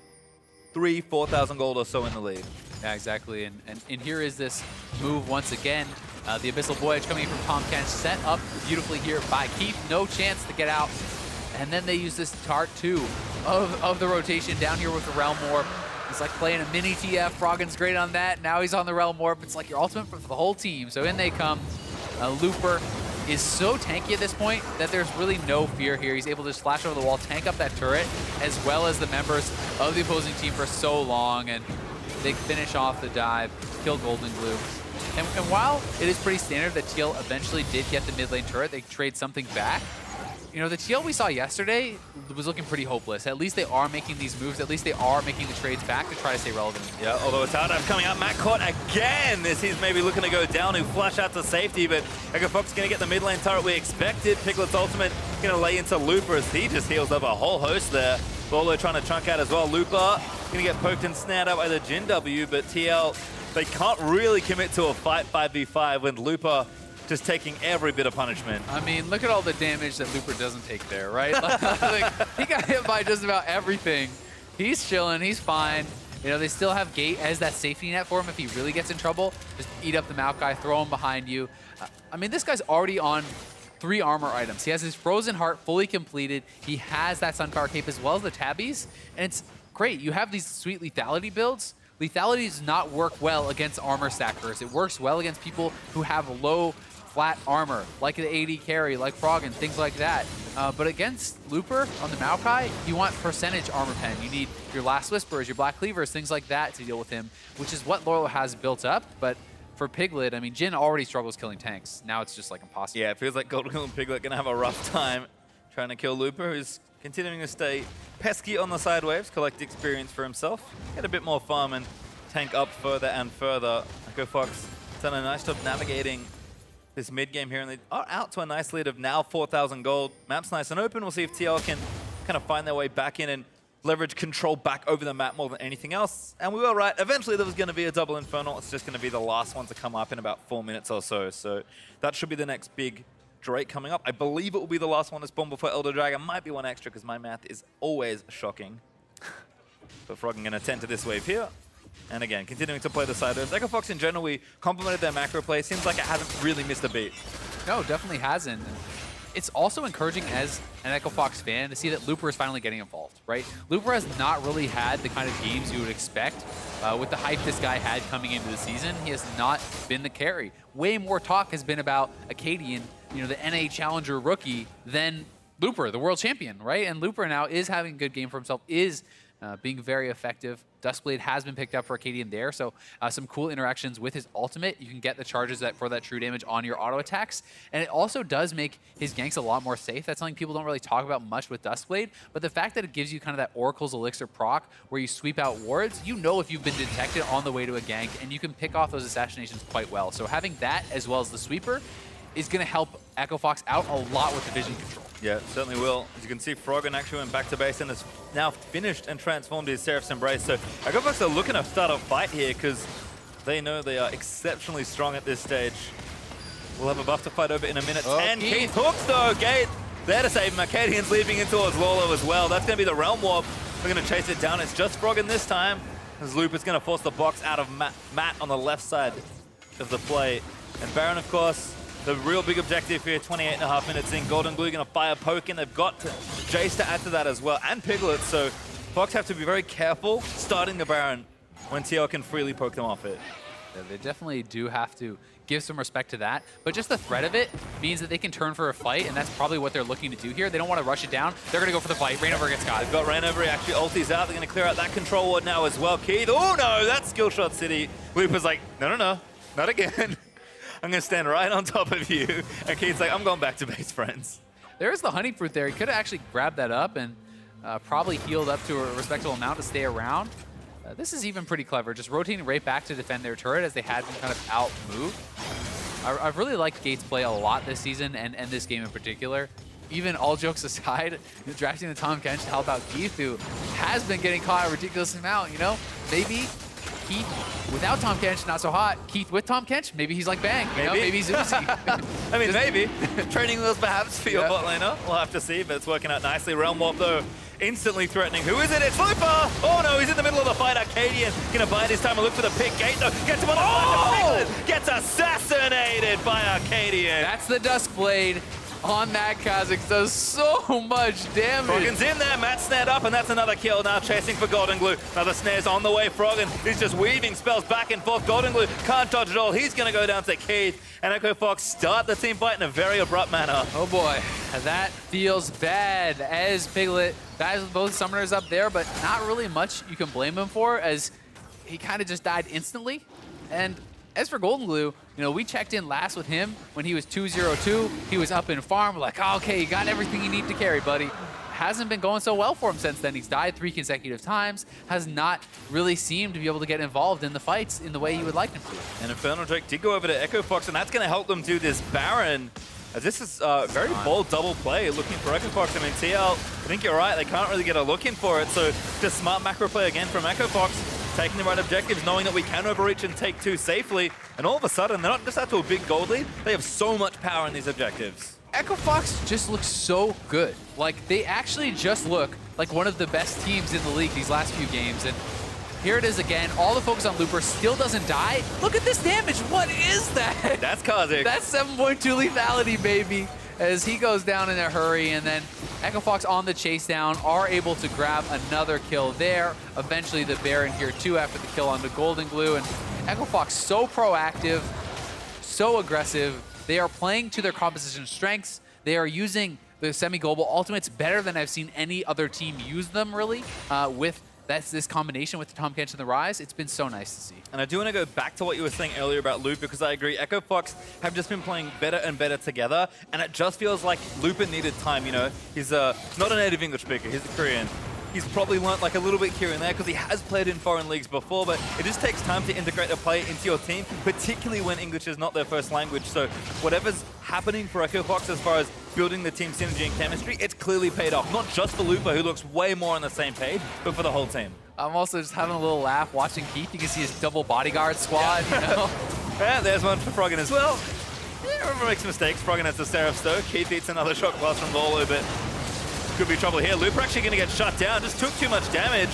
4,000 gold or so in the lead. Yeah, exactly. And here is this move once again. The Abyssal Voyage coming in from Tom Kench, set up beautifully here by Keith. No chance to get out. And then they use this Tart 2 of the rotation down here with the Realm Warp. It's like playing a mini TF. Froggen's great on that. Now he's on the Realm Warp. It's like your ultimate for the whole team. So in they come. Looper is so tanky at this point that there's really no fear here. He's able to just flash over the wall, tank up that turret, as well as the members of the opposing team for so long. And they finish off the dive, kill Golden Glue. And while it is pretty standard that TL eventually did get the mid lane turret, they trade something back. You know, the TL we saw yesterday was looking pretty hopeless. At least they are making these moves. At least they are making the trades back to try to stay relevant. Yeah, although it's out coming out. Matt caught again as he's maybe looking to go down, who flash out to safety, but Echo Fox is going to get the mid lane turret we expected. Piglet's ultimate going to lay into Looper as he just heals up a whole host there. Bolo trying to chunk out as well. Looper going to get poked and snared out by the Jin W, but TL, they can't really commit to a fight 5v5 when Looper just taking every bit of punishment. I mean, look at all the damage that Looper doesn't take there, right? Like, he got hit by just about everything. He's chilling, he's fine. You know, they still have Gate as that safety net for him if he really gets in trouble. Just eat up the Maokai, throw him behind you. I mean, this guy's already on 3 armor items. He has his Frozen Heart fully completed. He has that Sunfire Cape as well as the Tabbies. And it's great. You have these sweet lethality builds. Lethality does not work well against armor stackers. It works well against people who have low flat armor, like the AD carry, like Froggen, things like that. But against Looper on the Maokai, you want percentage armor pen. You need your Last Whispers, your Black Cleavers, things like that to deal with him, which is what Laurel has built up. But for Piglet, I mean, Jin already struggles killing tanks. Now it's just like impossible. Yeah, it feels like Golden and Piglet going to have a rough time trying to kill Looper, who's continuing to stay pesky on the side waves, collect experience for himself, get a bit more farm and tank up further and further. Echo Fox done a nice job navigating this mid game here, and they are out to a nice lead of now 4,000 gold. Map's nice and open. We'll see if TL can kind of find their way back in and leverage control back over the map more than anything else. And we were right. Eventually there was going to be a double Infernal. It's just going to be the last one to come up in about 4 minutes or so. So that should be the next big Drake coming up. I believe it will be the last one to spawn before Elder Dragon. Might be one extra because my math is always shocking. But Froggen going to tend to this wave here. And again, continuing to play the side waves. Echo Fox in general, we complimented their macro play. Seems like it hasn't really missed a beat. No, definitely hasn't. It's also encouraging as an Echo Fox fan to see that Looper is finally getting involved, right? Looper has not really had the kind of games you would expect. With the hype this guy had coming into the season, he has not been the carry. Way more talk has been about Acadian, you know, the NA Challenger rookie, than Looper, the world champion, right? And Looper now is having a good game for himself, is being very effective. Duskblade has been picked up for Acadian there, so some cool interactions with his ultimate. You can get the charges for that true damage on your auto attacks, and it also does make his ganks a lot more safe. That's something people don't really talk about much with Duskblade, but the fact that it gives you kind of that Oracle's Elixir proc where you sweep out wards, you know if you've been detected on the way to a gank, and you can pick off those assassinations quite well. So having that as well as the sweeper is going to help Echo Fox out a lot with the vision control. Yeah, certainly will. As you can see, Froggen actually went back to base and has now finished and transformed his Seraph's Embrace. So Echo Fox are looking to start a fight here because they know they are exceptionally strong at this stage. We'll have a buff to fight over in a minute. Oh, and Keith hooks though. Gate there to save him. Acadian's leaping in towards Lolo as well. That's going to be the Realm Warp. We're going to chase it down. It's just Froggen this time. As Looper's going to force the box out of Matt on the left side of the play. And Baron, of course, the real big objective here, 28.5 minutes in. Golden Glue going to fire poke, and they've got Jace to add to that as well, and Piglet. So Fox have to be very careful starting the Baron when TL can freely poke them off it. Yeah, they definitely do have to give some respect to that. But just the threat of it means that they can turn for a fight, and that's probably what they're looking to do here. They don't want to rush it down. They're going to go for the fight. Rainover gets got. They've got Rainover. He actually ultis out. They're going to clear out that control ward now as well. Keith, oh no, that's Skill Shot City. Looper's like, no, not again. I'm going to stand right on top of you. And Keith's like, I'm going back to base, friends. There's the honey fruit there. He could have actually grabbed that up and probably healed up to a respectable amount to stay around. This is even pretty clever, just rotating right back to defend their turret as they had been kind of out-moved. I've really liked Gates' play a lot this season and this game in particular. Even all jokes aside, drafting the Tahm Kench to help out Keith, who has been getting caught a ridiculous amount, you know? Maybe Keith without Tahm Kench, not so hot. Keith with Tahm Kench, maybe he's like Bang, you know? Maybe he's Uzi. I mean, maybe. Training wheels perhaps for your bot laner. We'll have to see, but it's working out nicely. Realm Warp, though, instantly threatening. Who is it? It's Looper! Oh no, he's in the middle of the fight. Arcadian gonna bide his time and look for the pick. Gate, though, gets him on the flank. Gets assassinated by Arcadian. That's the Dusk Blade on that Kha'Zix. Does so much damage. Froggen's in there. Matt snared up, and that's another kill. Now chasing for Golden Glue. Another snare's on the way. Froggen is just weaving spells back and forth. Golden Glue can't dodge it all. He's going to go down to Keith. And Echo Fox start the team fight in a very abrupt manner. Oh boy, that feels bad as Piglet dies with both summoners up there, but not really much you can blame him for, as he kind of just died instantly. And as for Golden Glue, you know, we checked in last with him when he was 2-0-2. He was up in farm. We're like, oh, okay, you got everything you need to carry, buddy. Hasn't been going so well for him since then. He's died 3 consecutive times, has not really seemed to be able to get involved in the fights in the way you would like him to. And Infernal Drake did go over to Echo Fox, and that's going to help them do this Baron. As this is a very bold double play looking for Echo Fox. I mean, TL, I think you're right, they can't really get a look in for it. So just smart macro play again from Echo Fox, taking the right objectives, knowing that we can overreach and take 2 safely. And all of a sudden, they're not just out to a big gold lead, they have so much power in these objectives. Echo Fox just looks so good. Like, they actually just look like one of the best teams in the league these last few games. And here it is again. All the focus on Looper, still doesn't die. Look at this damage. What is that? That's Kha'Zix. That's 7.2 lethality, baby. As he goes down in a hurry, and then Echo Fox on the chase down are able to grab another kill there. Eventually the Baron here too after the kill on the Golden Glue. And Echo Fox so proactive, so aggressive. They are playing to their composition strengths. They are using the semi-global ultimates better than I've seen any other team use them, really, with this combination with the Tahm Kench and the Rise. It's been so nice to see. And I do want to go back to what you were saying earlier about Loop, because I agree, Echo Fox have just been playing better and better together, and it just feels like Looper needed time, you know? He's not a native English speaker, he's a Korean. He's probably learnt like a little bit here and there because he has played in foreign leagues before, but it just takes time to integrate a player into your team, particularly when English is not their first language. So whatever's happening for Echo Fox as far as building the team synergy and chemistry, it's clearly paid off. Not just for Looper, who looks way more on the same page, but for the whole team. I'm also just having a little laugh watching Keith. You can see his double bodyguard squad, you know? Yeah, there's one for Froggen as well. Yeah, everyone makes mistakes. Froggen has the Seraph Stoke. Keith eats another shock blast from Lolo, but could be trouble here. Looper actually going to get shut down. Just took too much damage.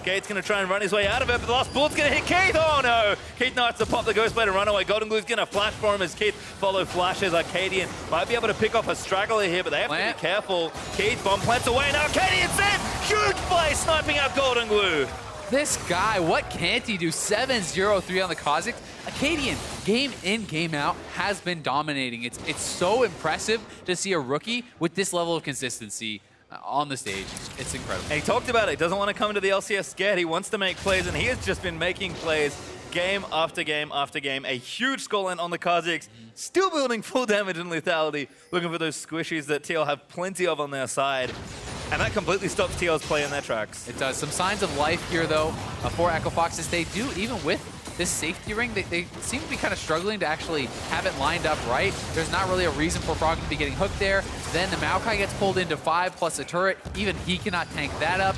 Gate's going to try and run his way out of it, but the last bullet's going to hit Keith. Oh no! Keith knows to pop the Ghost Blade and run away. Golden Glue's going to flash for him as Keith follow flashes. Arcadian might be able to pick off a straggler here, but they have to be careful. Keith bomb plants away, and Arcadian's in! Huge play sniping out Golden Glue. This guy, what can't he do? 7-0-3 on the Kha'Zix. Arcadian, game in, game out, has been dominating. It's so impressive to see a rookie with this level of consistency on the stage. It's incredible. And he talked about it. He doesn't want to come into the LCS scared. He wants to make plays, and he has just been making plays game after game after game. A huge scoreline on the Kha'Zix, still building full damage and lethality, looking for those squishies that TL have plenty of on their side. And that completely stops TL's play in their tracks. It does. Some signs of life here, though, for Echo Fox, as they do, even with this safety ring, they seem to be kind of struggling to actually have it lined up right. There's not really a reason for Froggen to be getting hooked there. Then the Maokai gets pulled into 5 plus a turret. Even he cannot tank that up.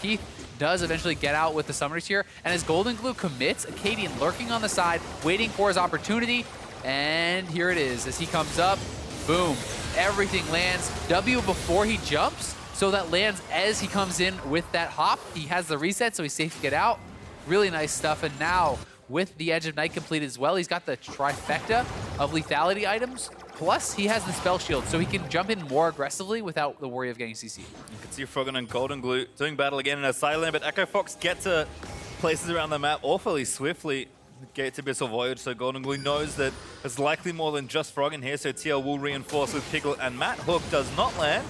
Keith does eventually get out with the summoners here. And as Golden Glue commits, Arcadian lurking on the side, waiting for his opportunity. And here it is. As he comes up, boom, everything lands. W before he jumps. So that lands as he comes in with that hop. He has the reset, so he's safe to get out. Really nice stuff. And now, with the Edge of Night completed as well, he's got the trifecta of lethality items. Plus, he has the spell shield, so he can jump in more aggressively without the worry of getting CC. You can see Froggen and Golden Glue doing battle again in a side lane, but Echo Fox get to places around the map awfully swiftly. Gates Abyssal Voyage, so Golden Glue knows that there's likely more than just Frog in here, so TL will reinforce with Piglet and Matt. Hook does not land.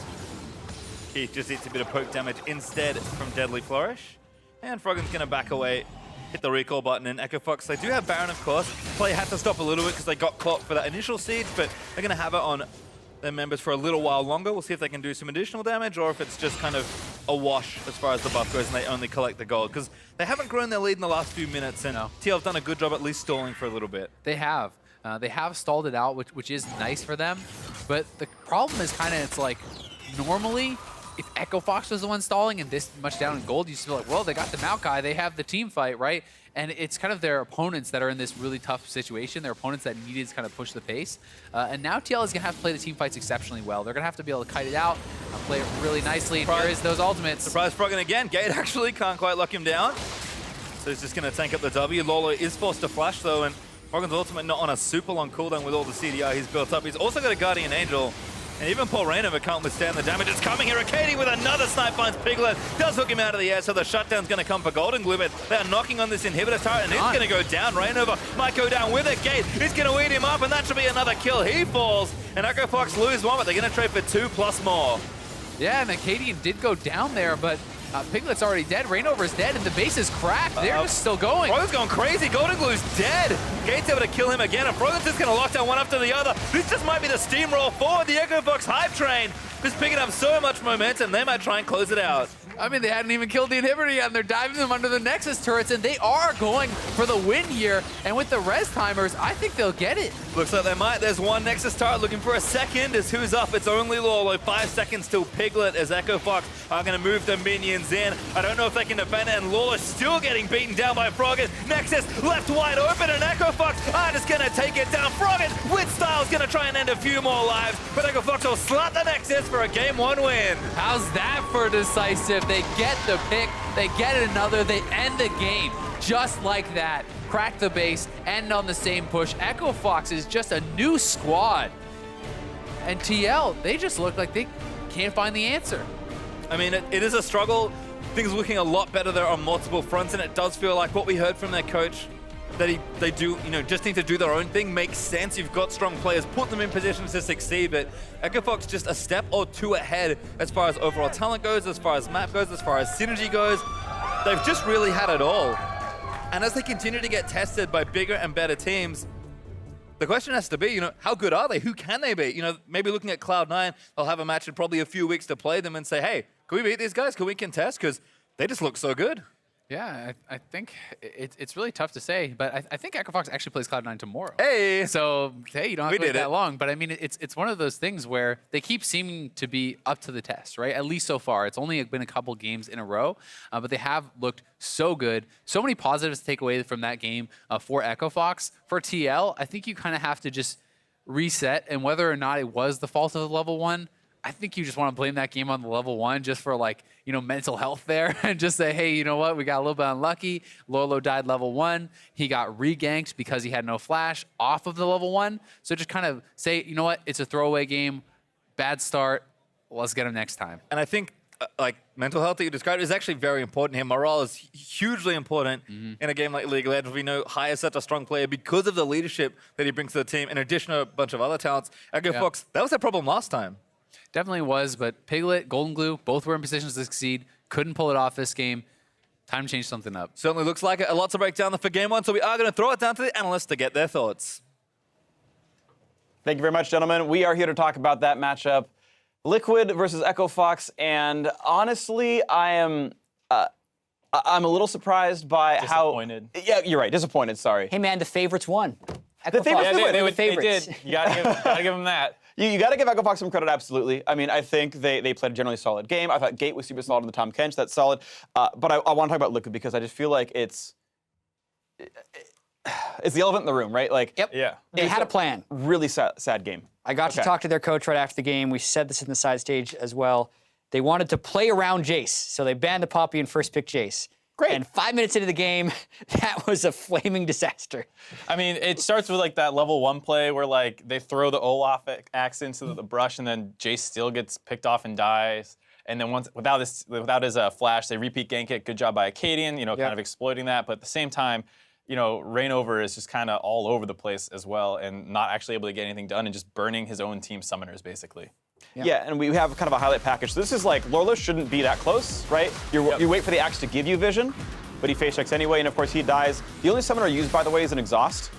Keith just eats a bit of poke damage instead from Deadly Flourish. And Froggen's going to back away, hit the recall button, and Echo Fox, they do have Baron, of course. Play had to stop a little bit because they got caught for that initial siege, but they're going to have it on their members for a little while longer. We'll see if they can do some additional damage or if it's just kind of a wash as far as the buff goes and they only collect the gold. Because they haven't grown their lead in the last few minutes, and TL have done a good job at least stalling for a little bit. They have. They have stalled it out, which is nice for them. But the problem is kind of, it's like, normally, if Echo Fox was the one stalling and this much down in gold, you just feel like, well, they got the Maokai, they have the team fight, right? And it's kind of their opponents that are in this really tough situation, their opponents that needed to kind of push the pace. And now TL is going to have to play the team fights exceptionally well. They're going to have to be able to kite it out, play it really nicely. Here is those ultimates. Surprise Froggen again. Gate actually can't quite lock him down. So he's just going to tank up the W. Lolo is forced to flash though, and Froggen's ultimate not on a super long cooldown with all the CDI he's built up. He's also got a Guardian Angel. And even Paul Rainover can't withstand the damage. It's coming here. Katie with another snipe finds Piglet. Does hook him out of the air, so the shutdown's going to come for Golden Glue. But they are knocking on this inhibitor turret, and it's going to go down. Rainover might go down with it. Gate is going to eat him up, and that should be another kill. He falls, and Echo Fox lose one, but they're going to trade for 2+ more. Yeah, and Acadian did go down there, but Piglet's already dead. Rainover's dead, and the base is cracked. They're just still going. Froggen's going crazy. Golden Glue's dead. Gate's able to kill him again, and Froggen's just going to lock down one after the other. This just might be the steamroll forward. The Echo Fox hype train just picking up so much momentum. They might try and close it out. I mean, they hadn't even killed the inhibitor yet, and they're diving them under the Nexus turrets, and they are going for the win here. And with the res timers, I think they'll get it. Looks like they might. There's one Nexus turret looking for a second. As who's up? It's only Lolo. 5 seconds till Piglet as Echo Fox are going to move the minions in. I don't know if they can defend it, and Lolo's still getting beaten down by Froggen. Nexus left wide open, and Echo Fox are just going to take it down. Froggen with style is going to try and end a few more lives, but Echo Fox will slap the Nexus for a Game 1 win. How's that for decisive? They get the pick, they get another, they end the game just like that. Crack the base, end on the same push. Echo Fox is just a new squad. And TL, they just look like they can't find the answer. I mean, it is a struggle. Things are looking a lot better there on multiple fronts, and it does feel like what we heard from their coach, that they do, just need to do their own thing, makes sense. You've got strong players, put them in positions to succeed, but Echo Fox just a step or two ahead as far as overall talent goes, as far as map goes, as far as synergy goes. They've just really had it all. And as they continue to get tested by bigger and better teams, the question has to be, how good are they? Who can they beat? Maybe looking at Cloud9, they'll have a match in probably a few weeks to play them and say, hey, can we beat these guys? Can we contest? Because they just look so good. Yeah, I think it's really tough to say, but I think Echo Fox actually plays Cloud9 tomorrow. Hey! So, hey, you don't have to wait that long, but I mean, it's one of those things where they keep seeming to be up to the test, right? At least so far. It's only been a couple games in a row, but they have looked so good. So many positives to take away from that game for Echo Fox. For TL, I think you kind of have to just reset, and whether or not it was the fault of the level 1, I think you just want to blame that game on the level 1 just for mental health there and just say, hey, you know what? We got a little bit unlucky. Lolo died level 1. He got re-ganked because he had no flash off of the level 1. So just kind of say, you know what? It's a throwaway game. Bad start. Let's get him next time. And I think mental health that you described is actually very important here. Morale is hugely important in a game like League of Legends. We know Hai is such a strong player because of the leadership that he brings to the team, in addition to a bunch of other talents. Echo Fox, that was their problem last time. Definitely was, but Piglet, Golden Glue, both were in positions to succeed. Couldn't pull it off this game. Time to change something up. Certainly looks like it. A lot to break down for Game 1, so we are going to throw it down to the analysts to get their thoughts. Thank you very much, gentlemen. We are here to talk about that matchup. Liquid versus Echo Fox, and honestly, I'm a little surprised by disappointed. Yeah, you're right. Disappointed. Sorry. Hey man, the favorites won. The favorites did win. They did. You gotta give them that. You got to give Echo Fox some credit, absolutely. I mean, I think they played a generally solid game. I thought Gate was super solid on the Tom Kench. That's solid. But I want to talk about Liquid because I just feel like it's the elephant in the room, right? Yep. Yeah. They had a plan. Really sad game. I got to talk to their coach right after the game. We said this in the side stage as well. They wanted to play around Jace, so they banned the Poppy and first pick Jace. Great. And 5 minutes into the game, that was a flaming disaster. I mean, it starts with that level 1 play where they throw the Olaf axe into the brush, and then Jace still gets picked off and dies. And then without his flash, they repeat gank it. Good job by Acadian, kind of exploiting that. But at the same time, you know, Reignover is just kind of all over the place as well and not actually able to get anything done and just burning his own team summoners, basically. Yeah, and we have kind of a highlight package. So this is like, Lorlo shouldn't be that close, right? You wait for the axe to give you vision, but he face checks anyway, and of course he dies. The only summoner used, by the way, is an exhaust,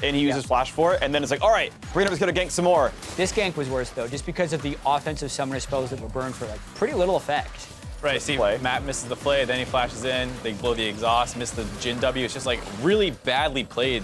and he uses flash for it, and then it's like, all right, Reignover's gonna gank some more. This gank was worse though, just because of the offensive summoner spells that were burned for like pretty little effect. Right, see, Matt misses the play, then he flashes in, they blow the exhaust, miss the Jin W. It's just like really badly played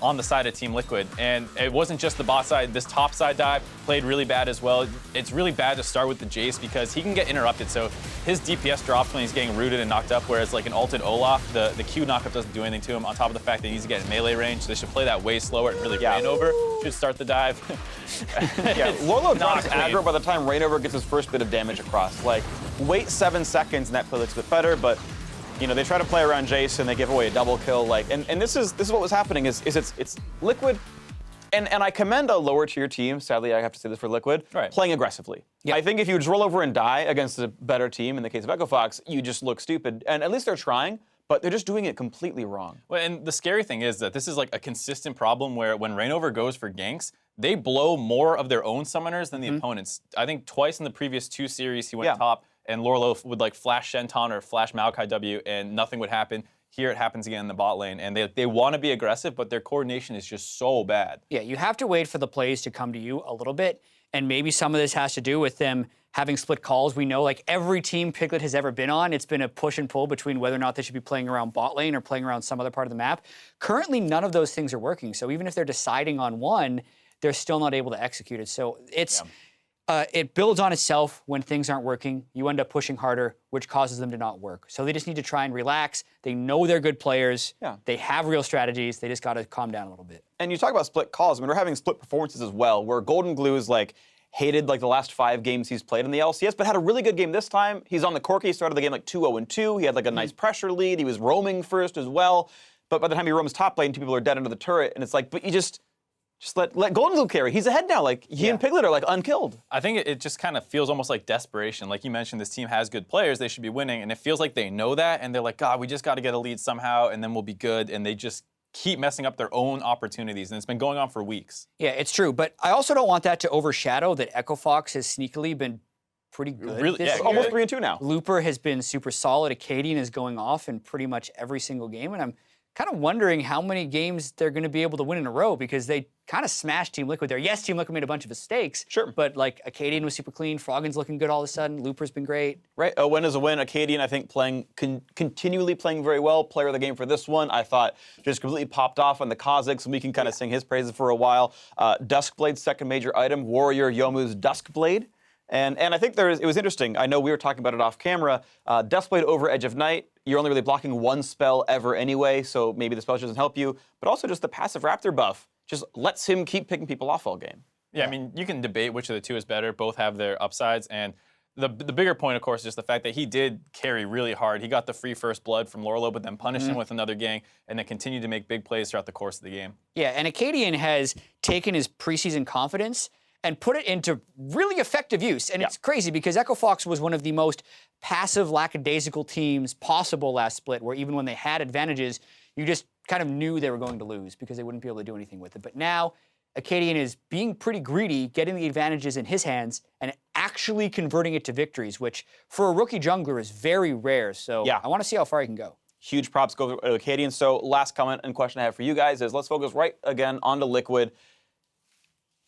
on the side of Team Liquid. And it wasn't just the bot side, this top side dive played really bad as well. It's really bad to start with the Jace because he can get interrupted. So his DPS drops when he's getting rooted and knocked up, whereas like an ulted Olaf, the Q knockup doesn't do anything to him on top of the fact that he needs to get in melee range. So they should play that way slower and really Reignover should start the dive. Yeah, Lorlo drops aggro by the time Reignover gets his first bit of damage across. Like, wait 7 seconds and that play looks a bit better, but you know, they try to play around Jace and they give away a double kill. Like, and this is what was happening is it's Liquid, and I commend a lower tier team, sadly I have to say this for Liquid, playing aggressively. I think if you just roll over and die against a better team, in the case of Echo Fox, you just look stupid. And at least they're trying, but they're just doing it completely wrong. Well, and the scary thing is that this is like a consistent problem where when Reignover goes for ganks, they blow more of their own summoners than the opponents. I think twice in the previous 2 series he went top, and Lorlo would like flash Shenton or flash Maokai W and nothing would happen. Here it happens again in the bot lane, and they want to be aggressive, but their coordination is just so bad. Yeah, you have to wait for the plays to come to you a little bit, and maybe some of this has to do with them having split calls. We know like every team Piglet has ever been on, it's been a push and pull between whether or not they should be playing around bot lane or playing around some other part of the map. Currently, none of those things are working, so even if they're deciding on one, they're still not able to execute it. So it's... it builds on itself when things aren't working. You end up pushing harder, which causes them to not work. So they just need to try and relax. They know they're good players. They have real strategies. They just got to calm down a little bit. And you talk about split calls. I mean, we're having split performances as well, where Golden Glue is like hated like the last 5 games he's played in the LCS, but had a really good game this time. He's on the Corki. He started the game like 2-0-2. He had like a nice pressure lead. He was roaming first as well. But by the time he roams top lane, 2 people are dead under the turret, and it's like, but you just let Golden Glue carry. He's ahead now. Like, he and Piglet are like unkilled. I think it just kind of feels almost like desperation. Like you mentioned, this team has good players. They should be winning. And it feels like they know that. And they're like, God, we just got to get a lead somehow, and then we'll be good. And they just keep messing up their own opportunities. And it's been going on for weeks. Yeah, it's true. But I also don't want that to overshadow that Echo Fox has sneakily been pretty good. Really, almost 3-2 now. Looper has been super solid. Acadian is going off in pretty much every single game. And I'm kind of wondering how many games they're going to be able to win in a row because they kind of smashed Team Liquid there. Yes, Team Liquid made a bunch of mistakes. But like Acadian was super clean. Froggen's looking good all of a sudden. Looper's been great. Right, a win is a win. Acadian, I think, continually playing very well. Player of the game for this one. I thought just completely popped off on the Kazakhs, and we can kind of sing his praises for a while. Duskblade's second major item, Warrior Yomu's Duskblade. And I think it was interesting. I know we were talking about it off camera. Duskblade over Edge of Night. You're only really blocking 1 spell ever anyway, so maybe the spell doesn't help you. But also just the passive Raptor buff just lets him keep picking people off all game. Yeah, I mean, you can debate which of the 2 is better. Both have their upsides. And the bigger point, of course, is just the fact that he did carry really hard. He got the free first blood from Lorlo, but then punished him with another gang, and then continued to make big plays throughout the course of the game. Yeah, and Acadian has taken his preseason confidence and put it into really effective use. And it's crazy because Echo Fox was one of the most passive, lackadaisical teams possible last split, where even when they had advantages, you just kind of knew they were going to lose because they wouldn't be able to do anything with it. But now, Acadian is being pretty greedy, getting the advantages in his hands, and actually converting it to victories, which for a rookie jungler is very rare. So I want to see how far he can go. Huge props go to Acadian. So last comment and question I have for you guys is, let's focus right again onto Liquid.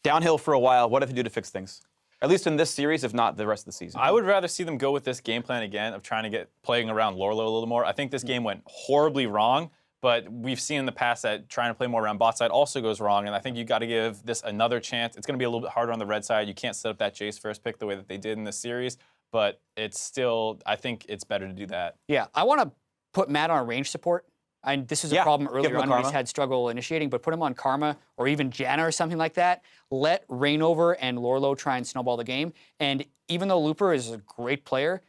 Downhill for a while. What do they do to fix things? At least in this series, if not the rest of the season. I would rather see them go with this game plan again of trying to get playing around Lorlo a little more. I think this game went horribly wrong, but we've seen in the past that trying to play more around bot side also goes wrong, and I think you got to give this another chance. It's going to be a little bit harder on the red side. You can't set up that Jace first pick the way that they did in this series, but it's still, I think it's better to do that. Yeah, I want to put Matt on range support. And this is a problem earlier on when he's had struggle initiating, but put him on Karma or even Janna or something like that. Let Reignover and Lorlo try and snowball the game. And even though Looper is a great player,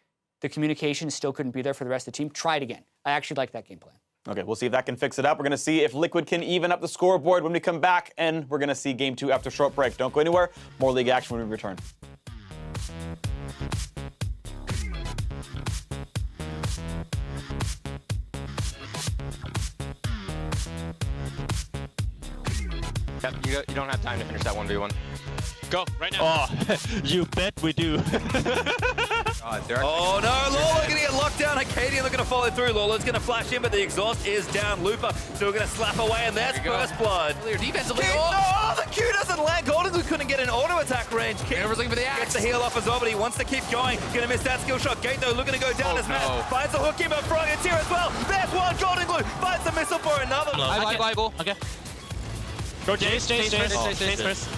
the communication still couldn't be there for the rest of the team. Try it again. I actually like that game plan. Okay, we'll see if that can fix it up. We're going to see if Liquid can even up the scoreboard when we come back, and we're going to see Game 2 after a short break. Don't go anywhere. More League action when we return. You don't have time to finish that 1v1. Go right now. Oh, you bet we do. Oh no, Lawler gonna get locked down. Acadian looking to follow through. Lawler's gonna flash in, but the exhaust is down. Looper still gonna slap away, and there's first blood. Clear defensively. Oh, the Q doesn't land. Golden couldn't get an auto attack range. Never's looking for the axe. Gets the heal off as well, but he wants to keep going. Gonna miss that skill shot. Gate though looking to go down as Matt finds the hook in, but Frog is here as well. There's one. Golden Glue finds the missile for another. I like Bible. Okay. Go Jace first.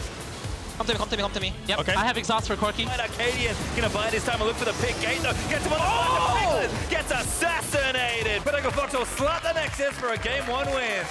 Come to me. Yep. Okay. I have exhaust for Corky. Arcadian gonna buy this time and look for the pick. Gate though gets him on the gets assassinated. But Echo Fox will slap the Nexus for a game 1 win.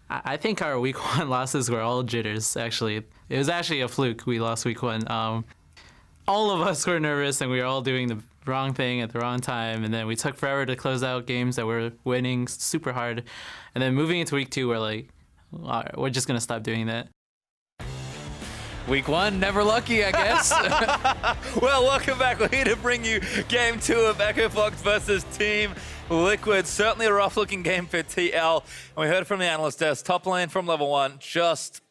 I think our week 1 losses were all jitters, actually. It was actually a fluke we lost week 1. All of us were nervous and we were all doing the wrong thing at the wrong time. And then we took forever to close out games that were winning super hard. And then moving into week 2, we're like, we're just going to stop doing that. Week 1, never lucky, I guess. Well, welcome back. We're here to bring you game 2 of Echo Fox versus Team Liquid. Certainly a rough-looking game for TL. And we heard from the analyst desk, top lane from level 1 just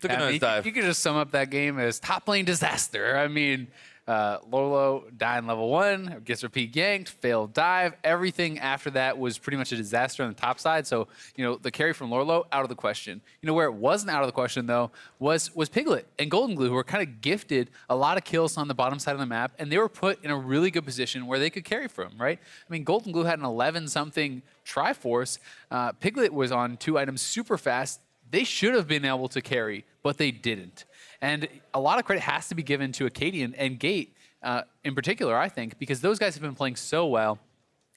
took a nosedive. You could just sum up that game as top lane disaster. I mean, Lolo dying level 1, gets repeat ganked, failed dive. Everything after that was pretty much a disaster on the top side. So, the carry from Lolo, out of the question. Where it wasn't out of the question, though, was Piglet and Golden Glue, who were kind of gifted a lot of kills on the bottom side of the map, and they were put in a really good position where they could carry from, right? I mean, Golden Glue had an 11-something Triforce. Piglet was on 2 items super fast. They should have been able to carry, but they didn't. And a lot of credit has to be given to Acadian and Gate in particular, I think, because those guys have been playing so well.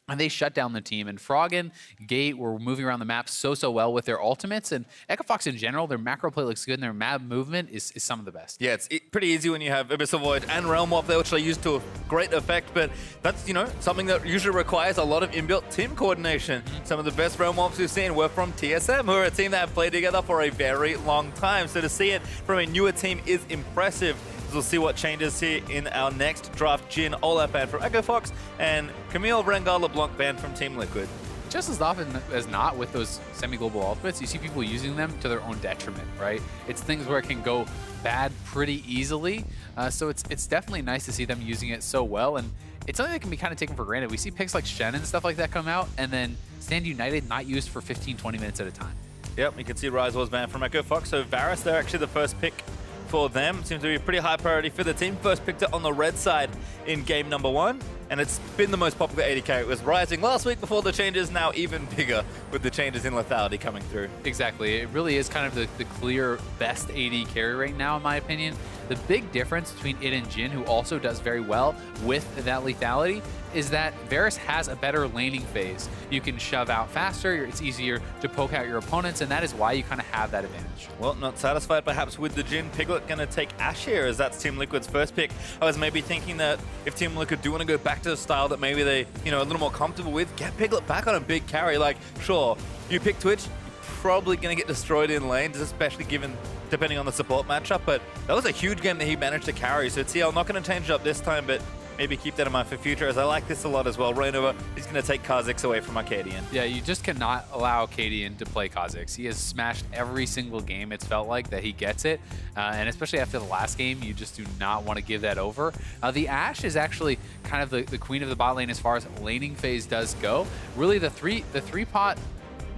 And they shut down the team. And Froggen, Gate were moving around the map so well with their ultimates. And Echo Fox in general, their macro play looks good, and their map movement is some of the best. Yeah, it's pretty easy when you have Abyssal Void and Realm Warp there, which they use to a great effect. But that's, something that usually requires a lot of inbuilt team coordination. Some of the best Realm Warps we've seen were from TSM, who are a team that have played together for a very long time. So to see it from a newer team is impressive. We'll see what changes here in our next draft. Jin, Olaf banned from Echo Fox, and Camille Rengar LeBlanc banned from Team Liquid. Just as often as not with those semi-global ultimates, you see people using them to their own detriment, right? It's things where it can go bad pretty easily. So it's definitely nice to see them using it so well, and it's something that can be kind of taken for granted. We see picks like Shen and stuff like that come out, and then Stand United not used for 15, 20 minutes at a time. Yep, you can see Rise was banned from Echo Fox, so Varus, they're actually the first pick for them. Seems to be a pretty high priority for the team. First picked it on the red side in game number 1, and it's been the most popular AD carry. It was rising last week before the changes, now even bigger with the changes in lethality coming through. Exactly. It really is kind of the clear best AD carry right now, in my opinion. The big difference between it and Jin, who also does very well with that lethality, is that Varus has a better laning phase. You can shove out faster, it's easier to poke out your opponents, and that is why you kind of have that advantage. Well, not satisfied perhaps with the Jin. Piglet going to take Ashe here, as that's Team Liquid's first pick. I was maybe thinking that if Team Liquid do want to go back to the style that maybe they, a little more comfortable with, get Piglet back on a big carry. Like, sure, you pick Twitch, you're probably going to get destroyed in lanes, especially depending on the support matchup, but that was a huge game that he managed to carry. So TL not going to change it up this time, but maybe keep that in mind for future, as I like this a lot as well. Rainover is going to take Kha'Zix away from Arcadian. Yeah, you just cannot allow Arcadian to play Kha'Zix. He has smashed every single game, it's felt like, that he gets it. And especially after the last game, you just do not want to give that over. The Ashe is actually kind of the queen of the bot lane as far as laning phase does go. Really, the three-pot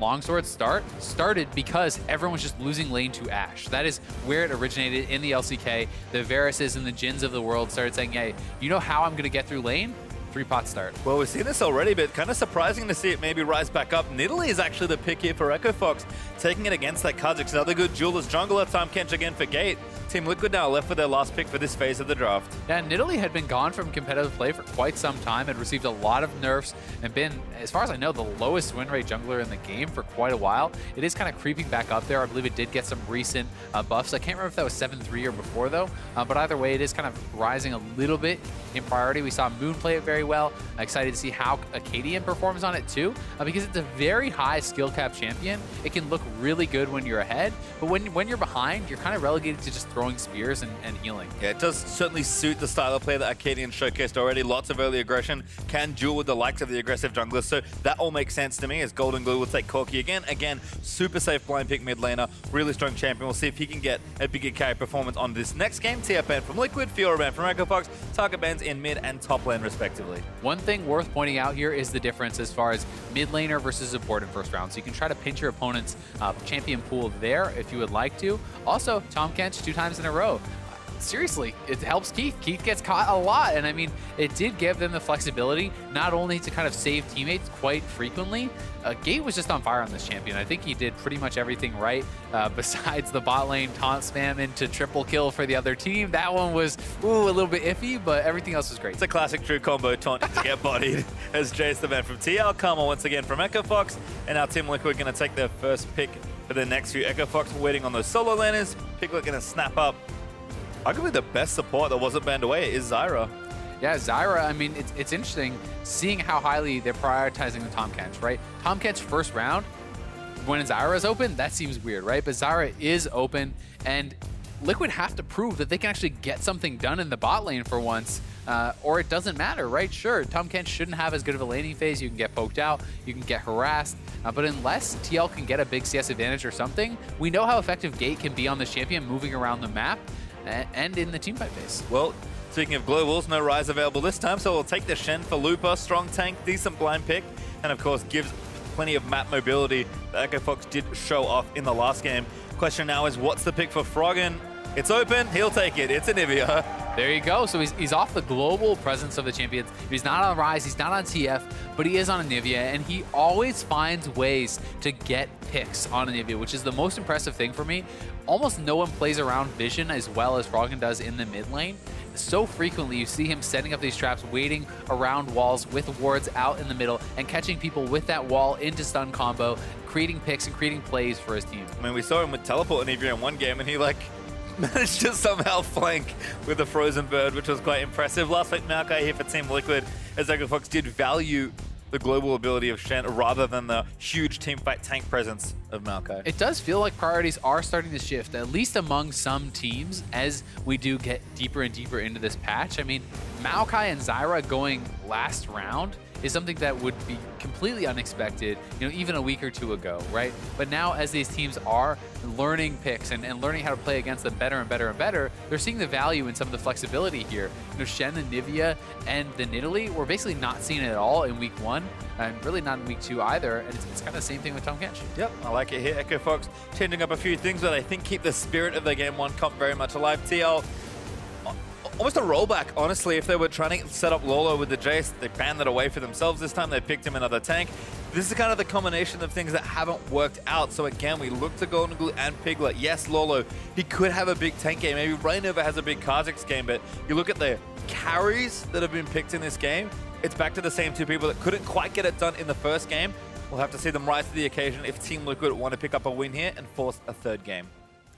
longsword started because everyone was just losing lane to Ashe. That is where it originated in the LCK. The Varuses and the Jins of the world started saying, hey, you know how I'm going to get through lane? 3-pot start. Well, we've seen this already, but kind of surprising to see it maybe rise back up. Nidalee is actually the pick here for Echo Fox, taking it against that Kha'Zix. Another good duelist jungler. Time Kench again for Gate. Team Liquid now left with their last pick for this phase of the draft. Yeah, Nidalee had been gone from competitive play for quite some time, had received a lot of nerfs, and been, as far as I know, the lowest win rate jungler in the game for quite a while. It is kind of creeping back up there. I believe it did get some recent buffs. I can't remember if that was 7-3 or before, though. But either way, it is kind of rising a little bit in priority. We saw Moon play it very well. Excited to see how Acadian performs on it, too, because it's a very high skill cap champion. It can look really good when you're ahead, but when you're behind, you're kind of relegated to just throwing spears and healing. Yeah, it does certainly suit the style of play that Arcadian showcased already. Lots of early aggression, can duel with the likes of the aggressive junglers, so that all makes sense to me, as Golden Glue will take Corki again. Again, super safe blind pick mid laner, really strong champion. We'll see if he can get a bigger carry performance on this next game. TF ban from Liquid, Fiora ban from Echo Fox, target bans in mid and top lane respectively. One thing worth pointing out here is the difference as far as mid laner versus support in first round. So you can try to pinch your opponent's champion pool there if you would like to. Also, Tahm Kench 2 times in a row. Seriously, it helps Keith. Keith gets caught a lot, and I mean, it did give them the flexibility not only to kind of save teammates quite frequently. Gate was just on fire on this champion. I think he did pretty much everything right, besides the bot lane taunt spam into triple kill for the other team. That one was, a little bit iffy, but everything else was great. It's a classic true combo taunt to get bodied, as Jace the man from TL, Karma once again from Echo Fox, and our Team Liquid going to take their first pick for the next few. Echo Fox waiting on those solo laners. Piglet going to snap up. Arguably the best support that wasn't banned away is Zyra. Yeah, Zyra, I mean, it's interesting seeing how highly they're prioritizing the Tahm Kench, right? Tahm Kench first round, when Zyra's open, that seems weird, right? But Zyra is open, and Liquid have to prove that they can actually get something done in the bot lane for once, or it doesn't matter, right? Sure, Tahm Kench shouldn't have as good of a laning phase. You can get poked out, you can get harassed, but unless TL can get a big CS advantage or something, we know how effective Gate can be on this champion moving around the map and in the teamfight phase. Well, Speaking of globals, no Rise available this time, so we'll take the Shen for Looper. Strong tank, decent blind pick, and of course gives plenty of map mobility that Echo Fox did show off in the last game. Question now is, what's the pick for Froggen? It's open, he'll take it. It's Anivia. There you go. So he's off the global presence of the champions. He's not on Rise, he's not on TF, but he is on Anivia, and he always finds ways to get picks on Anivia, which is the most impressive thing for me. Almost no one plays around Vision as well as Froggen does in the mid lane. So frequently you see him setting up these traps, waiting around walls with wards out in the middle and catching people with that wall into stun combo, creating picks and creating plays for his team. I mean, we saw him with teleport Anivia in one game, and he like managed to somehow flank with a frozen bird, which was quite impressive. Last week, Maokai here for Team Liquid, as Echo Fox did value the global ability of Shen rather than the huge teamfight tank presence of Maokai. It does feel like priorities are starting to shift, at least among some teams, as we do get deeper and deeper into this patch. I mean, Maokai and Zyra going last round is something that would be completely unexpected, even a week or two ago, right? But now as these teams are learning picks and learning how to play against them better and better and better, they're seeing the value in some of the flexibility here. Shen and Nivea and the Nidalee were basically not seen at all in week 1, and really not in week 2 either, and it's kind of the same thing with Tom Kench. Yep, I like it here. Echo Fox changing up a few things, but I think keep the spirit of their Game 1 comp very much alive. TL, almost a rollback, honestly. If they were trying to set up Lolo with the Jace, they banned that away for themselves this time. They picked him another tank. This is kind of the combination of things that haven't worked out. So again, we look to Golden Glue and Piglet. Yes, Lolo, he could have a big tank game. Maybe Rainover has a big Kha'Zix game, but you look at the carries that have been picked in this game, it's back to the same two people that couldn't quite get it done in the first game. We'll have to see them rise to the occasion if Team Liquid want to pick up a win here and force a third game.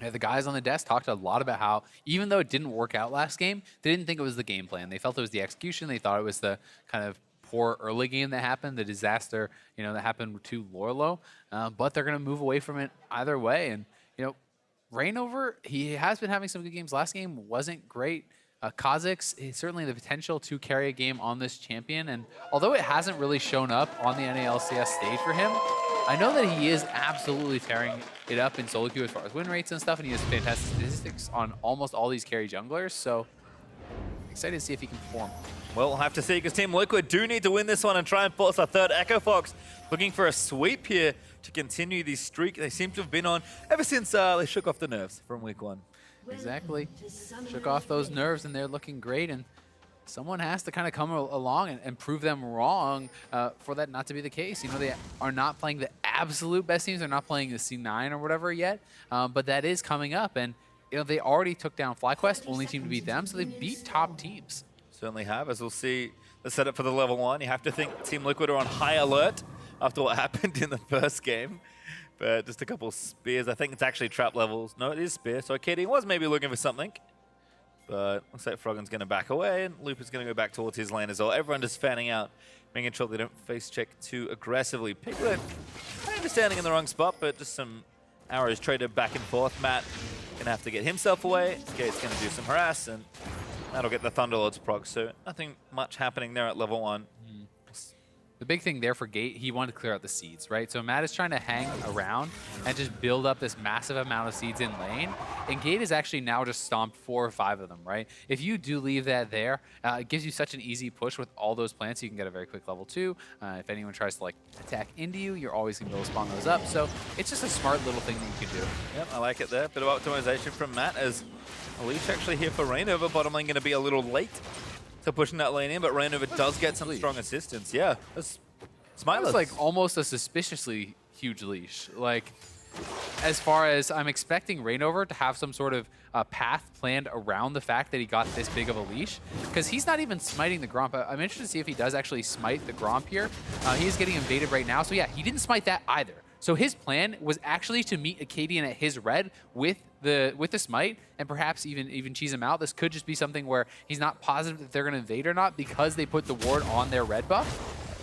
Yeah, the guys on the desk talked a lot about how, even though it didn't work out last game, they didn't think it was the game plan. They felt it was the execution. They thought it was the kind of poor early game that happened, the disaster, that happened to Lorlo. But they're going to move away from it either way. And, Rainover, he has been having some good games. Last game wasn't great. Kha'Zix, certainly the potential to carry a game on this champion. And although it hasn't really shown up on the NALCS stage for him, I know that he is absolutely tearing it up in solo queue as far as win rates and stuff, and he has fantastic statistics on almost all these carry junglers, so excited to see if he can perform. Well, we'll have to see, because Team Liquid do need to win this one and try and force a third. Echo Fox looking for a sweep here to continue the streak they seem to have been on ever since they shook off the nerves from week 1. Exactly. Shook off those nerves, and they're looking great, and someone has to kind of come along and prove them wrong for that not to be the case. They are not playing the absolute best teams. They're not playing the C9 or whatever yet, but that is coming up. And they already took down FlyQuest, only team to beat them, so they beat top teams. Certainly have, as we'll see the setup for the level 1. You have to think Team Liquid are on high alert after what happened in the first game. But just a couple spears. I think it's actually trap levels. No, it is spear. So KD was maybe looking for something. But looks like Froggen's going to back away, and Looper's going to go back towards his lane as well. Everyone just fanning out, making sure they don't face check too aggressively. Piglet, kind of standing in the wrong spot, but just some arrows traded back and forth. Matt going to have to get himself away. Skate's going to do some harass, and that'll get the Thunderlord's prog. So nothing much happening there at level 1. The big thing there for Gate, he wanted to clear out the seeds, right? So Matt is trying to hang around and just build up this massive amount of seeds in lane. And Gate is actually now just stomped 4 or 5 of them, right? If you do leave that there, it gives you such an easy push with all those plants. You can get a very quick level 2. If anyone tries to attack into you, you're always going to be able to spawn those up. So it's just a smart little thing that you can do. Yep, I like it there. Bit of optimization from Matt, as a leash actually here for Rainover. Bottom lane going to be a little late to pushing that lane in, but Rainover does get some strong assistance. Yeah, that's Smiles. It's almost a suspiciously huge leash. As far as I'm expecting Rainover to have some sort of path planned around the fact that he got this big of a leash, because he's not even smiting the Gromp. I'm interested to see if he does actually smite the Gromp here. He is getting invaded right now, so yeah, he didn't smite that either. So his plan was actually to meet Acadian at his red with the smite, and perhaps even cheese him out. This could just be something where he's not positive that they're going to invade or not because they put the ward on their red buff.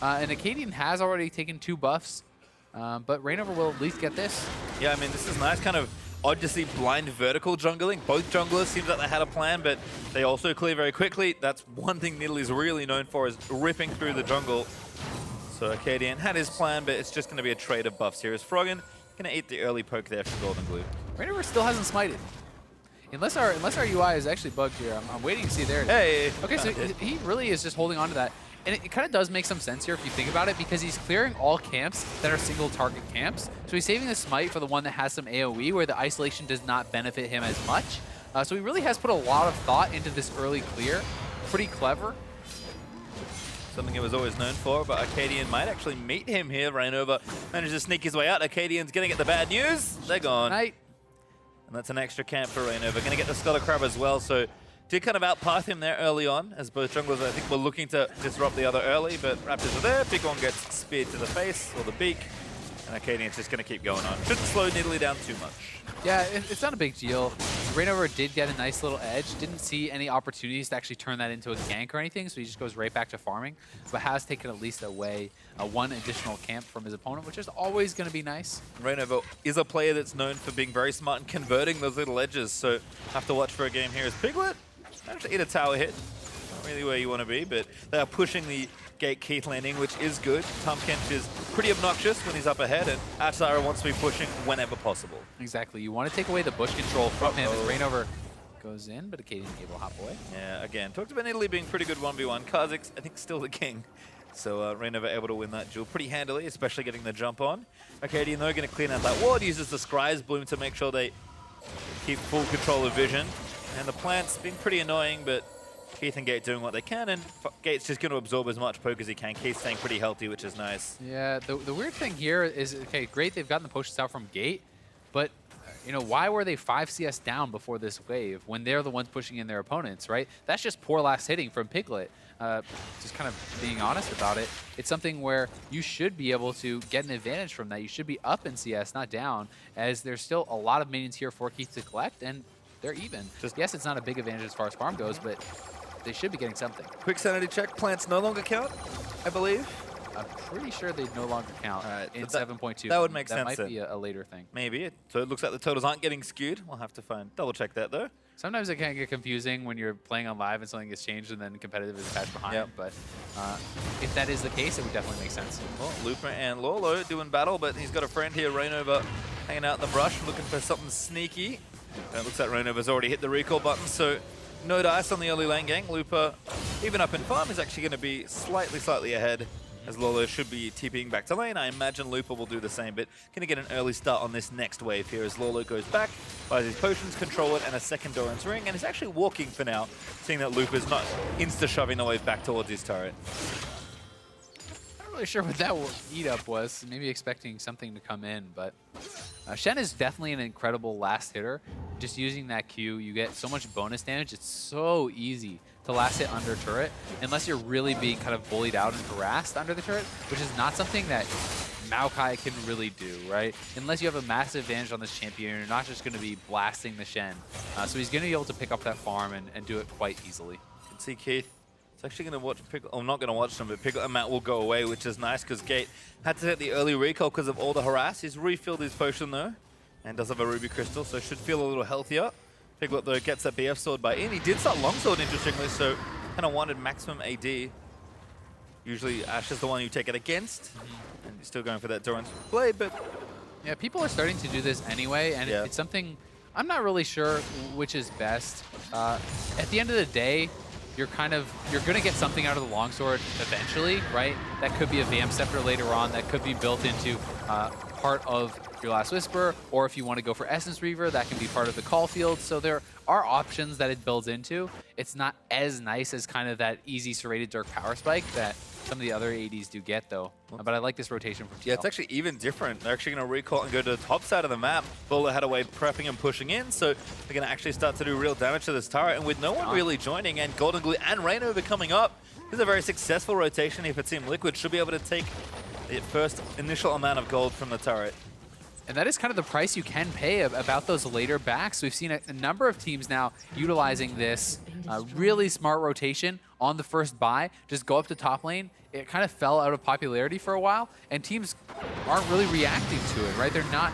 And Acadian has already taken 2 buffs, but Rainover will at least get this. Yeah, I mean, this is nice, kind of odd to see blind vertical jungling. Both junglers seems like they had a plan, but they also clear very quickly. That's one thing Nidalee is really known for, is ripping through the jungle. So Acadian had his plan, but it's just going to be a trade of buffs here. Is Froggen going to eat the early poke there for Golden Glue? Rainover still hasn't smited. Unless our UI is actually bugged here. I'm waiting to see there. Hey. Okay, so he really is just holding on to that. And it kind of does make some sense here if you think about it, because he's clearing all camps that are single target camps. So he's saving the smite for the one that has some AoE, where the isolation does not benefit him as much. So he really has put a lot of thought into this early clear. Pretty clever. Something he was always known for, but Arcadian might actually meet him here. Rainova manages to sneak his way out. Arcadian's going to get the bad news. They're gone. Night. And that's an extra camp for Rainova. Going to get the Scholar Crab as well, so did kind of outpath him there early on, as both junglers, I think, were looking to disrupt the other early, but Raptors are there. Big one gets speared to the face, or the beak, and Arcadian's just going to keep going on. Shouldn't slow Nidalee down too much. Yeah, it's not a big deal. Rainover did get a nice little edge. Didn't see any opportunities to actually turn that into a gank or anything, so he just goes right back to farming, but has taken at least away one additional camp from his opponent, which is always going to be nice. Rainova is a player that's known for being very smart and converting those little edges, so have to watch for a game here as Piglet managed to eat a tower hit. Not really where you want to be, but they are pushing the gate Keith landing, which is good. Tumkench is pretty obnoxious when he's up ahead, and Atsara wants to be pushing whenever possible. Exactly. You want to take away the bush control from him as Rainover goes in, but Arcadian able to hop away. Yeah, again, talked about Italy being pretty good 1v1. Kha'Zix, I think, still the king. So Rainova able to win that duel pretty handily, especially getting the jump on. Arcadian, though, going to clean out that ward, uses the Scry's Bloom to make sure they keep full control of vision. And the plant's been pretty annoying, but Keith and Gate doing what they can, and Gate's just going to absorb as much poke as he can. Keith's staying pretty healthy, which is nice. Yeah, the weird thing here is, okay, great, they've gotten the potions out from Gate, but you know, why were they 5 CS down before this wave when they're the ones pushing in their opponents, right? That's just poor last hitting from Piglet. Just kind of being honest about it. It's something where you should be able to get an advantage from that. You should be up in CS, not down, as there's still a lot of minions here for Keith to collect, and they're even. Yes, it's not a big advantage as far as farm goes, but they should be getting something. Quick sanity check. Plants no longer count, I believe. I'm pretty sure they no longer count in 7.2. That would make sense. That might be a later thing. Maybe. So it looks like the totals aren't getting skewed. We'll have to double check that, though. Sometimes it can get confusing when you're playing on live and something gets changed and then competitive is attached behind. Yep. But if that is the case, it would definitely make sense. Well, Looper and Lolo doing battle, but he's got a friend here, Rainova, hanging out in the brush, looking for something sneaky. And it looks like Rainova's already hit the recall button, so no dice on the early lane gang. Looper, even up in farm, is actually going to be slightly ahead, as Lolo should be TPing back to lane. I imagine Looper will do the same, but going to get an early start on this next wave here as Lolo goes back, buys his potions, control it, and a second Doran's Ring, and is actually walking for now, seeing that Looper's not insta-shoving the wave back towards his turret. Not really sure what that eat up was. Maybe expecting something to come in, but Shen is definitely an incredible last hitter. Just using that Q, you get so much bonus damage. It's so easy to last hit under turret, unless you're really being kind of bullied out and harassed under the turret, which is not something that Maokai can really do, right? Unless you have a massive advantage on this champion, you're not just going to be blasting the Shen. So he's going to be able to pick up that farm and do it quite easily. You can see Keith. It's actually going to watch Piglet. I'm not going to watch them, but Piglet and Matt will go away, which is nice because Gate had to take the early recall because of all the harass. He's refilled his potion though, and does have a Ruby Crystal, so should feel a little healthier. Piglet though gets that BF sword by in. He did start longsword interestingly, so kind of wanted maximum AD. Usually Ash is the one you take it against, and you're still going for that Doran's Blade, but yeah, people are starting to do this anyway, and it's something I'm not really sure which is best. At the end of the day, you're going to get something out of the longsword eventually, right? That could be a Vamp Scepter later on. That could be built into part of your Last Whisper, or if you want to go for Essence Reaver, that can be part of the call field. So there are options that it builds into. It's not as nice as kind of that easy serrated Dark Power Spike that some of the other ADs do get, though. But I like this rotation from TL. Yeah, it's actually even different. They're actually going to recall and go to the top side of the map. Bowler had a way prepping and pushing in, so they're going to actually start to do real damage to this turret. And with no one really joining, and Golden Glue and Rainova coming up, this is a very successful rotation here for Team Liquid. Should be able to take the first initial amount of gold from the turret. And that is kind of the price you can pay about those later backs. We've seen a number of teams now utilizing this really smart rotation on the first buy. Just go up to top lane. It kind of fell out of popularity for a while, and teams aren't really reacting to it, right? They're not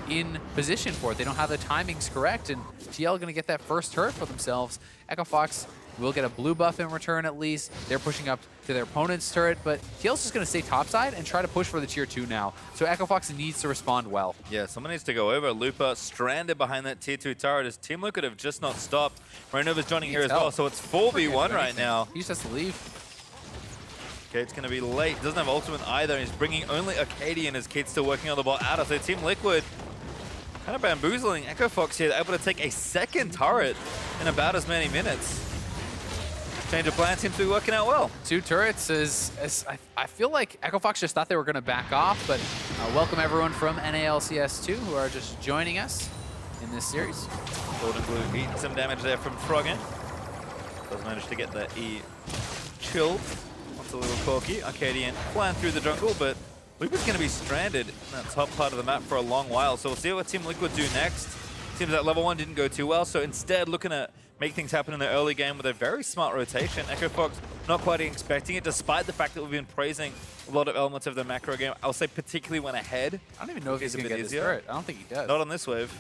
in position for it. They don't have the timings correct, and TL going to get that first turret for themselves. Echo Fox We'll get a blue buff in return at least. They're pushing up to their opponent's turret, but TL's just going to stay topside and try to push for the tier 2 now. So Echo Fox needs to respond well. Yeah, someone needs to go over. Looper stranded behind that tier 2 turret. His Team Liquid have just not stopped. Rainova's joining here as well, so it's 4v1 right now. He just has to leave. Okay, it's going to be late. Doesn't have ultimate either. He's bringing only Arcadian as Kate's still working on the bot out. So Team Liquid kind of bamboozling Echo Fox here, able to take a second turret in about as many minutes. Change of plan seems to be working out well. 2 turrets I feel like Echo Fox just thought they were going to back off, but welcome everyone from NALCS 2 who are just joining us in this series. Golden Glue eating some damage there from Froggen. Does manage to get the E chilled. Wants a little corky. Arcadian flying through the jungle, but Looper's going to be stranded in that top part of the map for a long while, so we'll see what Team Liquid do next. Seems that level 1 didn't go too well, so instead looking to make things happen in the early game with a very smart rotation. Echo Fox not quite expecting it, despite the fact that we've been praising a lot of elements of the macro game. I'll say particularly when ahead. I don't even know if he's going to get this turret. I don't think he does. Not on this wave.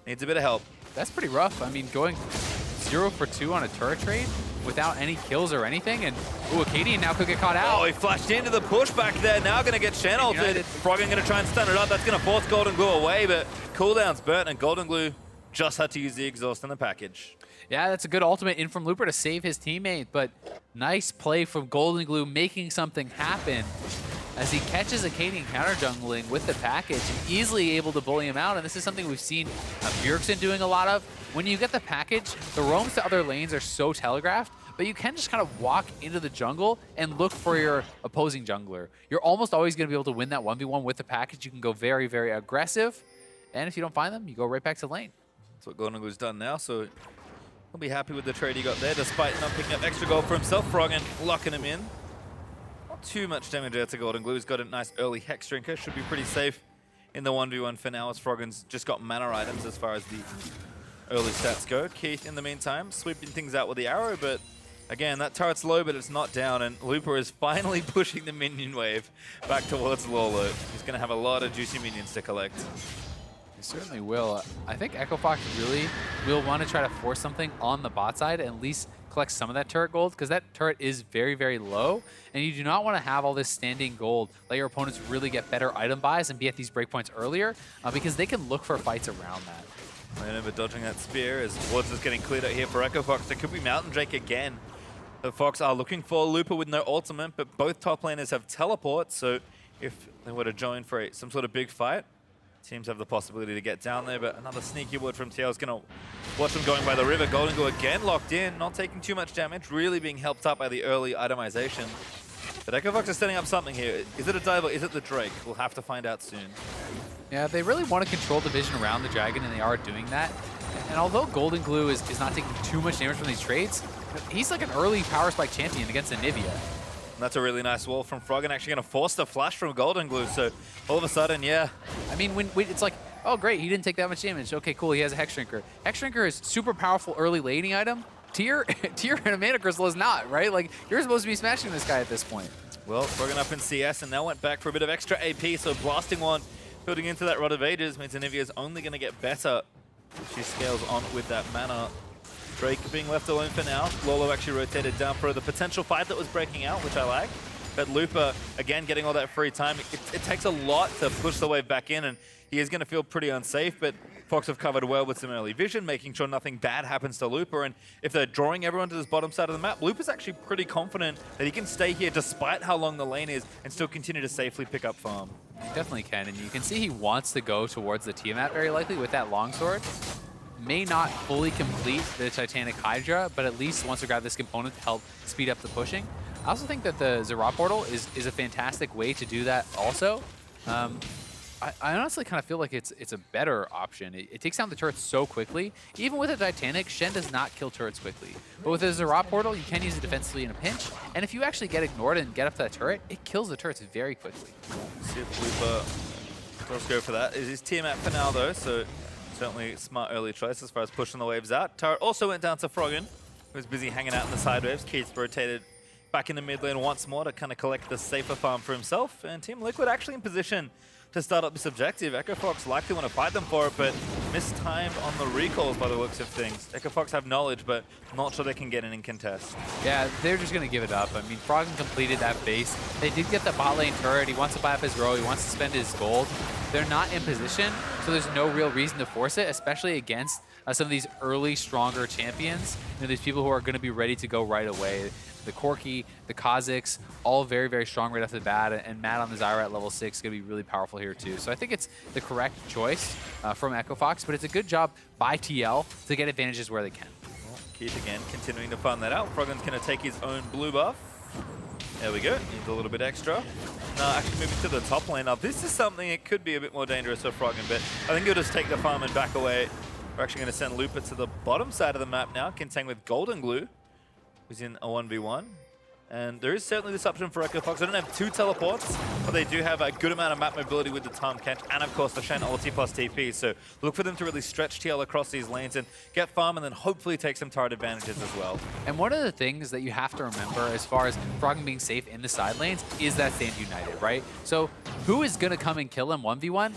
Needs a bit of help. That's pretty rough. I mean, going 0 for 2 on a turret trade without any kills or anything, and ooh, Arcadian now could get caught out. Oh, he flashed into the pushback there. Now going to get channeled. Froggen going to try and stun it up. That's going to force Golden Glue away, but cooldown's burnt, and Golden Glue just had to use the exhaust in the package. Yeah, that's a good ultimate in from Looper to save his teammate, but nice play from Golden Glue making something happen as he catches Arcadian counter jungling with the package, easily able to bully him out, and this is something we've seen Bjergsen doing a lot of. When you get the package, the roams to other lanes are so telegraphed, but you can just kind of walk into the jungle and look for your opposing jungler. You're almost always going to be able to win that 1v1 with the package. You can go very, very aggressive, and if you don't find them, you go right back to lane. That's what Golden Glue's done now, so he'll be happy with the trade he got there, despite not picking up extra gold for himself. Froggen locking him in. Not too much damage there to Golden Glue. He's got a nice early Hex Drinker. Should be pretty safe in the 1v1 for now, as Froggen's just got mana items as far as the early stats go. Keith, in the meantime, sweeping things out with the arrow, but again, that turret's low, but it's not down, and Looper is finally pushing the minion wave back towards Lolo. He's going to have a lot of juicy minions to collect. He certainly will. I think Echo Fox really will want to try to force something on the bot side and at least collect some of that turret gold, because that turret is very, very low, and you do not want to have all this standing gold. Let your opponents really get better item buys and be at these breakpoints earlier, because they can look for fights around that. Rainova dodging that spear as Wards is getting cleared out here for Echo Fox. There could be Mountain Drake again. The Fox are looking for Looper with no ultimate, but both top laners have teleport, so if they were to join for some sort of big fight, teams have the possibility to get down there, but another sneaky word from TL is going to watch them going by the river. Golden Glue again locked in, not taking too much damage, really being helped up by the early itemization. But Echo Fox is setting up something here. Is it a dive or is it the Drake? We'll have to find out soon. Yeah, they really want to control the vision around the dragon, and they are doing that. And although Golden Glue is not taking too much damage from these trades, he's like an early power spike champion against Anivia. And that's a really nice wall from Froggen, actually going to force the flash from Golden Glue, so all of a sudden, yeah. I mean, when it's like, oh great, he didn't take that much damage. Okay, cool, he has a Hex Drinker. Hex Drinker is super powerful early laning item. Tier and a Mana Crystal is not, right? Like, you're supposed to be smashing this guy at this point. Well, Froggen up in CS, and now went back for a bit of extra AP, so blasting one, building into that Rod of Ages means Anivia's only going to get better. She scales on with that mana. Drake being left alone for now. Lolo actually rotated down for the potential fight that was breaking out, which I like. But Looper, again, getting all that free time. It takes a lot to push the wave back in, and he is going to feel pretty unsafe, but Fox have covered well with some early vision, making sure nothing bad happens to Looper, and if they're drawing everyone to this bottom side of the map, Looper's actually pretty confident that he can stay here despite how long the lane is and still continue to safely pick up farm. He definitely can, and you can see he wants to go towards the Tiamat very likely with that longsword. May not fully complete the Titanic Hydra, but at least wants to grab this component to help speed up the pushing. I also think that the Zerat portal is a fantastic way to do that also. I honestly kind of feel like it's a better option. It takes down the turrets so quickly. Even with a Titanic, Shen does not kill turrets quickly. But with a Zerat portal, you can use it defensively in a pinch. And if you actually get ignored and get up to that turret, it kills the turrets very quickly. See if Looper does go for that. It is his team map for now though, so certainly smart early choice as far as pushing the waves out. Turret also went down to Froggen, who was busy hanging out in the side waves. Keith rotated back in the mid lane once more to kind of collect the safer farm for himself. And Team Liquid actually in position to start up this objective. Echo Fox likely want to fight them for it, but mistimed on the recalls by the looks of things. Echo Fox have knowledge, but not sure they can get in contest. Yeah, they're just going to give it up. I mean, Froggen completed that base. They did get the bot lane turret. He wants to buy up his row. He wants to spend his gold. They're not in position, so there's no real reason to force it, especially against some of these early, stronger champions. You know, these people who are going to be ready to go right away. The Corki, the Kazakhs, all very, very strong right off the bat, and Matt on the Zyra at level 6 is going to be really powerful here too. So I think it's the correct choice from Echo Fox, but it's a good job by TL to get advantages where they can. Well, Keith again continuing to farm that out. Froggen's going to take his own blue buff. There we go, needs a little bit extra. Now actually moving to the top lane. Now this is something that could be a bit more dangerous for Froggen, but I think he'll just take the farm and back away. We're actually going to send Looper to the bottom side of the map now, contending with Golden Glue, who's in a 1v1. And there is certainly this option for Echo Fox. They don't have 2 teleports, but they do have a good amount of map mobility with the Tahm Kench and, of course, the Shen ulti plus TP. So look for them to really stretch TL across these lanes and get farm and then hopefully take some turret advantages as well. And one of the things that you have to remember as far as Froggen being safe in the side lanes is that Stand United, right? So who is going to come and kill him 1v1?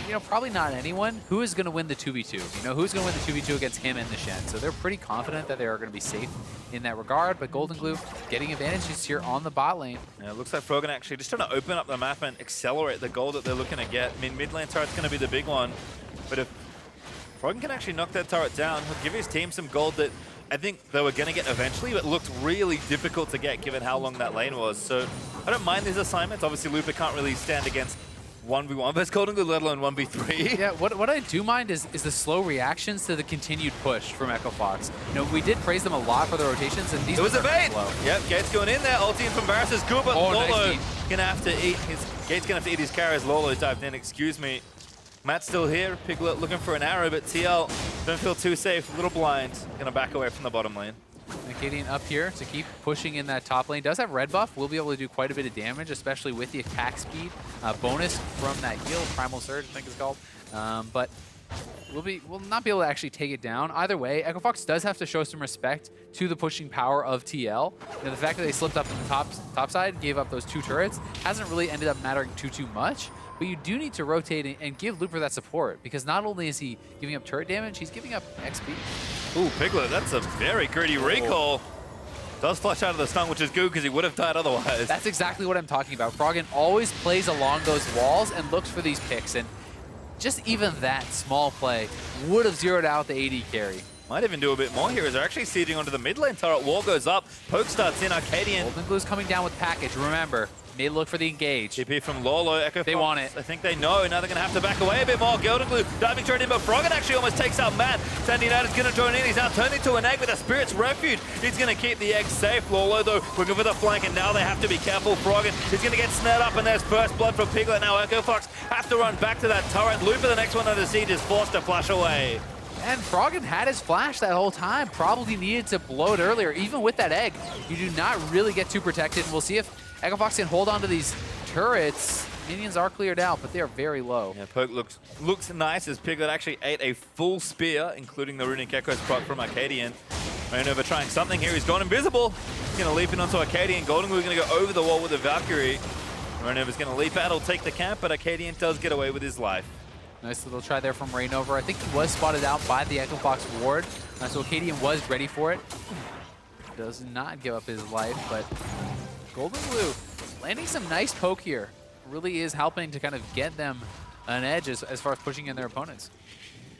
You know, probably not anyone. Who is going to win the 2v2? You know, who's going to win the 2v2 against him and the Shen? So they're pretty confident that they are going to be safe in that regard, but Golden Glue getting advantages here on the bot lane. Yeah, it looks like Froggen actually just trying to open up the map and accelerate the goal that they're looking to get. I mean, mid lane turret's going to be the big one, but if Froggen can actually knock that turret down, he'll give his team some gold that I think they were going to get eventually, but looked really difficult to get given how long that lane was. So I don't mind these assignments. Obviously, Looper can't really stand against 1v1 versus Golden Glue, let alone 1v3. Yeah, what I do mind is the slow reactions to the continued push from Echo Fox. You know, we did praise them a lot for the rotations, and these. It was a bait. Slow. Yep, Gates going in there. Ulti in from Varus is good, but Lolo nice gonna have to eat his. Gates gonna have to eat his carry as Lolo dived in. Excuse me. Matt's still here. Piglet looking for an arrow, but TL don't feel too safe. A little blind. Gonna back away from the bottom lane. Acadian up here to keep pushing in that top lane. Does have red buff. Will be able to do quite a bit of damage, especially with the attack speed bonus from that heal. Primal Surge, I think it's called. But we'll not be able to actually take it down. Either way, Echo Fox does have to show some respect to the pushing power of TL. You know, the fact that they slipped up in the top side, gave up those 2 turrets, hasn't really ended up mattering too much. But you do need to rotate and give Looper that support, because not only is he giving up turret damage, he's giving up XP. Ooh, Piglet, that's a very greedy recall. Does flush out of the stun, which is good because he would have died otherwise. That's exactly what I'm talking about. Froggen always plays along those walls and looks for these picks, and just even that small play would have zeroed out the AD carry. Might even do a bit more here as they're actually sieging onto the mid lane turret. Wall goes up, poke starts in, Arcadian. Golden Glue's coming down with package, remember. May look for the engage. TP from Lolo, Echo They Fox, want it. I think they know. Now they're going to have to back away a bit more. Golden Glue diving straight in, but Froggen actually almost takes out Matt. Sandy United's going to join in. He's now turned into an egg with a Spirit's Refuge. He's going to keep the egg safe. Lolo, though, looking for the flank, and now they have to be careful. Froggen is going to get snared up, and there's first blood from Piglet. Now Echo Fox have to run back to that turret. Looper, the next one under siege, is forced to flash away. And Froggen had his flash that whole time. Probably needed to blow it earlier. Even with that egg, you do not really get too protected. And we'll see if Echo Fox can hold on to these turrets. Minions are cleared out, but they are very low. Yeah, Poke looks nice as Piglet actually ate a full spear, including the Runic Echo's proc from Arcadian. Rainova trying something here. He's gone invisible. He's going to leap in onto Arcadian. Golden Glue going to go over the wall with the Valkyrie. Rainova's going to leap out. He'll take the camp, but Arcadian does get away with his life. Nice little try there from Rainover. I think he was spotted out by the Echo Fox ward, so Acadian was ready for it. Does not give up his life, but Golden Glue landing some nice poke here. Really is helping to kind of get them an edge as far as pushing in their opponents.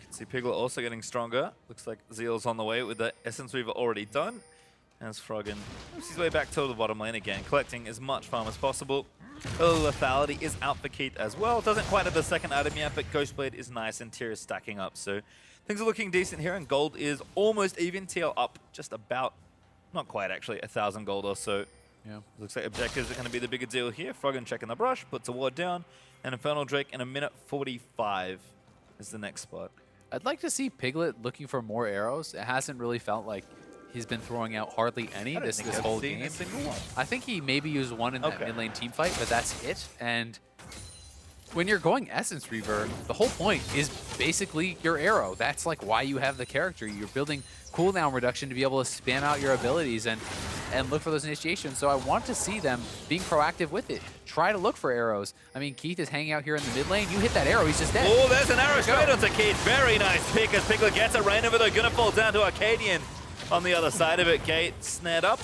See Piglet also getting stronger. Looks like Zeal's on the way with the Essence we've already done. As Froggen moves his way back to the bottom lane again, collecting as much farm as possible. Lethality is out for Keith as well. Doesn't quite have the second item yet, but Ghostblade is nice and Tyr is stacking up. So things are looking decent here, and gold is almost even. TL up just about, not quite actually, 1,000 gold or so. Yeah. Looks like objectives are going to be the bigger deal here. Froggen checking the brush, puts a ward down, and Infernal Drake in a minute 45 is the next spot. I'd like to see Piglet looking for more arrows. It hasn't really felt like he's been throwing out hardly any this whole game. I think he maybe used one in that mid lane team fight, but that's it. And when you're going Essence Reaver, the whole point is basically your arrow. That's like why you have the character. You're building cooldown reduction to be able to spam out your abilities. And and look for those initiations. So I want to see them being proactive with it. Try to look for arrows. I mean, Keith is hanging out here in the mid lane. You hit that arrow, he's just dead. Oh, there's an arrow straight onto Keith. Very nice pick as Piglet gets it. Rainover, though, gonna fall down to Arcadian on the other side of it. Gate snared up.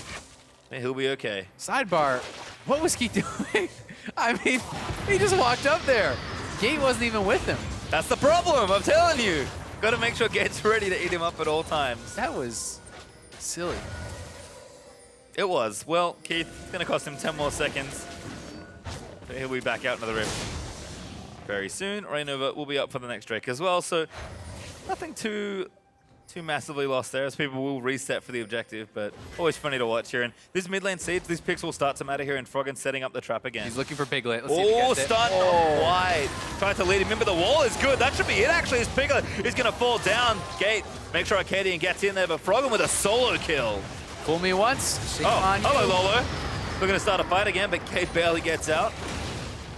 He'll be okay. Sidebar, what was Keith doing? I mean, he just walked up there. Gate wasn't even with him. That's the problem, I'm telling you. Got to make sure Gate's ready to eat him up at all times. That was silly. It was. Well, Keith, it's going to cost him 10 more seconds. But he'll be back out into the rift very soon. Rainover will be up for the next Drake as well, so nothing too massively lost there, as people will reset for the objective, but always funny to watch here. And this mid lane siege, these picks will start to matter here, and Froggen setting up the trap again. He's looking for Piglet. Let's see if he gets it. Stun, not quite. Tries to lead him in, but the wall is good. That should be it, actually, as Piglet is going to fall down. Gate, make sure Arcadian gets in there, but Froggen with a solo kill. Fool me once, shame on you. Hello, Lolo. We're going to start a fight again, but Gate barely gets out.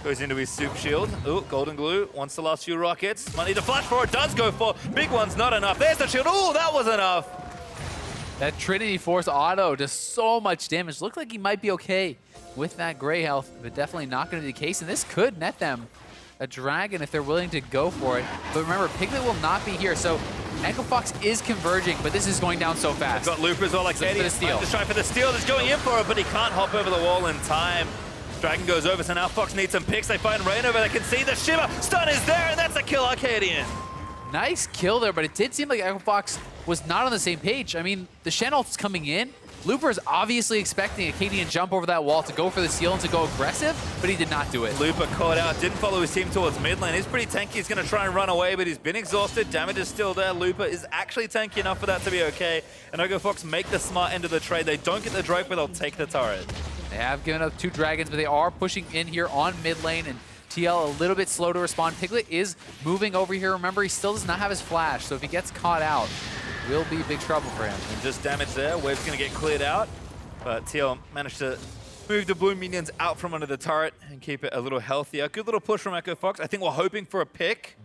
Goes into his soup shield. Ooh, Golden Glue wants the last few rockets. Might need to flash for it. Does go for. Big one's not enough. There's the shield. Ooh, that was enough. That Trinity Force auto does so much damage. Looked like he might be okay with that gray health, but definitely not going to be the case. And this could net them a dragon if they're willing to go for it. But remember, Piglet will not be here. So Echo Fox is converging, but this is going down so fast. Got Looper as well, like Eddie. Just trying for the steal. Just going in for it, but he can't hop over the wall in time. Dragon goes over, so now Fox needs some picks. They find Rainover, they can see the shimmer. Stun is there, and that's a kill, Arcadian. Nice kill there, but it did seem like Echo Fox was not on the same page. I mean, the Shen ult's coming in. Looper's obviously expecting Arcadian jump over that wall to go for the steal and to go aggressive, but he did not do it. Looper caught out, didn't follow his team towards mid lane. He's pretty tanky, he's gonna try and run away, but he's been exhausted. Damage is still there. Looper is actually tanky enough for that to be okay. And Echo Fox make the smart end of the trade. They don't get the Drake, but they'll take the turret. They have given up 2 dragons, but they are pushing in here on mid lane, and TL a little bit slow to respond. Piglet is moving over here. Remember, he still does not have his flash, so if he gets caught out, will be big trouble for him. And just damage there. Wave's going to get cleared out, but TL managed to move the blue minions out from under the turret and keep it a little healthier. Good little push from Echo Fox. I think we're hoping for a pick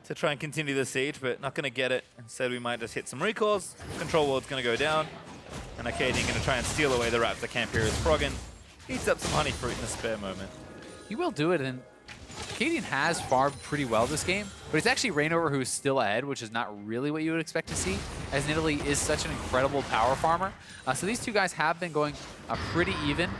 to try and continue the siege, but not going to get it. Instead, we might just hit some recalls. Control ward's going to go down. And Arcadian going to try and steal away the Raptor camp here as Froggen eats up some honey fruit in a spare moment. He will do it, and Arcadian has farmed pretty well this game, but it's actually Rainover who's still ahead, which is not really what you would expect to see, as Nidalee is such an incredible power farmer. So these two guys have been going pretty even.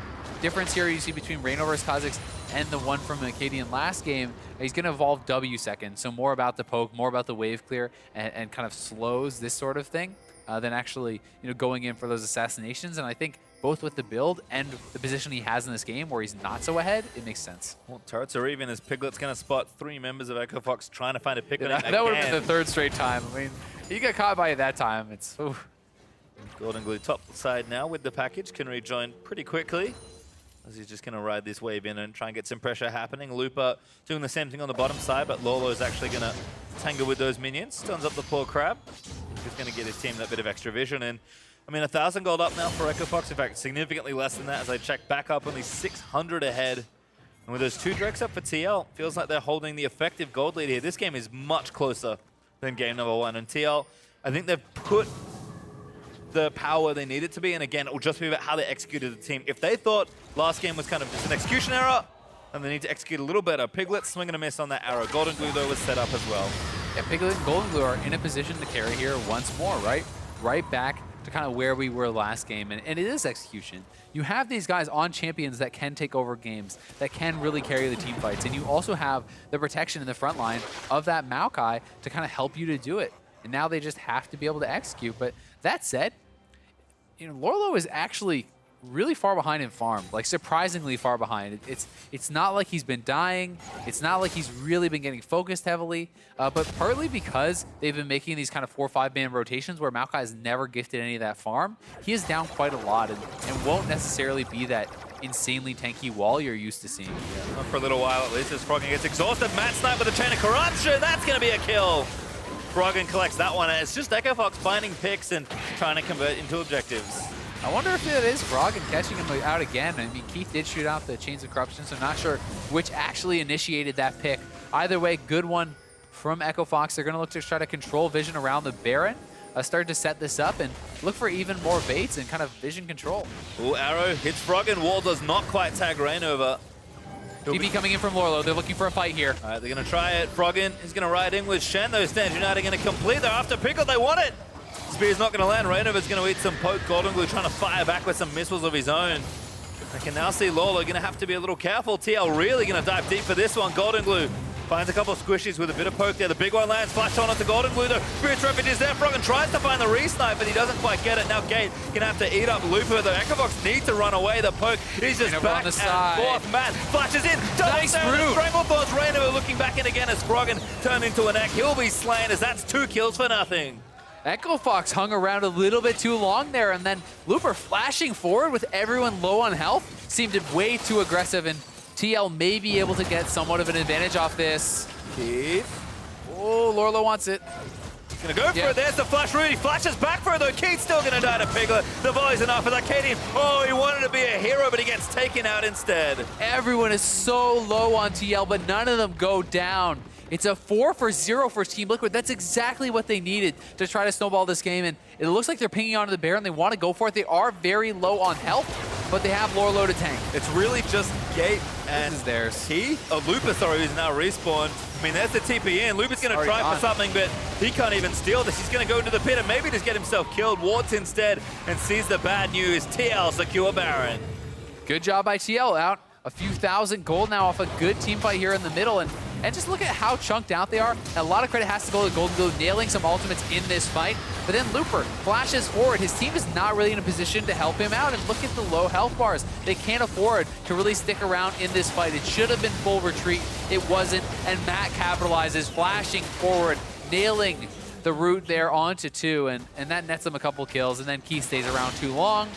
Difference here you see between Rainover's Kha'Zix and the one from Arcadian last game, he's going to evolve W second, so more about the poke, more about the wave clear, and kind of slows this sort of thing. Than actually, going in for those assassinations. And I think both with the build and the position he has in this game where he's not so ahead, it makes sense. Well, turrets are even as Piglet's going to spot 3 members of Echo Fox trying to find a pick on him. That would have been the 3rd straight time. I mean, he got caught by it that time. It's Golden Glue top side now with the package, can rejoin pretty quickly, as he's just going to ride this wave in and try and get some pressure happening. Looper doing the same thing on the bottom side, but Lolo is actually going to tangle with those minions. Stuns up the poor crab. He's going to get his team that bit of extra vision. And I mean, 1,000 gold up now for Echo Fox. In fact, significantly less than that as I check back up, only 600 ahead. And with those 2 Drakes up for TL, feels like they're holding the effective gold lead here. This game is much closer than game number 1. And TL, I think they've put the power they need it to be. And again, it will just be about how they executed the team. If they thought last game was kind of just an execution error, then they need to execute a little better. Piglet swinging a miss on that arrow. Golden Glue, though, was set up as well. Yeah, Piglet and Golden Glue are in a position to carry here once more, right? Right back to kind of where we were last game, and it is execution. You have these guys on champions that can take over games, that can really carry the team fights, and you also have the protection in the front line of that Maokai to kind of help you to do it. And now they just have to be able to execute. But that said, Lorlo is actually really far behind in farm, like surprisingly far behind. It's not like he's been dying. It's not like he's really been getting focused heavily, but partly because they've been making these kind of 4 or 5 man rotations where Maokai has never gifted any of that farm. He is down quite a lot and won't necessarily be that insanely tanky wall you're used to seeing. Yeah, not for a little while at least as Froggen gets exhausted. Matt Snipe with a chain of corruption. That's going to be a kill. Froggen collects that one. And it's just Echo Fox finding picks and trying to convert into objectives. I wonder if it is Froggen catching him out again. I mean, Keith did shoot out the Chains of Corruption, so not sure which actually initiated that pick. Either way, good one from Echo Fox. They're going to look to try to control vision around the Baron. start to set this up and look for even more baits and kind of vision control. Ooh, arrow hits Froggen. Wall does not quite tag Rain over. DB coming in from Lorlo. They're looking for a fight here. All right, they're going to try it. Froggen is going to ride in with Shen. Those Stands United going to complete. They're after Pickle. They want it. Spear's not going to land. Rainover's going to eat some poke. Golden Glue trying to fire back with some missiles of his own. I can now see Lolo going to have to be a little careful. TL really going to dive deep for this one. Golden Glue finds a couple of squishies with a bit of poke there. The big one lands, flash on onto Golden Glue. The Spirit's Refuge is there. Froggen tries to find the re-snipe, but he doesn't quite get it. Now Gate going to have to eat up Looper. The Echo Fox need to run away. The poke is just back and forth. Matt flashes in. Nice root. Stranglethorns. Rainover looking back in again as Froggen turned into an egg. He'll be slain as that's 2 kills for nothing. Echo Fox hung around a little bit too long there, and then Looper flashing forward with everyone low on health seemed way too aggressive, and TL may be able to get somewhat of an advantage off this. Keith. Oh, Lorlo wants it. He's gonna go for it. There's the flash. Rudy flashes back for it though. Keith's still gonna die to Piglet. The volley's enough for Arcadian. Oh, he wanted to be a hero, but he gets taken out instead. Everyone is so low on TL, but none of them go down. It's a 4-for-0 for Team Liquid. That's exactly what they needed to try to snowball this game, and it looks like they're pinging onto the Baron. They want to go for it. They are very low on health, but they have Lorlo to tank. It's really just Gate and this is theirs. Looper, sorry, who's now respawned. I mean, there's the TP in. Looper's going to try for something, but he can't even steal this. He's going to go into the pit and maybe just get himself killed. Wards instead and sees the bad news. TL secure Baron. Good job by TL, out a few thousand gold now off a good team fight here in the middle, and just look at how chunked out they are. A lot of credit has to go to Golden Glue, nailing some ultimates in this fight. But then Looper flashes forward. His team is not really in a position to help him out. And look at the low health bars. They can't afford to really stick around in this fight. It should have been full retreat. It wasn't. And Matt capitalizes, flashing forward, nailing the root there onto 2. And that nets him a couple kills. And then Keith stays around too long.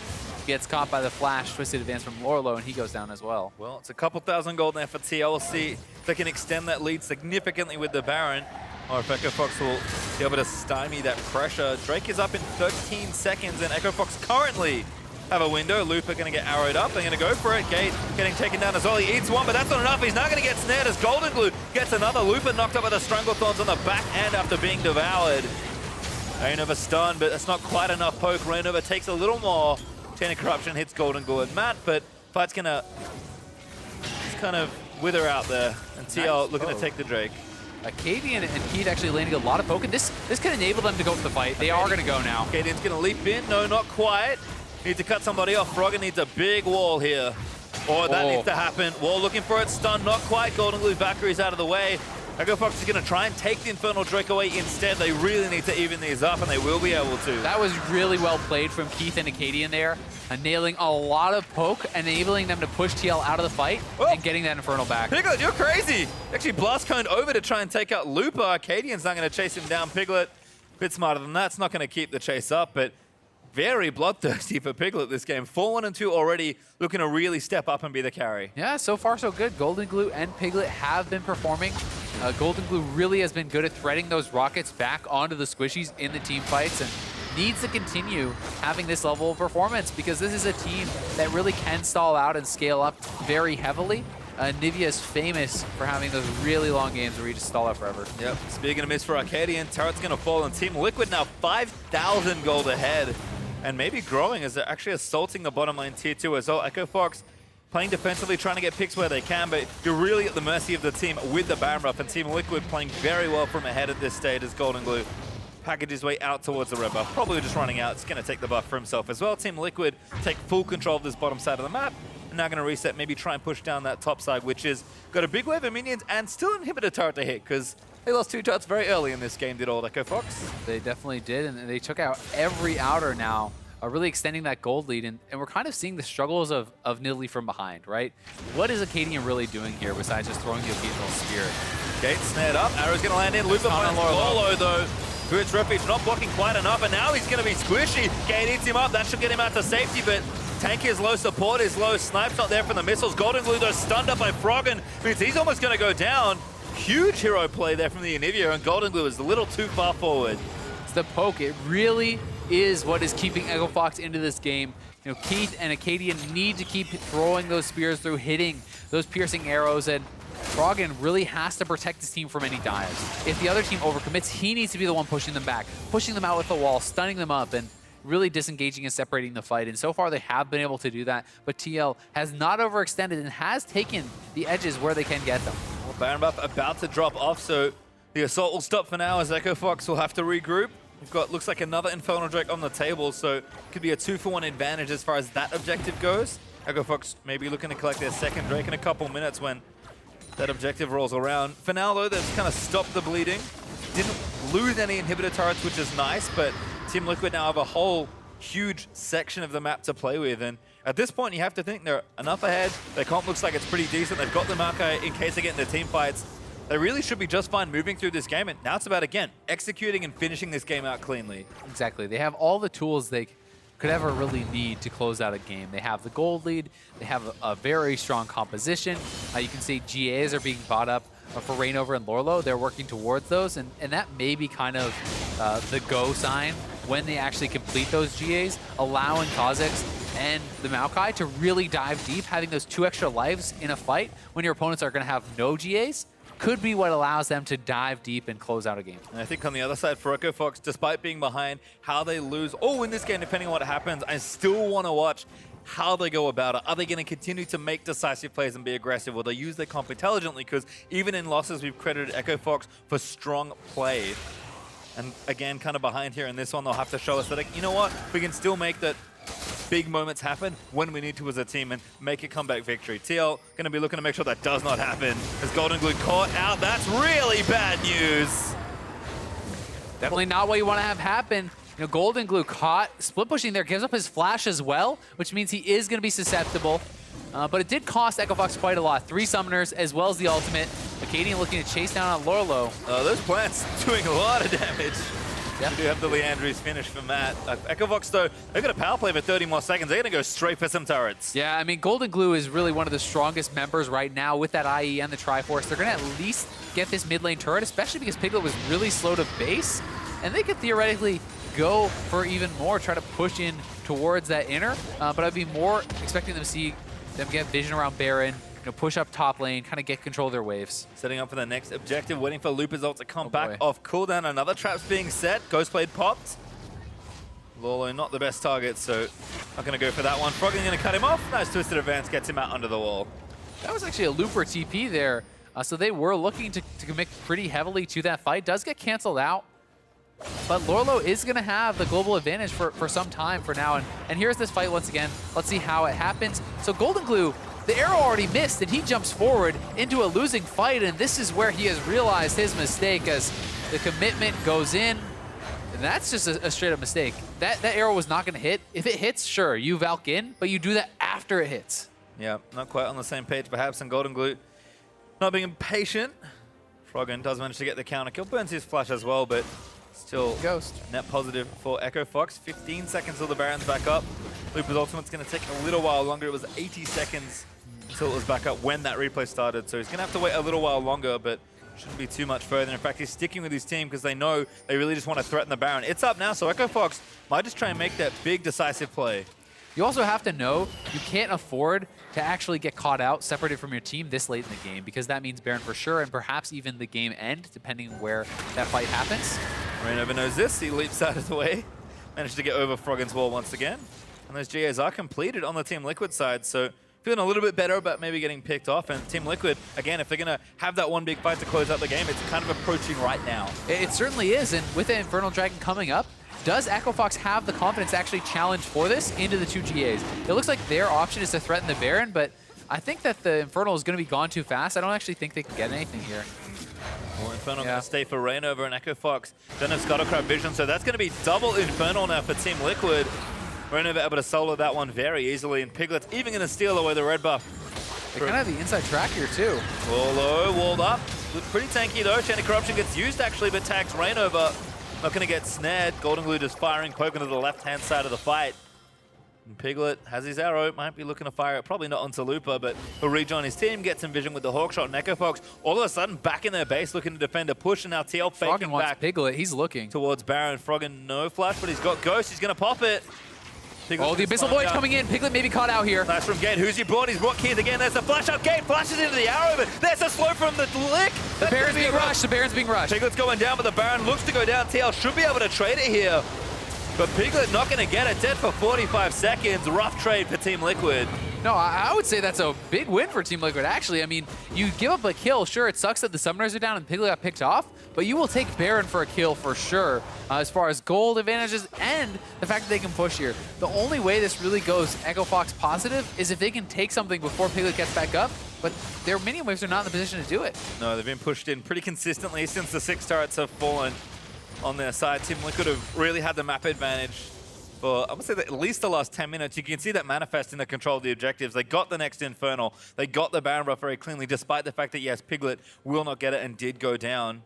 Gets caught by the flash, twisted advance from Lorlo, and he goes down as well. Well, it's a couple thousand gold there for TL. We'll see if they can extend that lead significantly with the Baron, or if Echo Fox will be able to stymie that pressure. Drake is up in 13 seconds, and Echo Fox currently have a window. Looper going to get arrowed up. They're going to go for it. Gate getting taken down as well. He eats one, but that's not enough. He's now going to get snared as Golden Glue gets another. Looper knocked up with the Stranglethorns on the back end after being devoured. Rainover stunned, but that's not quite enough poke. Rainover takes a little more. Chain of Corruption hits Golden Glue and Matt, but fight's gonna just kind of wither out there. And TL looking to take the Drake. Arcadian and Keith actually landing a lot of poke, and this can enable them to go for the fight. They are going to go now. Arcadian's going to leap in. No, not quite. Need to cut somebody off. Froggen needs a big wall here. Or that needs to happen. Wall looking for it. Stun, not quite. Golden Glue Valkyrie's out of the way. Echo Fox is going to try and take the Infernal Drake away instead. They really need to even these up, and they will be able to. That was really well played from Keith and Arcadian there, nailing a lot of poke, enabling them to push TL out of the fight and getting that Infernal back. Piglet, you're crazy! Actually, Blast Coned over to try and take out Looper. Arcadian's not going to chase him down. Piglet, a bit smarter than that. It's not going to keep the chase up, but very bloodthirsty for Piglet this game. 4-1-2 already, looking to really step up and be the carry. Yeah, so far so good. Golden Glue and Piglet have been performing. Golden Glue really has been good at threading those rockets back onto the squishies in the team fights, and needs to continue having this level of performance because this is a team that really can stall out and scale up very heavily. Nivea is famous for having those really long games where you just stall out forever. Yep, spear gonna miss for Arcadian. Turret's gonna fall, and Team Liquid now 5,000 gold ahead, and maybe growing as they're actually assaulting the bottom lane tier 2 as well. Echo Fox playing defensively, trying to get picks where they can, but you're really at the mercy of the team with the Baron buff, and Team Liquid playing very well from ahead at this stage as Golden Glue package his way out towards the red buff. Probably just running out. It's going to take the buff for himself as well. Team Liquid take full control of this bottom side of the map, and now going to reset, maybe try and push down that top side, which is got a big wave of minions and still an inhibitor turret to hit, because they lost 2 turrets very early in this game, did old Echo Fox. They definitely did, and they took out every outer now, really extending that gold lead, and we're kind of seeing the struggles of Nidalee from behind, right? What is Arcadian really doing here besides just throwing the occasional spear? Gate snared up, arrow's going to land in, Looper finds Lolo though. Spirit's Refuge not blocking quite enough, and now he's going to be squishy. Gate eats him up, that should get him out to safety, but tank is low, support is low, Snipe's not there from the missiles. Golden Glue though stunned up by Froggen, means he's almost going to go down. Huge hero play there from the Anivia, and Golden Glue is a little too far forward. It's the poke, it really is what is keeping Echo Fox into this game. You know, Keith and Arcadian need to keep throwing those spears through, hitting those piercing arrows, and Froggen really has to protect his team from any dives. If the other team overcommits, he needs to be the one pushing them back, pushing them out with the wall, stunning them up, and really disengaging and separating the fight. And so far, they have been able to do that, but TL has not overextended and has taken the edges where they can get them. Well, Baron buff about to drop off, so the assault will stop for now as Echo Fox will have to regroup. We've got, looks like another Infernal Drake on the table, so it could be a 2-for-1 advantage as far as that objective goes. Echo Fox maybe looking to collect their second Drake in a couple minutes when that objective rolls around. For now, though, they've kind of stopped the bleeding. Didn't lose any inhibitor turrets, which is nice, but Team Liquid now have a whole huge section of the map to play with. And at this point, you have to think they're enough ahead. Their comp looks like it's pretty decent. They've got the Maokai in case they get into team fights. They really should be just fine moving through this game. And now it's about, again, executing and finishing this game out cleanly. Exactly. They have all the tools they could ever really need to close out a game. They have the gold lead. They have a very strong composition. You can see GAs are being bought up for Reignover and Lorlo. They're working towards those. And that may be kind of the go sign when they actually complete those GAs, allowing Kha'Zix and the Maokai to really dive deep. Having those 2 extra lives in a fight when your opponents are going to have no GAs could be what allows them to dive deep and close out a game. And I think on the other side, for Echo Fox, despite being behind, how they lose, or in this game, depending on what happens, I still want to watch how they go about it. Are they going to continue to make decisive plays and be aggressive? Will they use their comp intelligently? Because even in losses, we've credited Echo Fox for strong play. And again, kind of behind here in this one, they'll have to show us that, like, you know what, we can still make that big moments happen when we need to as a team and make a comeback victory. TL going to be looking to make sure that does not happen. As Golden Glue caught out, that's really bad news. Definitely not what you want to have happen. You know, Golden Glue caught, split pushing there, gives up his flash as well, which means he is going to be susceptible. But it did cost Echo Fox quite a lot. 3 summoners as well as the ultimate. Acadian looking to chase down on Lorlo. Those plants doing a lot of damage. Yep. We do have the Leandry's finish from Matt. Echo Fox, though, they've got a power play for 30 more seconds. They're going to go straight for some turrets. Yeah, I mean, Golden Glue is really one of the strongest members right now with that IE and the Triforce. They're going to at least get this mid lane turret, especially because Piglet was really slow to base. And they could theoretically go for even more, try to push in towards that inner. But I'd be more expecting them to see them get vision around Baron, you know, push up top lane, kind of get control of their waves. Setting up for the next objective, waiting for Looper's ult to come back off cooldown. Another trap's being set. Ghostblade popped. Lorlo not the best target, so not going to go for that one. Froggen going to cut him off. Nice twisted advance, gets him out under the wall. That was actually a Looper TP there. So they were looking to commit pretty heavily to that fight. Does get canceled out. But Lorlo is going to have the global advantage for some time for now. And here's this fight once again. Let's see how it happens. So Golden Glue, the arrow already missed, and he jumps forward into a losing fight. And this is where he has realized his mistake as the commitment goes in. And that's just a straight-up mistake. That arrow was not going to hit. If it hits, sure, you Valk in, but you do that after it hits. Yeah, not quite on the same page perhaps, and Golden Glue not being impatient. Froggen does manage to get the counter kill. Burns his flash as well, but still Ghost. Net positive for Echo Fox. 15 seconds till the Baron's back up. Looper's ultimate's going to take a little while longer. It was 80 seconds until it was back up when that replay started. So he's going to have to wait a little while longer, but shouldn't be too much further. In fact, he's sticking with his team because they know they really just want to threaten the Baron. It's up now, so Echo Fox might just try and make that big decisive play. You also have to know you can't afford to actually get caught out, separated from your team this late in the game, because that means Baron for sure, and perhaps even the game end, depending where that fight happens. Reignover knows this. He leaps out of the way. Managed to get over Froggen's wall once again. And those GAs are completed on the Team Liquid side, so feeling a little bit better about maybe getting picked off. And Team Liquid, again, if they're going to have that one big fight to close out the game, it's kind of approaching right now. It certainly is, and with the Infernal Dragon coming up, does Echo Fox have the confidence to actually challenge for this into the 2 GAs? It looks like their option is to threaten the Baron, but I think that the Infernal is going to be gone too fast. I don't actually think they can get anything here. More Infernal going to stay for Reignover, and Echo Fox don't have Scuttlecrab vision, so that's going to be double Infernal now for Team Liquid. Reignover able to solo that one very easily, and Piglet's even going to steal away the red buff. They kind of have the inside track here too. Lorlo walled up. Looked pretty tanky though. Chain of Corruption gets used actually, but tags Reignover. Not going to get snared. Golden Glue just firing, poking to the left-hand side of the fight. And Piglet has his arrow, might be looking to fire it, probably not onto Looper, but he'll rejoin his team, get some vision with the Hawk Shot, and Echo Fox all of a sudden back in their base looking to defend a push, and now TL faking Froggen wants back Piglet, he's looking. towards Baron. Froggen no flash, but he's got Ghost, he's going to pop it. Oh, the Abyssal Voyage coming in. Piglet maybe caught out here. Nice from Gate. Who's he brought? He's brought Keith again. There's the flash up. Gate flashes into the arrow, but there's a slow from the lick. The Baron's being rushed. The Baron's being rushed. Piglet's going down, but the Baron looks to go down. TL should be able to trade it here. But Piglet not going to get it. Dead for 45 seconds. Rough trade for Team Liquid. No, I would say that's a big win for Team Liquid, actually. I mean, you give up a kill. Sure, it sucks that the Summoners are down and Piglet got picked off, but you will take Baron for a kill for sure, as far as gold advantages and the fact that they can push here. The only way this really goes Echo Fox positive is if they can take something before Piglet gets back up, but their minion waves are not in the position to do it. No, they've been pushed in pretty consistently since the 6 turrets have fallen on their side. Team Liquid have really had the map advantage for, I would say, at least the last 10 minutes. You can see that manifest in the control of the objectives. They got the next Infernal. They got the Baron buff very cleanly, despite the fact that, yes, Piglet will not get it and did go down.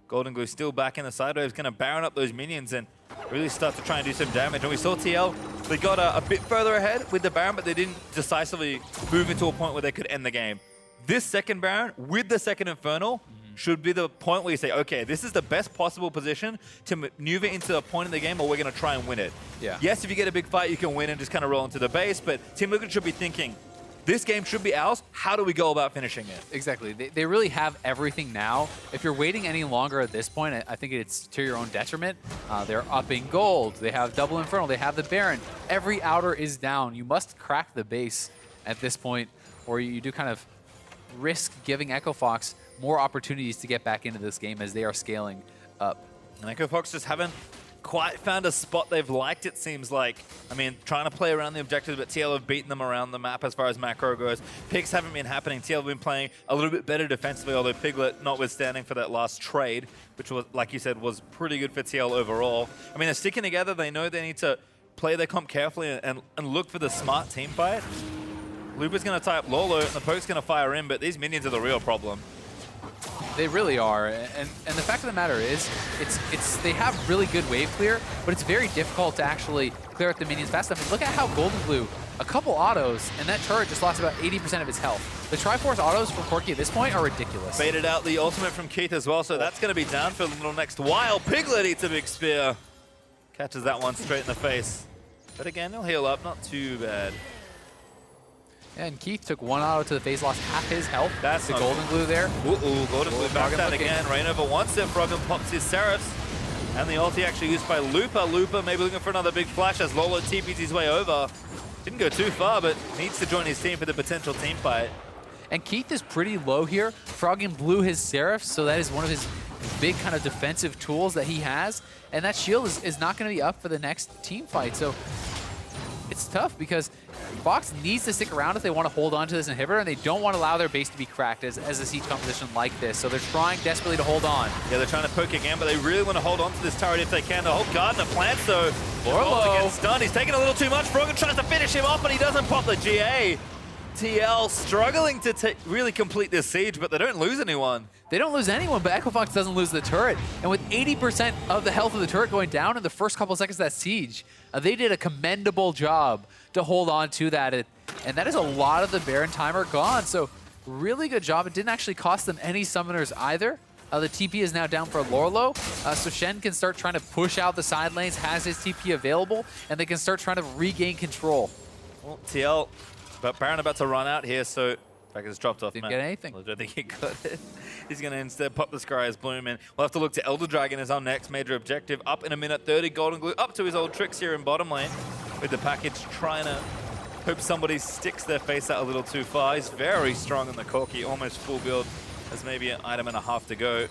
Golden Glue still back in the side waves, going to Baron up those minions and really start to try and do some damage. And we saw TL, they got a bit further ahead with the Baron, but they didn't decisively move into a point where they could end the game. This second Baron, with the second Infernal, should be the point where you say, okay, this is the best possible position to maneuver into a point in the game, or we're going to try and win it. Yeah. Yes, if you get a big fight, you can win and just kind of roll into the base, but Team Liquid should be thinking, this game should be ours. How do we go about finishing it? Exactly. They really have everything now. If you're waiting any longer at this point, I think it's to your own detriment. They're upping gold. They have double Infernal. They have the Baron. Every outer is down. You must crack the base at this point, or you do kind of risk giving Echo Fox more opportunities to get back into this game as they are scaling up. And Echo Fox just haven't quite found a spot they've liked, it seems like. I mean, trying to play around the objectives, but TL have beaten them around the map as far as macro goes. Picks haven't been happening. TL have been playing a little bit better defensively, although Piglet, notwithstanding for that last trade, which was, like you said, was pretty good for TL overall. I mean, they're sticking together. They know they need to play their comp carefully and look for the smart team fight. Lupa's going to tie up Lolo, and the poke's going to fire in, but these minions are the real problem. They really are, and the fact of the matter is, they have really good wave clear, but it's very difficult to actually clear out the minions fast enough. And look at how Golden Blue, a couple autos, and that turret just lost about 80% of its health. The Triforce autos from Corki at this point are ridiculous. Baited out the ultimate from Keith as well, so that's going to be down for a little next while. Piglet eats a big spear. Catches that one straight in the face. But again, he'll heal up, not too bad. And Keith took one auto to the face, lost half his health. That's the Golden Glue there. Ooh, Golden Glue back that again. Rainover wants it. Froggen pops his Seraphs. And the ulti actually used by Lupa. Lupa maybe looking for another big flash as Lolo TP's his way over. Didn't go too far, but needs to join his team for the potential team fight. And Keith is pretty low here. Froggen blew his Seraphs, so that is one of his big kind of defensive tools that he has. And that shield is not going to be up for the next team fight. So it's tough because Fox needs to stick around if they want to hold on to this inhibitor, and they don't want to allow their base to be cracked as a siege composition like this. So they're trying desperately to hold on. Yeah, they're trying to poke again, but they really want to hold on to this turret if they can. The whole Gardener plants, though. Lolo gets stunned. He's taking a little too much. Froggen tries to finish him off, but he doesn't pop the GA. TL struggling to really complete this siege, but they don't lose anyone. They don't lose anyone, but Echo Fox doesn't lose the turret. And with 80% of the health of the turret going down in the first couple seconds of that siege, they did a commendable job to hold on to that. And that is a lot of the Baron timer gone. So really good job. It didn't actually cost them any summoners either. The TP is now down for Lorlo, so Shen can start trying to push out the side lanes, has his TP available, and they can start trying to regain control. Well, TL, but Baron about to run out here, so in fact it's dropped off. Didn't get anything. I don't think he got it. He's going to instead pop the Scryer's Bloom, and we'll have to look to Elder Dragon as our next major objective. Up in a minute 30, Golden Glue up to his old tricks here in bottom lane with the package, trying to hope somebody sticks their face out a little too far. He's very strong in the Corki, almost full build. There's maybe an item and a half to go.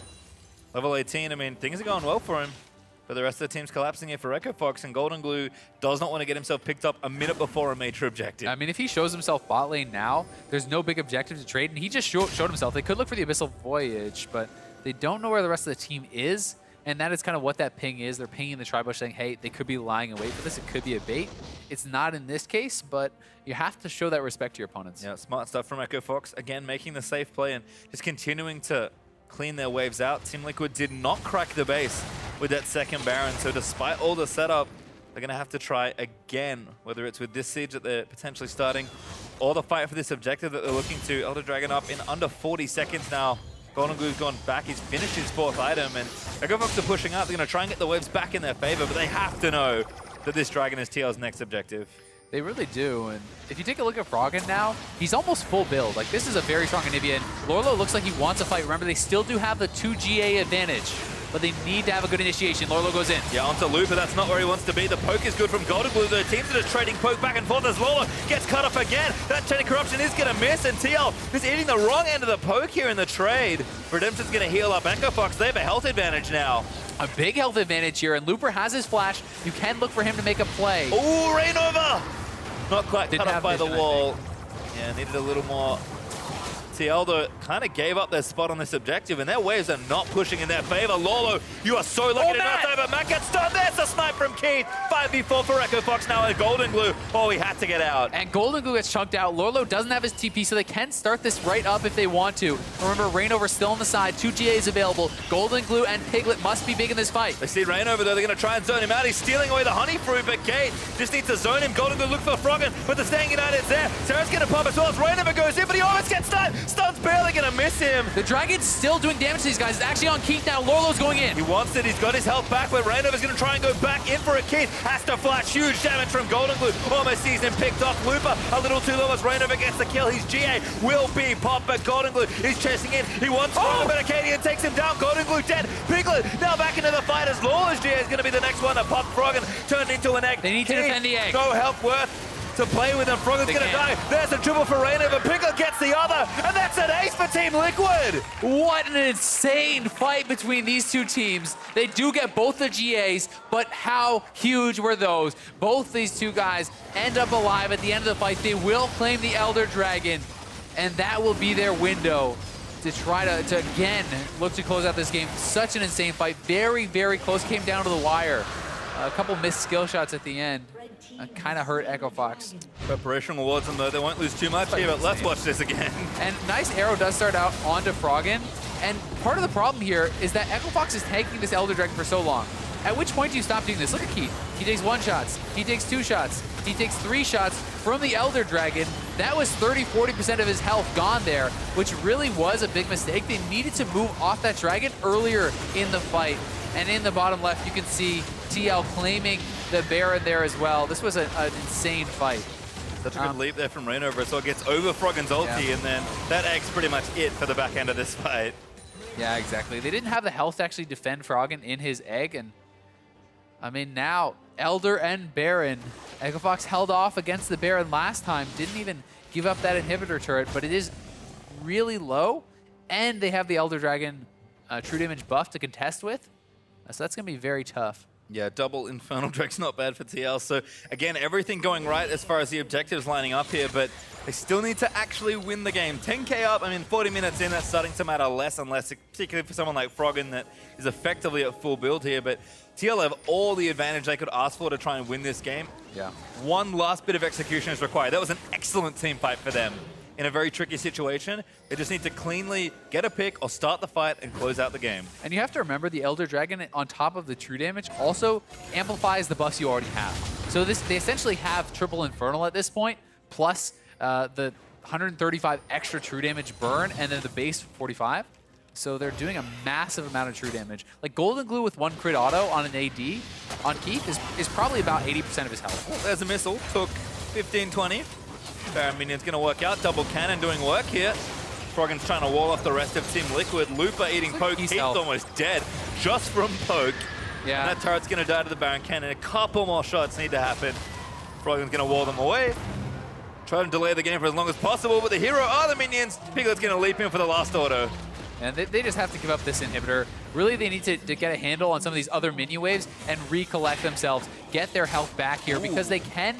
Level 18, I mean, things are going well for him. But the rest of the team's collapsing here for Echo Fox, and Golden Glue does not want to get himself picked up a minute before a major objective. I mean, if he shows himself bot lane now, there's no big objective to trade, and he just showed himself. They could look for the Abyssal Voyage, but they don't know where the rest of the team is, and that is kind of what that ping is. They're pinging the Tribush saying, hey, they could be lying in wait for this. It could be a bait. It's not in this case, but you have to show that respect to your opponents. Yeah, smart stuff from Echo Fox. Again, making the safe play and just continuing to clean their waves out. Team Liquid did not crack the base with that second Baron, so despite all the setup, they're going to have to try again, whether it's with this siege that they're potentially starting or the fight for this objective that they're looking to. Elder Dragon up in under 40 seconds now. Golden Glue's gone back. He's finished his fourth item, and Echo Fox are pushing out. They're going to try and get the waves back in their favor, but they have to know that this Dragon is TL's next objective. They really do, and if you take a look at Froggen now, he's almost full build. Like, this is a very strong Anivia, and Lorlo looks like he wants a fight. Remember, they still do have the 2 GA advantage, but they need to have a good initiation. Lorlo goes in. Yeah, onto Looper. That's not where he wants to be. The poke is good from Golden Glue. The teams are just trading poke back and forth as Lorlo gets cut off again. That chain of corruption is going to miss, and TL is eating the wrong end of the poke here in the trade. Redemption's going to heal up Echo Fox. They have a health advantage now. A big health advantage here, and Looper has his flash. You can look for him to make a play. Ooh, rain over! Not quite Didn't cut off by the vision, wall. Yeah, needed a little more. TL, though, kind of gave up their spot on this objective, and their waves are not pushing in their favor. Lorlo, you are so lucky to not die, but Matt gets stunned. There's a snipe from Keith. 5v4 for Echo Fox now at Golden Glue. Oh, he had to get out. And Golden Glue gets chunked out. Lorlo doesn't have his TP, so they can start this right up if they want to. Remember, Rainover still on the side. 2 GAs available. Golden Glue and Piglet must be big in this fight. They see Rainover, though. They're going to try and zone him out. He's stealing away the honey fruit, but Gate just needs to zone him. Golden Glue look for Froggen, but the Staying United's there. Sarah's going to pop as well as Rainover goes in, but he almost gets stunned. Stun's barely going to miss him. The Dragon's still doing damage to these guys. It's actually on Keith now. Lorlo's going in. He wants it. He's got his health back, but Rainover's going to try and go back in for a Keith. Has to flash. Huge damage from Golden Glue. Almost sees him picked off. Looper a little too low as Rainover gets the kill. His GA will be popped, but Golden Glue is chasing in. He wants Froggen, but Acadian takes him down. Golden Glue dead. Piglet now back into the fight as Lawler's GA is going to be the next one to pop. Froggen turned into an egg. They need to defend the egg. No help worth to play with him. Froggen's going to die. There's a dribble for Rainover. Piglet gets the other, and that's an ace for Team Liquid. What an insane fight between these two teams. They do get both the GAs, but how huge were those? Both these two guys end up alive at the end of the fight. They will claim the Elder Dragon, and that will be their window to try to again, look to close out this game. Such an insane fight. Very, very close. Came down to the wire. A couple missed skill shots at the end. Kind of hurt Echo Fox. Preparation rewards them, though. They won't lose too much here, but let's watch this again. And nice arrow does start out onto Froggen. And part of the problem here is that Echo Fox is tanking this Elder Dragon for so long. At which point do you stop doing this? Look at Keith. He takes 1 shots. He takes 2 shots. He takes 3 shots from the Elder Dragon. That was 30-40% of his health gone there, which really was a big mistake. They needed to move off that Dragon earlier in the fight. And in the bottom left, you can see TL claiming the Baron there as well. This was an insane fight. Such a good leap there from Rainover, so it gets over Froggen's ulti, and then that egg's pretty much it for the back end of this fight. Yeah, exactly. They didn't have the health to actually defend Froggen in his egg, and I mean, now Elder and Baron. Echo Fox held off against the Baron last time, didn't even give up that inhibitor turret, but it is really low, and they have the Elder Dragon true damage buff to contest with, so that's going to be very tough. Yeah, double Infernal Drake's not bad for TL. So again, everything going right as far as the objectives lining up here, but they still need to actually win the game. 10k up, I mean, 40 minutes in, that's starting to matter less and less, particularly for someone like Froggen that is effectively at full build here. But TL have all the advantage they could ask for to try and win this game. Yeah. One last bit of execution is required. That was an excellent team fight for them. In a very tricky situation, they just need to cleanly get a pick or start the fight and close out the game. And you have to remember the Elder Dragon, on top of the true damage, also amplifies the buffs you already have. So they essentially have triple Infernal at this point, plus the 135 extra true damage burn, and then the base 45. So they're doing a massive amount of true damage. Like Golden Glue with 1 crit auto on an AD on Keith is probably about 80% of his health. Oh, there's a missile, took 15-20. Baron minion's going to work out. Double cannon doing work here. Froggen's trying to wall off the rest of Team Liquid. Looper eating poke. He's almost dead just from poke. Yeah. And that turret's going to die to the Baron cannon. A couple more shots need to happen. Froggen's going to wall them away. Try to delay the game for as long as possible, but the hero are the minions. Piglet's going to leap in for the last auto. And they just have to give up this inhibitor. Really, they need to get a handle on some of these other minion waves and recollect themselves, get their health back here, because they can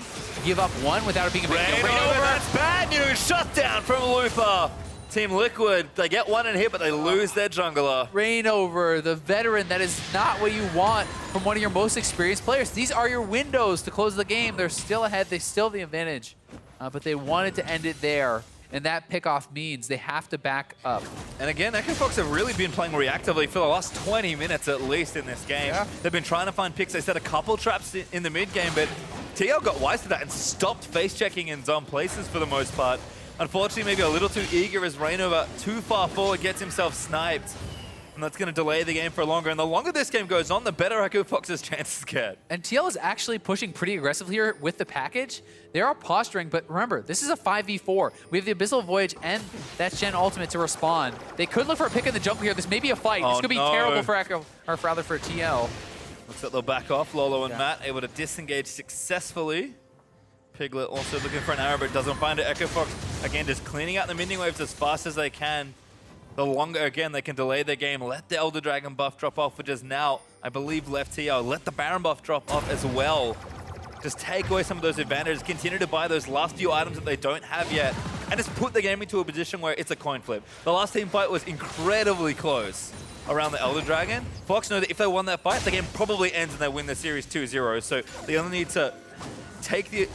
give up 1 without it being a big deal. Rainover, that's bad news. Shut down from Looper. Team Liquid, they get 1 in here, but they lose their jungler. Rainover, the veteran, that is not what you want from one of your most experienced players. These are your windows to close the game. They're still ahead. They still have the advantage, but they wanted to end it there. And that pickoff means they have to back up. And again, Echo Fox have really been playing reactively for the last 20 minutes at least in this game. Yeah. They've been trying to find picks. They set a couple traps in the mid game, but TL got wise to that and stopped face checking in zone places for the most part. Unfortunately, maybe a little too eager as Rainover too far forward gets himself sniped. And that's going to delay the game for longer. And the longer this game goes on, the better Echo Fox's chances get. And TL is actually pushing pretty aggressively here with the package. They are posturing, but remember, this is a 5v4. We have the Abyssal Voyage and that Shen ultimate to respond. They could look for a pick in the jungle here. This may be a fight. This could be terrible for Echo, or rather for TL. Looks like they'll back off. Lolo and Matt able to disengage successfully. Piglet also looking for an arrow, but doesn't find it. Echo Fox, again, just cleaning out the minion waves as fast as they can. The longer, again, they can delay their game, let the Elder Dragon buff drop off, which is now, I believe, left TL. Let the Baron buff drop off as well. Just take away some of those advantages, continue to buy those last few items that they don't have yet, and just put the game into a position where it's a coin flip. The last team fight was incredibly close around the Elder Dragon. Fox know that if they won that fight, the game probably ends and they win the series 2-0. So they only need to take the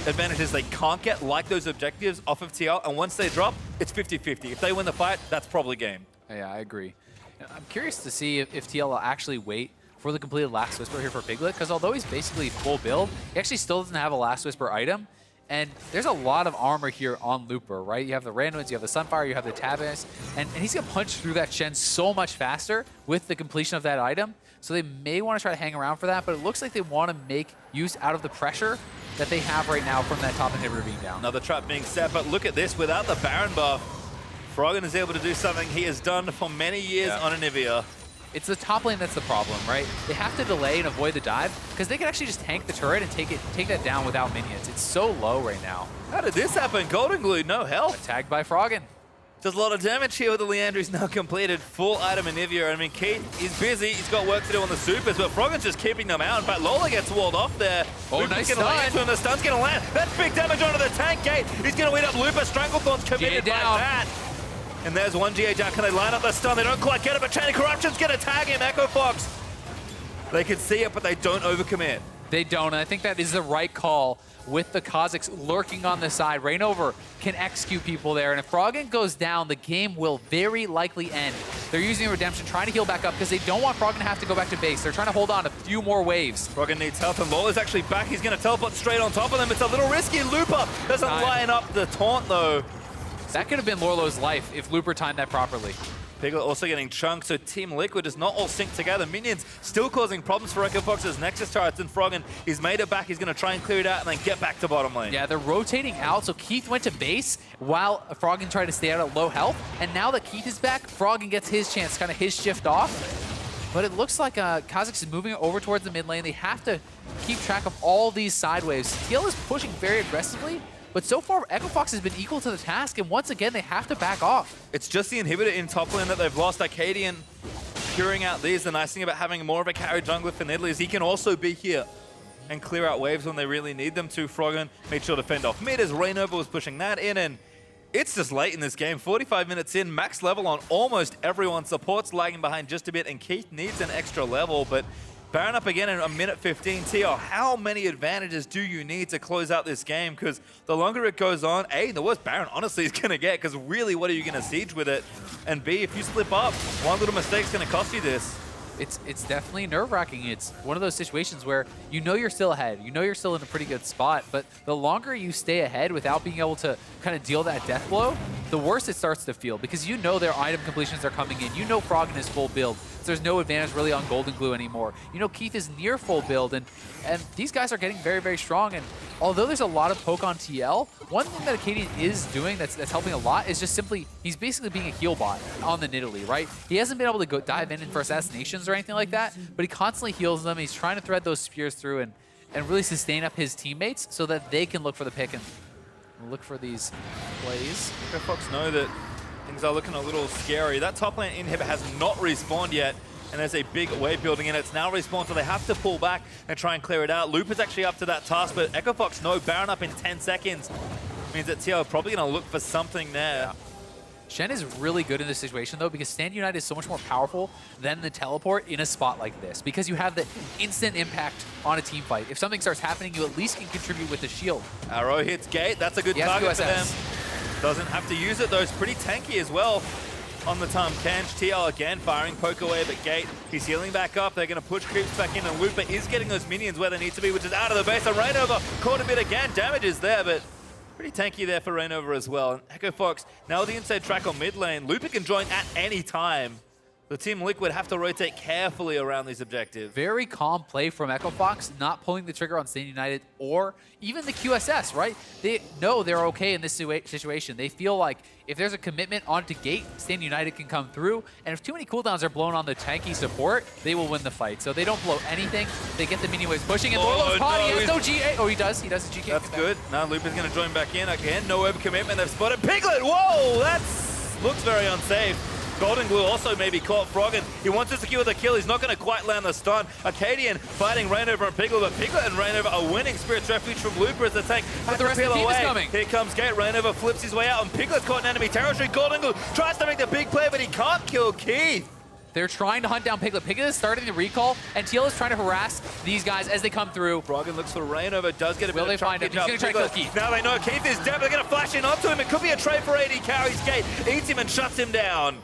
advantages they can't get, like those objectives, off of TL, and once they drop, it's 50-50. If they win the fight, that's probably game. Yeah, I agree. I'm curious to see if TL will actually wait for the completed Last Whisper here for Piglet, because although he's basically full build, he actually still doesn't have a Last Whisper item, and there's a lot of armor here on Looper, right? You have the Randoms, you have the Sunfire, you have the Tabas, and he's going to punch through that Shen so much faster with the completion of that item, so they may want to try to hang around for that, but it looks like they want to make use out of the pressure that they have right now from that top inhibitor being down. Another trap being set, but look at this, without the Baron buff, Froggen is able to do something he has done for many years on Anivia. It's the top lane that's the problem, right? They have to delay and avoid the dive, because they can actually just tank the turret and take that down without minions. It's so low right now. How did this happen? Golden Glue, no health. Tagged by Froggen. Does a lot of damage here with the Leandry's now completed. Full item Anivia. I mean, Keith is busy. He's got work to do on the supers, but Froggen's just keeping them out. In fact, Lola gets walled off there. Oh, Lupa's nice gonna stun. lay into him. The stun's going to land. That's big damage onto the tank gate. He's going to eat up Lupa. Stranglethorn's committed by that. And there's one GA down. Can they line up the stun? They don't quite get it, but Chain of Corruption's going to tag him. Echo Fox. They can see it, but they don't overcommit. They don't, and I think that is the right call with the Kazakhs lurking on the side. Reignover can execute people there, and if Froggen goes down, the game will very likely end. They're using Redemption, trying to heal back up because they don't want Froggen to have to go back to base. They're trying to hold on a few more waves. Froggen needs help, and Lola's actually back. He's going to teleport straight on top of them. It's a little risky. Looper doesn't line up the taunt, though. That could have been Lorlo's life if Looper timed that properly. Piglet also getting chunked, so Team Liquid is not all synced together. Minions still causing problems for Echo Fox's Nexus turrets, and Froggen, he's made it back. He's going to try and clear it out and then get back to bottom lane. Yeah, they're rotating out, so Keith went to base while Froggen tried to stay out at low health. And now that Keith is back, Froggen gets his chance, kind of his shift off. But it looks like Kazakhs is moving over towards the mid lane. They have to keep track of all these side waves. TL is pushing very aggressively, but so far, Echo Fox has been equal to the task, and once again, they have to back off. It's just the inhibitor in top lane that they've lost. Arcadian curing out these. The nice thing about having more of a carry jungler for Nidalee is he can also be here and clear out waves when they really need them to. Froggen made sure to fend off mid as Reignover was pushing that in, and it's just late in this game. 45 minutes in, max level on almost everyone. Support's lagging behind just a bit, and Keith needs an extra level, but Baron up again in a minute 15. TL, how many advantages do you need to close out this game? Because the longer it goes on, A, the worse Baron honestly is going to get, because really, what are you going to siege with it? And B, if you slip up, one little mistake's going to cost you this. It's definitely nerve-wracking. It's one of those situations where you know you're still ahead. You know you're still in a pretty good spot, but the longer you stay ahead without being able to kind of deal that death blow, the worse it starts to feel, because you know their item completions are coming in. You know Froggen is full build. So there's no advantage really on Golden Glue anymore. You know Keith is near full build, and these guys are getting very, very strong. And although there's a lot of poke on TL, one thing that Arcadian is doing that's helping a lot is just simply, he's basically being a heal bot on the Nidalee, right? He hasn't been able to go dive in for assassinations or anything like that, but he constantly heals them. He's trying to thread those spears through and really sustain up his teammates so that they can look for the pick and look for these plays. Echo Fox know that things are looking a little scary. That top lane inhib has not respawned yet, and there's a big wave building in. It's now respawned, so they have to pull back and try and clear it out. Loop is actually up to that task, but Echo Fox no, Baron up in 10 seconds. Means that TL are probably going to look for something there. Yeah. Shen is really good in this situation, though, because Stand United is so much more powerful than the teleport in a spot like this, because you have the instant impact on a team fight. If something starts happening, you at least can contribute with the shield. Arrow hits gate. That's a good target for them. Doesn't have to use it, though. It's pretty tanky as well on the Tahm Kench. TL again firing poke wave at gate. He's healing back up. They're going to push creeps back in, and Looper is getting those minions where they need to be, which is out of the base. And Reignover caught a bit again. Damage is there, but pretty tanky there for Reignover as well. And Echo Fox, now the inside track on mid lane. Looper can join at any time. The Team Liquid have to rotate carefully around these objectives. Very calm play from Echo Fox, not pulling the trigger on Stand United or even the QSS, right? They know they're okay in this situation. They feel like if there's a commitment onto gate, Stand United can come through, and if too many cooldowns are blown on the tanky support, they will win the fight. So they don't blow anything. They get the minion waves pushing, and Lorlo's caught. He has no GA. Oh, he does. He does the GK. That's good. Now Looper's going to join back in again. No overcommitment. They've spotted Piglet. Whoa, that looks very unsafe. Golden Glue also maybe caught Froggen. He wants to secure the kill. He's not going to quite land the stun. Arcadian fighting Rainover and Piglet, but Piglet and Rainover are winning. Spirit's Refuge from Looper as the tank. But the rest of the team is coming. Here comes Gate. Rainover flips his way out, and Piglet's caught in enemy territory. Golden Glue tries to make the big play, but he can't kill Keith. They're trying to hunt down Piglet. Piglet is starting the recall, and TL is trying to harass these guys as they come through. Froggen looks for Rainover, does get a bit Will they of find him? He's going to try to kill Keith. Now they know Keith is dead, but they're going to flash in onto him. It could be a trade for AD carries. Gate eats him and shuts him down.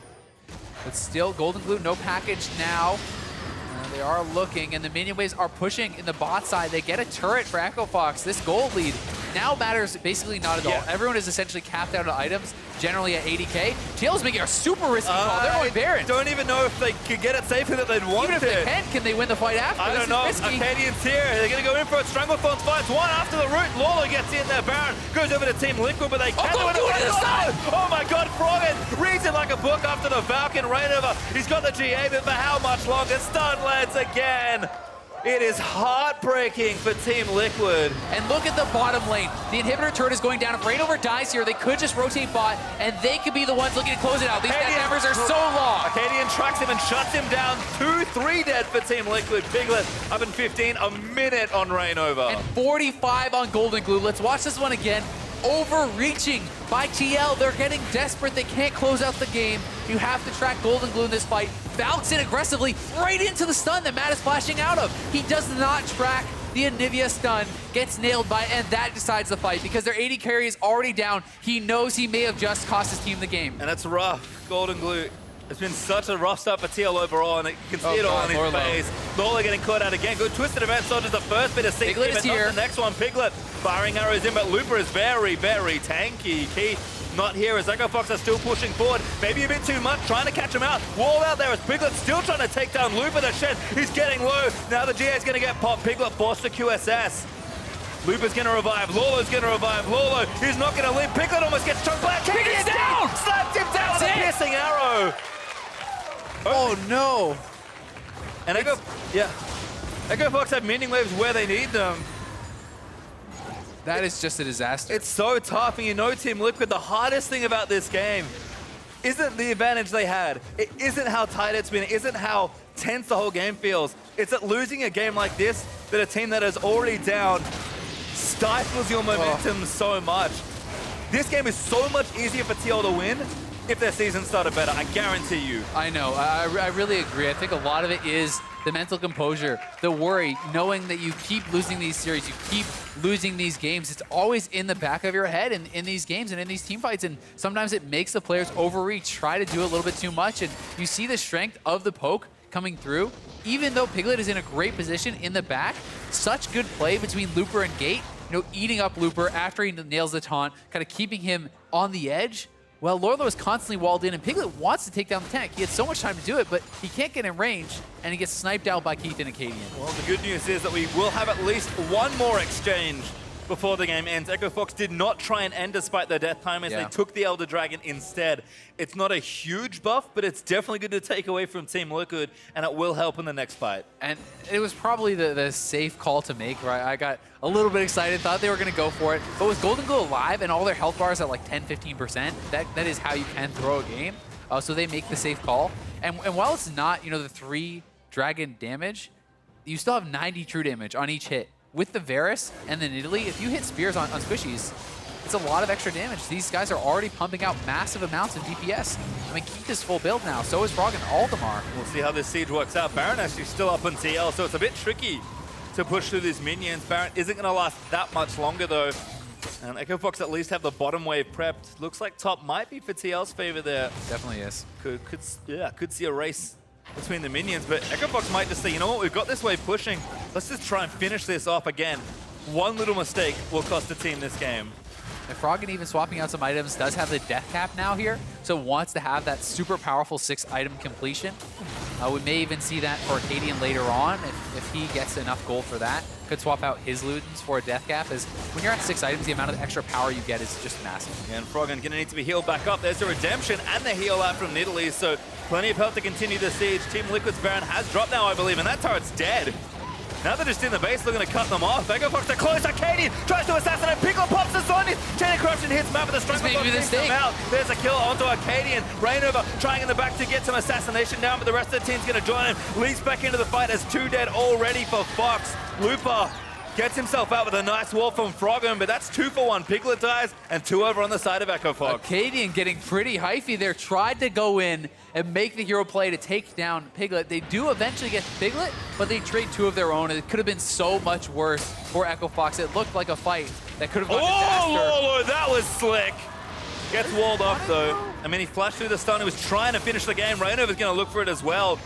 But still, Golden Glue, no package now. They are looking, and the minion waves are pushing in the bot side. They get a turret for Echo Fox. This gold lead now matters basically not at all. Everyone is essentially capped out of items, generally at 80k. TL's making a super risky call. They're going Baron. Don't even know if they could get it safely that they'd want Even if they can they win the fight after? I don't know. Arcadian's here. They're going to go in for it. Stranglethorns finds one after the root. Lawler gets in there. Baron goes over to Team Liquid, but they can't do it. Oh my god, Froggen reads it like a book after the Falcon Rainover. He's got the GA, but for how much longer? Stun lands again. It is heartbreaking for Team Liquid. And look at the bottom lane. The inhibitor turret is going down. If Rainover dies here, they could just rotate bot, and they could be the ones looking to close it out. These dead members are so long. Arcadian tracks him and shuts him down. 2-3 dead for Team Liquid. Piglet up in 15, a minute on Rainover. And 45 on Golden Glue. Let's watch this one again. Overreaching by TL. They're getting desperate. They can't close out the game. You have to track Golden Glue in this fight. Valks in aggressively right into the stun that Matt is flashing out of. He does not track the Anivia stun, gets nailed by, and that decides the fight because their AD carry is already down. He knows he may have just cost his team the game. And that's rough. Golden Glue. It's been such a rough start for TL overall, and you can see it all in his face. Lola getting caught out again. Good twisted event. Soldiers the first bit of CP, Piglet is but here. not the next one. Piglet firing arrows in, but Looper is very, very tanky. Keith not here as Echo Fox are still pushing forward. Maybe a bit too much, trying to catch him out. Wall out there as Piglet still trying to take down Looper. The shed, he's getting low. Now the GA is going to get popped. Piglet forced to QSS. Looper's going to revive. Lolo's going to revive. Lolo, he's not going to live. Piglet almost gets chunked back. Piglet's down! Slapped him down with a piercing arrow. Oh no. And Echo Fox have minion waves where they need them. That is just a disaster. It's so tough, and you know Team Liquid, the hardest thing about this game isn't the advantage they had. It isn't how tight it's been. It isn't how tense the whole game feels. It's that losing a game like this, that a team that is already down stifles your momentum so much. This game is so much easier for TL to win if their season started better, I guarantee you. I know, I really agree. I think a lot of it is the mental composure, the worry, knowing that you keep losing these series, you keep losing these games. It's always in the back of your head in these games and in these team fights, and sometimes it makes the players overreach, try to do a little bit too much, and you see the strength of the poke coming through. Even though Piglet is in a great position in the back, such good play between Looper and Gate, you know, eating up Looper after he nails the taunt, kind of keeping him on the edge. Well, Lorlo is constantly walled in, and Piglet wants to take down the tank. He had so much time to do it, but he can't get in range, and he gets sniped out by Keith and Acadian. Well, the good news is that we will have at least one more exchange before the game ends. Echo Fox did not try and end despite their death timers. They took the Elder Dragon instead. It's not a huge buff, but it's definitely good to take away from Team Liquid, and it will help in the next fight. And it was probably the safe call to make, right? I got a little bit excited, thought they were going to go for it. But with Golden Glue alive and all their health bars at like 10-15%, that is how you can throw a game. So they make the safe call. And while it's not, you know, the 3 dragon damage, you still have 90 true damage on each hit. With the Varus and the Nidalee, if you hit spears on squishies, it's a lot of extra damage. These guys are already pumping out massive amounts of DPS. I mean, Keith is full build now, so is Frog and Aldemar. We'll see how this siege works out. Baron actually still up on TL, so it's a bit tricky to push through these minions. Baron isn't going to last that much longer, though. And Echo Fox at least have the bottom wave prepped. Looks like top might be for TL's favor there. Definitely is. Could see a race between the minions, but Echo Fox might just say, you know what, we've got this wave pushing. Let's just try and finish this off again. One little mistake will cost the team this game. And Froggen even swapping out some items, does have the death cap now here, so wants to have that super powerful 6-item completion. We may even see that for Arcadian later on if he gets enough gold for that. Could swap out his Ludens for a death cap, as when you're at 6 items, the amount of extra power you get is just massive. And Froggen gonna need to be healed back up. There's the redemption and the heal out from Nidalee, so plenty of help to continue the siege. Team Liquid's Baron has dropped now, I believe, and that turret's dead. Now they're just in the base looking to cut them off. Echo Fox to close. Arcadian tries to assassinate. Pickled pops the Zonius. Chain of Corruption hits Matt, but the Strike takes them out. There's a kill onto Arcadian. Rainover trying in the back to get some assassination down, but the rest of the team's going to join him. Leads back into the fight as 2 dead already for Fox. Looper gets himself out with a nice wall from Froggen, but that's 2 for 1. Piglet dies, and 2 over on the side of Echo Fox. Arcadian getting pretty hyphy there. Tried to go in and make the hero play to take down Piglet. They do eventually get Piglet, but they trade 2 of their own, and it could have been so much worse for Echo Fox. It looked like a fight that could have gone disaster. Oh, that was slick. Gets walled off, though. I mean, he flashed through the stun. He was trying to finish the game. Rainover's going to look for it as well.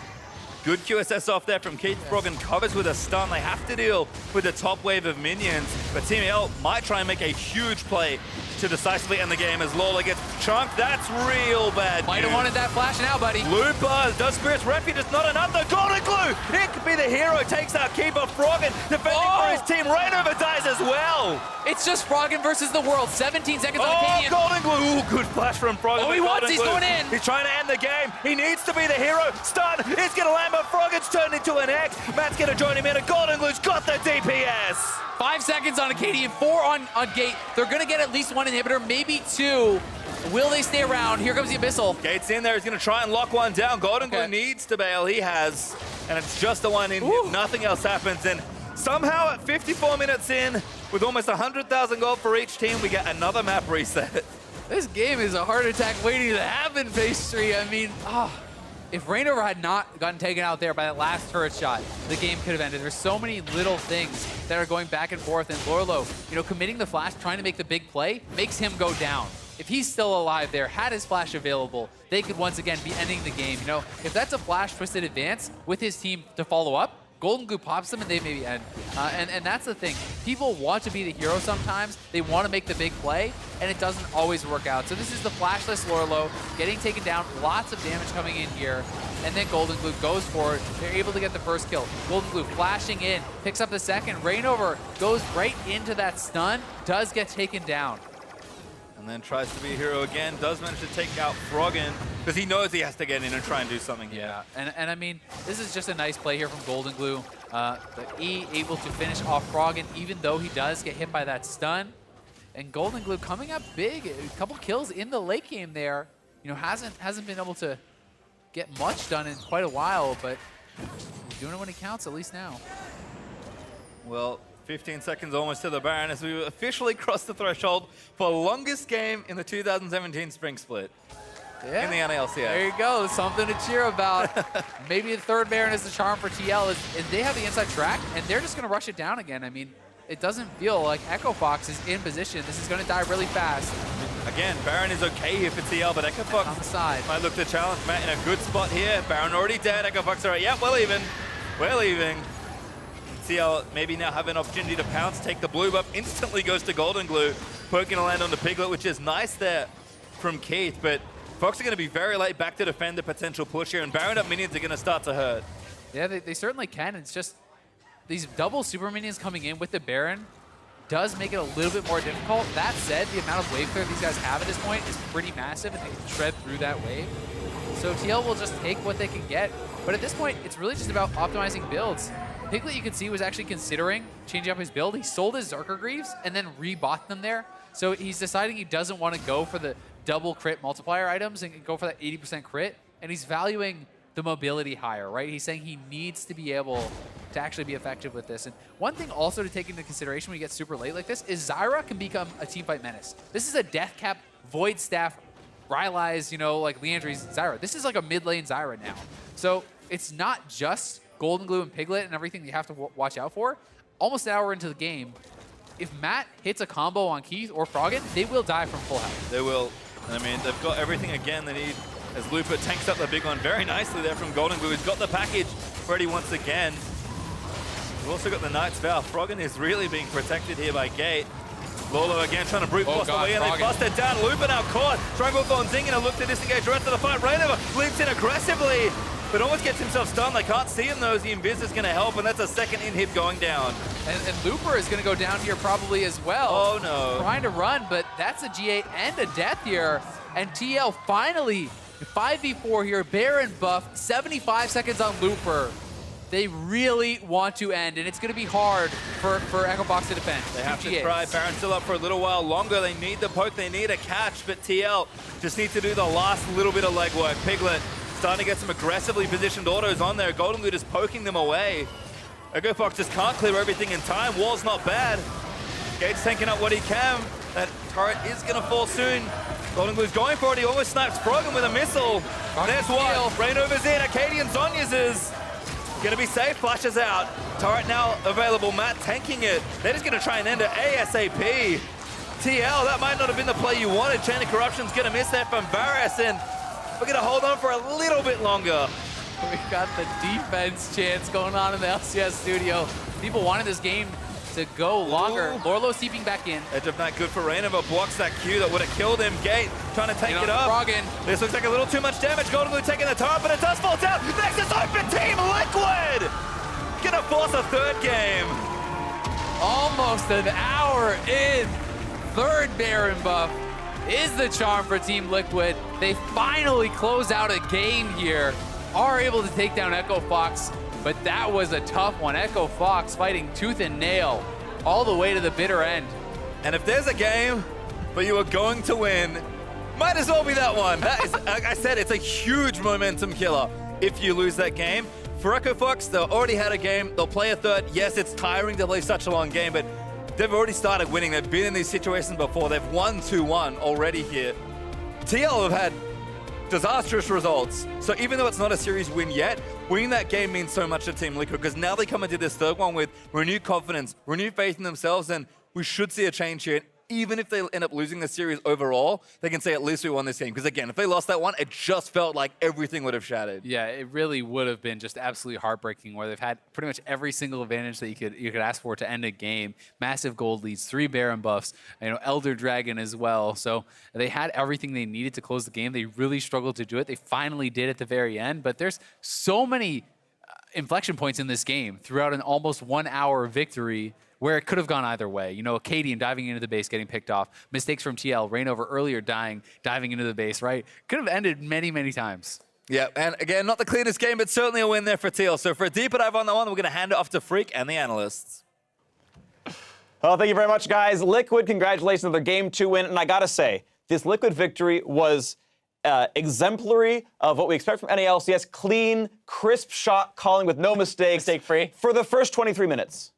Good QSS off there from Keith. Froggen covers with a stun. They have to deal with the top wave of minions, but Team L might try and make a huge play to decisively end the game as Lola gets chunked. That's real bad. Might have wanted that flash now, buddy. Looper does Spirit's Refuge. It's not enough. The Golden Glue. It could be the hero. Takes out Keeper. Froggen defending for his team. Rainover dies as well. It's just Froggen versus the world. 17 seconds on Arcadian. Golden Glue. Ooh, good flash from Froggen. Oh, he wants. He's going in. He's trying to end the game. He needs to be the hero. Stun. It's going to land, but Froggen's turned into an X. Matt's going to join him in. A Golden Glue's got the DPS. 5 seconds on Arcadian, 4 on Gate. They're going to get at least 1 inhibitor, maybe 2. Will they stay around? Here comes the Abyssal. Gate's in there. He's going to try and lock one down. Golden Glue needs to bail. He has. And it's just the one in. If nothing else happens. And somehow at 54 minutes in, with almost 100,000 gold for each team, we get another map reset. This game is a heart attack waiting to happen, Phase 3. I mean, if Rainover had not gotten taken out there by that last turret shot, the game could have ended. There's so many little things that are going back and forth, and Lorlo, committing the flash, trying to make the big play, makes him go down. If he's still alive there, had his flash available, they could once again be ending the game. If that's a flash twisted advance with his team to follow up, Golden Glue pops them and they maybe end. And that's the thing. People want to be the hero sometimes. They want to make the big play, and it doesn't always work out. So this is the flashless Lorlo getting taken down. Lots of damage coming in here. And then Golden Glue goes for it. They're able to get the first kill. Golden Glue flashing in, picks up the second. Rainover goes right into that stun, does get taken down. And then tries to be a hero again, does manage to take out Froggen, because he knows he has to get in and try and do something here. Yeah, and I mean, this is just a nice play here from Golden Glue. The E able to finish off Froggen, even though he does get hit by that stun. And Golden Glue coming up big, a couple kills in the late game there. Hasn't been able to get much done in quite a while, but he's doing it when it counts, at least now. Well, 15 seconds almost to the Baron as we officially cross the threshold for longest game in the 2017 Spring Split in the NALCS. There you go, something to cheer about. Maybe the third Baron is the charm for TL, is they have the inside track, and they're just going to rush it down again. I mean, it doesn't feel like Echo Fox is in position. This is going to die really fast. Again, Baron is okay here for TL, but Echo Fox on the side might look to challenge Matt in a good spot here. Baron already dead. Echo Fox all right. Yep, we're leaving. We're leaving. TL maybe now have an opportunity to pounce, take the blue buff, instantly goes to Golden Glue. Perk going to land on the Piglet, which is nice there from Keith, but Fox are going to be very late back to defend the potential push here, and Baron up minions are going to start to hurt. Yeah, they certainly can. It's just these double super minions coming in with the Baron does make it a little bit more difficult. That said, the amount of wave clear these guys have at this point is pretty massive, and they can tread through that wave. So TL will just take what they can get. But at this point, it's really just about optimizing builds. Piglet, you can see, was actually considering changing up his build. He sold his Zerker Greaves and then rebought them there. So he's deciding he doesn't want to go for the double crit multiplier items and go for that 80% crit. And he's valuing the mobility higher, right? He's saying he needs to be able to actually be effective with this. And one thing also to take into consideration when you get super late like this is Zyra can become a teamfight menace. This is a death cap, Void Staff, Rylai's, like Leandry's Zyra. This is like a mid lane Zyra now. So it's not just Golden Glue and Piglet and everything you have to watch out for. Almost an hour into the game, if Matt hits a combo on Keith or Froggen, they will die from full health. They will. I mean, they've got everything again they need as Looper tanks up the big one very nicely there from Golden Glue. He's got the package ready once again. We've also got the Knight's Vow. Froggen is really being protected here by Gate. Lolo again trying to brute force the God, way in. They Froggen. busted down. Looper now caught. Triangle Thorn Zingina look to disengage the rest of the fight. Rainover leaps in aggressively, but almost gets himself stunned. They can't see him though. The Invis is going to help, and that's a second inhib going down. And Looper is going to go down here probably as well. Oh no. Trying to run, but that's a GA and a death here. And TL finally, 5v4 here, Baron buff, 75 seconds on Looper. They really want to end, and it's going to be hard for Echo Fox to defend. They have to try. Baron's still up for a little while longer. They need the poke, they need a catch, but TL just needs to do the last little bit of legwork. Piglet starting to get some aggressively positioned autos on there. Golden Loot is poking them away. Echo Fox just can't clear everything in time. Wall's not bad. Gate's tanking up what he can. That turret is going to fall soon. Golden Glue's going for it. He almost snipes Froggen with a missile. There's one. Rainover's in. Acadian Zonya's is going to be safe. Flashes out. Turret now available. Matt tanking it. They're just going to try and end it ASAP. TL, that might not have been the play you wanted. Chain of Corruption's going to miss that from Varus, and we're going to hold on for a little bit longer. We've got the defense chance going on in the LCS studio. People wanted this game to go longer. Lorlo seeping back in. Edge of Night good for Rainover. Blocks that Q that would have killed him. Gate trying to take it up. Froggen. This looks like a little too much damage. Golden Glue taking the turret, but it does fall down. Next is open team Liquid. Gonna force a third game. Almost an hour in. Third Baron buff is the charm for Team Liquid. They finally close out a game here. Are able to take down Echo Fox, but that was a tough one. Echo Fox fighting tooth and nail all the way to the bitter end. And if there's a game where you are going to win, might as well be that one. That is, like I said, it's a huge momentum killer if you lose that game. For Echo Fox, they already had a game. They'll play a third. Yes, it's tiring to play such a long game, but they've already started winning. They've been in these situations before. They've won 2-1 already here. TL have had disastrous results. So even though it's not a series win yet, winning that game means so much to Team Liquid, because now they come into this third one with renewed confidence, renewed faith in themselves, and we should see a change here. Even if they end up losing the series overall, they can say at least we won this game. Because again, if they lost that one, it just felt like everything would have shattered. Yeah, it really would have been just absolutely heartbreaking, where they've had pretty much every single advantage that you could ask for to end a game. Massive gold leads, 3 Baron buffs, Elder Dragon as well. So they had everything they needed to close the game. They really struggled to do it. They finally did at the very end. But there's so many inflection points in this game throughout an almost 1 hour victory, where it could have gone either way. Acadian diving into the base, getting picked off. Mistakes from TL. Rainover earlier diving into the base, right? Could have ended many, many times. Yeah, and again, not the cleanest game, but certainly a win there for TL. So for a deeper dive on that one, we're going to hand it off to Freak and the analysts. Well, thank you very much, guys. Liquid, congratulations on their Game 2 win. And I got to say, this Liquid victory was exemplary of what we expect from NALCS. Clean, crisp shot calling with no mistakes. Mistake-free. For the first 23 minutes.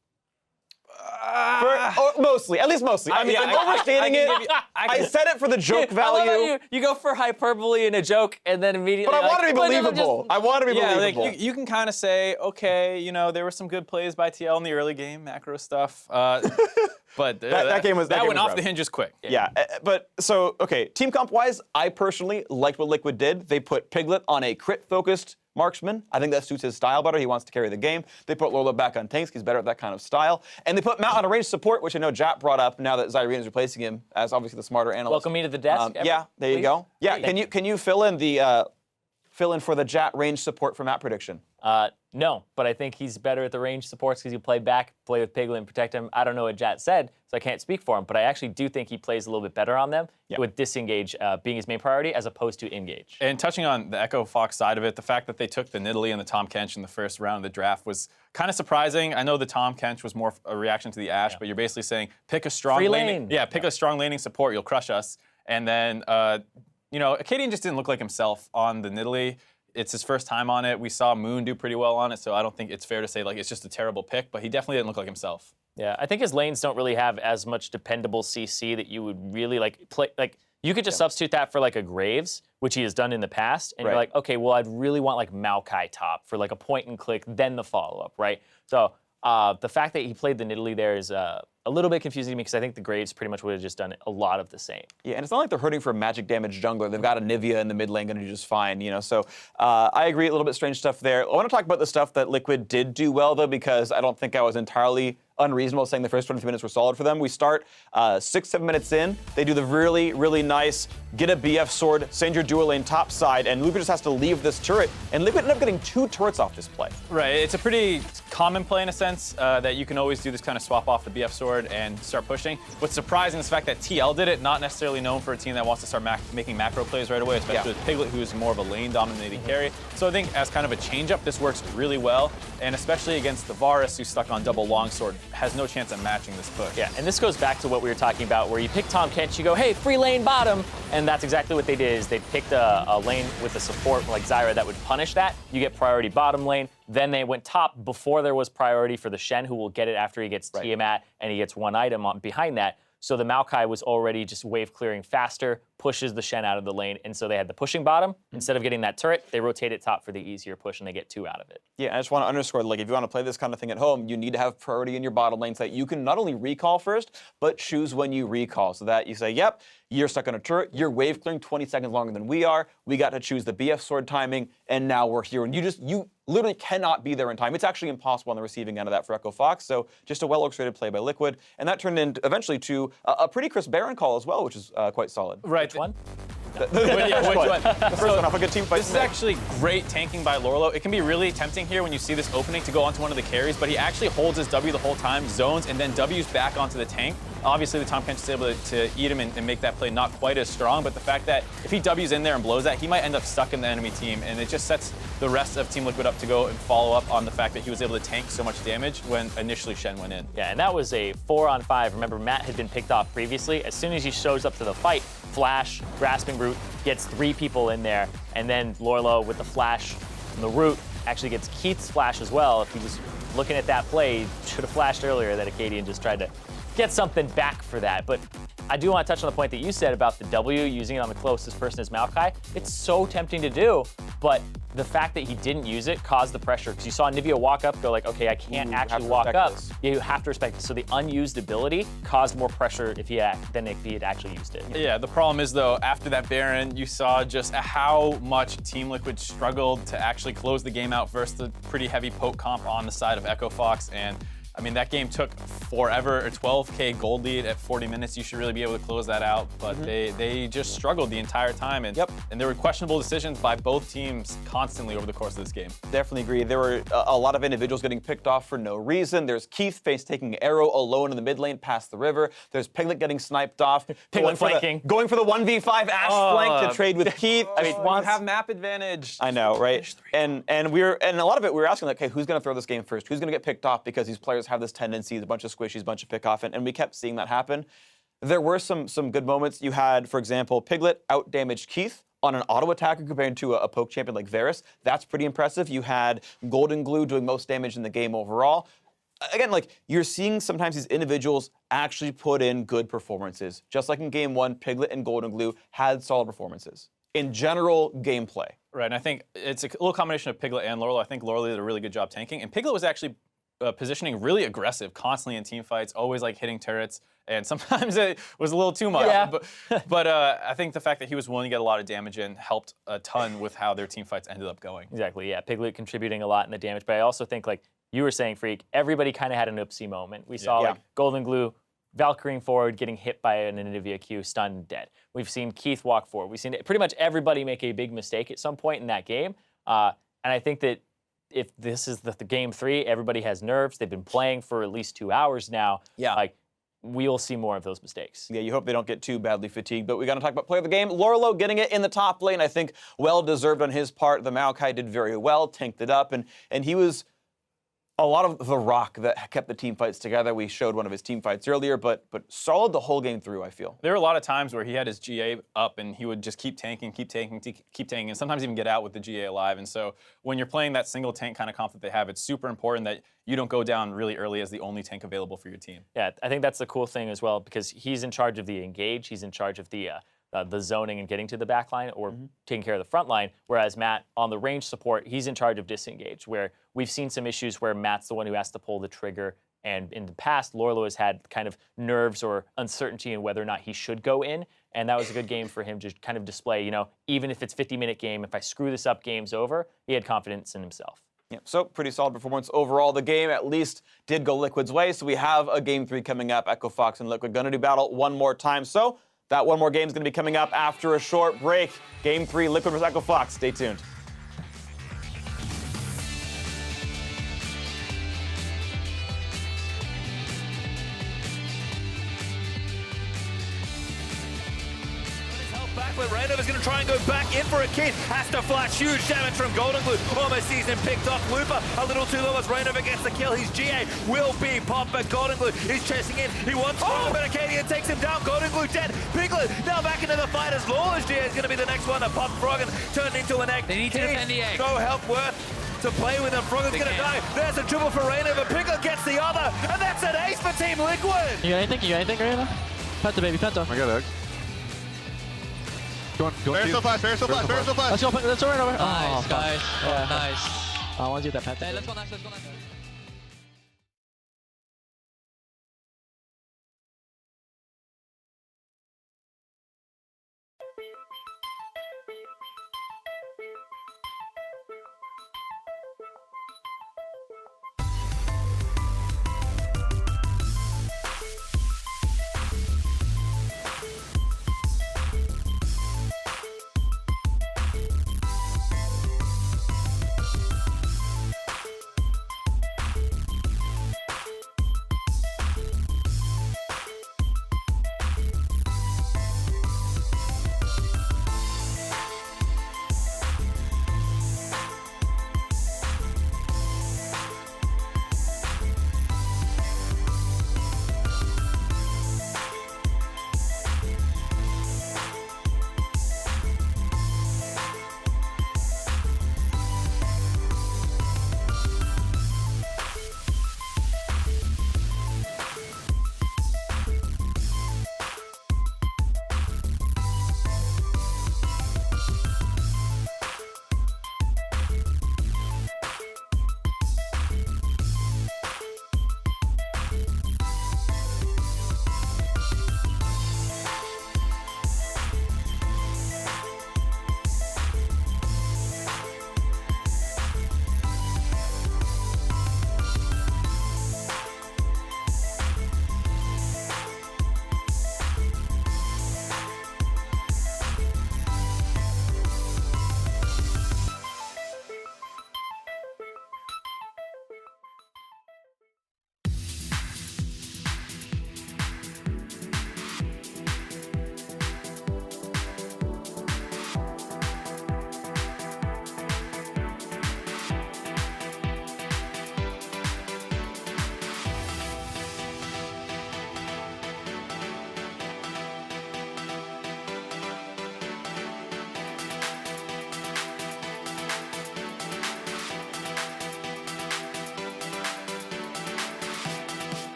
Mostly, at least mostly. I mean, I'm overstating it. I said it for the joke value. You go for hyperbole and a joke, and then immediately. But I want to be believable. I want to be believable. Like, you can kind of say, okay, there were some good plays by TL in the early game, macro stuff. But that game was that went off rough. the hinges quick. Yeah, but so okay, team comp wise, I personally liked what Liquid did. They put Piglet on a crit focused marksman. I think that suits his style better. He wants to carry the game. They put Lolo back on tanks. He's better at that kind of style. And they put Matt on a ranged support, which I know Jap brought up now that Zyrene is replacing him as obviously the smarter analyst. Welcome me to the desk. Yeah, there you go. Yeah, can you fill in for the Jat range support for Matt prediction? No, but I think he's better at the range supports because you play with Piglet and protect him. I don't know what Jat said, so I can't speak for him, but I actually do think he plays a little bit better on them with disengage being his main priority as opposed to engage. And touching on the Echo Fox side of it, the fact that they took the Nidalee and the Tahm Kench in the first round of the draft was kind of surprising. I know the Tahm Kench was more a reaction to the Ashe, but you're basically saying pick a strong laning. Yeah, pick a strong laning support, you'll crush us. And then, Acadian just didn't look like himself on the Nidalee. It's his first time on it. We saw Moon do pretty well on it, so I don't think it's fair to say it's just a terrible pick, but he definitely didn't look like himself. Yeah, I think his lanes don't really have as much dependable CC that you would really play. You could just substitute that for a Graves, which he has done in the past, and you're like, okay, well, I'd really want Maokai top for a point and click, then the follow-up, right? So the fact that he played the Nidalee there is a little bit confusing to me because I think the Graves pretty much would have just done a lot of the same. Yeah, and it's not like they're hurting for a magic damage jungler. They've got a Nivea in the mid lane going to do just fine, So I agree, a little bit strange stuff there. I want to talk about the stuff that Liquid did do well, though, because I don't think I was entirely unreasonable saying the first 23 minutes were solid for them. We start 6-7 minutes in. They do the really, really nice get a BF sword, send your dual lane top side, and Liquid just has to leave this turret. And Liquid ended up getting 2 turrets off this play. Right, it's a pretty common play in a sense that you can always do this kind of swap off the BF sword and start pushing. What's surprising is the fact that TL did it, not necessarily known for a team that wants to start making macro plays right away, especially with Piglet, who is more of a lane-dominating carry. So I think as kind of a change-up, this works really well, and especially against the Varus, who's stuck on double longsword, has no chance of matching this push. Yeah, and this goes back to what we were talking about, where you pick Tahm Kench, you go, hey, free lane bottom, and that's exactly what they did, is they picked a lane with a support like Zyra that would punish that. You get priority bottom lane. Then they went top before there was priority for the Shen, who will get it after he gets Tiamat, and he gets 1 item behind that. So the Maokai was already just wave clearing faster, pushes the Shen out of the lane, and so they had the pushing bottom. Instead of getting that turret, they rotate it top for the easier push, and they get 2 out of it. Yeah, I just want to underscore, like, if you want to play this kind of thing at home, you need to have priority in your bottom lane so that you can not only recall first, but choose when you recall, so that you say, yep, you're stuck on a turret, you're wave clearing 20 seconds longer than we are, we got to choose the BF sword timing, and now we're here. And you literally cannot be there in time. It's actually impossible on the receiving end of that for Echo Fox, so just a well-orchestrated play by Liquid, and that turned into eventually to a pretty crisp Baron call as well, which is quite solid. Right. Which one? Which one? The first one off a good team fight. This is actually great tanking by Lorlo. It can be really tempting here when you see this opening to go onto one of the carries, but he actually holds his W the whole time, zones, and then W's back onto the tank. Obviously, the Tahm Kench is able to eat him and make that play not quite as strong, but the fact that if he W's in there and blows that, he might end up stuck in the enemy team, and it just sets the rest of Team Liquid up to go and follow up on the fact that he was able to tank so much damage when initially Shen went in. Yeah, and that was a 4-on-5. Remember, Matt had been picked off previously. As soon as he shows up to the fight, flash, grasping root, gets 3 people in there, and then Lorlo with the flash from the root actually gets Keith's flash as well. If he was looking at that play, he should have flashed earlier that Acadian just tried to get something back for that. But I do want to touch on the point that you said about the W, using it on the closest person as Maokai. It's so tempting to do, but the fact that he didn't use it caused the pressure, because you saw Nivea walk up, go like, okay, I can't actually walk up. You have to respect it. So the unused ability caused more pressure than if he had actually used it. Yeah, the problem is, though, after that Baron, you saw just how much Team Liquid struggled to actually close the game out versus the pretty heavy poke comp on the side of Echo Fox. And I mean, that game took forever, a 12K gold lead at 40 minutes. You should really be able to close that out, but they just struggled the entire time, and there were questionable decisions by both teams constantly over the course of this game. Definitely agree. There were a lot of individuals getting picked off for no reason. There's Keith face taking arrow alone in the mid lane past the river. There's Piglet getting sniped off. Piglet flanking. Going for the 1v5 Ash flank to trade with Keith. I mean, you have map advantage. I know, right? And a lot of it we were asking, like, hey, who's going to throw this game first? Who's going to get picked off? Because these players have this tendency, a bunch of squishies, a bunch of pick-off, and we kept seeing that happen. There were some good moments. You had, for example, Piglet out-damaged Keith on an auto attacker compared to a poke champion like Varus. That's pretty impressive. You had Golden Glue doing most damage in the game overall. Again, like, you're seeing sometimes these individuals actually put in good performances. Just like in Game 1, Piglet and Golden Glue had solid performances. In general gameplay. Right, and I think it's a little combination of Piglet and Lorlo. I think Lorlo did a really good job tanking, and Piglet was actually positioning really aggressive, constantly in team fights, always like hitting turrets, and sometimes it was a little too much. Yeah. But I think the fact that he was willing to get a lot of damage in helped a ton with how their team fights ended up going. Exactly, yeah. Piglet contributing a lot in the damage, but I also think, like you were saying, Freak, everybody kind of had an oopsie moment. We saw like Golden Glue Valkyrieing forward, getting hit by an Nvidia Q, stunned, dead. We've seen Keith walk forward. We've seen pretty much everybody make a big mistake at some point in that game. And I think that if this is the game 3, everybody has nerves. They've been playing for at least 2 hours now. Yeah. Like, we'll see more of those mistakes. Yeah, you hope they don't get too badly fatigued, but we got to talk about player of the game. Lorlo getting it in the top lane, I think well-deserved on his part. The Maokai did very well, tanked it up, and he was a lot of the rock that kept the team fights together. We showed one of his team fights earlier, but solid the whole game through, I feel. There were a lot of times where he had his GA up and he would just keep tanking, and sometimes even get out with the GA alive. And so when you're playing that single tank kind of comp that they have, it's super important that you don't go down really early as the only tank available for your team. Yeah, I think that's the cool thing as well, because he's in charge of the engage, he's in charge of the zoning and getting to the back line or taking care of the front line, whereas Matt, on the range support, he's in charge of disengage, where we've seen some issues where Matt's the one who has to pull the trigger, and in the past, Lorlo has had kind of nerves or uncertainty in whether or not he should go in, and that was a good game for him to kind of display, you know, even if it's 50-minute game, if I screw this up, game's over, he had confidence in himself. Yeah, so pretty solid performance overall. The game at least did go Liquid's way, so we have a Game 3 coming up. Echo Fox and Liquid going to do battle one more time. So that one more game is going to be coming up after a short break. Game 3, Liquid versus Echo Fox. Stay tuned. But Rainova's going to try and go back in for a kick. Has to flash. Huge damage from Golden Glue. Almost sees him picked off. Looper a little too low as Rainova gets the kill. His GA will be popped, but Golden Glue is chasing in. He wants to, but Acadian takes him down. Golden Glue dead. Piglet now back into the fight as Lawless GA is going to be the next one to pop Frog and turn into an egg. They need to defend the egg. No help worth to play with him. Frog is going to die. There's a triple for Rainova. Piglet gets the other, and that's an ace for Team Liquid. You got anything? You got anything, Rainova? Penta, baby, Penta. I got egg. Fair so flash, fair so flash, fair so flash. Let's go right over. Nice, guys. Yeah. Nice. I want to do that Penta. Hey, let's go nice, let's go nice.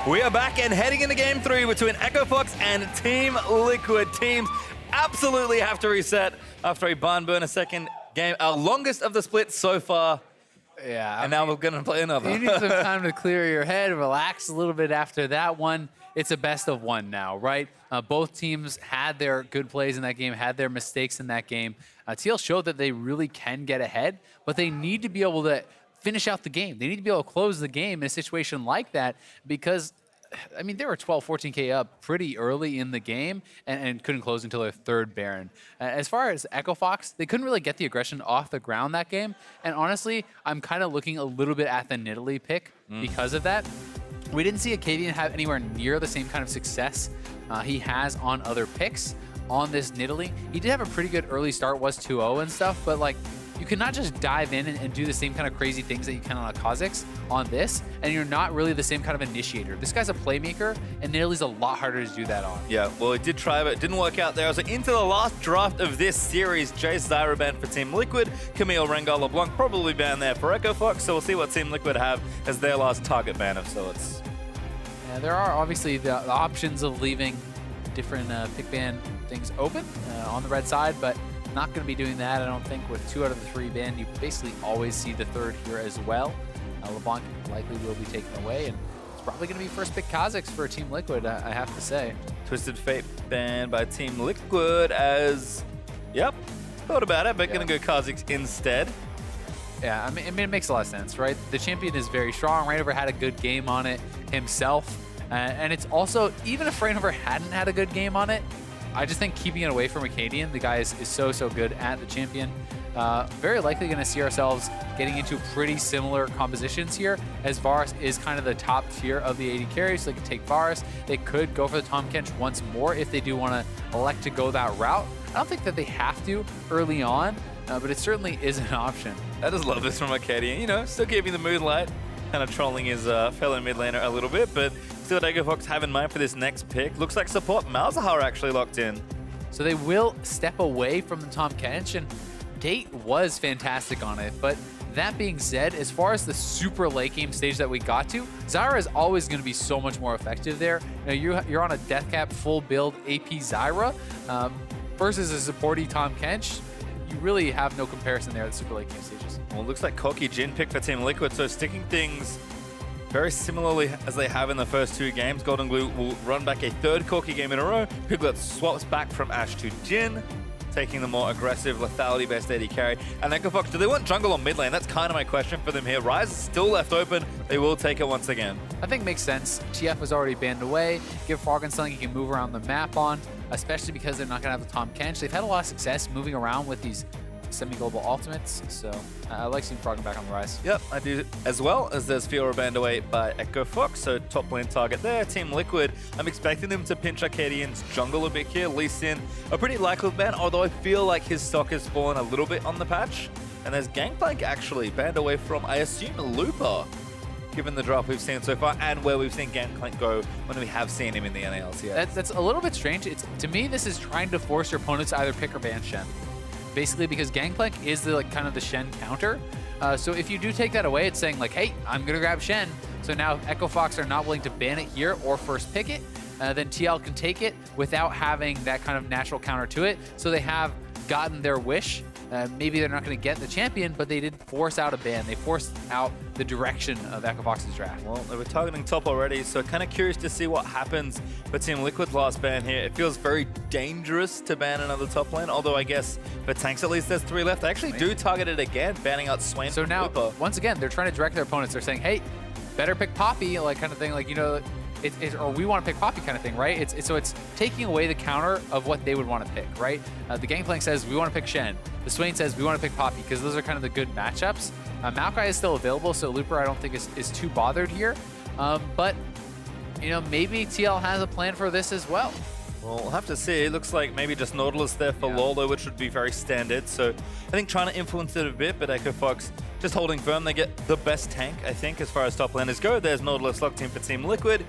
We are back and heading into Game 3 between Echo Fox and Team Liquid. Teams absolutely have to reset after a barn burner second game. Our longest of the split so far. Yeah. And now we're going to play another. You need some time to clear your head, relax a little bit after that one. It's a best of one now, right? Both teams had their good plays in that game, had their mistakes in that game. TL showed that they really can get ahead, but they need to be able to finish out the game. They need to be able to close the game in a situation like that because, I mean, they were 12, 14K up pretty early in the game and couldn't close until their third Baron. As far as Echo Fox, they couldn't really get the aggression off the ground that game. And honestly, I'm kind of looking a little bit at the Nidalee pick because of that. We didn't see Acadian have anywhere near the same kind of success he has on other picks on this Nidalee. He did have a pretty good early start, was 2-0 and stuff, but like, you cannot just dive in and do the same kind of crazy things that you can on a Kha'Zix on this, and you're not really the same kind of initiator. This guy's a playmaker, and Nidalee's a lot harder to do that on. Yeah, well, it did try, but it didn't work out there. So into the last draft of this series, Jace Zyra banned for Team Liquid, Camille Rengar LeBlanc probably banned there for Echo Fox, so we'll see what Team Liquid have as their last target ban of sorts. Yeah, there are obviously the options of leaving different pick ban things open on the red side, but not going to be doing that, I don't think. With 2 out of the 3 banned, you basically always see the third here as well. LeBlanc likely will be taken away, and it's probably going to be first pick Kha'Zix for Team Liquid, I have to say. Twisted Fate banned by Team Liquid as, yep, thought about it, but going to go Kha'Zix instead. Yeah, I mean, it makes a lot of sense, right? The champion is very strong. Rainover had a good game on it himself, and it's also, even if Rainover hadn't had a good game on it, I just think keeping it away from Acadian, the guy is so good at the champion. Very likely going to see ourselves getting into pretty similar compositions here, as Varus is kind of the top tier of the AD carries, so they could take Varus. They could go for the Tahm Kench once more if they do want to elect to go that route. I don't think that they have to early on, but it certainly is an option. I just love this from Acadian, you know, still keeping the moonlight, kind of trolling his fellow mid laner a little bit, but still what Echo Fox have in mind for this next pick. Looks like support Malzahar actually locked in. So they will step away from the Tahm Kench, and Gate was fantastic on it, but that being said, as far as the super late game stage that we got to, Zyra is always going to be so much more effective there. You know, you're on a death cap full build AP Zyra versus a supporty Tahm Kench. You really have no comparison there at the super late game stages. Well, it looks like Corki Jhin picked for Team Liquid, so sticking things very similarly as they have in the first 2 games. Golden Glue will run back a 3rd Corki game in a row. Piglet swaps back from Ashe to Jhin, taking the more aggressive, lethality-based AD carry. And Echo Fox, do they want jungle or mid lane? That's kind of my question for them here. Ryze is still left open. They will take it once again. I think it makes sense. TF was already banned away. Give Froggen something he can move around the map on, especially because they're not going to have the Tahm Kench. They've had a lot of success moving around with these semi-global ultimates, so I like seeing Froggen back on the rise. Yep, I do as well, as there's Fiora banned away by Echo Fox, so top lane target there. Team Liquid, I'm expecting them to pinch Acadian's jungle a bit here. Lee Sin, a pretty likely ban, although I feel like his stock has fallen a little bit on the patch. And there's Gangplank actually banned away from, I assume, Looper, given the draft we've seen so far and where we've seen Gangplank go when we have seen him in the NALCS. That's a little bit strange. To me, this is trying to force your opponents to either pick or ban Shen. Basically, because Gangplank is the kind of the Shen counter. So if you do take that away, it's saying like, hey, I'm gonna grab Shen. So now Echo Fox are not willing to ban it here or first pick it. Then TL can take it without having that kind of natural counter to it. So they have gotten their wish. Maybe they're not going to get the champion, but they did force out a ban. They forced out the direction of Echo Fox's draft. Well, they were targeting top already, so kind of curious to see what happens for Team Liquid's last ban here. It feels very dangerous to ban another top lane, although I guess for tanks at least there's 3 left. They actually do target it again, banning out Swain. So now, Looper. once again, they're trying to direct their opponents. They're saying, hey, better pick Poppy, like kind of thing, like, you know, or we want to pick Poppy kind of thing, right? So it's taking away the counter of what they would want to pick, right? The Gangplank says we want to pick Shen. The Swain says we want to pick Poppy because those are kind of the good matchups. Maokai is still available, so Looper I don't think is too bothered here. But, you know, maybe TL has a plan for this as well. Well, we'll have to see. It looks like maybe just Nautilus there for Lolo, which would be very standard. So I think trying to influence it a bit, but Echo Fox just holding firm. They get the best tank, I think, as far as top laners go. There's Nautilus locked in for Team Liquid.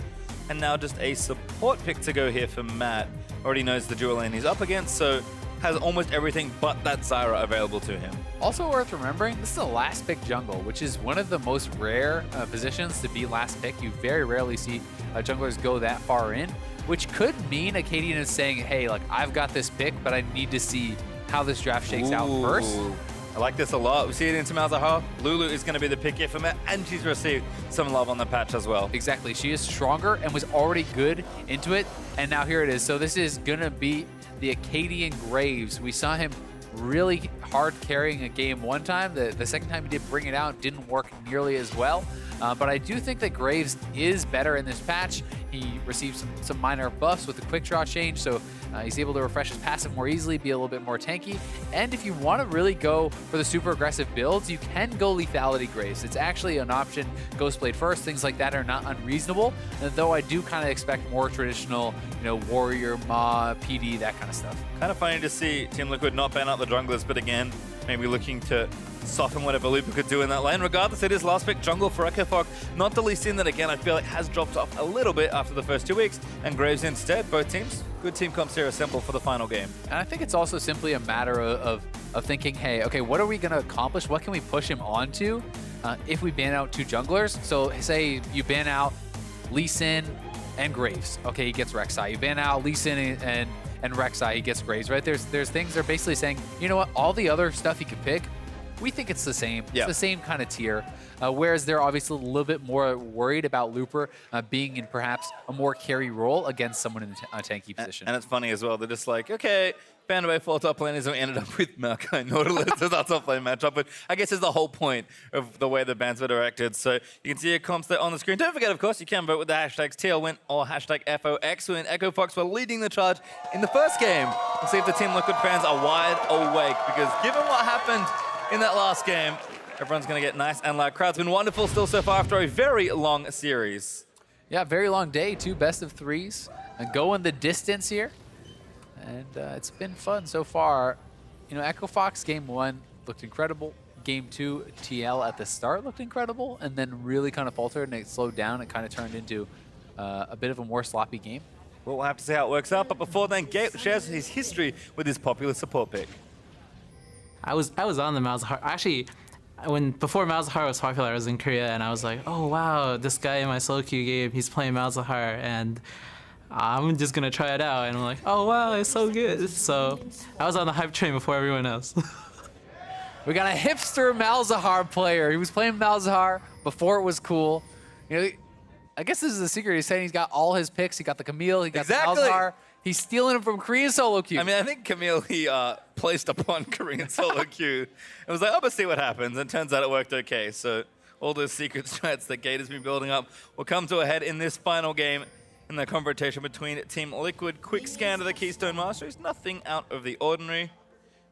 And now just a support pick to go here for Matt. Already knows the dual lane he's up against, so has almost everything but that Zyra available to him. Also worth remembering, this is a last pick jungle, which is one of the most rare positions to be last pick. You very rarely see junglers go that far in, which could mean Acadian is saying, hey, like, I've got this pick, but I need to see how this draft shakes out first. I like this a lot. We see it into Malzahar. Lulu is going to be the pick here for Matt, and she's received some love on the patch as well. Exactly. She is stronger and was already good into it, and now here it is. So this is going to be the Acadian Graves. We saw him really hard carrying a game one time. The second time he did bring it out, didn't work nearly as well. But I do think that Graves is better in this patch. He received some minor buffs with the quick draw change, so he's able to refresh his passive more easily, be a little bit more tanky. And if you want to really go for the super aggressive builds, you can go lethality Graves. It's actually an option. Ghostblade first, things like that are not unreasonable. And though I do kind of expect more traditional, Warrior, Ma, PD, that kind of stuff. Kind of funny to see Team Liquid not ban out the junglers, but again, maybe looking to soften whatever Lupa could do in that lane. Regardless, it is last pick jungle for EchoFox. Not the least in that, again, I feel like has dropped off a little bit after the first 2 weeks, and Graves instead. Both teams, good team comps here assemble for the final game. And I think it's also simply a matter of thinking, hey, okay, what are we going to accomplish? What can we push him onto if we ban out 2 junglers? So say you ban out Lee Sin and Graves. Okay, he gets Rek'Sai. You ban out Lee Sin and Rek'Sai, he gets Graves, right? There's things that are basically saying, you know what, all the other stuff he could pick, we think it's the same. It's the same kind of tier. Whereas they're obviously a little bit more worried about Looper being in perhaps a more carry role against someone in a tanky position. And it's funny as well. They're just like, okay, banned away 4 top laners, and we ended up with Maokai and Nautilus as our top lane matchup. But I guess is the whole point of the way the bans were directed. So you can see your comps there on the screen. Don't forget, of course, you can vote with the hashtags TLWin or hashtag FOX, when EchoFox were leading the charge in the first game. We'll see if the Team Liquid fans are wide awake, because given what happened in that last game, everyone's going to get nice and loud. Crowd's been wonderful still so far after a very long series. Yeah, very long day, 2 best of 3s. And going the distance here. And it's been fun so far. EchoFox game 1 looked incredible. Game 2, TL at the start looked incredible, and then really kind of faltered and it slowed down. It kind of turned into a bit of a more sloppy game. Well, we'll have to see how it works out. But before then, Gate shares his history with his popular support pick. I was on the Malzahar. Actually, before Malzahar was popular, I was in Korea, and I was like, oh wow, this guy in my solo queue game, he's playing Malzahar, and I'm just gonna try it out. And I'm like, oh wow, it's so good. So I was on the hype train before everyone else. We got a hipster Malzahar player. He was playing Malzahar before it was cool. I guess this is the secret. He's saying he's got all his picks. He got the Camille, he got the Malzahar. He's stealing them from Korean solo queue. I mean, I think Camille, he placed upon Korean solo queue. It was like, oh, let's see what happens. And it turns out it worked okay. So all those secret strats that Gate has been building up will come to a head in this final game in the confrontation between Team Liquid. Quick scan to the Keystone Masters. Nothing out of the ordinary.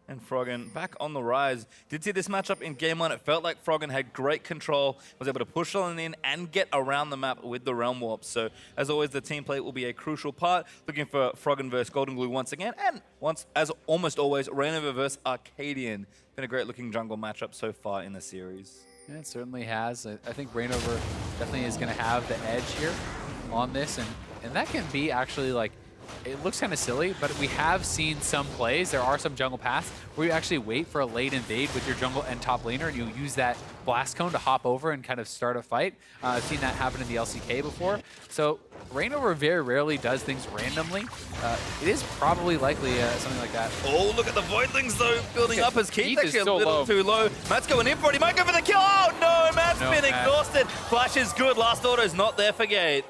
And Froggen back on the rise. Did see this matchup in game 1. It felt like Froggen had great control, was able to push on in and get around the map with the Realm Warp. So, as always, the team play will be a crucial part. Looking for Froggen versus Golden Glue once again. And as almost always, Rainover versus Arcadian. Been a great looking jungle matchup so far in the series. Yeah, it certainly has. I think Rainover definitely is going to have the edge here on this. And that can be actually like, it looks kind of silly, but we have seen some plays. There are some jungle paths where you actually wait for a late invade with your jungle and top laner, and you use that blast cone to hop over and kind of start a fight. I've seen that happen in the LCK before. So Rainover very rarely does things randomly. It is probably likely something like that. Oh, look at the Voidlings, though, building up as Keith actually a so little low. too low. Matt's going in for it. He might go for the kill. Oh, no, Matt's been exhausted. Flash is good. Last order is not there for Gate.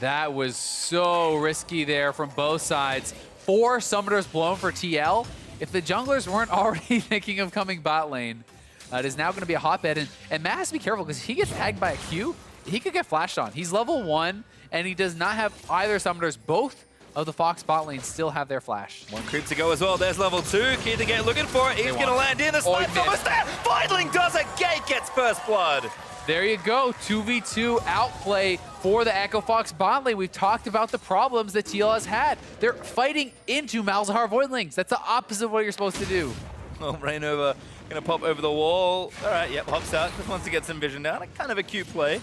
That was so risky there from both sides. 4 summoners blown for TL. If the junglers weren't already thinking of coming bot lane, it is now going to be a hotbed. And Matt has to be careful, because if he gets tagged by a Q, he could get flashed on. He's level 1, and he does not have either summoners. Both of the Fox bot lanes still have their flash. 1 creep to go as well. There's level 2. Key to Gate looking for it. He's going to land in. The snipe's almost there. Voidling does it. Gate gets first blood. There you go, 2v2 outplay for the EchoFox bot lane. We've talked about the problems that TL has had. They're fighting into Malzahar Voidlings. That's the opposite of what you're supposed to do. Well, Rainover gonna pop over the wall. All right, yep, hops out. Just wants to get some vision down. Kind of a cute play.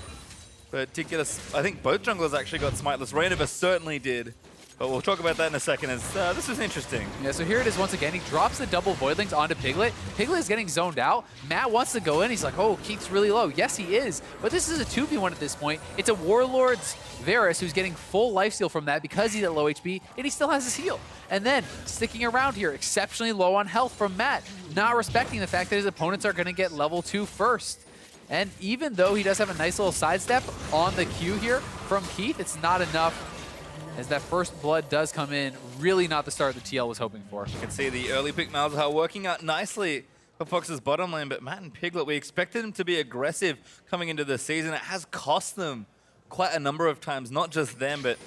But to get us, I think both junglers actually got smiteless. Rainover certainly did. But we'll talk about that in a second. As this is interesting. Yeah, so here it is once again. He drops the double Voidlings onto Piglet. Piglet is getting zoned out. Matt wants to go in. He's like, oh, Keith's really low. Yes, he is. But this is a 2v1 at this point. It's a Warlord's Varus who's getting full lifesteal from that because he's at low HP, and he still has his heal. And then sticking around here, exceptionally low on health from Matt, not respecting the fact that his opponents are going to get level 2 first. And even though he does have a nice little sidestep on the Q here from Keith, it's not enough. as that first blood does come in. Really not the start that TL was hoping for. You can see the early pick Malzahar working out nicely for Fox's bottom lane, but Matt and Piglet, we expected them to be aggressive coming into the season. It has cost them quite a number of times, not just them, but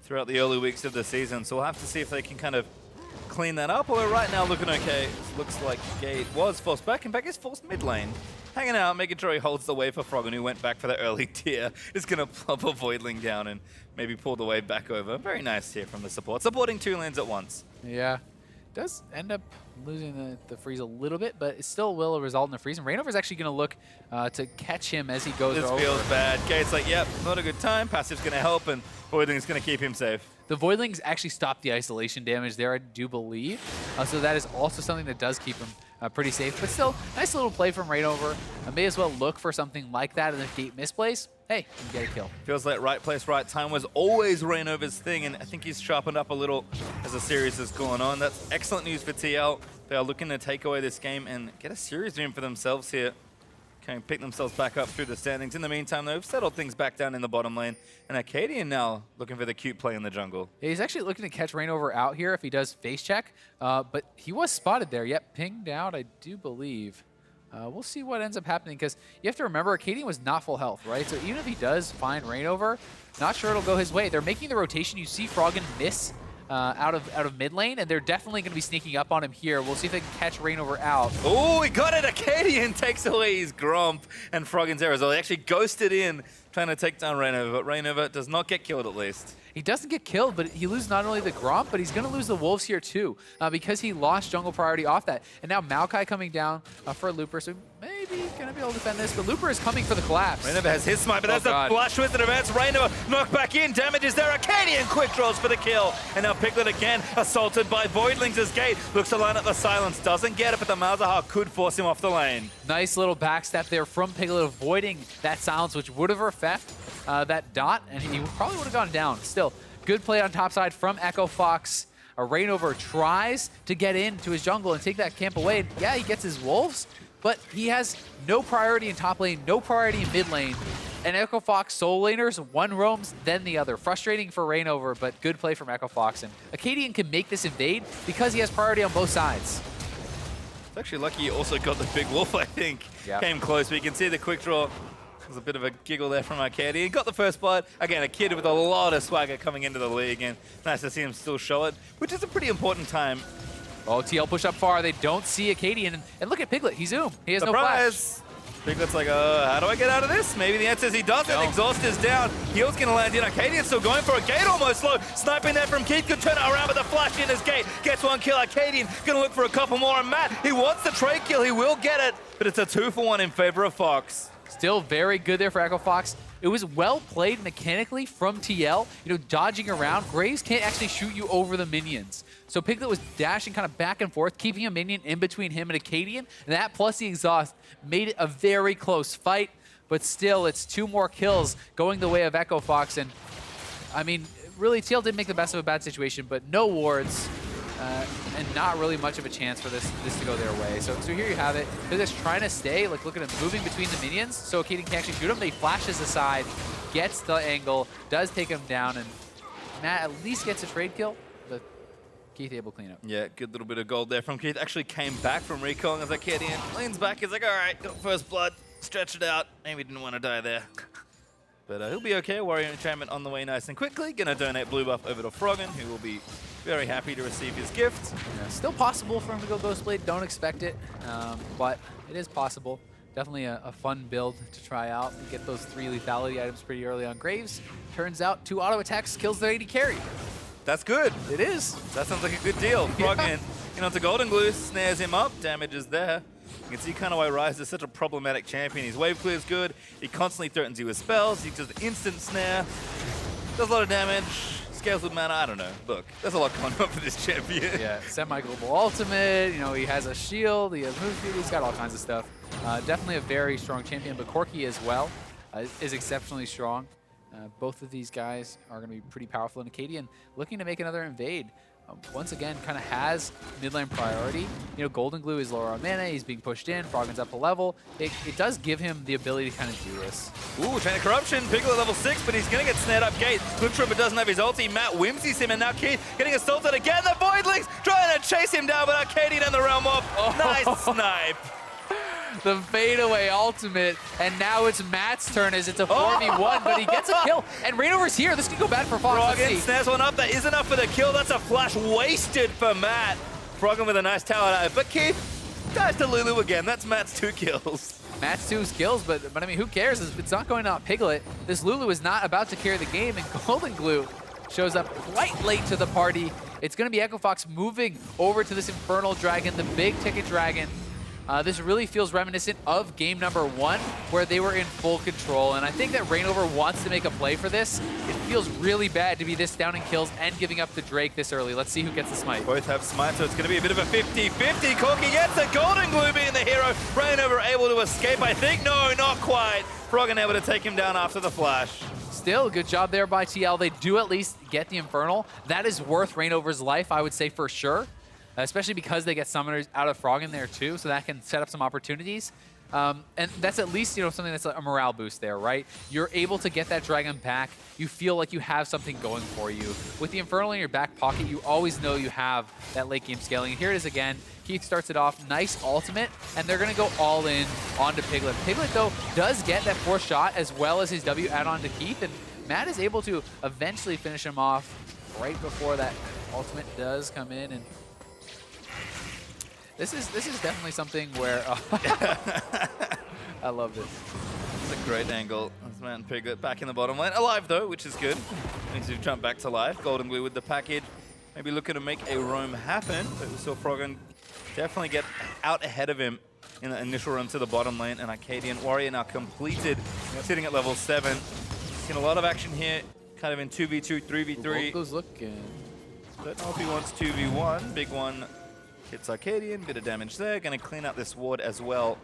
throughout the early weeks of the season. So we'll have to see if they can kind of clean that up, although right now looking okay. It looks like Gate was forced back. In fact, he's forced mid lane. Hanging out, making sure he holds the wave for Froggen, who went back for the early tier. Is going to plop a Voidling down and maybe pull the wave back over. Very nice here from the support. Supporting 2 lanes at once. Yeah. Does end up losing the freeze a little bit, but it still will result in a freeze. And Rainover's actually going to look to catch him as he goes over. This feels bad. Gate's like, yep, not a good time. Passive's going to help, and Voidling's going to keep him safe. The Voidlings actually stopped the isolation damage there, I do believe. So that is also something that does keep him pretty safe. But still, nice little play from Rainover. I may as well look for something like that, and if Gate misplays, hey, you get a kill. Feels like right place, right time was always Rainover's thing, and I think he's sharpened up a little as the series has gone on. That's excellent news for TL. They are looking to take away this game and get a series win for themselves here. Can pick themselves back up through the standings. In the meantime, they've settled things back down in the bottom lane. And Arcadian now looking for the cute play in the jungle. Yeah, he's actually looking to catch Rainover out here if he does face check. But he was spotted there. Yep, pinged out, I do believe. We'll see what ends up happening, because you have to remember Arcadian was not full health, right? So even if he does find Rainover, not sure it'll go his way. They're making the rotation. You see Froggen miss out of mid lane, and they're definitely going to be sneaking up on him here. We'll see if they can catch Rainover out. Oh, he got it! Arcadian takes away his Gromp and Froggen's Aerosol. They actually ghosted in, trying to take down Rainover, but Rainover does not get killed at least. He doesn't get killed, but he loses not only the Gromp, but he's going to lose the Wolves here too, because he lost jungle priority off that. And now Maokai coming down for Looper, so maybe going to be able to defend this, but Looper is coming for the collapse. Rainover has his smite, but there's the flash wizard events. Rainover knocked back in, damages there. Arcadian quick draws for the kill. And now Piglet again, assaulted by Voidlings as Gate looks to line up the silence. Doesn't get it, but the Malzahar could force him off the lane. Nice little backstep there from Piglet, avoiding that silence, which would have affected that dot, and he probably would have gone down. Still, good play on top side from Echo Fox. Rainover tries to get into his jungle and take that camp away. Yeah, he gets his wolves, but he has no priority in top lane, no priority in mid lane. And Echo Fox soul laners, one roams, then the other. Frustrating for Rainover, but good play from Echo Fox. And Arcadian can make this invade because he has priority on both sides. It's actually lucky he also got the big wolf, I think. Yep. Came close, but you can see the quick draw. There's a bit of a giggle there from Arcadian. Got the first blood. Again, a kid with a lot of swagger coming into the league, and nice to see him still show it, which is a pretty important time. Oh, TL push up far. They don't see Arcadian. And look at Piglet. He's Zoom. He has Surprise! no flash. Piglet's like, how do I get out of this? Maybe the answer is he doesn't. Exhaust is down. Heal's going to land in. Arcadian's still going for a Gate almost low. Sniping there from Keith. Could turn it around, but the flash in his Gate. Gets one kill. Arcadian going to look for a couple more. And Matt, he wants the trade kill. He will get it. But it's a 2-for-1 in favor of Fox. Still very good there for Echo Fox. It was well played mechanically from TL, dodging around. Graves can't actually shoot you over the minions. So Piglet was dashing kind of back and forth, keeping a minion in between him and Arcadian. And that plus the exhaust made it a very close fight. But still, it's 2 more kills going the way of Echo Fox. And I mean, really, TL did make the best of a bad situation, but no wards. And not really much of a chance for this to go their way. So here you have it. They're just trying to stay. Like, look at him moving between the minions, so Arcadian can actually shoot him. They flashes aside, gets the angle, does take him down, and Matt at least gets a trade kill, but Keith able to clean up. Yeah, good little bit of gold there from Keith. Actually came back from recalling as Arcadian leans back. He's like, all right, got first blood, stretch it out. Maybe didn't want to die there. But he'll be okay. Warrior Enchantment on the way nice and quickly. Gonna donate blue buff over to Froggen, who will be very happy to receive his gift. Yeah, still possible for him to go Ghostblade. Don't expect it, but it is possible. Definitely a fun build to try out. You get those 3 lethality items pretty early on Graves. Turns out 2 auto attacks kills the AD carry. That's good. It is. That sounds like a good deal. Froggen, onto Golden Glue, snares him up. Damage is there. You can see kind of why Ryze is such a problematic champion. His wave clear is good. He constantly threatens you with spells. He does instant snare. Does a lot of damage. Scales with mana. I don't know. Look, there's a lot going on for this champion. Yeah, semi-global ultimate. He has a shield. He has move speed. He's got all kinds of stuff. Definitely a very strong champion, but Corki as well is exceptionally strong. Both of these guys are going to be pretty powerful. And Arcadian looking to make another invade. once again, kind of has mid lane priority. You know, Golden Glue is lower on mana, he's being pushed in, Froggen's up a level. It does give him the ability to kind of do this. Ooh, Chain of Corruption, Piglet level 6, but he's going to get snared up gate. Blue Trooper doesn't have his ulti, Matt whimsies him, and now Keith getting assaulted again. The Voidlings trying to chase him down, but Arcadian and the Realm Up. Nice snipe. The fadeaway ultimate, and now it's Matt's turn as it's a 4v1, but he gets a kill. And Reignover's here. This could go bad for Fox. Froggen snares one up. That is enough for the kill. That's a flash wasted for Matt. Froggen with a nice tower dive. But Keith dies to Lulu again. That's Matt's 2 kills. Matt's 2 kills, but I mean, who cares? It's not going on Piglet. This Lulu is not about to carry the game, and Golden Glue shows up quite late to the party. It's going to be Echo Fox moving over to this Infernal Dragon, the big ticket dragon. This really feels reminiscent of game number 1, where they were in full control. And I think that Reignover wants to make a play for this. It feels really bad to be this down in kills and giving up the Drake this early. Let's see who gets the smite. Both have smite, so it's going to be a bit of a 50-50. Corki gets a Golden Glue being the hero. Reignover able to escape, I think. No, not quite. Froggen able to take him down after the flash. Still, good job there by TL. They do at least get the Infernal. That is worth Reignover's life, I would say, for sure. Especially because they get summoners out of Froggen there too, so that can set up some opportunities. And that's at least, you know, something that's a morale boost there, right? You're able to get that dragon back. You feel like you have something going for you. With the Infernal in your back pocket, you always know you have that late game scaling. And here it is again. Keith starts it off, nice ultimate, and they're gonna go all in onto Piglet. Piglet, though, does get that 4th shot as well as his W add-on to Keith, and Matt is able to eventually finish him off right before that ultimate does come in. And this is definitely something where I love it. It's a great angle. This man Piglet back in the bottom lane. Alive though, which is good. Needs to jump back to life. Golden Glue with the package. Maybe looking to make a roam happen. But we saw Froggen definitely get out ahead of him in the initial run to the bottom lane. And Arcadian Warrior now completed, sitting at level 7. Seen a lot of action here, kind of in 2v2, 3v3. Goes looking. Don't know if he wants 2v1. Big one. Hits Arcadian, bit of damage there. Going to clean up this ward as well.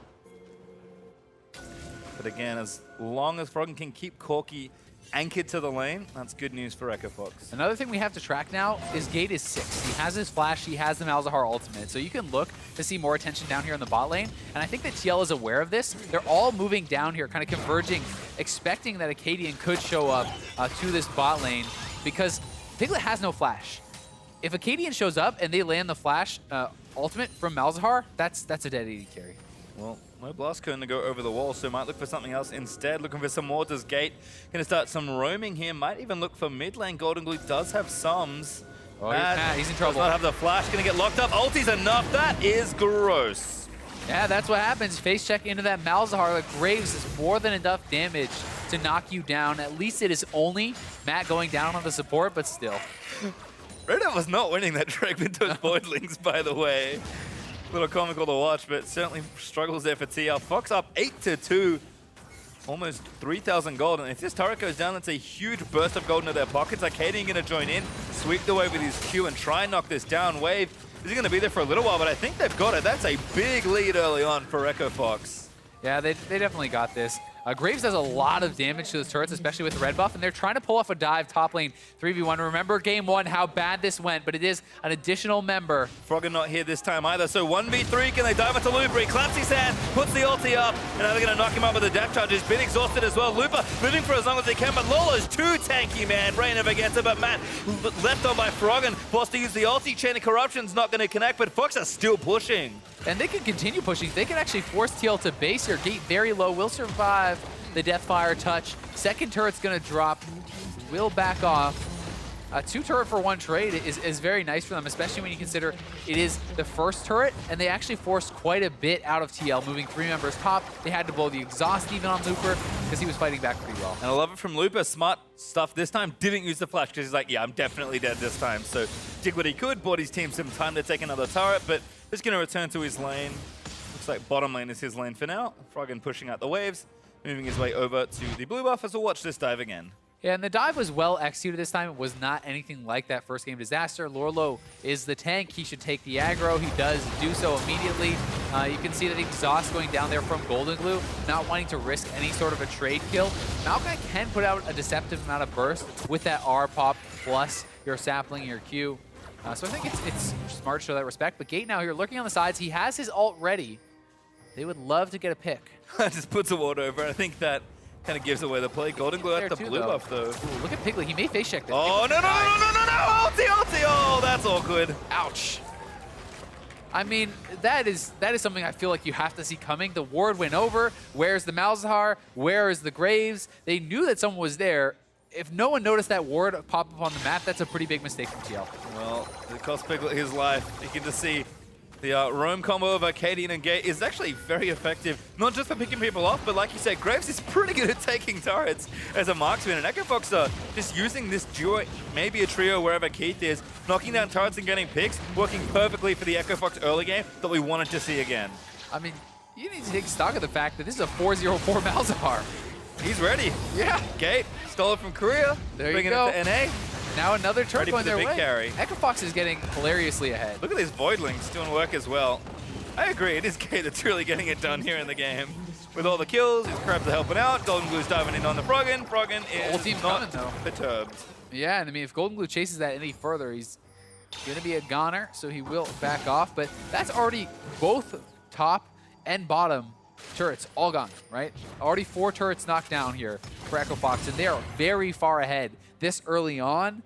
But again, as long as Froggen can keep Corki anchored to the lane, that's good news for Echo Fox. Another thing we have to track now is Gate is 6. He has his flash, he has the Malzahar ultimate. So you can look to see more attention down here in the bot lane. And I think that TL is aware of this. They're all moving down here, kind of converging, expecting that Acadian could show up to this bot lane because Piglet has no flash. If Acadian shows up and they land the flash ultimate from Malzahar, that's a dead AD carry. Well, no blast cone to go over the wall, so might look for something else instead. Looking for some more. Does Gate going to start some roaming here? Might even look for mid lane. Golden Glue does have sums. Oh, he's in trouble. Does not have the flash. Going to get locked up. Ulti's enough. That is gross. Yeah, that's what happens. Face check into that Malzahar. Like Graves is more than enough damage to knock you down. At least it is only Matt going down on the support, but still. Reddit was not winning that Drake with those Voidlings, by the way. A little comical to watch, but certainly struggles there for TL. Fox up 8-2, almost 3,000 gold. And if this turret goes down, that's a huge burst of gold into their pockets. Arcadian going to join in, sweep the wave with his Q and try and knock this down. Wave is going to be there for a little while, but I think they've got it. That's a big lead early on for Echo Fox. Yeah, they definitely got this. Graves does a lot of damage to those turrets, especially with the red buff, and they're trying to pull off a dive top lane 3v1. Remember game 1, how bad this went, but it is an additional member. Froggen not here this time either, so 1v3, can they dive into Looper? He claps his hand, puts the ulti up, and now they're going to knock him up with the dash charge. He's been exhausted as well. Looper moving for as long as they can, but Lolo's too tanky, man. Reignover gets it, but Matt left on by Froggen, forced to use the ulti. Chain of Corruption's not going to connect, but Fox are still pushing. And they can continue pushing. They can actually force TL to base here. Gate very low, will survive the Deathfire touch. Second turret's gonna drop, will back off. 2 turret for 1 trade is very nice for them, especially when you consider it is the first turret, and they actually forced quite a bit out of TL, moving 3 members top. They had to blow the exhaust even on Looper because he was fighting back pretty well. And I love it from Looper. Smart stuff this time. Didn't use the flash because he's like, yeah, I'm definitely dead this time. So did what he could, bought his team some time to take another turret, but he's going to return to his lane. Looks like bottom lane is his lane for now. Froggen pushing out the waves, moving his way over to the blue buff as we'll watch this dive again. Yeah, and the dive was well executed this time. It was not anything like that first game disaster. Lorlo is the tank. He should take the aggro. He does do so immediately. You can see that exhaust going down there from Golden Glue, not wanting to risk any sort of a trade kill. Maokai can put out a deceptive amount of burst with that R pop plus your sapling, your Q. So I think it's smart to show that respect. But Gate now here lurking on the sides. He has his ult ready. They would love to get a pick. Just puts a ward over. I think that kind of gives away the play. Golden Glue at the blue buff, though. Ooh, look at Piglet. He may face check this. Oh, no. Ulti. Oh, that's awkward. Ouch. I mean, that is something I feel like you have to see coming. The ward went over. Where's the Malzahar? Where is the Graves? They knew that someone was there. If no one noticed that ward pop up on the map, that's a pretty big mistake from TL. Well, it cost Piglet his life. You can just see the roam combo of Arcadian and Gate is actually very effective, not just for picking people off, but like you said, Graves is pretty good at taking turrets as a marksman, and Echo Fox are just using this duo, maybe a trio wherever Keith is, knocking down turrets and getting picks, working perfectly for the Echo Fox early game that we wanted to see again. I mean, you need to take stock of the fact that this is a 4-0-4 Malzahar. He's ready. Yeah. Gate, stole it from Korea, there bringing you go. it to NA. Now another turret Ready going for the their big way. carry. Echo Fox is getting hilariously ahead. Look at these Voidlings doing work as well. I agree, it is Gate that's really getting it done here in the game. With all the kills, his crabs are helping out. Golden Glue's diving in on the Froggen. Froggen is not perturbed. Yeah, and I mean, if Golden Glue chases that any further, he's going to be a goner, so he will back off. But that's already both top and bottom turrets all gone, right? Already 4 turrets knocked down here for Echo Fox, and they are very far ahead this early on.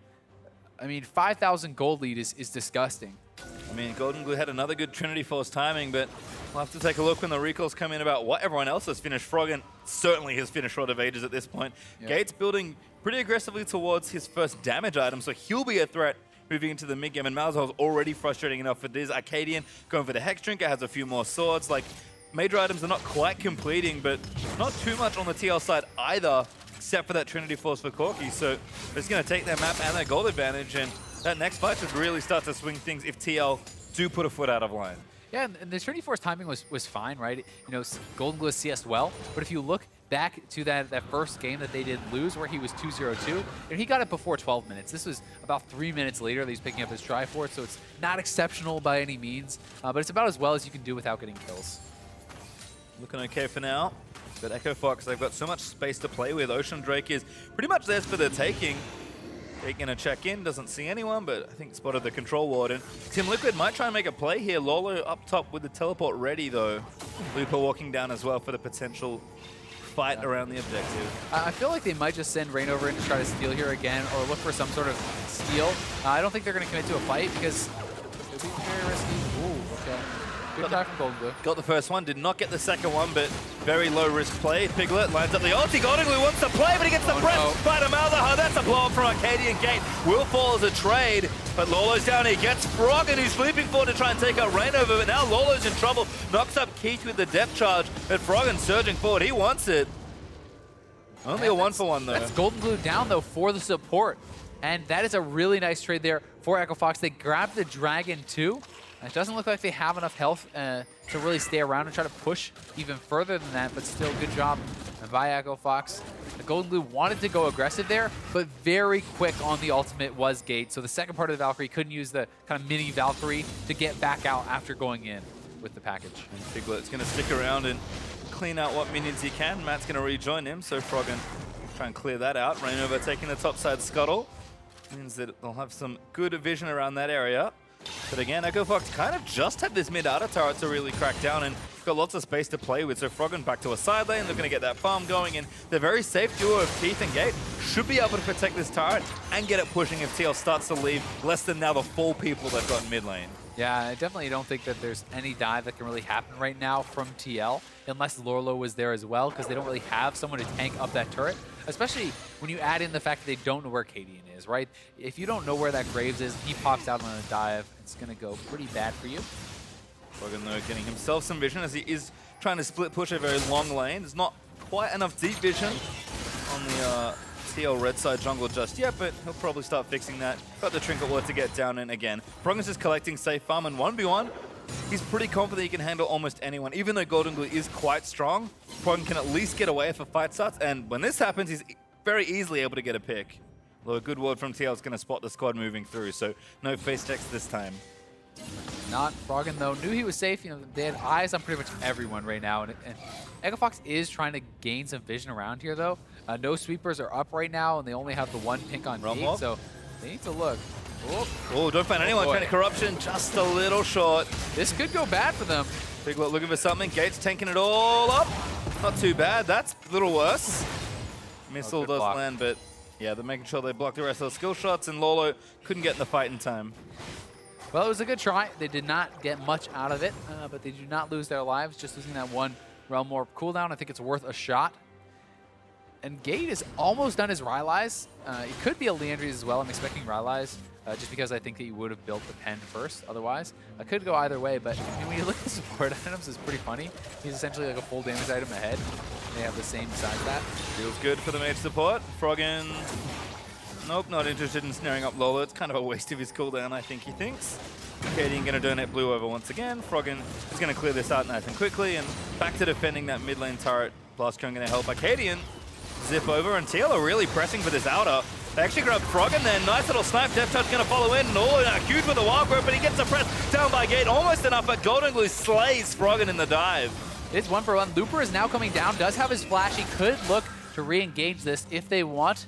I mean, 5,000 gold lead is disgusting. I mean, Golden Glue had another good Trinity Force timing, but we'll have to take a look when the recalls come in about what everyone else has finished. Froggen certainly has finished Rod of Ages at this point. Yeah. Gate's building pretty aggressively towards his first damage item, so he'll be a threat moving into the mid-game, and Malzahar's already frustrating enough for this. Arcadian going for the Hex Drinker, has a few more swords. Like, major items are not quite completing, but not too much on the TL side either, except for that Trinity Force for Corki. So it's going to take their map and their gold advantage, and that next fight should really start to swing things if TL do put a foot out of line. Yeah, and the Trinity Force timing was fine, right? You know, Golden Glue CS well, but if you look back to that first game that they did lose where he was 2-0-2, and he got it before 12 minutes. This was about 3 minutes later that he's picking up his Triforce, so it's not exceptional by any means, but it's about as well as you can do without getting kills. Looking okay for now. But Echo Fox, they've got so much space to play with. Ocean Drake is pretty much theirs for the taking. Taking a check in, doesn't see anyone, but I think spotted the control ward. And Team Liquid might try and make a play here. Lolo up top with the teleport ready though. Looper walking down as well for the potential fight around the objective. I feel like they might just send Rain over in to try to steal here again, or look for some sort of steal. I don't think they're going to commit to a fight because it would be very risky. Ooh, okay. Good try from Golden Glue. Got the first one, did not get the second one, but very low risk play. Piglet lines up the ulti. Golden Glue wants to play, but he gets the breath by the Malzahar. That's a blow up from Arcadian Gate. Will fall as a trade, but Lolo's down. He gets Froggen, who's sleeping forward to try and take out Rain over, but now Lolo's in trouble. Knocks up Keith with the depth charge, but Froggen surging forward. He wants it. Only a 1-for-1 though. That's Golden Glue down though for the support. And that is a really nice trade there for Echo Fox. They grabbed the Dragon too. It doesn't look like they have enough health to really stay around and try to push even further than that, but still good job by Echo Fox. The Golden Glue wanted to go aggressive there, but very quick on the ultimate was Gate. So the second part of the Valkyrie couldn't use the kind of mini Valkyrie to get back out after going in with the package. And Piglet's going to stick around and clean out what minions he can. Matt's going to rejoin him, so Froggen try and clear that out. Rainover taking the topside scuttle. Means that they'll have some good vision around that area. But again, Echo Fox kind of just had this mid-outer turret to really crack down and got lots of space to play with. So Froggen back to a side lane, they're going to get that farm going, and the very safe duo of Keith and Gate should be able to protect this turret and get it pushing if TL starts to leave less than now the 4 people they've got in mid lane. Yeah, I definitely don't think that there's any dive that can really happen right now from TL, unless Lorlo was there as well, because they don't really have someone to tank up that turret, especially when you add in the fact that they don't know where Cadian is, right? If you don't know where that Graves is, he pops out on a dive, it's going to go pretty bad for you. Froggen, though, getting himself some vision as he is trying to split push a very long lane. There's not quite enough deep vision on the TL red side jungle just yet, but he'll probably start fixing that. Got the trinket ward to get down in again. Froggen's just collecting safe farm, and 1v1, he's pretty confident he can handle almost anyone. Even though Golden Glue is quite strong, Froggen can at least get away if a fight starts, and when this happens, he's very easily able to get a pick. Although a good ward from TL is going to spot the squad moving through, so no face checks this time. Not Froggen, though. Knew he was safe. You know, they had eyes on pretty much everyone right now. And Echo Fox is trying to gain some vision around here, though. No sweepers are up right now, and they only have the 1 pink on Gate, so they need to look. Oh, Oh, don't find anyone. Trying to corruption, just a little short. This could go bad for them. Piglet looking for something. Gates tanking it all up. Not too bad. That's a little worse. Missile does land, but yeah, they're making sure they block the rest of the skill shots, and Lolo couldn't get in the fight in time. Well, it was a good try. They did not get much out of it, but they do not lose their lives, just losing that one Realm Warp cooldown. I think it's worth a shot. And Gate is almost done his Rylai's. It could be a Leandries as well. I'm expecting Rylai's, just because I think that you would have built the pen first otherwise. I could go either way, but I mean, when you look at the support items, it's pretty funny. He's essentially like a full damage item ahead. They have the same besides that. Feels good for the mage support. Froggen, nope, not interested in snaring up Lolo. It's kind of a waste of his cooldown, I think he thinks. Cadian going to donate blue over once again. Froggen is going to clear this out nice and quickly, and back to defending that mid lane turret. Blast Cone going to help Cadian zip over, and TL are really pressing for this outer. They actually grab Froggen there. Nice little snipe. Death Touch going to follow in. Lolo now huge with the wild growth, but he gets suppressed down by Gate. Almost enough, but Golden Glue slays Froggen in the dive. It's 1-for-1. Looper is now coming down, does have his flash. He could look to re-engage this if they want.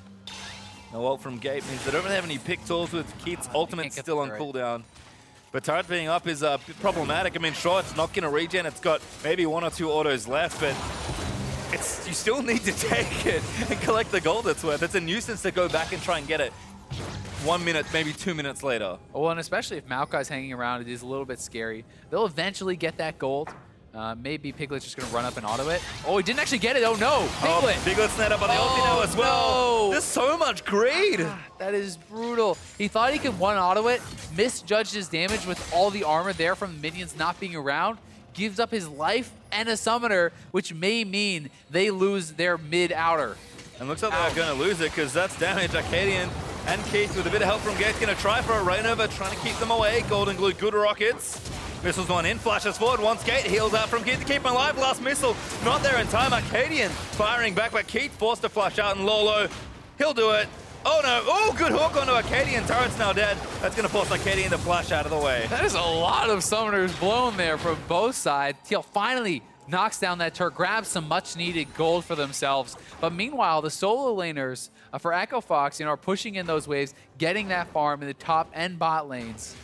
No ult from Gate means they don't really have any pick tools with Keith's ultimate still on cooldown. But turret being up is problematic. I mean, sure, it's not going to regen. It's got maybe 1 or 2 autos left, but you still need to take it and collect the gold it's worth. It's a nuisance to go back and try and get it 1 minute, maybe 2 minutes later. Well, and especially if Maokai's hanging around, it is a little bit scary. They'll eventually get that gold. Maybe Piglet's just going to run up and auto it. Oh, he didn't actually get it. Oh, no. Piglet. Oh, Piglet's net up on the ulti now as well. No. There's so much greed. That is brutal. He thought he could one auto it, misjudged his damage with all the armor there from the minions not being around, gives up his life and a summoner, which may mean they lose their mid-outer. And looks like they're going to lose it because that's damage. Arcadian and Keith with a bit of help from Gate going to try for a rain over, trying to keep them away. Golden Glue, good rockets. Missiles one in, flashes forward, once Gate heals out from Keith to keep him alive. Last missile, not there in time. Arcadian firing back, but Keith forced to flash out, and Lolo, he'll do it. Oh no, oh, good hook onto Arcadian. Turret's now dead. That's going to force Arcadian to flash out of the way. That is a lot of summoners blown there from both sides. TL finally knocks down that turret, grabs some much-needed gold for themselves. But meanwhile, the solo laners for Echo Fox, are pushing in those waves, getting that farm in the top and bot lanes.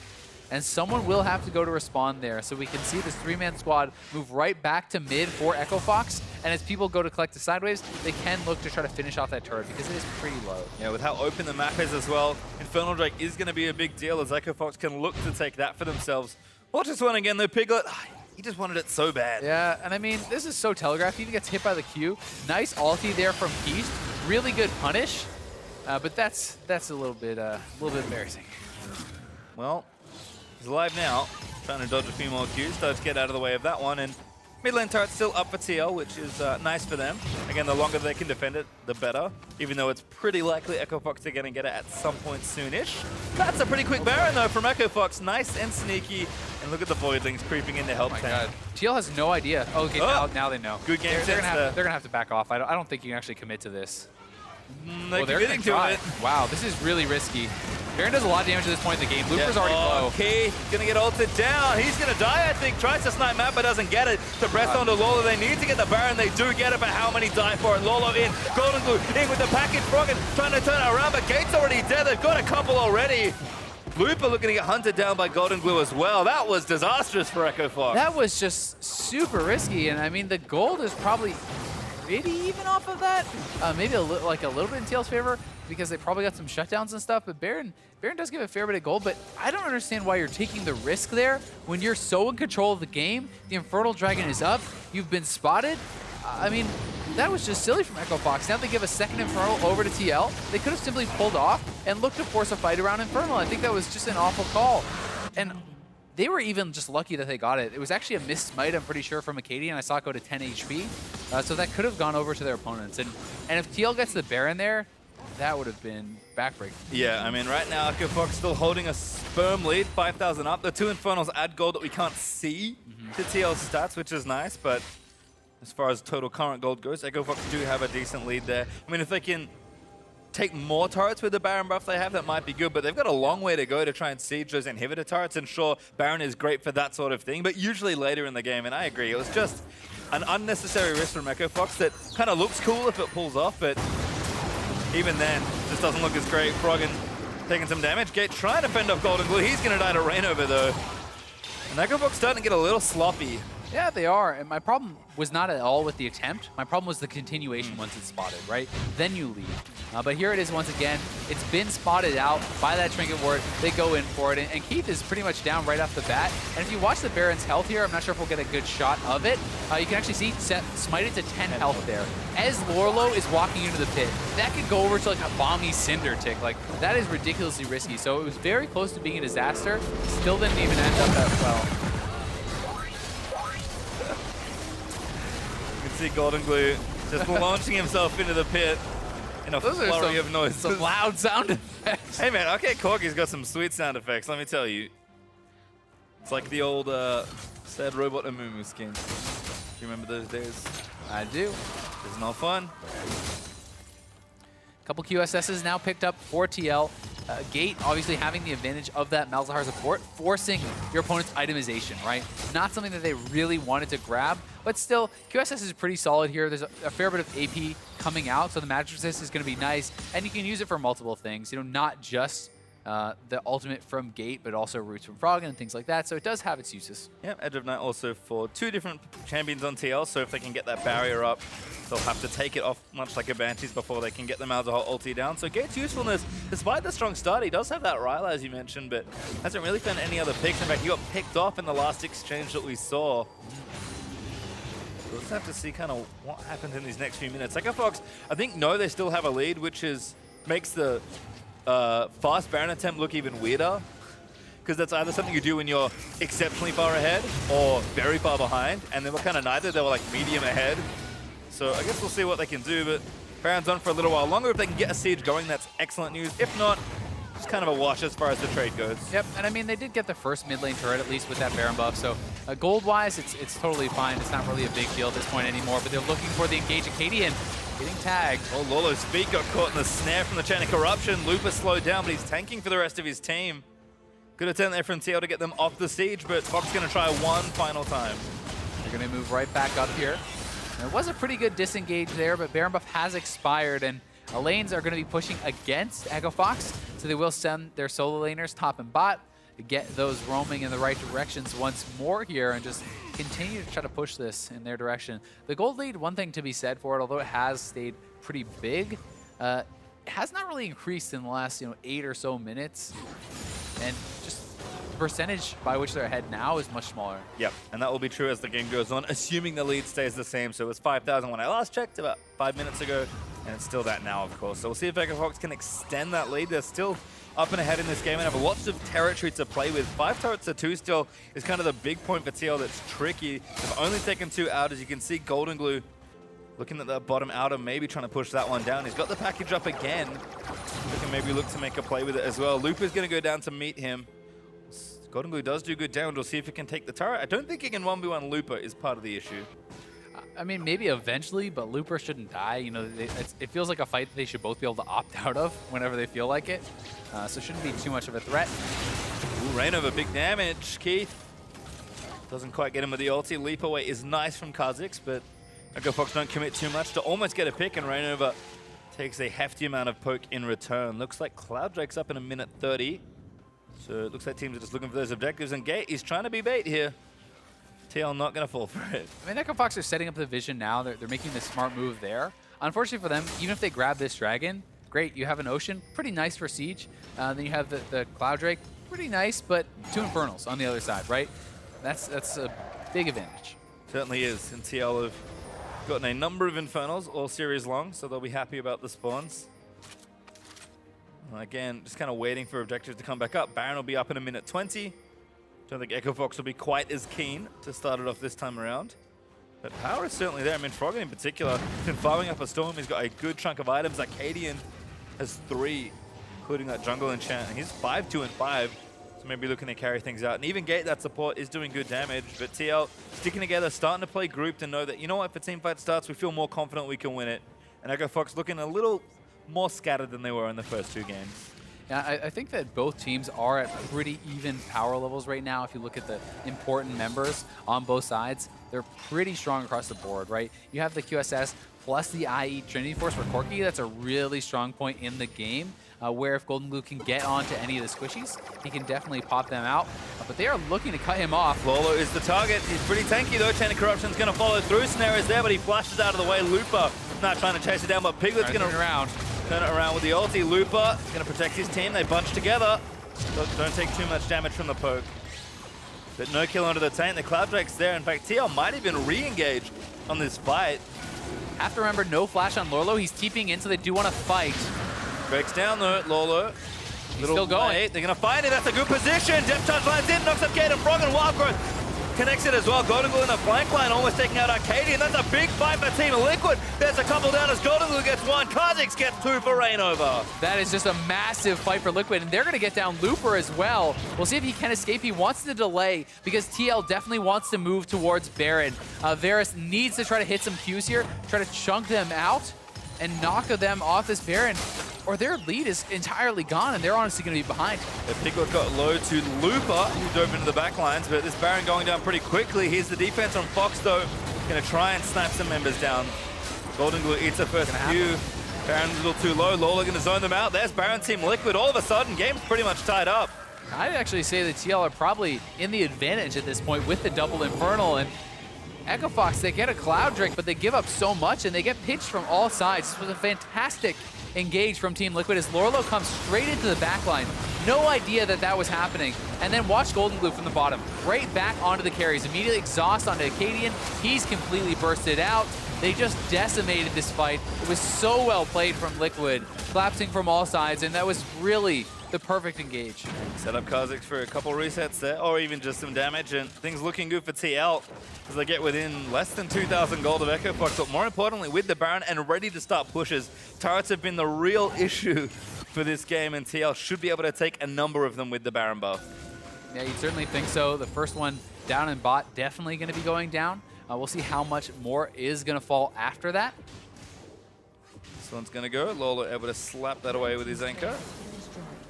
And someone will have to go to respond there. So we can see this 3-man squad move right back to mid for Echo Fox. And as people go to collect the side waves, they can look to try to finish off that turret because it is pretty low. Yeah, with how open the map is as well, Infernal Drake is going to be a big deal as Echo Fox can look to take that for themselves. Watch this one again though, Piglet. He just wanted it so bad. Yeah, and I mean, this is so telegraphed. He even gets hit by the Q. Nice ulti there from Keith. Really good punish. But that's a little bit embarrassing. Well, he's alive now, trying to dodge a few more Qs, does get out of the way of that one, and mid lane turret's still up for TL, which is nice for them. Again, the longer they can defend it, the better, even though it's pretty likely Echo Fox are going to get it at some point soonish. That's a pretty quick Baron, though, from Echo Fox. Nice and sneaky, and look at the Voidlings creeping in to help tank. TL has no idea. Oh, okay, now they know. Good game they're gonna have to back off. I don't think you can actually commit to this. They're committing to it. Wow, this is really risky. Baron does a lot of damage at this point in the game. Looper's already low. Keith gonna get ulted down. He's gonna die, I think. Tries to snipe map, but doesn't get it. To press onto Lolo. They need to get the Baron. They do get it, but how many die for it? Lolo in. Golden Glue in with the package. Froggen trying to turn it around, but Gate's already dead. They've got a couple already. Looper looking to get hunted down by Golden Glue as well. That was disastrous for Echo Fox. That was just super risky, and I mean, the gold is probably pretty even off of that. Maybe a little bit in TL's favor because they probably got some shutdowns and stuff, but Baron does give a fair bit of gold, but I don't understand why you're taking the risk there when you're so in control of the game. The Infernal Dragon is up. You've been spotted. I mean, that was just silly from Echo Fox. Now they give a second Infernal over to TL. They could have simply pulled off and looked to force a fight around Infernal. I think that was just an awful call. And they were even just lucky that they got it. It was actually a missed smite, I'm pretty sure, from Acadian. I saw it go to 10 HP. So that could have gone over to their opponents. And if TL gets the Baron there, that would have been backbreaking. Yeah, I mean, right now, Echo Fox still holding a firm lead, 5,000 up. The two Infernals add gold that we can't see to TL's stats, which is nice, but as far as total current gold goes, Echo Fox do have a decent lead there. I mean, if they can take more turrets with the Baron buff they have, that might be good, but they've got a long way to go to try and siege those inhibitor turrets, and sure, Baron is great for that sort of thing, but usually later in the game, and I agree, it was just an unnecessary risk from Echo Fox that kind of looks cool if it pulls off, but even then, just doesn't look as great. Froggen taking some damage. Gate trying to fend off Golden Glue. He's going to die to Rainover, though. And Echofox starting to get a little sloppy. Yeah, they are. And my problem was not at all with the attempt. My problem was the continuation once it's spotted, right? Then you leave. But here it is once again. It's been spotted out by that Trinket Ward. They go in for it. And Keith is pretty much down right off the bat. And if you watch the Baron's health here, I'm not sure if we'll get a good shot of it. You can actually see Seth smited to 10 health there. As Lorlo is walking into the pit, that could go over to like a Bomby Cinder tick. Like, that is ridiculously risky. So it was very close to being a disaster. Still didn't even end up that well. You can see Golden Glue just launching himself into the pit in a flurry of noise. Some loud sound effects. Hey man, okay, Corky's got some sweet sound effects, let me tell you. It's like the old Sad Robot Amumu skins. Do you remember those days? I do. It's not fun. Couple QSSs now picked up for TL. Gate obviously having the advantage of that Malzahar support, forcing your opponent's itemization, right? Not something that they really wanted to grab, but still, QSS is pretty solid here. There's a fair bit of AP coming out, so the magic resist is going to be nice, and you can use it for multiple things, you know, not just the ultimate from Gate, but also roots from Frog and things like that, so it does have its uses. Yeah, Edge of Night also for 2 different champions on TL, so if they can get that barrier up, they'll have to take it off much like a Banshees before they can get the Malzahar ulti down. So Gate's usefulness, despite the strong start, he does have that Ryla, as you mentioned, but hasn't really found any other picks. In fact, he got picked off in the last exchange that we saw. We'll just have to see kind of what happens in these next few minutes. Echofox, I think, they still have a lead, which makes the fast Baron attempt look even weirder, because that's either something you do when you're exceptionally far ahead or very far behind, and they were kind of neither. They were like medium ahead. So I guess we'll see what they can do, but Baron's on for a little while longer. If they can get a siege going, that's excellent news. If not, it's kind of a wash as far as the trade goes. Yep, and I mean, they did get the first mid lane turret, at least with that Baron buff, so gold-wise, it's totally fine. It's not really a big deal at this point anymore, but they're looking for the engage Acadian. Getting tagged. Oh, Lolo's feet got caught in the snare from the Chain of Corruption. Looper slowed down, but he's tanking for the rest of his team. Good attempt there from TL to get them off the siege, but Fox going to try one final time. They're going to move right back up here. There was a pretty good disengage there, but Baron buff has expired, and lanes are going to be pushing against Echofox, so they will send their solo laners top and bot to get those roaming in the right directions once more here and just continue to try to push this in their direction. The gold lead, one thing to be said for it, although it has stayed pretty big, it has not really increased in the last 8 or so minutes, and just the percentage by which they're ahead now is much smaller. Yep, and that will be true as the game goes on, assuming the lead stays the same. So it was 5,000 when I last checked about 5 minutes ago, and it's still that now, of course. So we'll see if Echofox can extend that lead. They're still up and ahead in this game and have lots of territory to play with. 5 turrets to 2 still is kind of the big point for TL that's tricky. They've only taken 2 out. As you can see, Golden Glue looking at the bottom outer, maybe trying to push that one down. He's got the package up again. They can maybe look to make a play with it as well. Looper's going to go down to meet him. Golden Glue does do good damage. We'll see if he can take the turret. I don't think he can 1v1 Looper is part of the issue. I mean, maybe eventually, but Looper shouldn't die. It feels like a fight that they should both be able to opt out of whenever they feel like it. So it shouldn't be too much of a threat. Ooh, Rainover, big damage. Keith doesn't quite get him with the ulti. Leap away is nice from Kha'Zix, but Echofox don't commit too much to almost get a pick, and Rainover takes a hefty amount of poke in return. Looks like Cloud Drake's up in 1:30. So it looks like teams are just looking for those objectives, and Gate is trying to be bait here. TL not going to fall for it. I mean, Echofox are setting up the vision now. They're making the smart move there. Unfortunately for them, even if they grab this dragon, great, you have an Ocean, pretty nice for Siege. Then you have the Cloud Drake, pretty nice, but 2 Infernals on the other side, right? That's a big advantage. Certainly is, and TL have gotten a number of Infernals all series long, so they'll be happy about the spawns. Again, just kind of waiting for objectives to come back up. Baron will be up in 1:20. Don't think Echofox will be quite as keen to start it off this time around. But power is certainly there. I mean, Froggen in particular, been farming up a storm. He's got a good chunk of items. Acadian has 3, including that jungle enchant. And he's 5-2 and 5, so maybe looking to carry things out. And even Gate, that support, is doing good damage. But TL sticking together, starting to play grouped and know that, you know what, if a team fight starts, we feel more confident we can win it. And Echofox looking a little more scattered than they were in the first 2 games. Yeah, I think that both teams are at pretty even power levels right now. If you look at the important members on both sides, they're pretty strong across the board, right? You have the QSS plus the IE Trinity Force for Corki. That's a really strong point in the game. where if Golden Glue can get onto any of the squishies, he can definitely pop them out. But they are looking to cut him off. Lolo is the target. He's pretty tanky though. Chain of Corruption's going to follow through. Snare is there, but he flashes out of the way. Looper not trying to chase it down, but Piglet's going to turn it around with the ulti. Looper is going to protect his team. They bunch together. Don't take too much damage from the poke. But no kill onto the tank. The Cloud Drake's there. In fact, TL might even re-engage on this fight. Have to remember, no flash on Lolo. He's TPing in, so they do want to fight. Breaks down though, Lolo. Still going. Late. They're going to find it. That's a good position. Depth charge lines in. Knocks up Kate and Frog, and Wild Growth connects it as well. Golden Glue in the flank line, almost taking out Arcadian. That's a big fight for Team Liquid. There's a couple down as Golden Glue gets one. Kha'Zix gets two for Rainover. That is just a massive fight for Liquid, and they're going to get down Looper as well. We'll see if he can escape. He wants to delay because TL definitely wants to move towards Baron. Varus needs to try to hit some Qs here, try to chunk them out and knock them off this Baron, or their lead is entirely gone, and they're honestly going to be behind. The Piglet got low to Looper, who dove into the back lines, but this Baron going down pretty quickly. Here's the defense on Fox, though. Going to try and snap some members down. Golden Glue eats the first few. Baron's a little too low. Lola going to zone them out. There's Baron Team Liquid. All of a sudden, game's pretty much tied up. I'd actually say the TL are probably in the advantage at this point with the double Infernal, and Echo Fox, they get a Cloud Drake, but they give up so much, and they get pitched from all sides. This was a fantastic engage from Team Liquid as Lorlo comes straight into the backline. No idea that that was happening. And then watch Golden Glue from the bottom. Right back onto the carries. Immediately exhaust onto Acadian. He's completely bursted out. They just decimated this fight. It was so well played from Liquid, collapsing from all sides, and that was really the perfect engage. Set up Kha'Zix for a couple resets there, or even just some damage, and things looking good for TL as they get within less than 2,000 gold of Echo Fox, but more importantly with the Baron and ready to start pushes. Turrets have been the real issue for this game, and TL should be able to take a number of them with the Baron buff. Yeah, you'd certainly think so. The first one down in bot definitely going to be going down. We'll see how much more is going to fall after that. This one's going to go. Lolo able to slap that away with his anchor.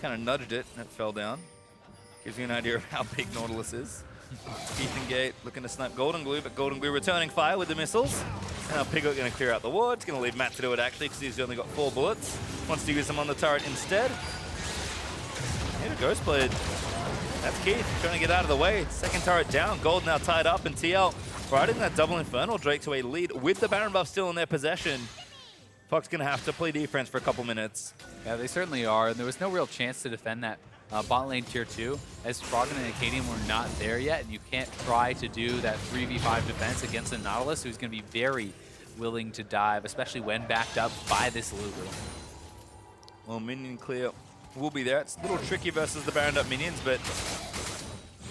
Kind of nudged it and it fell down. Gives you an idea of how big Nautilus is. Ethan Gate looking to snipe Golden Glue, but Golden Glue returning fire with the missiles. And now Piglet going to clear out the ward. It's going to leave Matt to do it actually because he's only got 4 bullets. Wants to use them on the turret instead. Here the Ghost Blade. That's Keith trying to get out of the way. Second turret down. Gold now tied up, and TL riding that double Infernal Drake to a lead with the Baron buff still in their possession. Fox going to have to play defense for a couple minutes. Yeah, they certainly are. And there was no real chance to defend that bot lane tier 2, as Froggen and Acadian were not there yet, and you can't try to do that 3v5 defense against a Nautilus who's going to be very willing to dive, especially when backed up by this Lulu. Well, minion clear will be there. It's a little tricky versus the Baroned up minions, but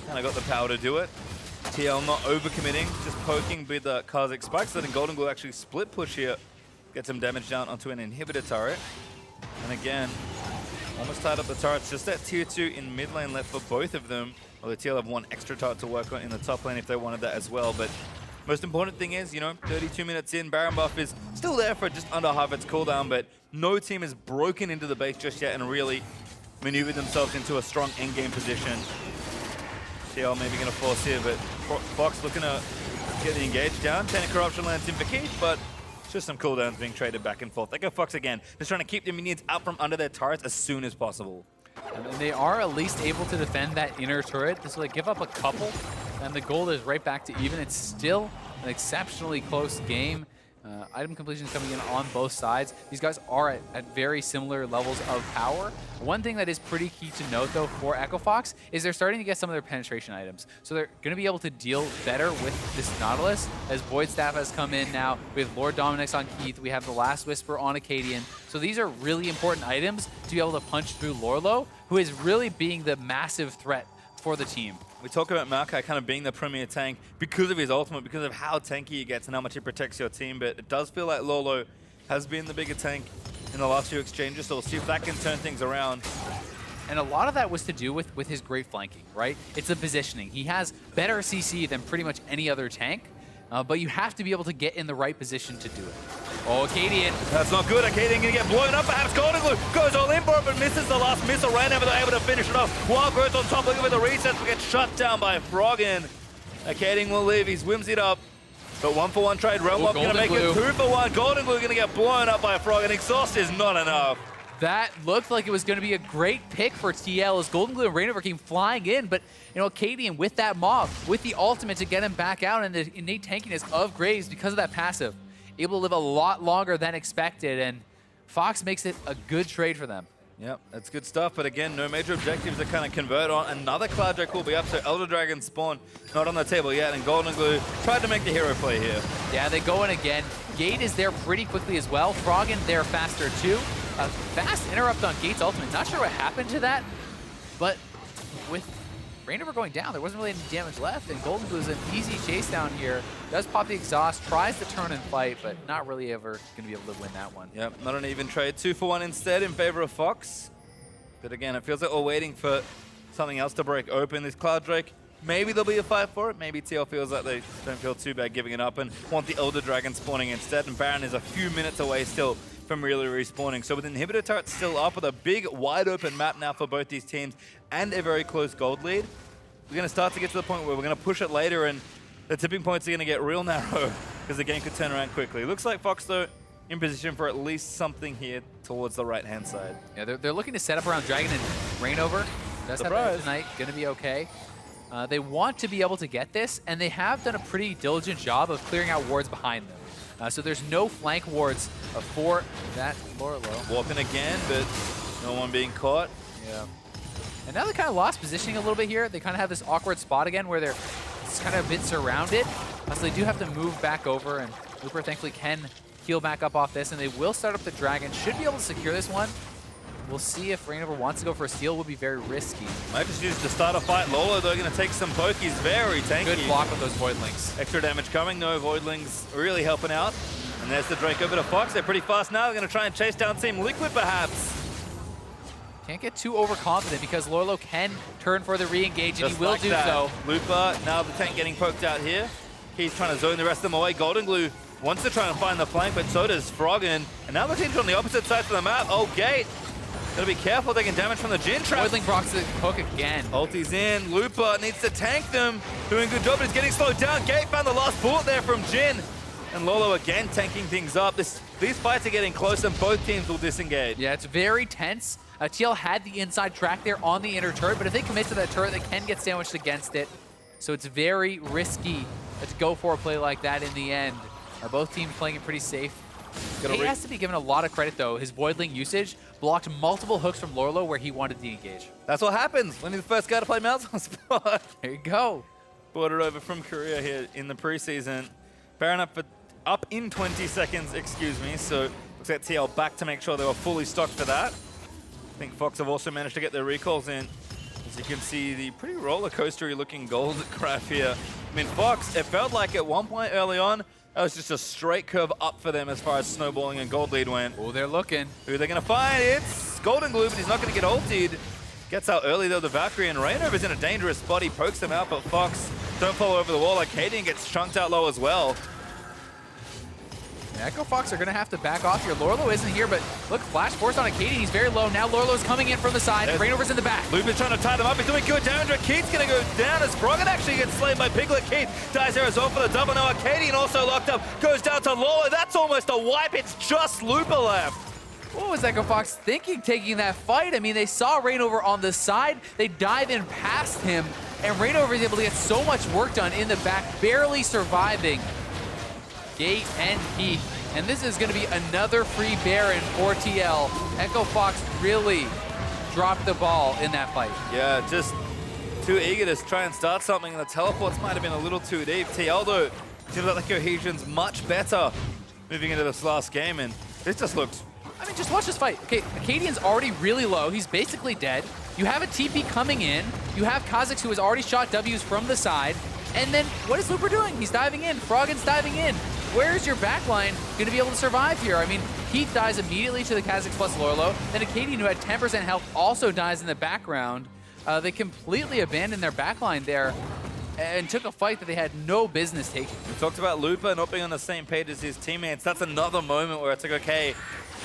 kind of got the power to do it. TL not overcommitting, just poking with the Kha'Zix spikes, letting Golden Glue actually split push here. Get some damage down onto an inhibitor turret. And again, almost tied up the turrets. Just that tier 2 in mid lane left for both of them. Well, the TL have one extra turret to work on in the top lane if they wanted that as well. But most important thing is, 32 minutes in, Baron buff is still there for just under half its cooldown, but no team has broken into the base just yet and really maneuvered themselves into a strong endgame position. TL maybe going to force here, but Fox looking to get the engage down. Chain of Corruption lands in for Keith, but just some cooldowns being traded back and forth. They go Fox again, just trying to keep the minions out from under their turrets as soon as possible. And they are at least able to defend that inner turret. This will give up a couple, and the gold is right back to even. It's still an exceptionally close game. Item completions coming in on both sides. These guys are at very similar levels of power. One thing that is pretty key to note, though, for Echo Fox is they're starting to get some of their penetration items. So they're going to be able to deal better with this Nautilus, as Void Staff has come in now. We have Lord Dominix on Keith. We have the Last Whisper on Acadian. So these are really important items to be able to punch through Lorlo, who is really being the massive threat for the team. We talk about Maokai kind of being the premier tank because of his ultimate, because of how tanky he gets and how much he protects your team, but it does feel like Lolo has been the bigger tank in the last few exchanges, so we'll see if that can turn things around. And a lot of that was to do with his great flanking, right? It's the positioning. He has better CC than pretty much any other tank, but you have to be able to get in the right position to do it. Oh, Acadian. That's not good. Acadian going to get blown up. Perhaps Golden Glue goes all in for it, but misses the last missile. Rainover able to finish it off. Wild Growth on top, looking for the resets, but gets shut down by Froggen. Acadian will leave. He's whimsied up. But 1-for-1 trade. Realm going to make it 2-for-1. Golden Glue going to get blown up by Froggen. Exhaust is not enough. That looked like it was going to be a great pick for TL as Golden Glue and Rainover came flying in, but Cadian with that mob, with the ultimate to get him back out, and the innate tankiness of Graves because of that passive, able to live a lot longer than expected, and Fox makes it a good trade for them. Yep, that's good stuff, but again, no major objectives to kind of convert on. Another Cloud Drake will be up, so Elder Dragon spawn not on the table yet, and Golden Glue tried to make the hero play here. Yeah, they go in again. Gate is there pretty quickly as well. Froggen there faster too. A fast interrupt on Gate's ultimate. Not sure what happened to that, but with Rainover going down, there wasn't really any damage left, and Golden Glue is an easy chase down here. Does pop the exhaust, tries to turn and fight, but not really ever going to be able to win that one. Yep, not an even trade. 2-for-1 instead in favor of Fox. But again, it feels like we're waiting for something else to break open. This Cloud Drake, maybe there'll be a fight for it. Maybe TL feels like they don't feel too bad giving it up and want the Elder Dragon spawning instead. And Baron is a few minutes away still from really respawning. So with Inhibitor turret still up, with a big, wide open map now for both these teams and a very close gold lead, we're going to start to get to the point where we're going to push it later, and the tipping points are going to get real narrow because the game could turn around quickly. Looks like Fox, though, in position for at least something here towards the right-hand side. Yeah, they're looking to set up around Dragon and Rainover. Does have that tonight, going to be okay. They want to be able to get this, and they have done a pretty diligent job of clearing out wards behind them. So there's no flank wards for that Lorelo. Warping again, but no one being caught. Yeah. And now they kind of lost positioning a little bit here. They kind of have this awkward spot again where they're kind of a bit surrounded. So they do have to move back over, and Looper thankfully can heal back up off this, and they will start up the Dragon. Should be able to secure this one. We'll see if Rainover wants to go for a steal. Would be very risky. Might just use to start a fight. Lolo, they're going to take some pokies. Very tanky. Good block with those Voidlings. Extra damage coming. No Voidlings really helping out. And there's the Drake over to Fox. They're pretty fast now. They're going to try and chase down Team Liquid, perhaps. Can't get too overconfident because Lorelo can turn for the re-engage, and Just he will like do that. so. Looper, now the tank getting poked out here. He's trying to zone the rest of them away. Golden Glue wants to try and find the flank, but so does Froggen. And now the team's on the opposite side of the map. Oh, Gate. Gotta be careful taking damage from the Jin trap. Voidling procs the hook again. Ulti's in. Looper needs to tank them. Doing a good job, but he's getting slowed down. Gate found the last bullet there from Jin. And Lolo again tanking things up. These fights are getting close, and both teams will disengage. Yeah, it's very tense. TL had the inside track there on the inner turret, but if they commit to that turret, they can get sandwiched against it. So it's very risky to go for a play like that in the end. Both teams playing it pretty safe. He has to be given a lot of credit, though. His Voidling usage blocked multiple hooks from Lorelo where he wanted to engage. That's what happens when he's the first guy to play Malzahar spot. There you go. Brought it over from Korea here in the preseason. Baron up in 20 seconds, excuse me. So looks like TL back to make sure they were fully stocked for that. I think Fox have also managed to get their recalls in. As you can see, the pretty roller coastery looking gold graph here. I mean, Fox, it felt like at one point early on, that was just a straight curve up for them as far as snowballing and gold lead went. Oh, they're looking. Who are they going to find? It's Golden Glue, but he's not going to get ultied. Gets out early, though, the Valkyrie, and Rainover's in a dangerous spot. He pokes them out, but Fox don't follow over the wall. Arcadian gets chunked out low as well. Echo Fox are going to have to back off here. Lorelo isn't here, but look, Flash Force on Arcadian. He's very low. Now Lorelo's coming in from the side. Rainover's in the back. Lupin's trying to tie them up. He's doing good damage, but Keith's going to go down as Froggen actually gets slain by Piglet. Keith dies there as well for the double. Now Arcadian also locked up. Goes down to Lolo. That's almost a wipe. It's just Looper left. What was Echo Fox thinking taking that fight? I mean, they saw Rainover on the side. They dive in past him, and Rainover is able to get so much work done in the back, barely surviving Gate and Keith. And this is going to be another free Baron for TL. Echo Fox really dropped the ball in that fight. Yeah, just too eager to try and start something, and the teleports might have been a little too deep. TL, though, seems like the cohesion's much better moving into this last game, and this just looks... I mean, just watch this fight. Okay, Acadian's already really low. He's basically dead. You have a TP coming in. You have Kha'Zix, who has already shot Ws from the side. And then what is Looper doing? He's diving in. Froggen's diving in. Where's your backline going to be able to survive here? I mean, Keith dies immediately to the Kha'Zix plus Lorelo. Then Acadian, who had 10% health, also dies in the background. They completely abandoned their backline there and took a fight that they had no business taking. We talked about Looper not being on the same page as his teammates. That's another moment where it's like, okay,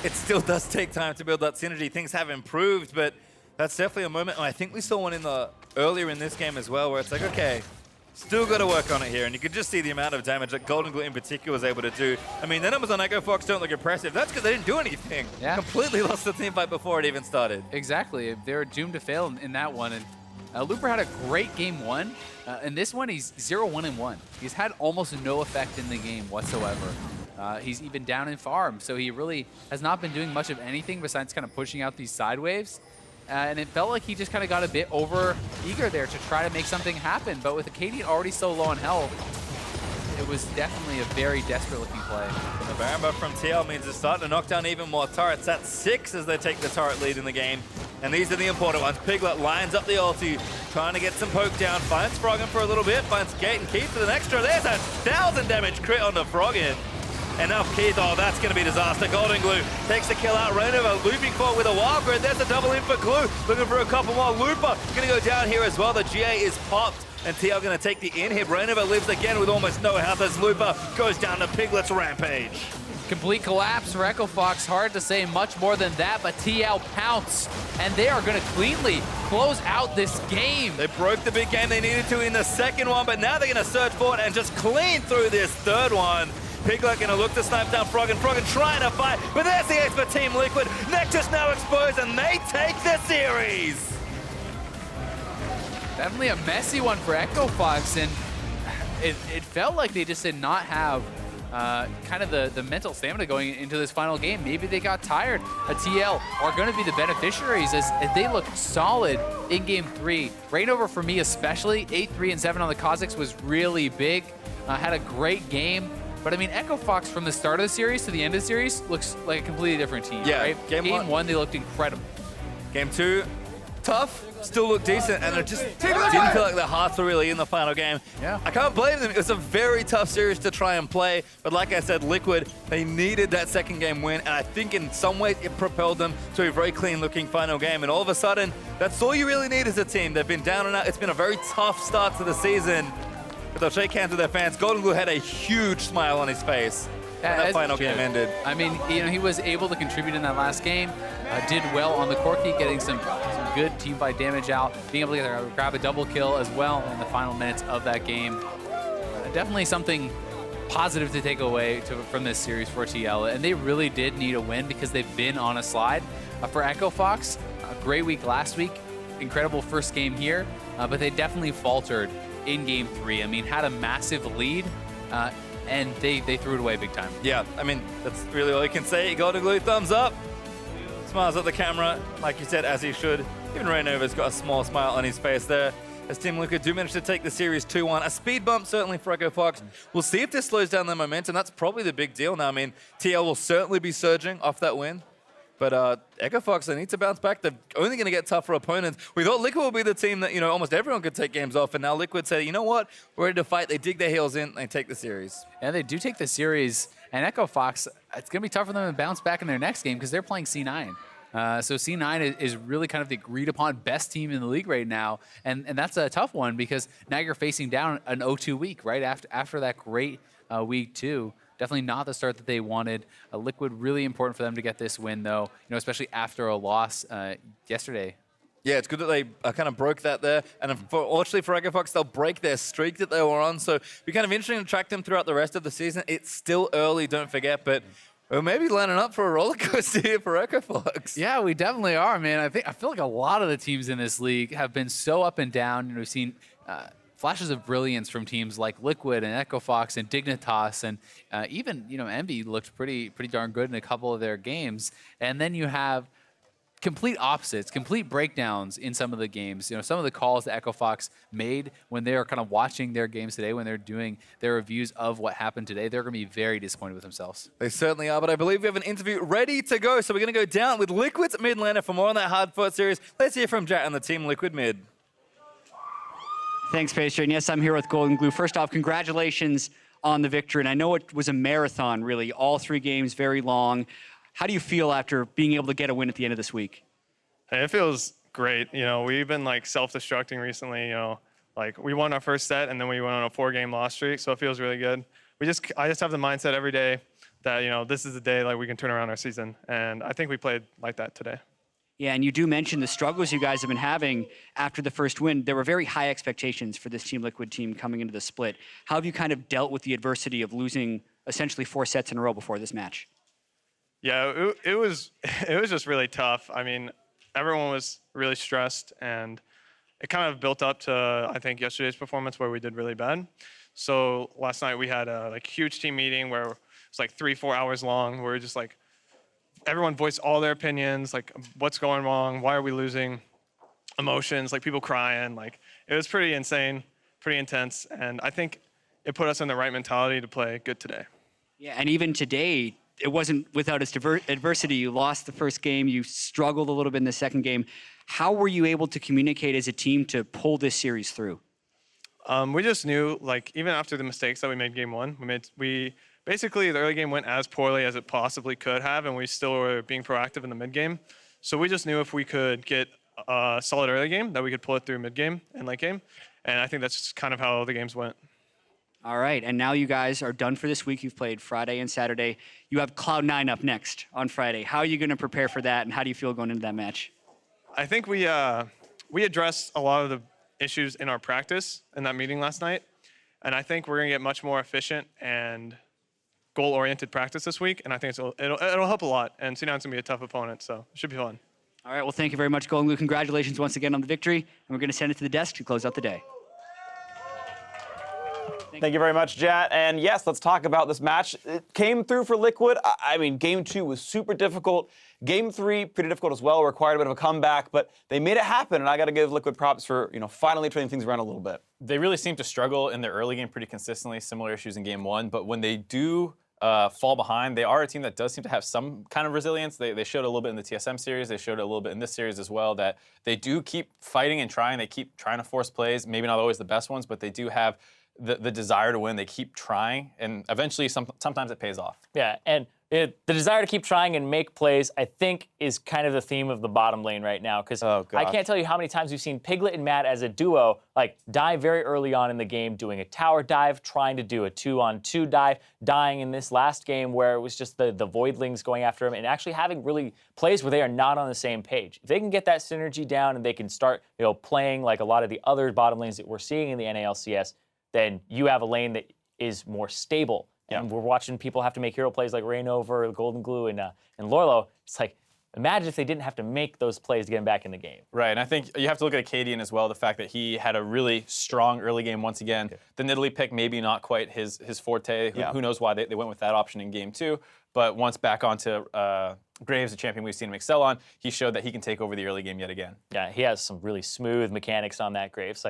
it still does take time to build that synergy. Things have improved, but that's definitely a moment. And I think we saw one earlier in this game as well, where it's like, okay, Still got to work on it here, and you can just see the amount of damage that Golden Glue in particular was able to do. I mean, the numbers on Echo Fox don't look impressive. That's because they didn't do anything. Yeah. Completely lost the team fight before it even started. Exactly. They were doomed to fail in that one. And Looper had a great game one. In this one, he's 0-1-1. He's had almost no effect in the game whatsoever. He's even down in farm, so he really has not been doing much of anything besides kind of pushing out these side waves. And it felt like he just kind of got a bit over eager there to try to make something happen. But with Acadian already so low on health, it was definitely a very desperate looking play. The Baron buff from TL means it's starting to knock down even more turrets. That's 6 as they take the turret lead in the game. And these are the important ones. Piglet lines up the ulti, trying to get some poke down. Finds Froggen for a little bit, finds Gate and Keith for the extra. There's a 1,000 damage crit on the Froggen. And now Keith, oh, that's going to be disaster. Golden Glue takes the kill out. Rainover looping forward with a wild grid. There's a double in for Glue. Looking for a couple more. Looper going to go down here as well. The GA is popped. And TL going to take the inhib. Rainover lives again with almost no health as Looper goes down to Piglet's rampage. Complete collapse for Echo Fox. Hard to say much more than that, but TL pounce. And they are going to cleanly close out this game. They broke the big game they needed to in the second one, but now they're going to search for it and just clean through this third one. Piglet going to look to snipe down Froggen. Froggen trying to fight, but there's the ace for Team Liquid. Nexus now exposed, and they take the series. Definitely a messy one for Echo Fox, and it felt like they just did not have kind of the mental stamina going into this final game. Maybe they got tired. TL are going to be the beneficiaries as they look solid in Game 3. Rainover for me especially, 8-3 and 7 on the Kazakhs was really big. Had a great game. But I mean, Echo Fox from the start of the series to the end of the series looks like a completely different team, yeah, right? Game 1, they looked incredible. Game 2, tough, still looked decent, and it just didn't feel like their hearts were really in the final game. Yeah. I can't blame them. It was a very tough series to try and play, but like I said, Liquid, they needed that second game win, and I think in some ways it propelled them to a very clean-looking final game, and all of a sudden, that's all you really need as a team. They've been down and out. It's been a very tough start to the season. But they'll shake hands with their fans. Golden Glue had a huge smile on his face when that final game ended. I mean, you know, he was able to contribute in that last game, did well on the Corki, getting some good team fight damage out, being able to grab a double kill as well in the final minutes of that game. Definitely something positive to take away from this series for TL, and they really did need a win because they've been on a slide. For Echo Fox, a great week last week, incredible first game here, but they definitely faltered in Game 3. I mean, had a massive lead, and they threw it away big time. Yeah, I mean, that's really all you can say. Golden Glue, thumbs up. Smiles at the camera, like you said, as he should. Even Rainover's got a small smile on his face there. As Team Liquid do manage to take the series 2-1. A speed bump, certainly, for Echo Fox. We'll see if this slows down their momentum. That's probably the big deal now. I mean, TL will certainly be surging off that win. But Echo Fox, they need to bounce back. They're only going to get tougher opponents. We thought Liquid would be the team that, you know, almost everyone could take games off. And now Liquid say, you know what? We're ready to fight. They dig their heels in. They take the series. Yeah, they do take the series. And Echo Fox, it's going to be tough for them to bounce back in their next game because they're playing C9. So C9 is really kind of the agreed upon best team in the league right now. And that's a tough one because now you're facing down an 0-2 week, right? After that great week 2. Definitely not the start that they wanted. Liquid, really important for them to get this win, though, you know, especially after a loss yesterday. Yeah, it's good that they kind of broke that there. And unfortunately for Echo Fox, they'll break their streak that they were on. So it'll be kind of interesting to track them throughout the rest of the season. It's still early, don't forget, but we're maybe lining up for a roller coaster here for Echo Fox. Yeah, we definitely are, man. I feel like a lot of the teams in this league have been so up and down. You know, we've seen flashes of brilliance from teams like Liquid and Echo Fox and Dignitas, and even, you know, Envy looked pretty darn good in a couple of their games. And then you have complete opposites, complete breakdowns in some of the games. You know, some of the calls that Echo Fox made when they are kind of watching their games today, when they're doing their reviews of what happened today, they're going to be very disappointed with themselves. They certainly are, but I believe we have an interview ready to go. So we're going to go down with Liquid's mid laner for more on that hard-fought series. Let's hear from Jack and the Team Liquid mid. Thanks, Pacer. And yes, I'm here with Golden Glue. First off, congratulations on the victory. And I know it was a marathon, really. All 3 games, very long. How do you feel after being able to get a win at the end of this week? Hey, it feels great. You know, we've been like self-destructing recently. You know, like we won our first set and then we went on a 4-game loss streak. So it feels really good. I just have the mindset every day that, you know, this is the day like we can turn around our season. And I think we played like that today. Yeah, and you do mention the struggles you guys have been having after the first win. There were very high expectations for this Team Liquid team coming into the split. How have you kind of dealt with the adversity of losing essentially 4 sets in a row before this match? Yeah, it was just really tough. I mean, everyone was really stressed, and it kind of built up to, I think, yesterday's performance where we did really bad. So last night we had a huge team meeting where it was like 3-4 hours long, where we just like everyone voiced all their opinions, like what's going wrong, why are we losing, emotions, like people crying. Like it was pretty insane, pretty intense, and I think it put us in the right mentality to play good today. Yeah, and even today, it wasn't without its adversity. You lost the first game, you struggled a little bit in the second game. How were you able to communicate as a team to pull this series through? We just knew, like, even after the mistakes that we made game one, we basically, the early game went as poorly as it possibly could have, and we still were being proactive in the mid game. So we just knew if we could get a solid early game, that we could pull it through mid game and late game. And I think that's kind of how the games went. All right, and now you guys are done for this week. You've played Friday and Saturday. You have Cloud9 up next on Friday. How are you going to prepare for that, and how do you feel going into that match? I think we addressed a lot of the issues in our practice in that meeting last night. And I think we're going to get much more efficient and goal-oriented practice this week, and I think it'll help a lot. And C9's going to be a tough opponent, so it should be fun. All right, well, thank you very much, Golden Glue. Congratulations once again on the victory, and we're going to send it to the desk to close out the day. Thank you very much, Jat. And yes, let's talk about this match. It came through for Liquid. I mean, game 2 was super difficult. Game 3, pretty difficult as well, required a bit of a comeback, but they made it happen, and I got to give Liquid props for, finally turning things around a little bit. They really seem to struggle in their early game pretty consistently, similar issues in game 1, but when they do fall behind, they are a team that does seem to have some kind of resilience. They showed a little bit in the TSM series. They showed it a little bit in this series as well, that they do keep fighting and trying. They keep trying to force plays, maybe not always the best ones, but they do have the desire to win. They keep trying, and eventually sometimes it pays off. Yeah, and the desire to keep trying and make plays, I think, is kind of the theme of the bottom lane right now, because I can't tell you how many times we've seen Piglet and Matt as a duo dive very early on in the game, doing a tower dive, trying to do a 2-on-2 dive, dying in this last game where it was just the Voidlings going after him, and actually having really plays where they are not on the same page. If they can get that synergy down and they can start playing like a lot of the other bottom lanes that we're seeing in the NALCS, then you have a lane that is more stable. Yeah. And we're watching people have to make hero plays like Rainover, Golden Glue, and Lorlo. It's like, imagine if they didn't have to make those plays to get him back in the game. Right, and I think you have to look at Acadian as well, the fact that he had a really strong early game once again. Okay. The Nidalee pick, maybe not quite his forte. Who knows why they went with that option in game 2. But once back onto Graves, a champion we've seen him excel on, he showed that he can take over the early game yet again. Yeah, he has some really smooth mechanics on that Graves.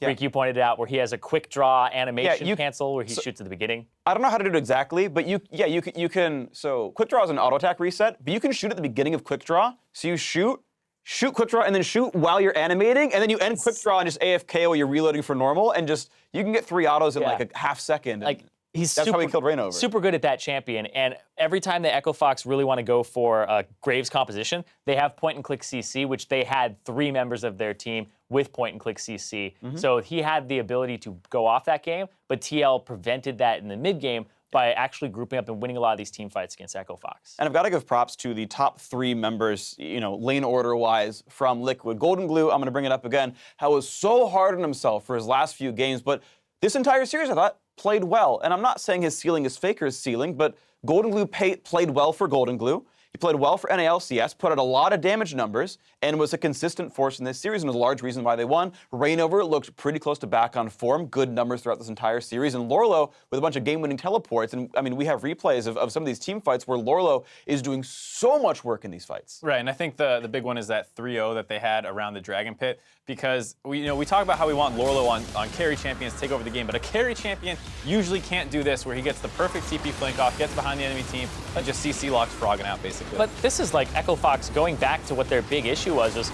Freak, you pointed out where he has a quick draw animation cancel where he shoots at the beginning. I don't know how to do it exactly, but you can. So quick draw is an auto attack reset, but you can shoot at the beginning of quick draw. So you shoot quick draw, and then shoot while you're animating, and then you end quick draw and just AFK while you're reloading for normal, and you can get 3 autos in like a half second. That's how he killed Rainover. Super good at that champion, and every time the Echo Fox really want to go for Graves composition, they have point-and-click CC, which they had 3 members of their team with point-and-click CC. So he had the ability to go off that game, but TL prevented that in the mid-game by actually grouping up and winning a lot of these team fights against Echo Fox. And I've got to give props to the top 3 members, lane order-wise from Liquid. Golden Glue, I'm going to bring it up again, was so hard on himself for his last few games, but this entire series, I thought, played well. And I'm not saying his ceiling is Faker's ceiling, but Golden Glue played well for Golden Glue. He played well for NALCS, put out a lot of damage numbers, and was a consistent force in this series, and was a large reason why they won. Rainover looked pretty close to back on form, good numbers throughout this entire series, and Lorlo with a bunch of game-winning teleports. And I mean, we have replays of some of these team fights where Lorlo is doing so much work in these fights. Right, and I think the big one is that 3-0 that they had around the Dragon Pit, because we talk about how we want Lorlo on carry champions to take over the game, but a carry champion usually can't do this, where he gets the perfect TP flank off, gets behind the enemy team, and just CC locks frogging out, basically. But this is like Echo Fox going back to what their big issue was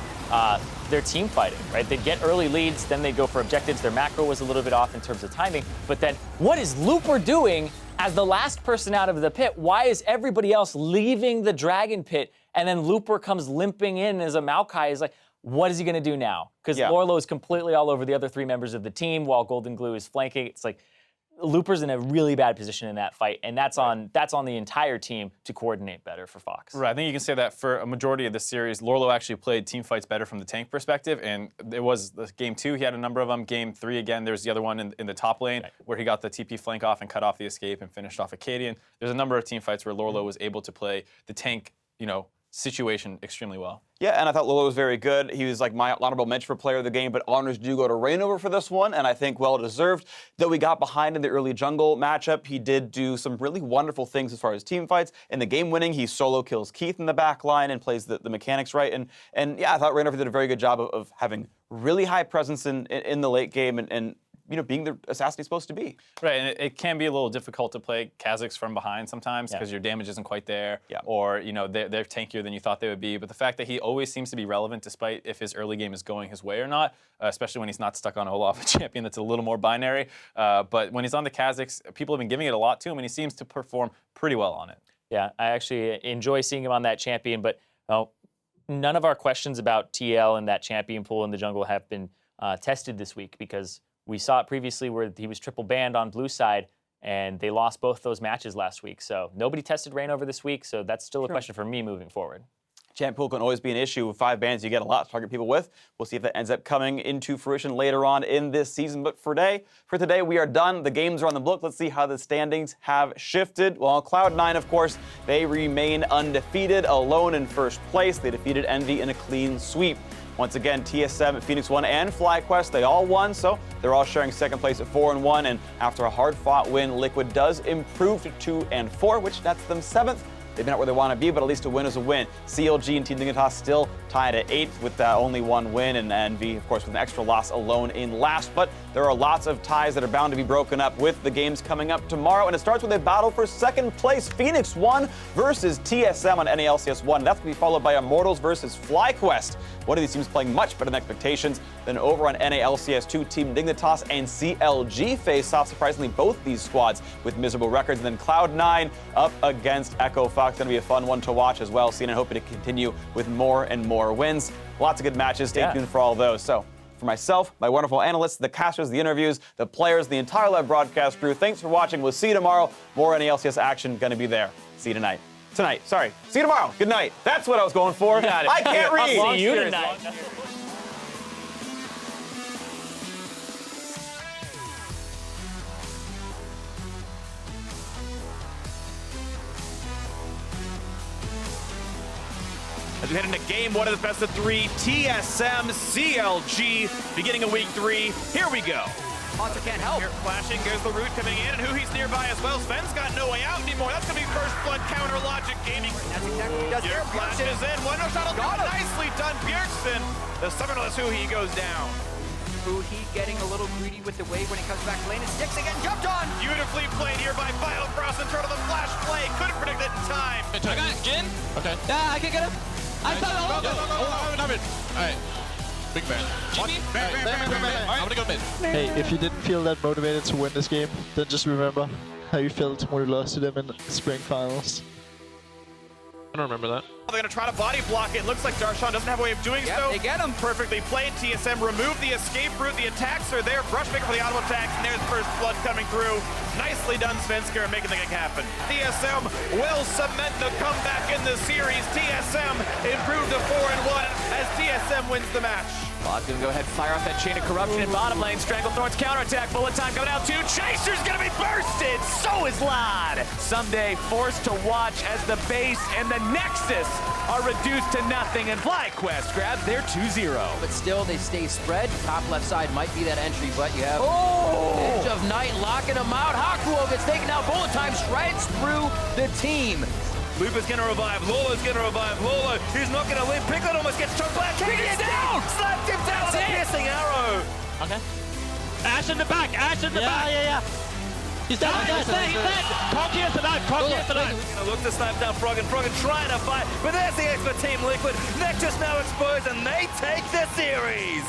their team fighting, right? They'd get early leads, then they'd go for objectives. Their macro was a little bit off in terms of timing. But then what is Looper doing as the last person out of the pit? Why is everybody else leaving the Dragon Pit, and then Looper comes limping in as a Maokai? Is like, what is he going to do now? Because Lorlo is completely all over the other 3 members of the team while Golden Glue is flanking. It's like, Looper's in a really bad position in that fight, and that's on the entire team to coordinate better for Fox. Right, I think you can say that for a majority of the series, Lorlo actually played team fights better from the tank perspective, and it was game 2, he had a number of them. Game 3, again, there's the other one in the top lane where he got the TP flank off and cut off the escape and finished off Acadian. There's a number of team fights where Lorlo was able to play the tank, situation extremely well. Yeah, and I thought Lolo was very good. He was like my honorable mention for player of the game, but honors do go to Rainover for this one, and I think well-deserved. Though we got behind in the early jungle matchup, he did do some really wonderful things as far as team fights. In the game winning, he solo kills Keith in the back line and plays the mechanics right. And yeah, I thought Rainover did a very good job of having really high presence in the late game and being the assassin he's supposed to be. Right, and it can be a little difficult to play Kha'Zix from behind sometimes because your damage isn't quite there, or they're tankier than you thought they would be. But the fact that he always seems to be relevant despite if his early game is going his way or not, especially when he's not stuck on Olaf, a champion that's a little more binary. But when he's on the Kha'Zix, people have been giving it a lot to him, and he seems to perform pretty well on it. Yeah, I actually enjoy seeing him on that champion, but none of our questions about TL and that champion pool in the jungle have been tested this week because we saw it previously where he was triple banned on blue side, and they lost both those matches last week. So nobody tested Rainover this week, so that's still a question for me moving forward. Champ pool can always be an issue. With 5 bans, you get a lot to target people with. We'll see if that ends up coming into fruition later on in this season. But for today, we are done. The games are on the book. Let's see how the standings have shifted. Well, Cloud9, of course, they remain undefeated, alone in first place. They defeated Envy in a clean sweep. Once again, TSM, Phoenix1, and FlyQuest, they all won, so they're all sharing second place at 4-1. And after a hard-fought win, Liquid does improve to 2-4, which nets them 7th. They've been not where they want to be, but at least a win is a win. CLG and Team Dignitas still tied at 8th with only 1 win, and Envy, of course, with an extra loss alone in last. But there are lots of ties that are bound to be broken up with the games coming up tomorrow, and it starts with a battle for second place. Phoenix1 versus TSM on NALCS1. That's going to be followed by Immortals versus FlyQuest. One of these teams playing much better than expectations. Then over on NALCS2, Team Dignitas and CLG face off, surprisingly, both these squads with miserable records. And then Cloud9 up against Echo Fox. Going to be a fun one to watch as well. CNN hoping to continue with more and more wins. Lots of good matches. Stay tuned for all those. So for myself, my wonderful analysts, the casters, the interviews, the players, the entire live broadcast crew, thanks for watching. We'll see you tomorrow. More NALCS action going to be there. See you tonight. Sorry. See you tomorrow. Good night. That's what I was going for. I can't read. I'll see you tonight. As we head into game 1 of the best of 3, TSM, CLG, beginning of week 3. Here we go. Monster can't help. Here, flashing, goes the root coming in, and who he's nearby as well. Sven's got no way out anymore. That's going to be first blood counter logic gaming. That's exactly what he does here. Flash is in. One no shot. Nicely done, Bjergsen. The summonerless Huhi goes down. Huhi getting a little greedy with the wave when he comes back to lane. And Sticks again, jumped on. Beautifully played here by Biofrost in front of the flash play. Couldn't predict it in time. I got Jin. Okay. Yeah, I can get him. I found all of them. All right. Big man. I'm gonna go mid. Hey, if you didn't feel that motivated to win this game, then just remember how you felt when you lost to them in the spring finals. I don't remember that. They're going to try to body block it. Looks like Darshan doesn't have a way of doing so. They get him. Perfectly played. TSM removed the escape route. The attacks are there. Brushmaker for the auto attacks, and there's first blood coming through. Nicely done, Svensker, making the thing happen. TSM will cement the comeback in the series. TSM improved to 4-1 as TSM wins the match. Lod's gonna go ahead and fire off that chain of corruption in bottom lane. Stranglethorn's counterattack. Bullet time coming out too. Chaser's gonna be bursted. So is Lod. Someday forced to watch as the base and the Nexus are reduced to nothing, and FlyQuest grabs their 2-0. But still, they stay spread. Top left side might be that entry, but you have Edge of Night locking them out. Hakuo gets taken out. Bullet time shreds through the team. Lupa's gonna revive. Lola's gonna revive. Lola, he's not gonna live. Piglet almost gets choked by a kick. He's down! Slapped him down with a piercing arrow. Okay. Ash in the back. Ash in the back. Yeah. He's dead. He's dead. Conky has the knife. Conky has the knife. Gonna look to slap down Froggen. Froggen trying to fight, but there's the expert Team Liquid. Nexus now exposed, and they take the series.